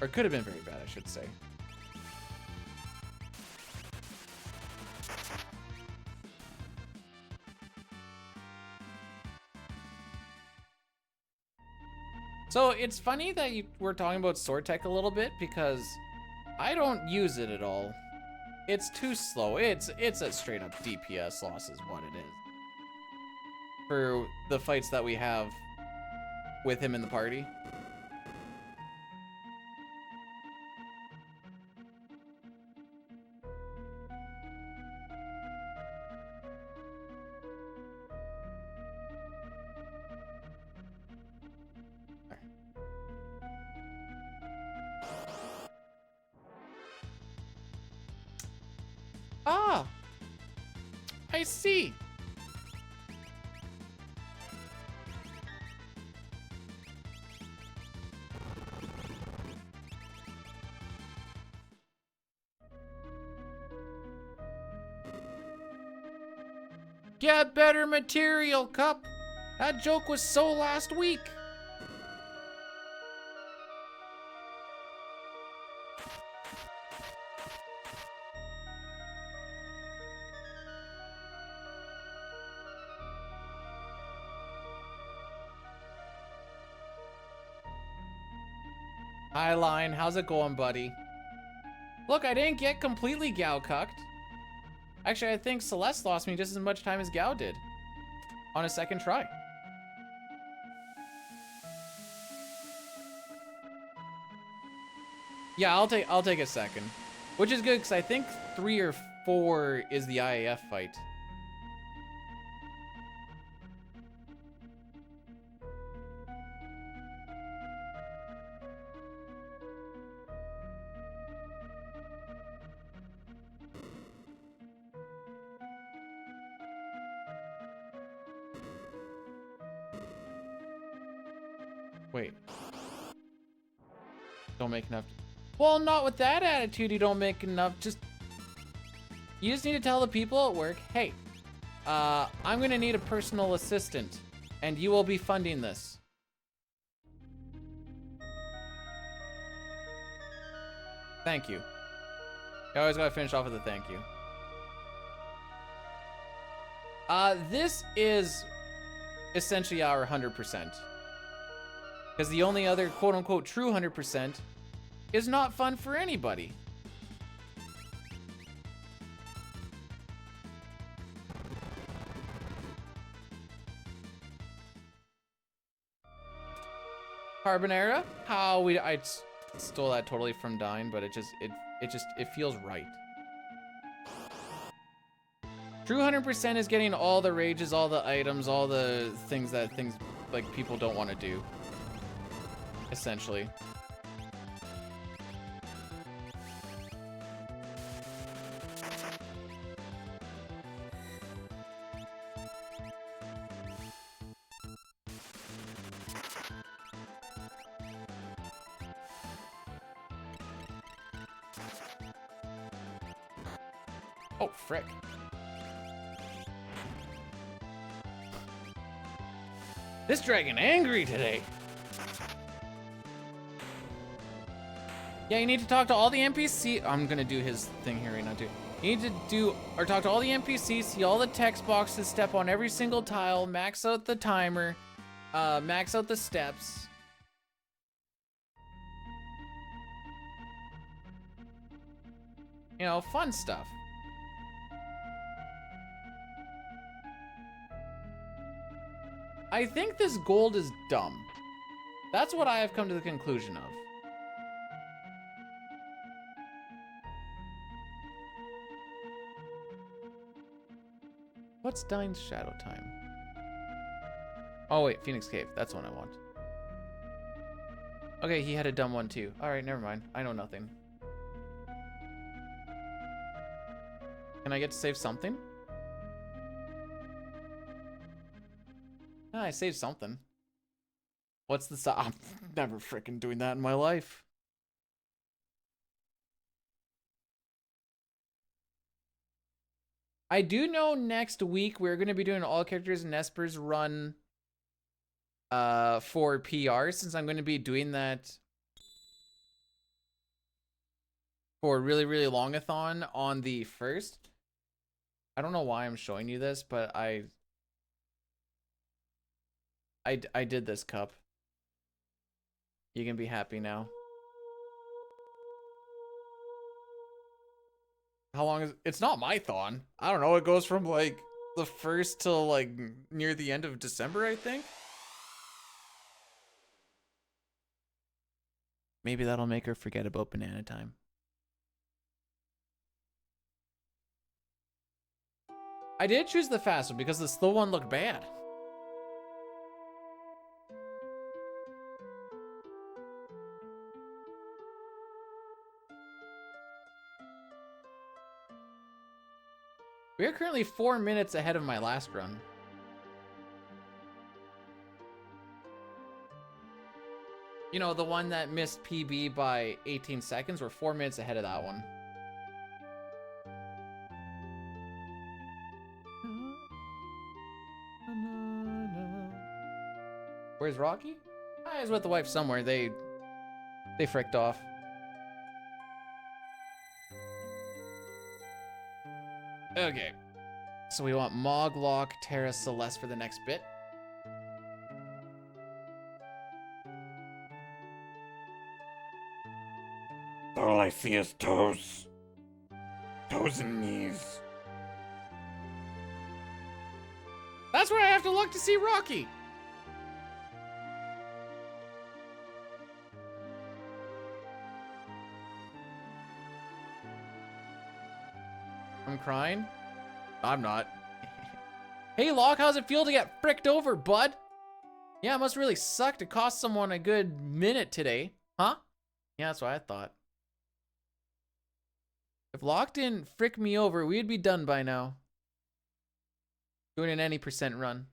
Or could have been very bad, I should say. So it's funny that we're talking about sword tech a little bit because I don't use it at all. It's too slow. It's a straight up DPS loss is what it is. For the fights that we have with him in the party. Ah, I see. Get better material, Cup. That joke was so last week. Hi, Line. How's it going, buddy? Look, I didn't get completely Gao-cucked. Actually, I think Celeste lost me just as much time as Gao did. On a second try. Yeah, I'll take a second. Which is good, because I think 3 or 4 is the IAF fight. Wait. Don't make enough. Well, not with that attitude, you don't make enough. You just need to tell the people at work, hey, I'm gonna need a personal assistant, and you will be funding this. Thank you. You always gotta finish off with a thank you. This is essentially our 100%. Because the only other quote-unquote true 100% is not fun for anybody. Carbonara? I stole that totally from Dine, but it feels right. True 100% is getting all the rages, all the items, all the things like people don't want to do. Essentially. Oh, frick. This dragon angry today. Yeah, you need to talk to all the NPC. I'm gonna do his thing here right now too. You need to talk to all the NPCs, see all the text boxes, step on every single tile, max out the timer, max out the steps. You know, fun stuff. I think this gold is dumb. That's what I have come to the conclusion of. What's Dine's shadow time? Oh wait, Phoenix Cave. That's the one I want. Okay, he had a dumb one too. Alright, never mind. I know nothing. Can I get to save something? Ah, I saved something. What's the I'm never freaking doing that in my life. I do know next week we're going to be doing all characters in Espers run for PR, since I'm going to be doing that for a really, really long-a-thon on the 1st. I don't know why I'm showing you this, but I did this cup. You can be happy now. How long is it's not my thon. I don't know, it goes from like the 1st till like near the end of December, I think. Maybe that'll make her forget about banana time. I did choose the fast one because the slow one looked bad. We are currently 4 minutes ahead of my last run. You know, the one that missed PB by 18 seconds, we're 4 minutes ahead of that one. Where's Rocky? I was with the wife somewhere. They fricked off. Okay. So we want Moglock, Terra, Celeste for the next bit. All I see is toes. Toes and knees. That's where I have to look to see Rocky. I'm crying? I'm not. Hey, Locke, how's it feel to get fricked over, bud? Yeah, it must really suck to cost someone a good minute today. Huh? Yeah, that's what I thought. If Locke didn't frick me over, we'd be done by now. Doing an any % run.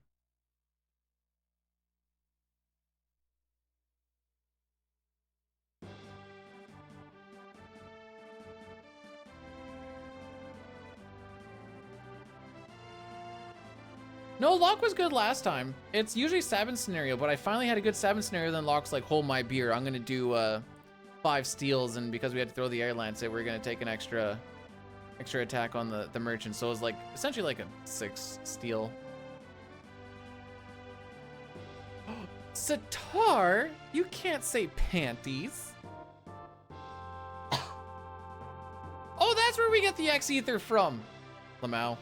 No, Locke was good last time. It's usually Sabin scenario, but I finally had a good Sabin scenario. Then Locke's like, hold my beer. I'm gonna do 5 steals, and because we had to throw the air lance, we're gonna take an extra attack on the merchant. So it was like essentially like a 6 steal. Sitar, you can't say panties. Oh, that's where we get the X ether from. Lamau.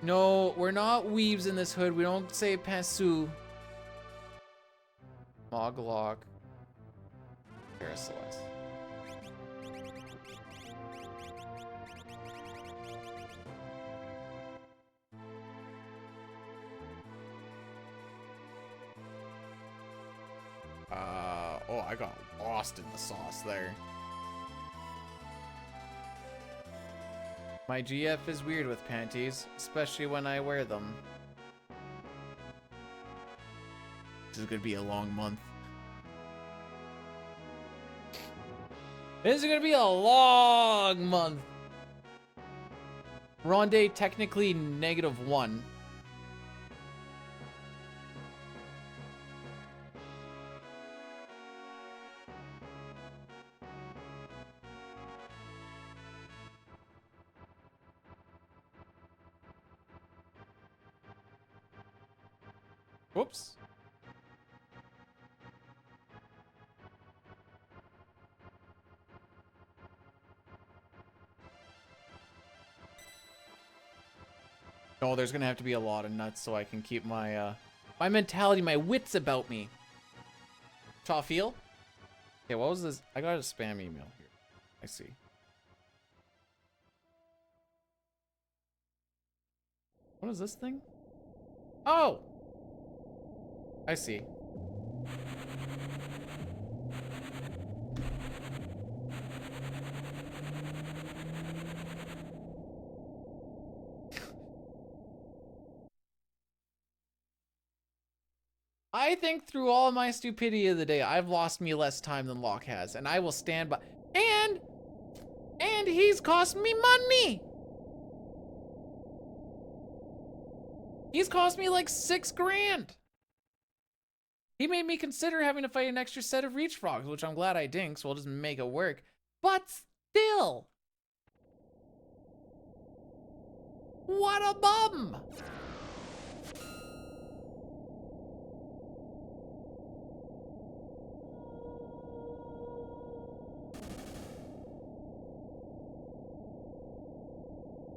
No, we're not weaves in this hood. We don't say pansu. Moglock. Paraceleste. Oh, I got lost in the sauce there. My GF is weird with panties, especially when I wear them. This is gonna be a long month. This is gonna be a long month. Ronde technically -1. Whoops. No, there's gonna have to be a lot of nuts so I can keep my my mentality, my wits about me. Chawfiel? Okay, what was this? I got a spam email here. I see. What is this thing? Oh! I see. I think through all my stupidity of the day, I've lost me less time than Locke has, and I will stand by. And he's cost me money. He's cost me like 6 grand. He made me consider having to fight an extra set of Reach Frogs, which I'm glad I didn't, so we'll just make it work. But still. What a bum!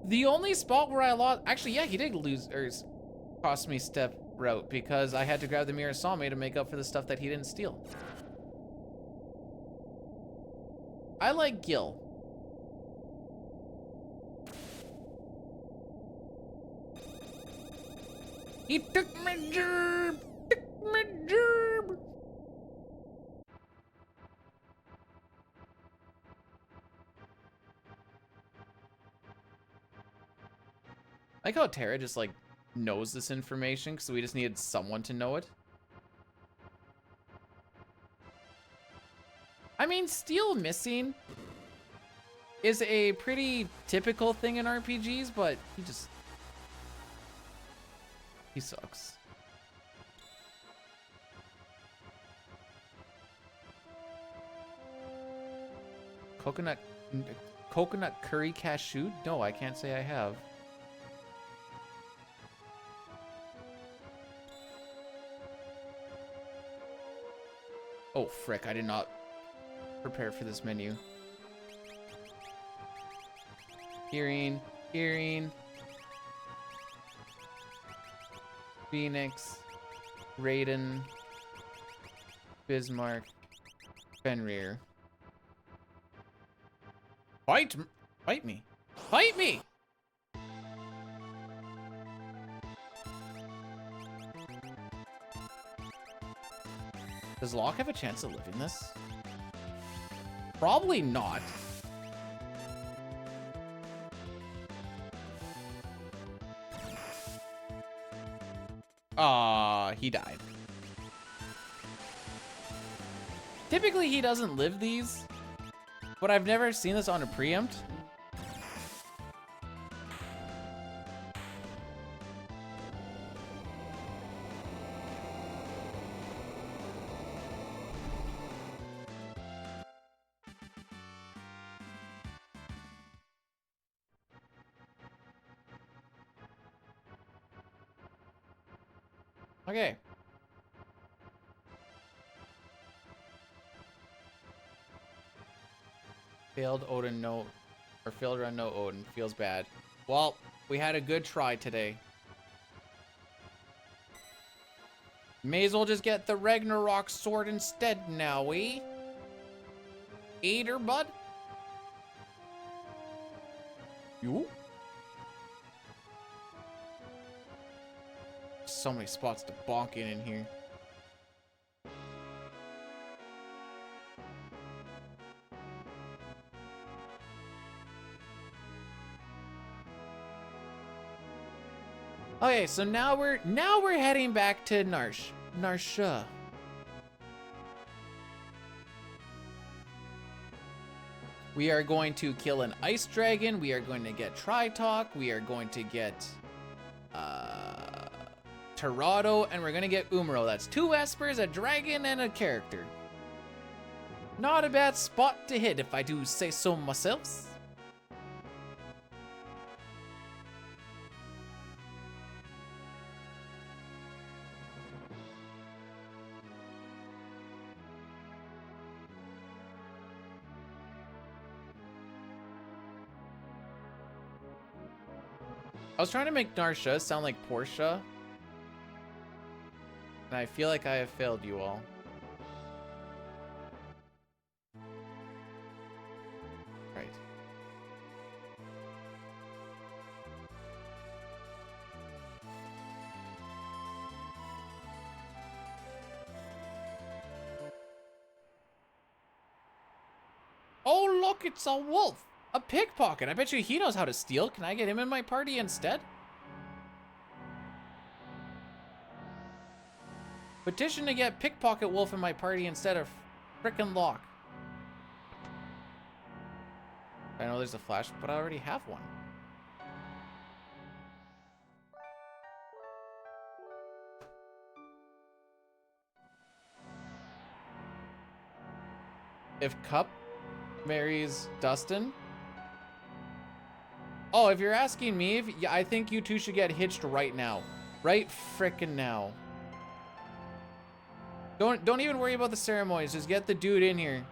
The only spot where I lost, actually, yeah, he did lose, or cost me step route because I had to grab the Mirror Salme to make up for the stuff that he didn't steal. I like Gil. He took my gerb! Took my gerb! I like how Terra just like knows this information because we just needed someone to know it. I mean, steel missing is a pretty typical thing in RPGs, but he sucks. Coconut curry cashew? No, I can't say I have. Oh, frick, I did not prepare for this menu. Hearing. Phoenix. Raiden. Bismarck. Fenrir. Fight me. Fight me! Does Locke have a chance of living this? Probably not. He died. Typically, he doesn't live these, but I've never seen this on a preempt. Okay. Failed Odin, no, or failed run, no Odin. Feels bad. Well, we had a good try today. May as well just get the Ragnarok sword instead now, eh? Eater, bud? You? So many spots to bonk in here. Okay, so now we're heading back to Narsha. We are going to kill an ice dragon. We are going to get Tritalk. We are going to get Torado, and we're gonna get Umaro. That's 2 Espers, a dragon, and a character. Not a bad spot to hit, if I do say so myself. I was trying to make Narsha sound like Portia, and I feel like I have failed you all. Right. Oh, look, it's a wolf. A pickpocket. I bet you he knows how to steal. Can I get him in my party instead? Petition to get Pickpocket Wolf in my party instead of frickin' Locke. I know there's a flash, but I already have one. If Cup marries Dustin? Oh, if you're asking me, yeah, I think you two should get hitched right now. Right frickin' now. Don't even worry about the ceremonies. Just get the dude in here.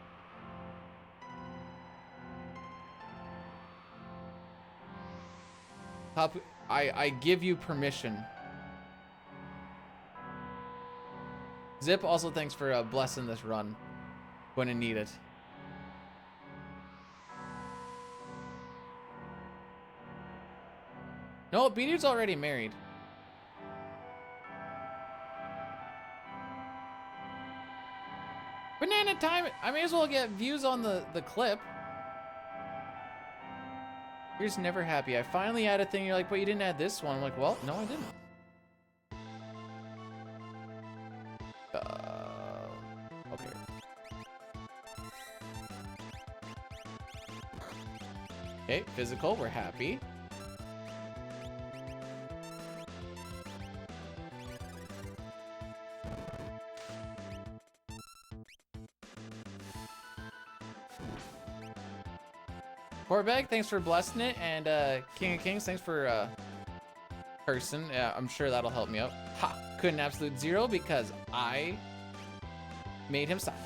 Cup, I give you permission. Zip, also thanks for blessing this run. Gonna need it. No, B-Dude's already married. Banana time! I may as well get views on the clip. You're just never happy. I finally add a thing. You're like, but you didn't add this one. I'm like, well, no, I didn't. Okay. Okay, physical, we're happy. Corbag, thanks for blessing it, and King of Kings, thanks for person. Yeah, I'm sure that'll help me out. Ha! Couldn't absolute zero because I made him stop.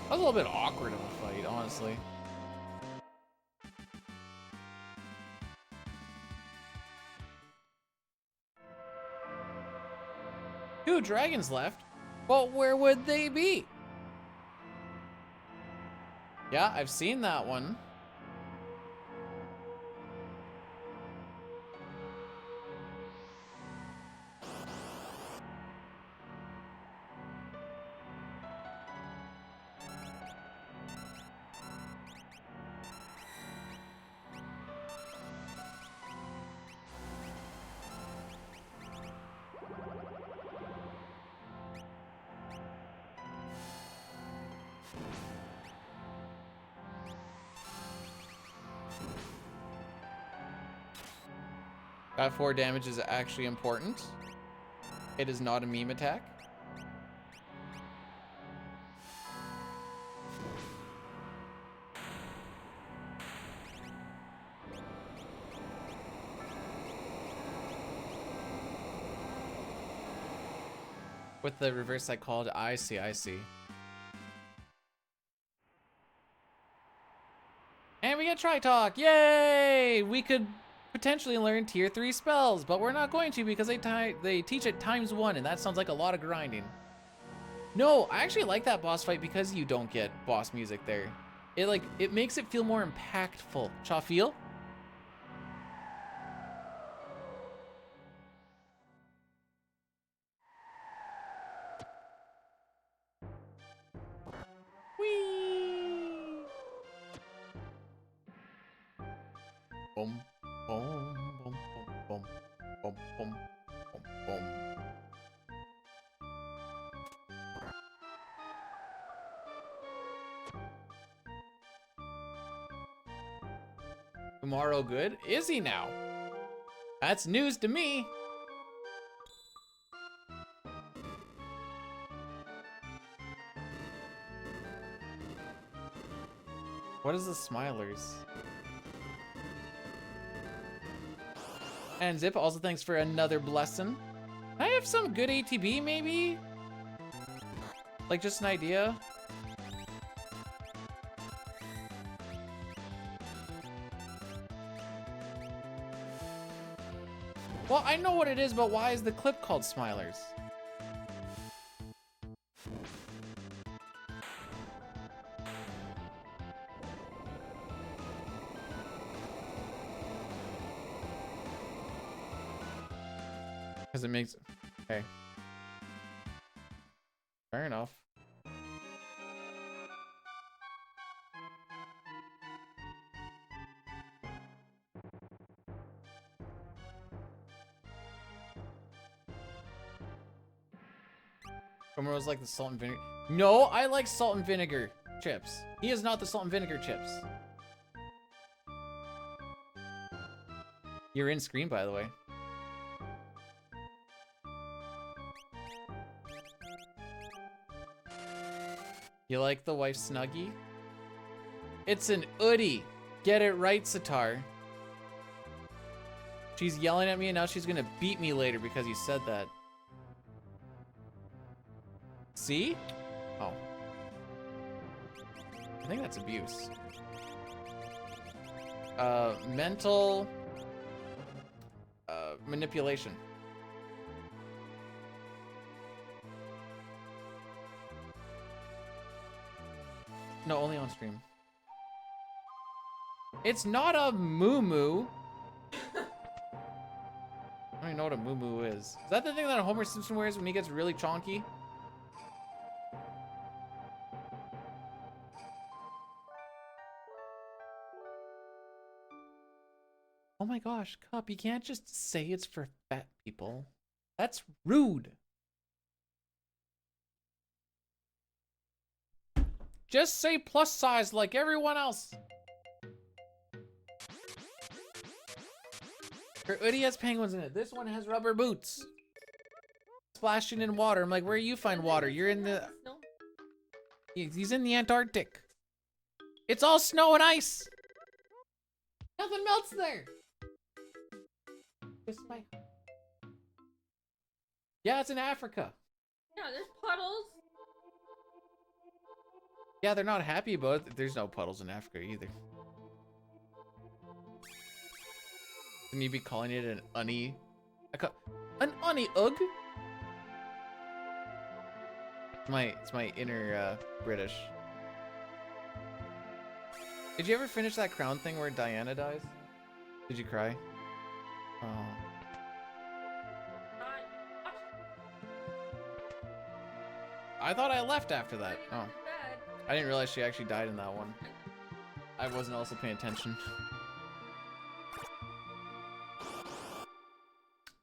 That was a little bit awkward of a fight, honestly. Two dragons left, but where would they be? Yeah, I've seen that one. That 4 damage is actually important. It is not a meme attack. With the reverse psychology, I see, I see. And we get Tri-Talk, yay! We could potentially learn tier 3 spells, but we're not going to because they teach it ×1, and that sounds like a lot of grinding. No, I actually like that boss fight because you don't get boss music there. It makes it feel more impactful. Cha feel? Whee! Boom, boom, boom, boom, boom, boom, boom, boom. Tomorrow good? Is he now? That's news to me. What is the Smilers? And Zip, also thanks for another blessing. Can I have some good ATB maybe? Like just an idea? Well, I know what it is, but why is the clip called Smilers? Because it makes... Okay. Fair enough. Romero like the salt and vinegar. No, I like salt and vinegar chips. He is not the salt and vinegar chips. You're in screen, by the way. You like the wife Snuggie? It's an Oodie. Get it right, Sitar. She's yelling at me and now she's gonna beat me later because you said that. See? Oh. I think that's abuse. Mental manipulation. No, only on stream. It's not a moo-moo. I don't even know what a moo-moo is. Is that the thing that Homer Simpson wears when he gets really chonky? Oh my gosh, Cup, you can't just say it's for fat people. That's rude. Just say plus size like everyone else. Her hoodie has penguins in it. This one has rubber boots. Splashing in water. I'm like, where you find water? You're in the... He's in the Antarctic. It's all snow and ice. Nothing melts there. Just my... Yeah, it's in Africa. Yeah, there's puddles. Yeah, they're not happy about it. There's no puddles in Africa either. Wouldn't you be calling it an unny? An unny ugh? It's my inner British. Did you ever finish that crown thing where Diana dies? Did you cry? Oh. I thought I left after that. Oh. I didn't realize she actually died in that one. I wasn't also paying attention.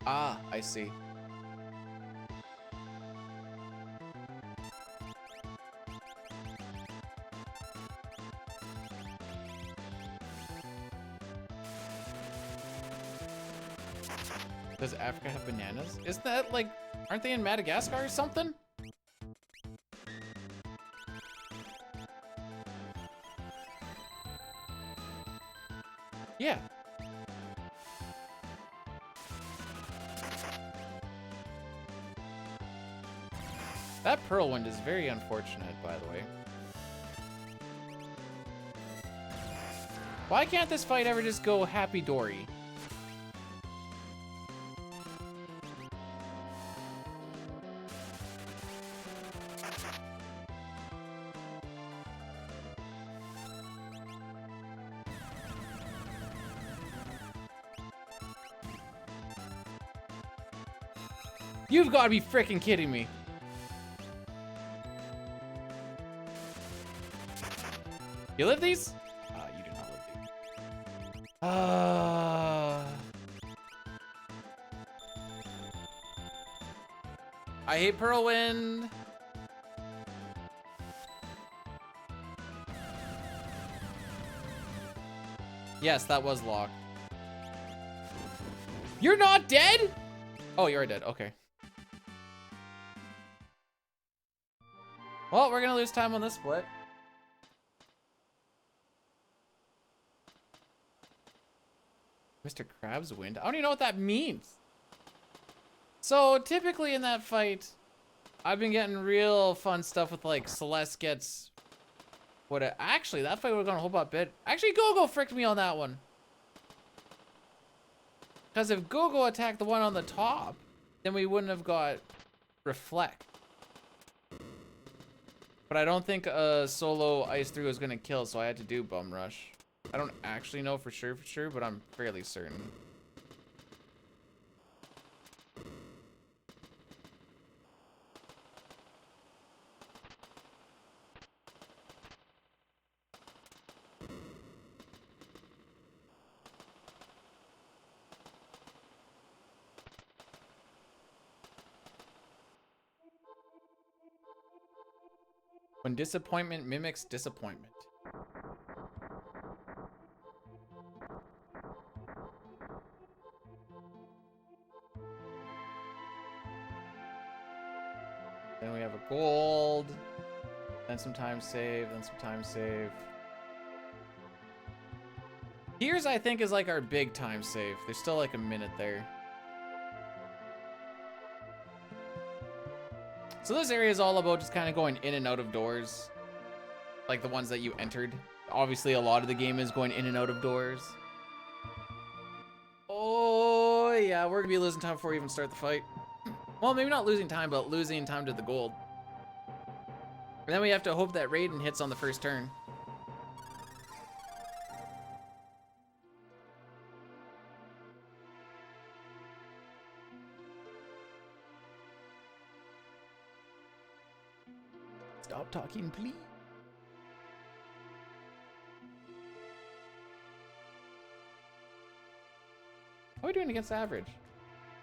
Ah, I see. Does Africa have bananas? Isn't that like, aren't they in Madagascar or something? Yeah. That Pearlwind is very unfortunate, by the way. Why can't this fight ever just go happy dory? You've got to be freaking kidding me. You live these? You do not live these. I hate Pearlwind. Yes, that was locked. You're not dead? Oh, you're dead. Okay. Well, we're gonna lose time on this split. Mr. Krabs Wind? I don't even know what that means. So, typically in that fight, I've been getting real fun stuff with, like, Celeste gets... Actually, that fight would've gone a whole lot better. Actually, Go-Go fricked me on that one. Because if Go-Go attacked the one on the top, then we wouldn't have got Reflect. But I don't think a solo Ice 3 was gonna kill, so I had to do Bum Rush. I don't actually know for sure, but I'm fairly certain. When disappointment mimics disappointment. Then we have a gold, then some time save, then some time save. Here's, I think, is like our big time save. There's still like a minute there. So this area is all about just kind of going in and out of doors. Like the ones that you entered. Obviously, a lot of the game is going in and out of doors. Oh, yeah, we're gonna be losing time before we even start the fight. Well, maybe not losing time, but losing time to the gold. And then we have to hope that Raiden hits on the first turn. Stop talking, please. How are we doing against average?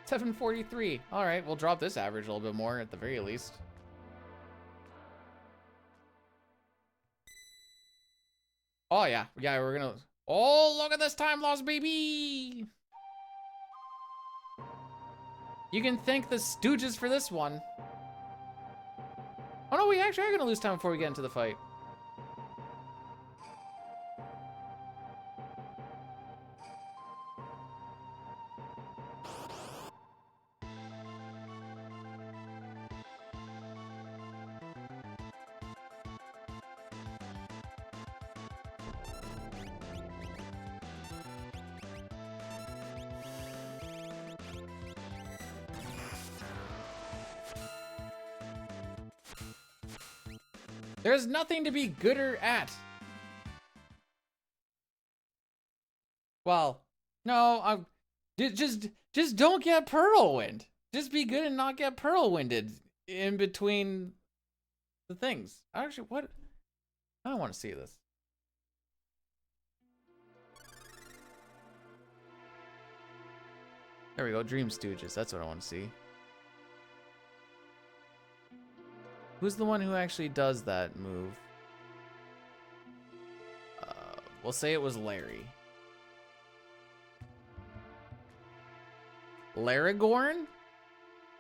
743. All right, we'll drop this average a little bit more at the very least. Oh, yeah. Yeah, we're gonna... Oh, look at this time loss, baby! You can thank the Stooges for this one. Oh, no, we actually are gonna lose time before we get into the fight. There's nothing to be gooder at. Well, no, just don't get Pearlwind. Just be good and not get Pearlwinded in between the things. Actually, what? I don't want to see this. There we go, Dream Stooges. That's what I want to see. Who's the one who actually does that move? We'll say it was Larry. Laragorn?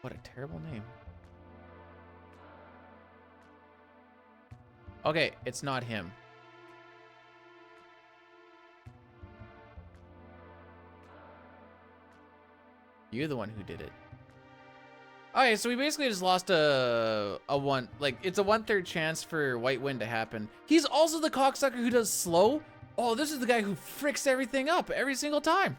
What a terrible name. Okay, it's not him. You're the one who did it. Okay, so we basically just lost a one, like, it's a 1/3 chance for White Wind to happen. He's also the cocksucker who does slow. Oh, this is the guy who fricks everything up every single time.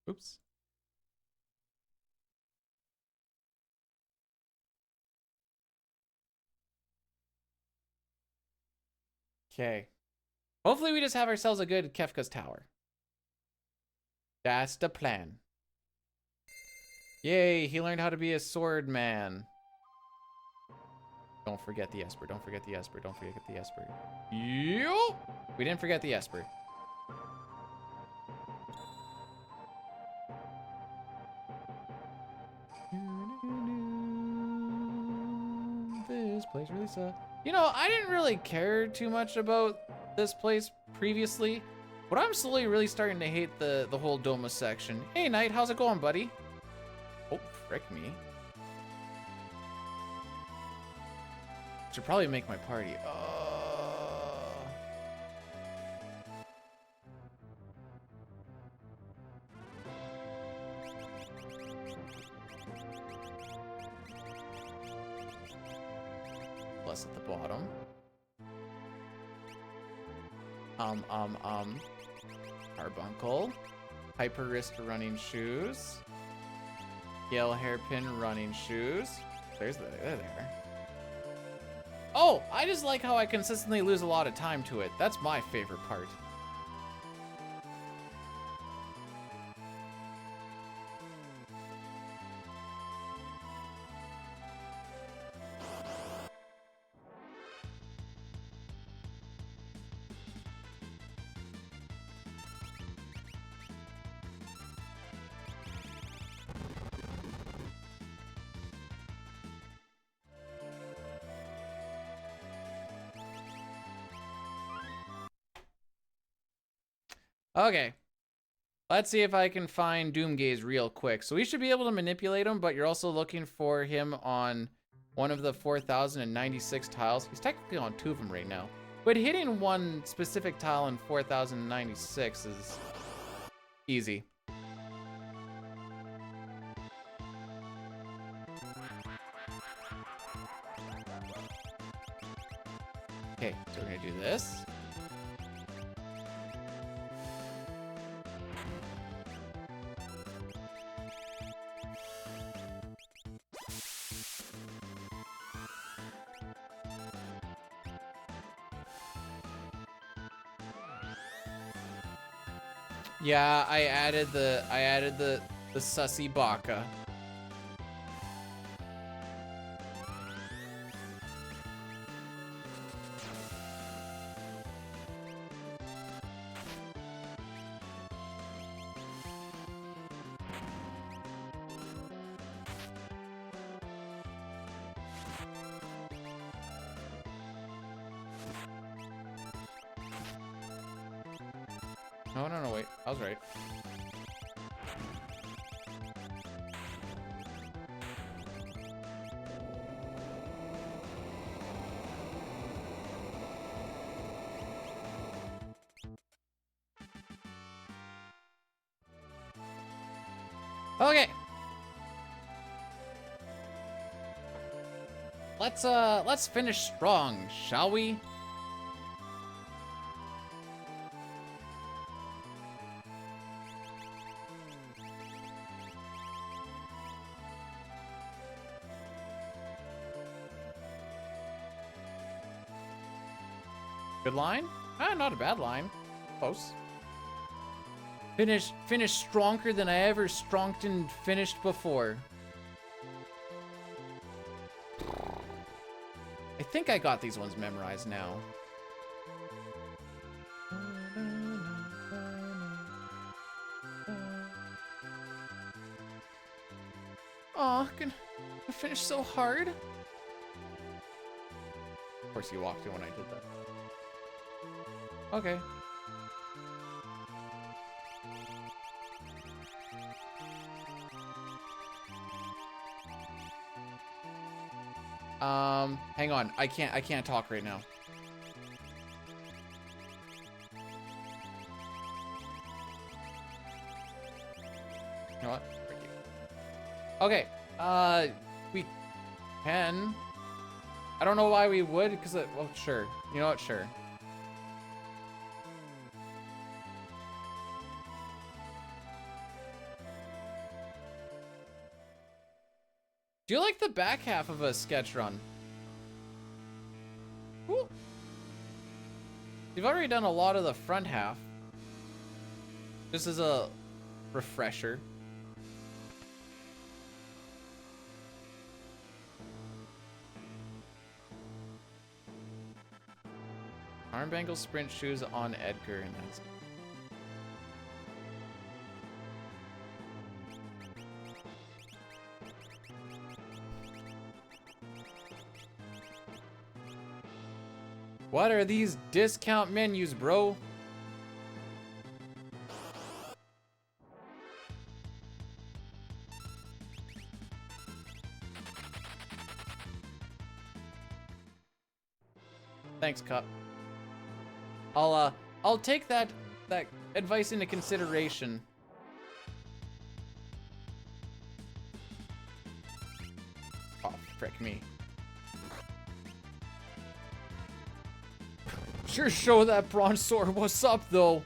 Oops. Okay. Hopefully we just have ourselves a good Kefka's Tower. That's the plan. Yay, he learned how to be a sword man. Don't forget the Esper, don't forget the Esper, don't forget the Esper. Yo! We didn't forget the Esper. This place really sucks. You know, I didn't really care too much about this place previously, but I'm slowly really starting to hate the whole Doma section. Hey, Knight, how's it going, buddy? Oh, frick me. Should probably make my party. Plus at the bottom. Carbuncle. Hyper wrist running shoes. Gale hairpin running shoes. They're there. Oh, I just like how I consistently lose a lot of time to it. That's my favorite part. Okay. Let's see if I can find Doomgaze real quick. So we should be able to manipulate him, but you're also looking for him on one of the 4,096 tiles. He's technically on 2 of them right now. But hitting one specific tile in 4,096 is easy. Okay, so we're gonna do this. Yeah, I added the sussy baka. No, wait. I was right. Okay. Let's finish strong, shall we? Good line? Ah, not a bad line. Close. Finish stronger than I ever stronked and finished before. I think I got these ones memorized now. Aw, I finished so hard. Of course you walked in when I did that. Okay. Hang on. I can't talk right now. You know what? Thank you. Okay. We can. I don't know why we would, because well, sure. You know what? Sure. Do you like the back half of a sketch run? Cool. You've already done a lot of the front half. Just as a refresher. Armbangle sprint shoes on Edgar, and that's What are these discount menus, bro? Thanks, Cup. I'll take that advice into consideration. Oh, frick me. Sure show that bronze sword what's up, though.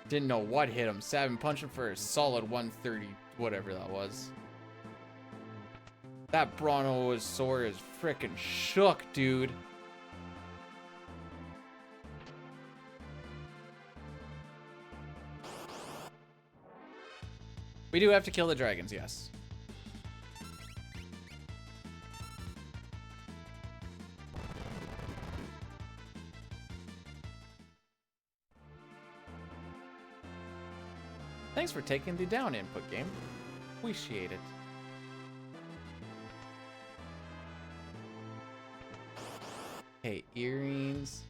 Didn't know what hit him. Savin punching for a solid 130, whatever that was. That brontosaur is frickin' shook, dude. We do have to kill the dragons, yes. Thanks for taking the down input, game. Appreciate it. Okay, earrings.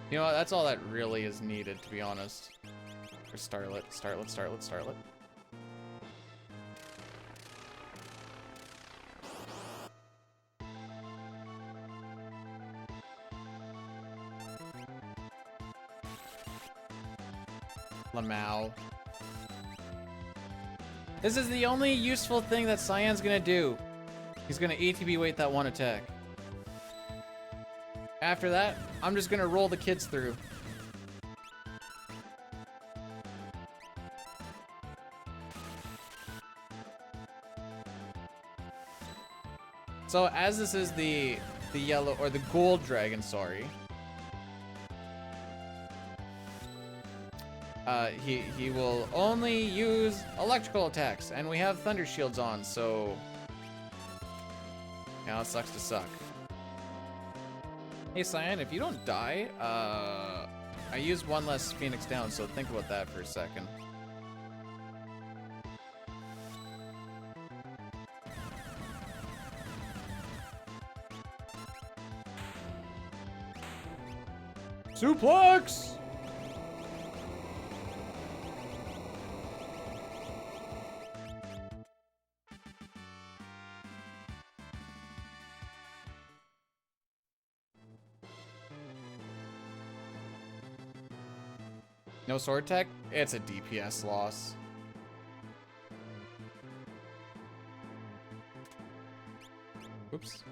You know what? That's all that really is needed, to be honest. For Starlet. Lamau. This is the only useful thing that Cyan's gonna do. He's gonna ATB weight that one attack. After that, I'm just gonna roll the kids through. So as this is the yellow or the gold dragon, sorry. He will only use electrical attacks, and we have thunder shields on, so yeah, it sucks to suck. Hey Cyan, if you don't die, I used one less Phoenix down, so think about that for a second. Suplex! No sword tech? It's a DPS loss. Oops.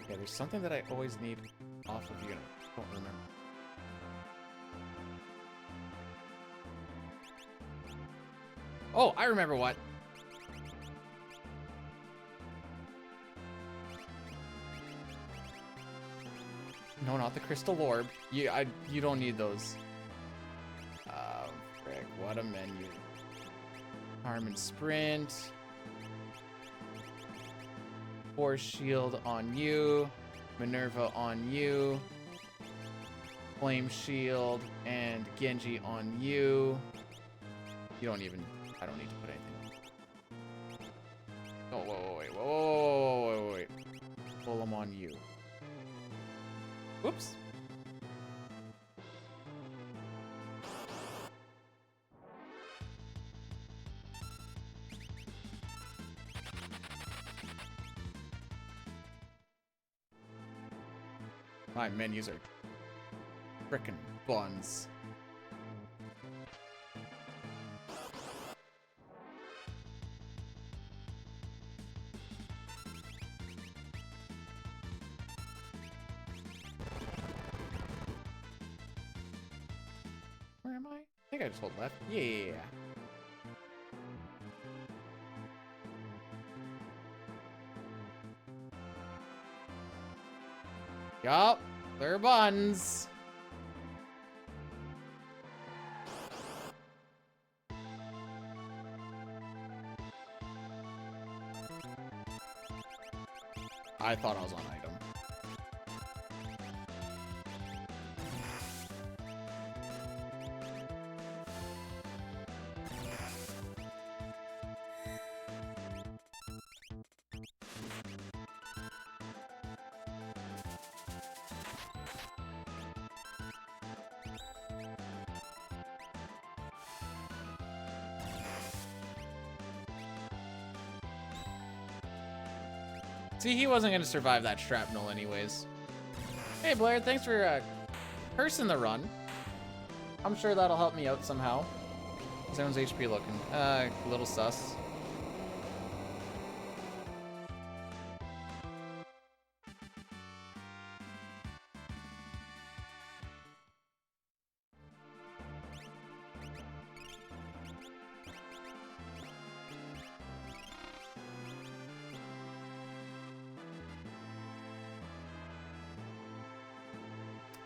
Yeah, there's something that I always need off of you. I don't remember. Oh, I remember what. No, not the crystal orb. You don't need those. Frick, what a menu. Harm and sprint. Force shield on you. Minerva on you. Flame shield and Genji on you. You don't even, I don't need to put anything on. Oh, wait. Pull them on you. Whoops. My menus are frickin' buns. Where am I? I think I just hold left. Yeah. Yup, they're buns. I thought I was on item. See, he wasn't going to survive that shrapnel anyways. Hey, Blair, thanks for cursing the run. I'm sure that'll help me out somehow. How's everyone's HP looking? A little sus.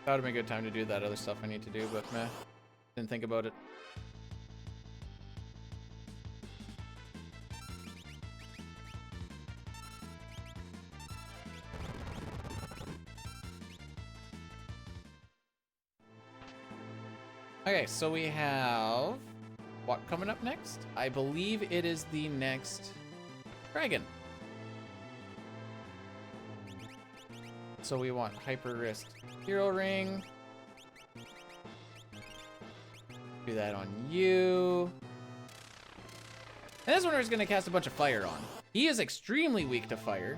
That would have been a good time to do that other stuff I need to do, but meh. Didn't think about it. Okay, so we have what coming up next? I believe it is the next dragon. So we want Hyper Wrist Hero Ring. Do that on you. And this one is going to cast a bunch of fire on. He is extremely weak to fire.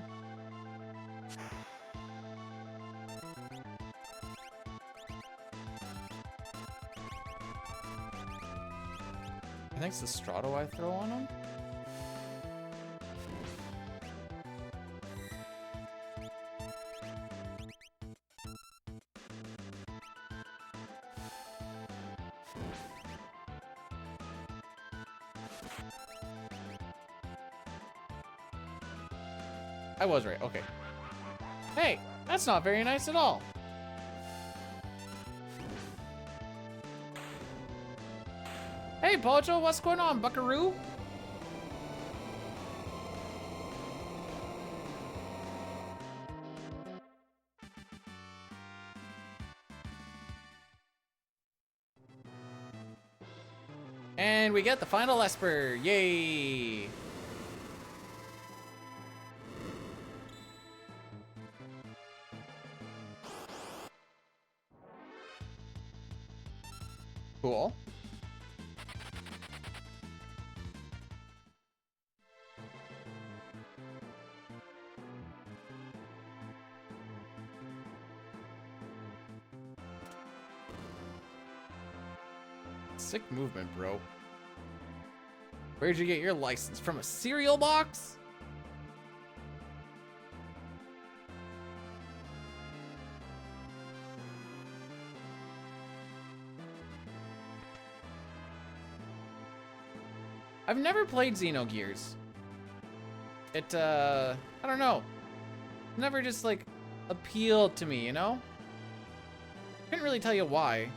I think it's the Strato I throw on him. I was right, okay. Hey, that's not very nice at all. Hey, Pocho, what's going on, buckaroo? And we get the final Esper, yay! Cool. Sick movement, bro. Where'd you get your license? From a cereal box? I've never played Xenogears. I don't know. Never just, like, appealed to me, you know? Couldn't really tell you why.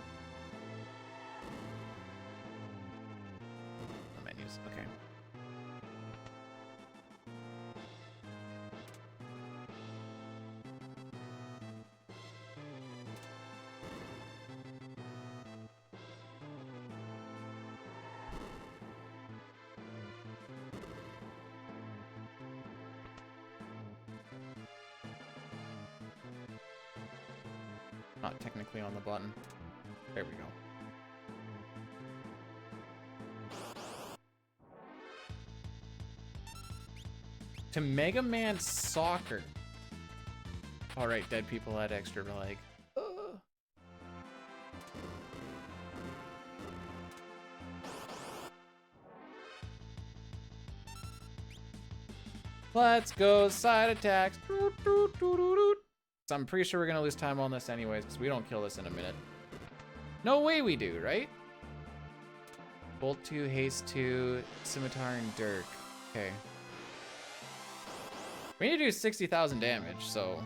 The menus, okay. Not technically on the button. There we go. To Mega Man Soccer. Alright, dead people had extra leg. Let's go side attacks. So I'm pretty sure we're gonna lose time on this anyways, because we don't kill this in a minute. No way we do, right? Bolt 2, Haste 2, Scimitar, and Dirk. Okay. We need to do 60,000 damage, so...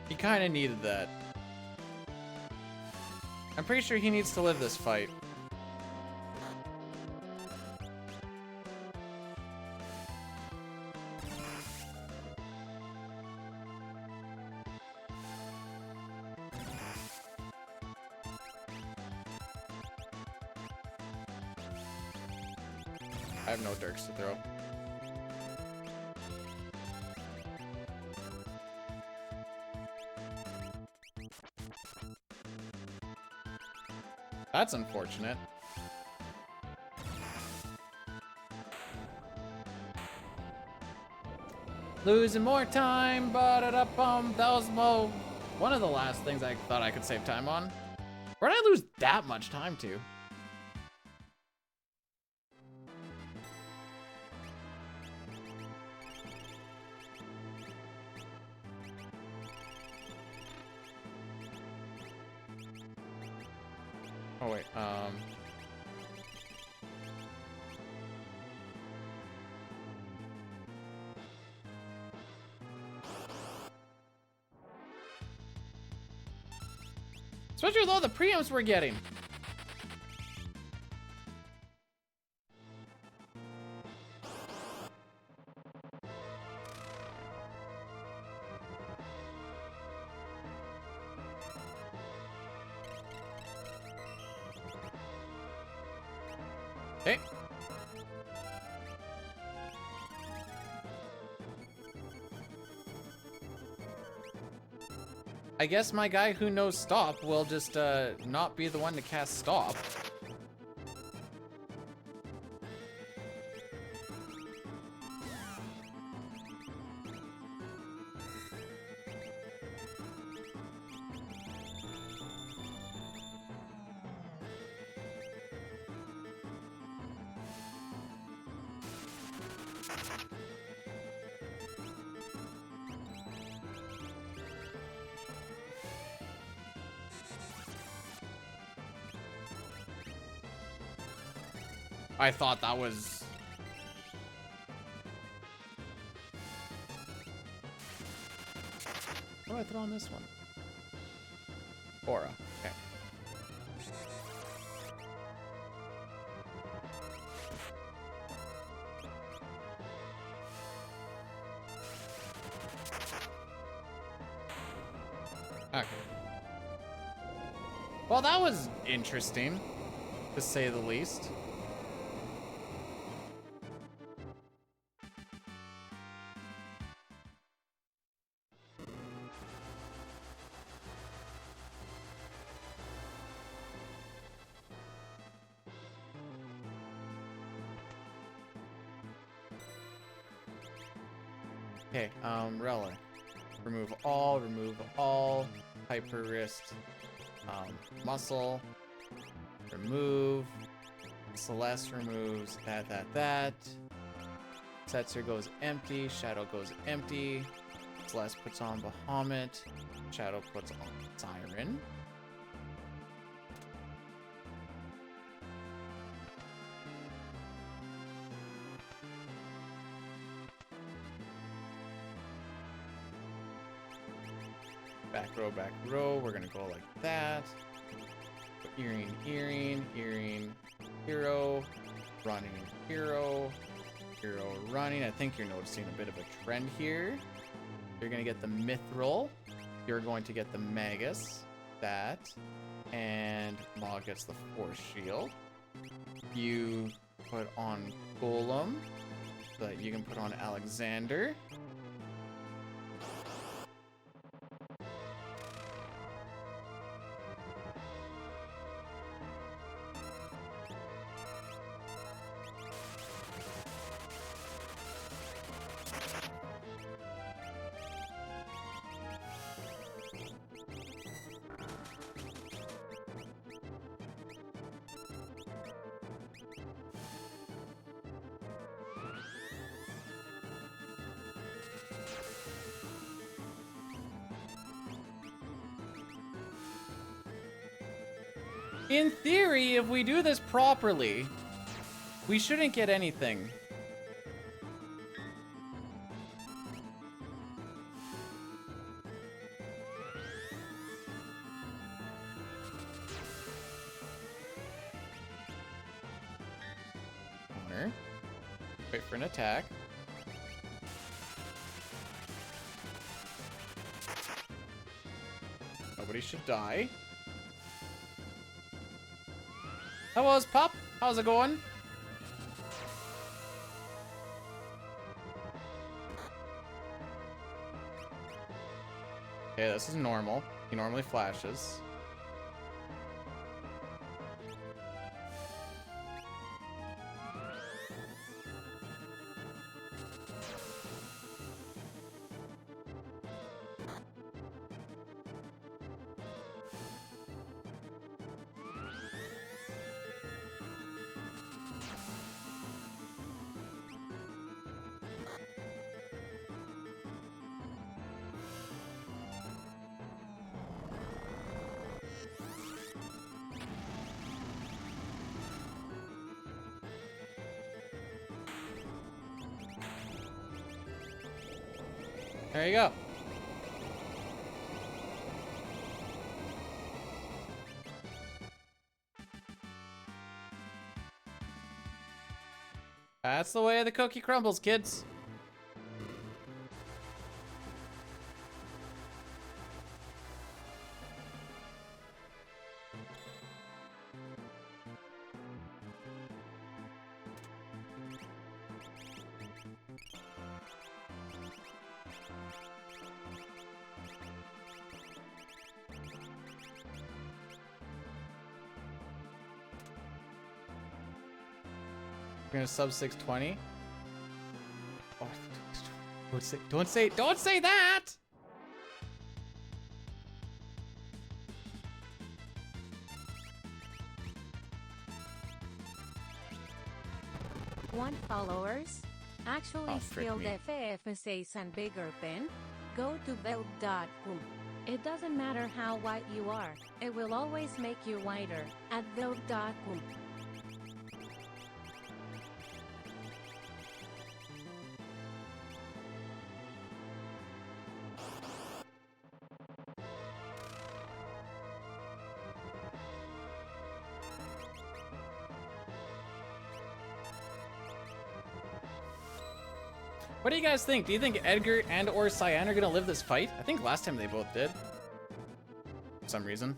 He kind of needed that. I'm pretty sure he needs to live this fight. I have no dirks to throw. That's unfortunate. Losing more time, but it up that was one of the last things I thought I could save time on. Where did I lose that much time to? Oh wait, especially with all the preamps we're getting. Okay. I guess my guy who knows stop will just not be the one to cast stop. I thought that was... What do I throw on this one? Aura. Okay. Okay. Well, that was interesting, to say the least. Okay, relic. Remove all, hyper wrist, muscle, remove, Celeste removes that. Setzer goes empty, Shadow goes empty, Celeste puts on Bahamut, Shadow puts on Siren. Back row, we're gonna go like that. Earring, hero, running, hero, running. I think you're noticing a bit of a trend here. You're gonna get the Mithril, you're going to get the Magus, that, and Maul gets the Force Shield. You put on Golem, so that you can put on Alexander. In theory, if we do this properly, we shouldn't get anything. Counter. Wait for an attack. Nobody should die. How was Pop? How's it going? Okay, this is normal. He normally flashes. There you go. That's the way the cookie crumbles, kids. We're gonna sub 620. Oh, don't say that! Want followers? Actually, Oh, frick still me. the FFSAs and bigger pen? Go to build.com. It doesn't matter how white you are, it will always make you whiter at build.com. What do you guys think? Do you think Edgar and or Cyan are gonna live this fight? I think last time they both did. some reason.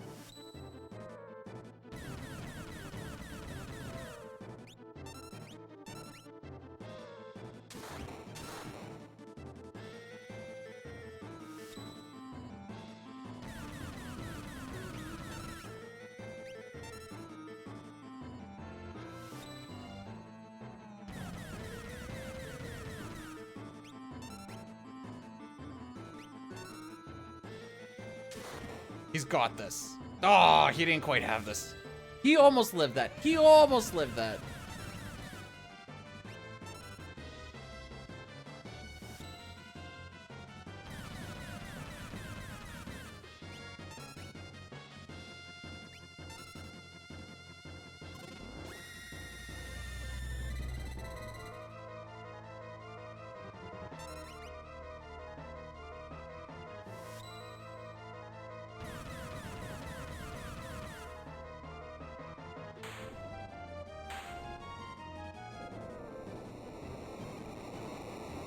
He's got this. Oh, he didn't quite have this. He almost lived that. He almost lived that.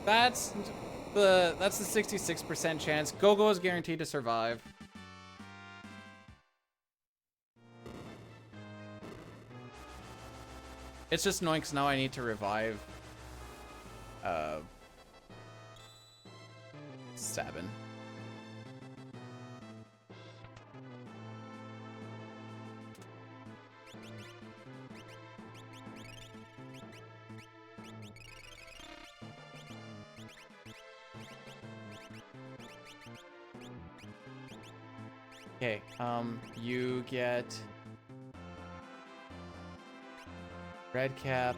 That's the 66% chance. Go-Go is guaranteed to survive. It's just annoying because now I need to revive Sabin. Okay, you get red cap.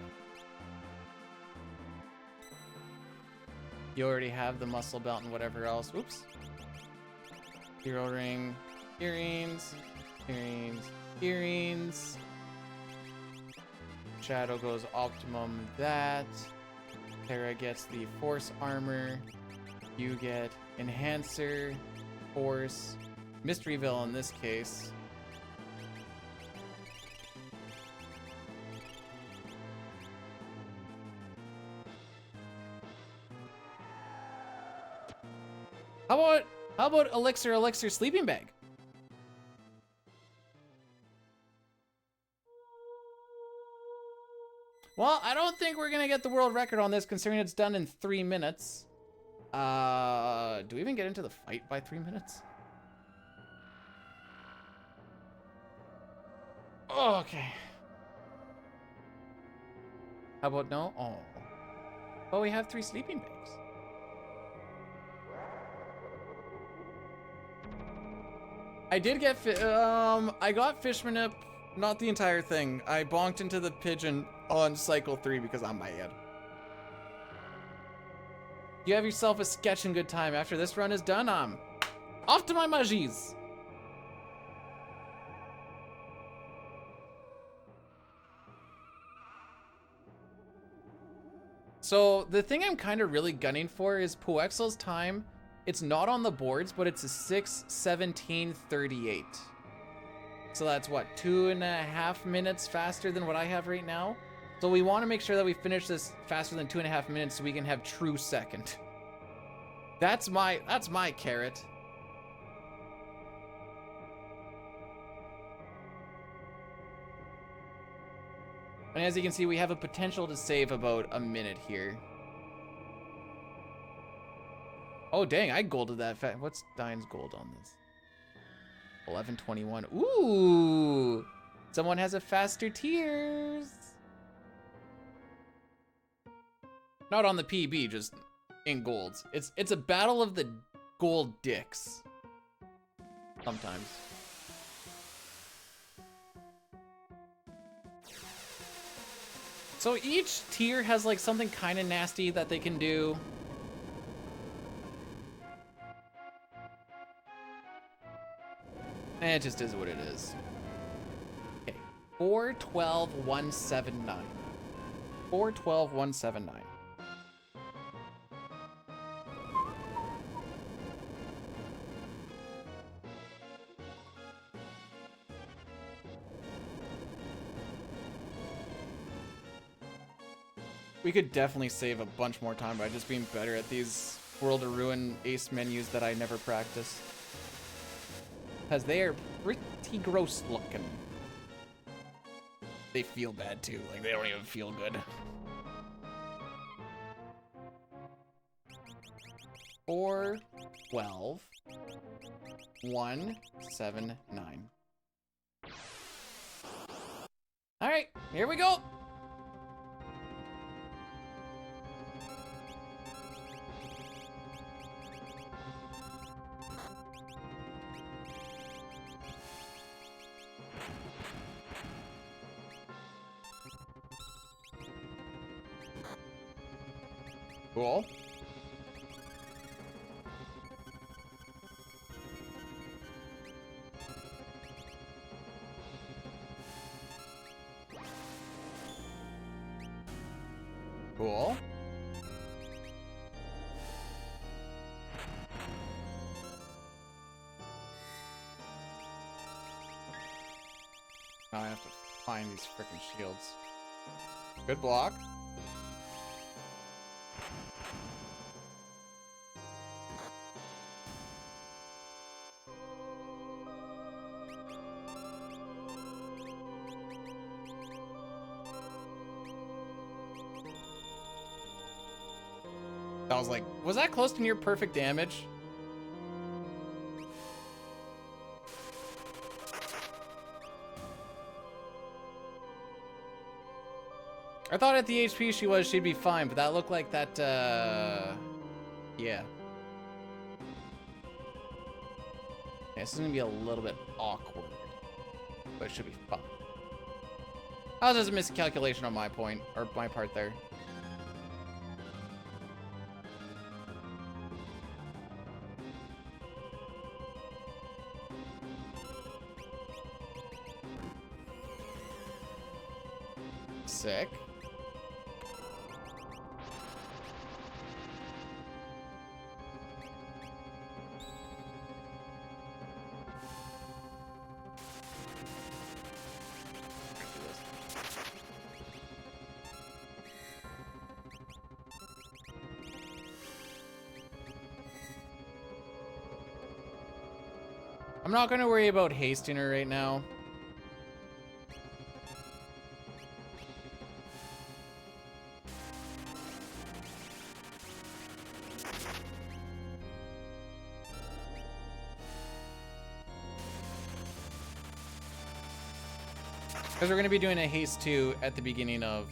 You already have the muscle belt and whatever else. Oops. Hero ring, earrings, earrings, earrings. Shadow goes optimum that. Terra gets the force armor. You get enhancer, force, Mysteryville in this case. How about elixir sleeping bag? Well, I don't think we're gonna get the world record on this considering it's done in 3 minutes. Do we even get into the fight by 3 minutes? Oh, okay. How about no? Oh. Well, we have 3 sleeping bags. I did get, I got Fishmanip, not the entire thing. I bonked into the pigeon on cycle 3 because I'm mad. You have yourself a sketch and good time. After this run is done, I'm off to my magies. So the thing I'm kind of really gunning for is Puexel's time. It's not on the boards, but it's a 6:17:38. So that's what, 2.5 minutes faster than what I have right now. So we want to make sure that we finish this faster than 2.5 minutes so we can have true second. That's my carrot. And as you can see, we have a potential to save about a minute here. Oh, dang, I golded that fast. What's Dine's gold on this? 11:21. Ooh! Someone has a faster tiers. Not on the PB, just in golds. It's a battle of the gold dicks. Sometimes. So each tier has like something kind of nasty that they can do. And it just is what it is. Okay, 412-179. 412-179. We could definitely save a bunch more time by just being better at these World of Ruin ace menus that I never practice. because they are pretty gross looking. They feel bad too, like they don't even feel good. 4, 12, 1, 7, 9. All right, here we go. Cool. Cool. Now I have to find these frickin' shields. Good block. I was like, was that close to near perfect damage? I thought at the HP she was, she'd be fine, but that looked like that, yeah. This is gonna be a little bit awkward, but it should be fun. That was just a miscalculation on my point, or my part there. Sick. I'm not gonna worry about hasting her right now. Because we're going to be doing a haste 2 at the beginning of...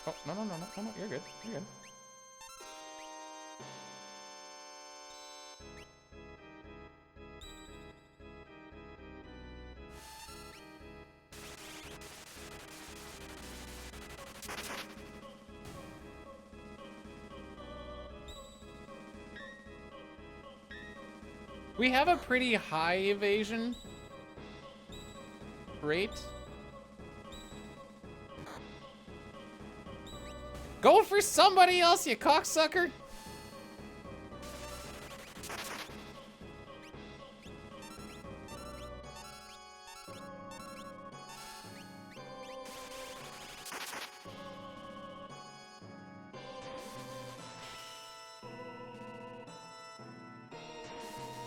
Oh, no, you're good, you're good. We have a pretty high evasion rate. Go for somebody else, you cocksucker!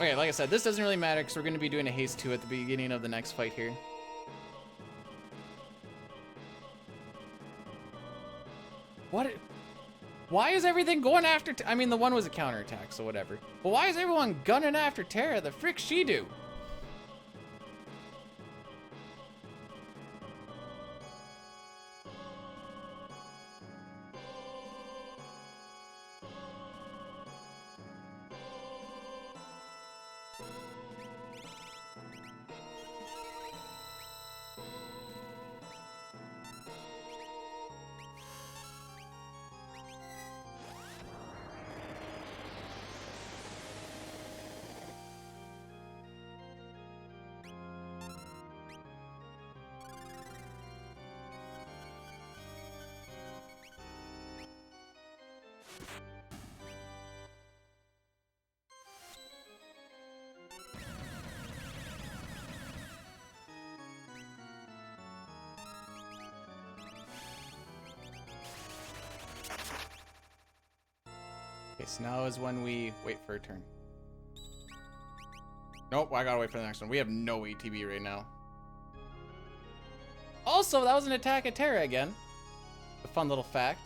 Okay, like I said, this doesn't really matter because we're going to be doing a haste 2 at the beginning of the next fight here. What? Why is everything going after... I mean, the one was a counterattack, so whatever. But why is everyone gunning after Terra? The frick she do? Okay, so now is when we wait for a turn. Nope, I gotta wait for the next one. We have no ATB right now. Also, that was an attack at Terra again. A fun little fact.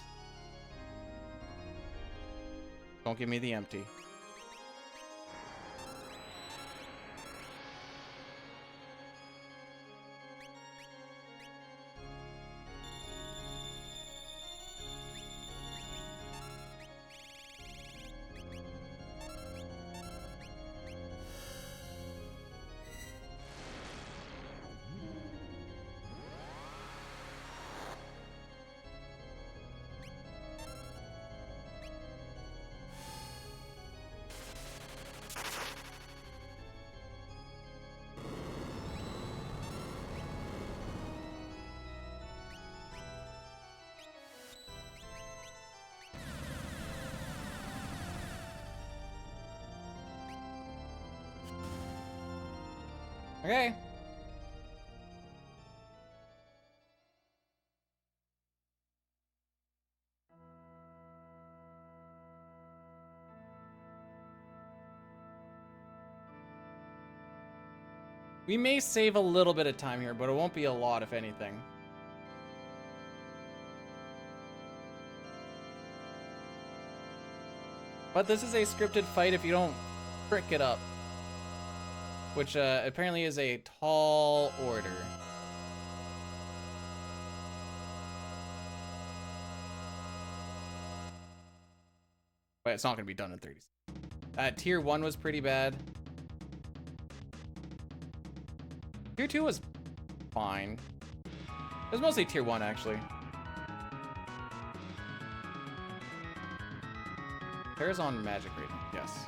Don't give me the empty. Okay. We may save a little bit of time here, but it won't be a lot, if anything. But this is a scripted fight if you don't frick it up. Which apparently is a tall order. But it's not going to be done in 30 seconds. Tier 1 was pretty bad. Tier 2 was fine. It was mostly Tier 1, actually. Terra's on magic right now, yes.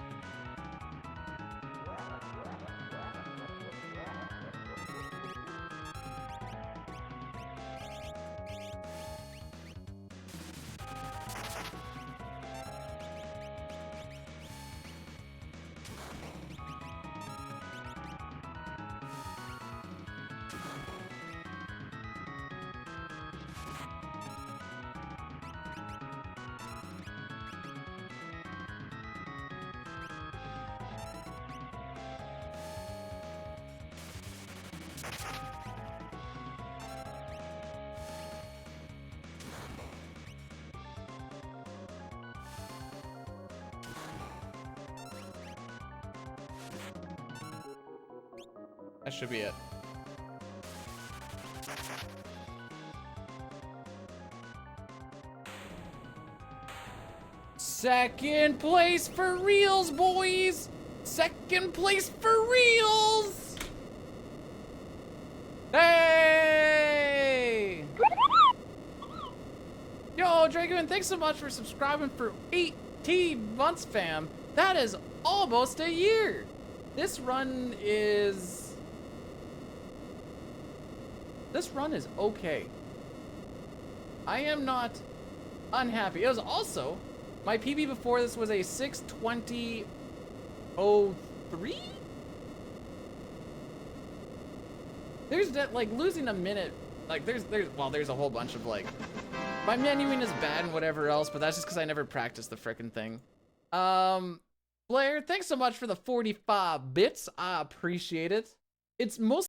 That should be it. Second place for reals, boys! Second place for reals! Hey! Yo, Dragoon, thanks so much for subscribing for 18 months, fam. That is almost a year. This run is okay. I am not unhappy. It was also, my PB before this was a 6:20:03. There's that, like, losing a minute. Like, there's a whole bunch of, like, my menuing is bad and whatever else, but that's just because I never practiced the frickin' thing. Blair, thanks so much for the 45 bits. I appreciate it. It's most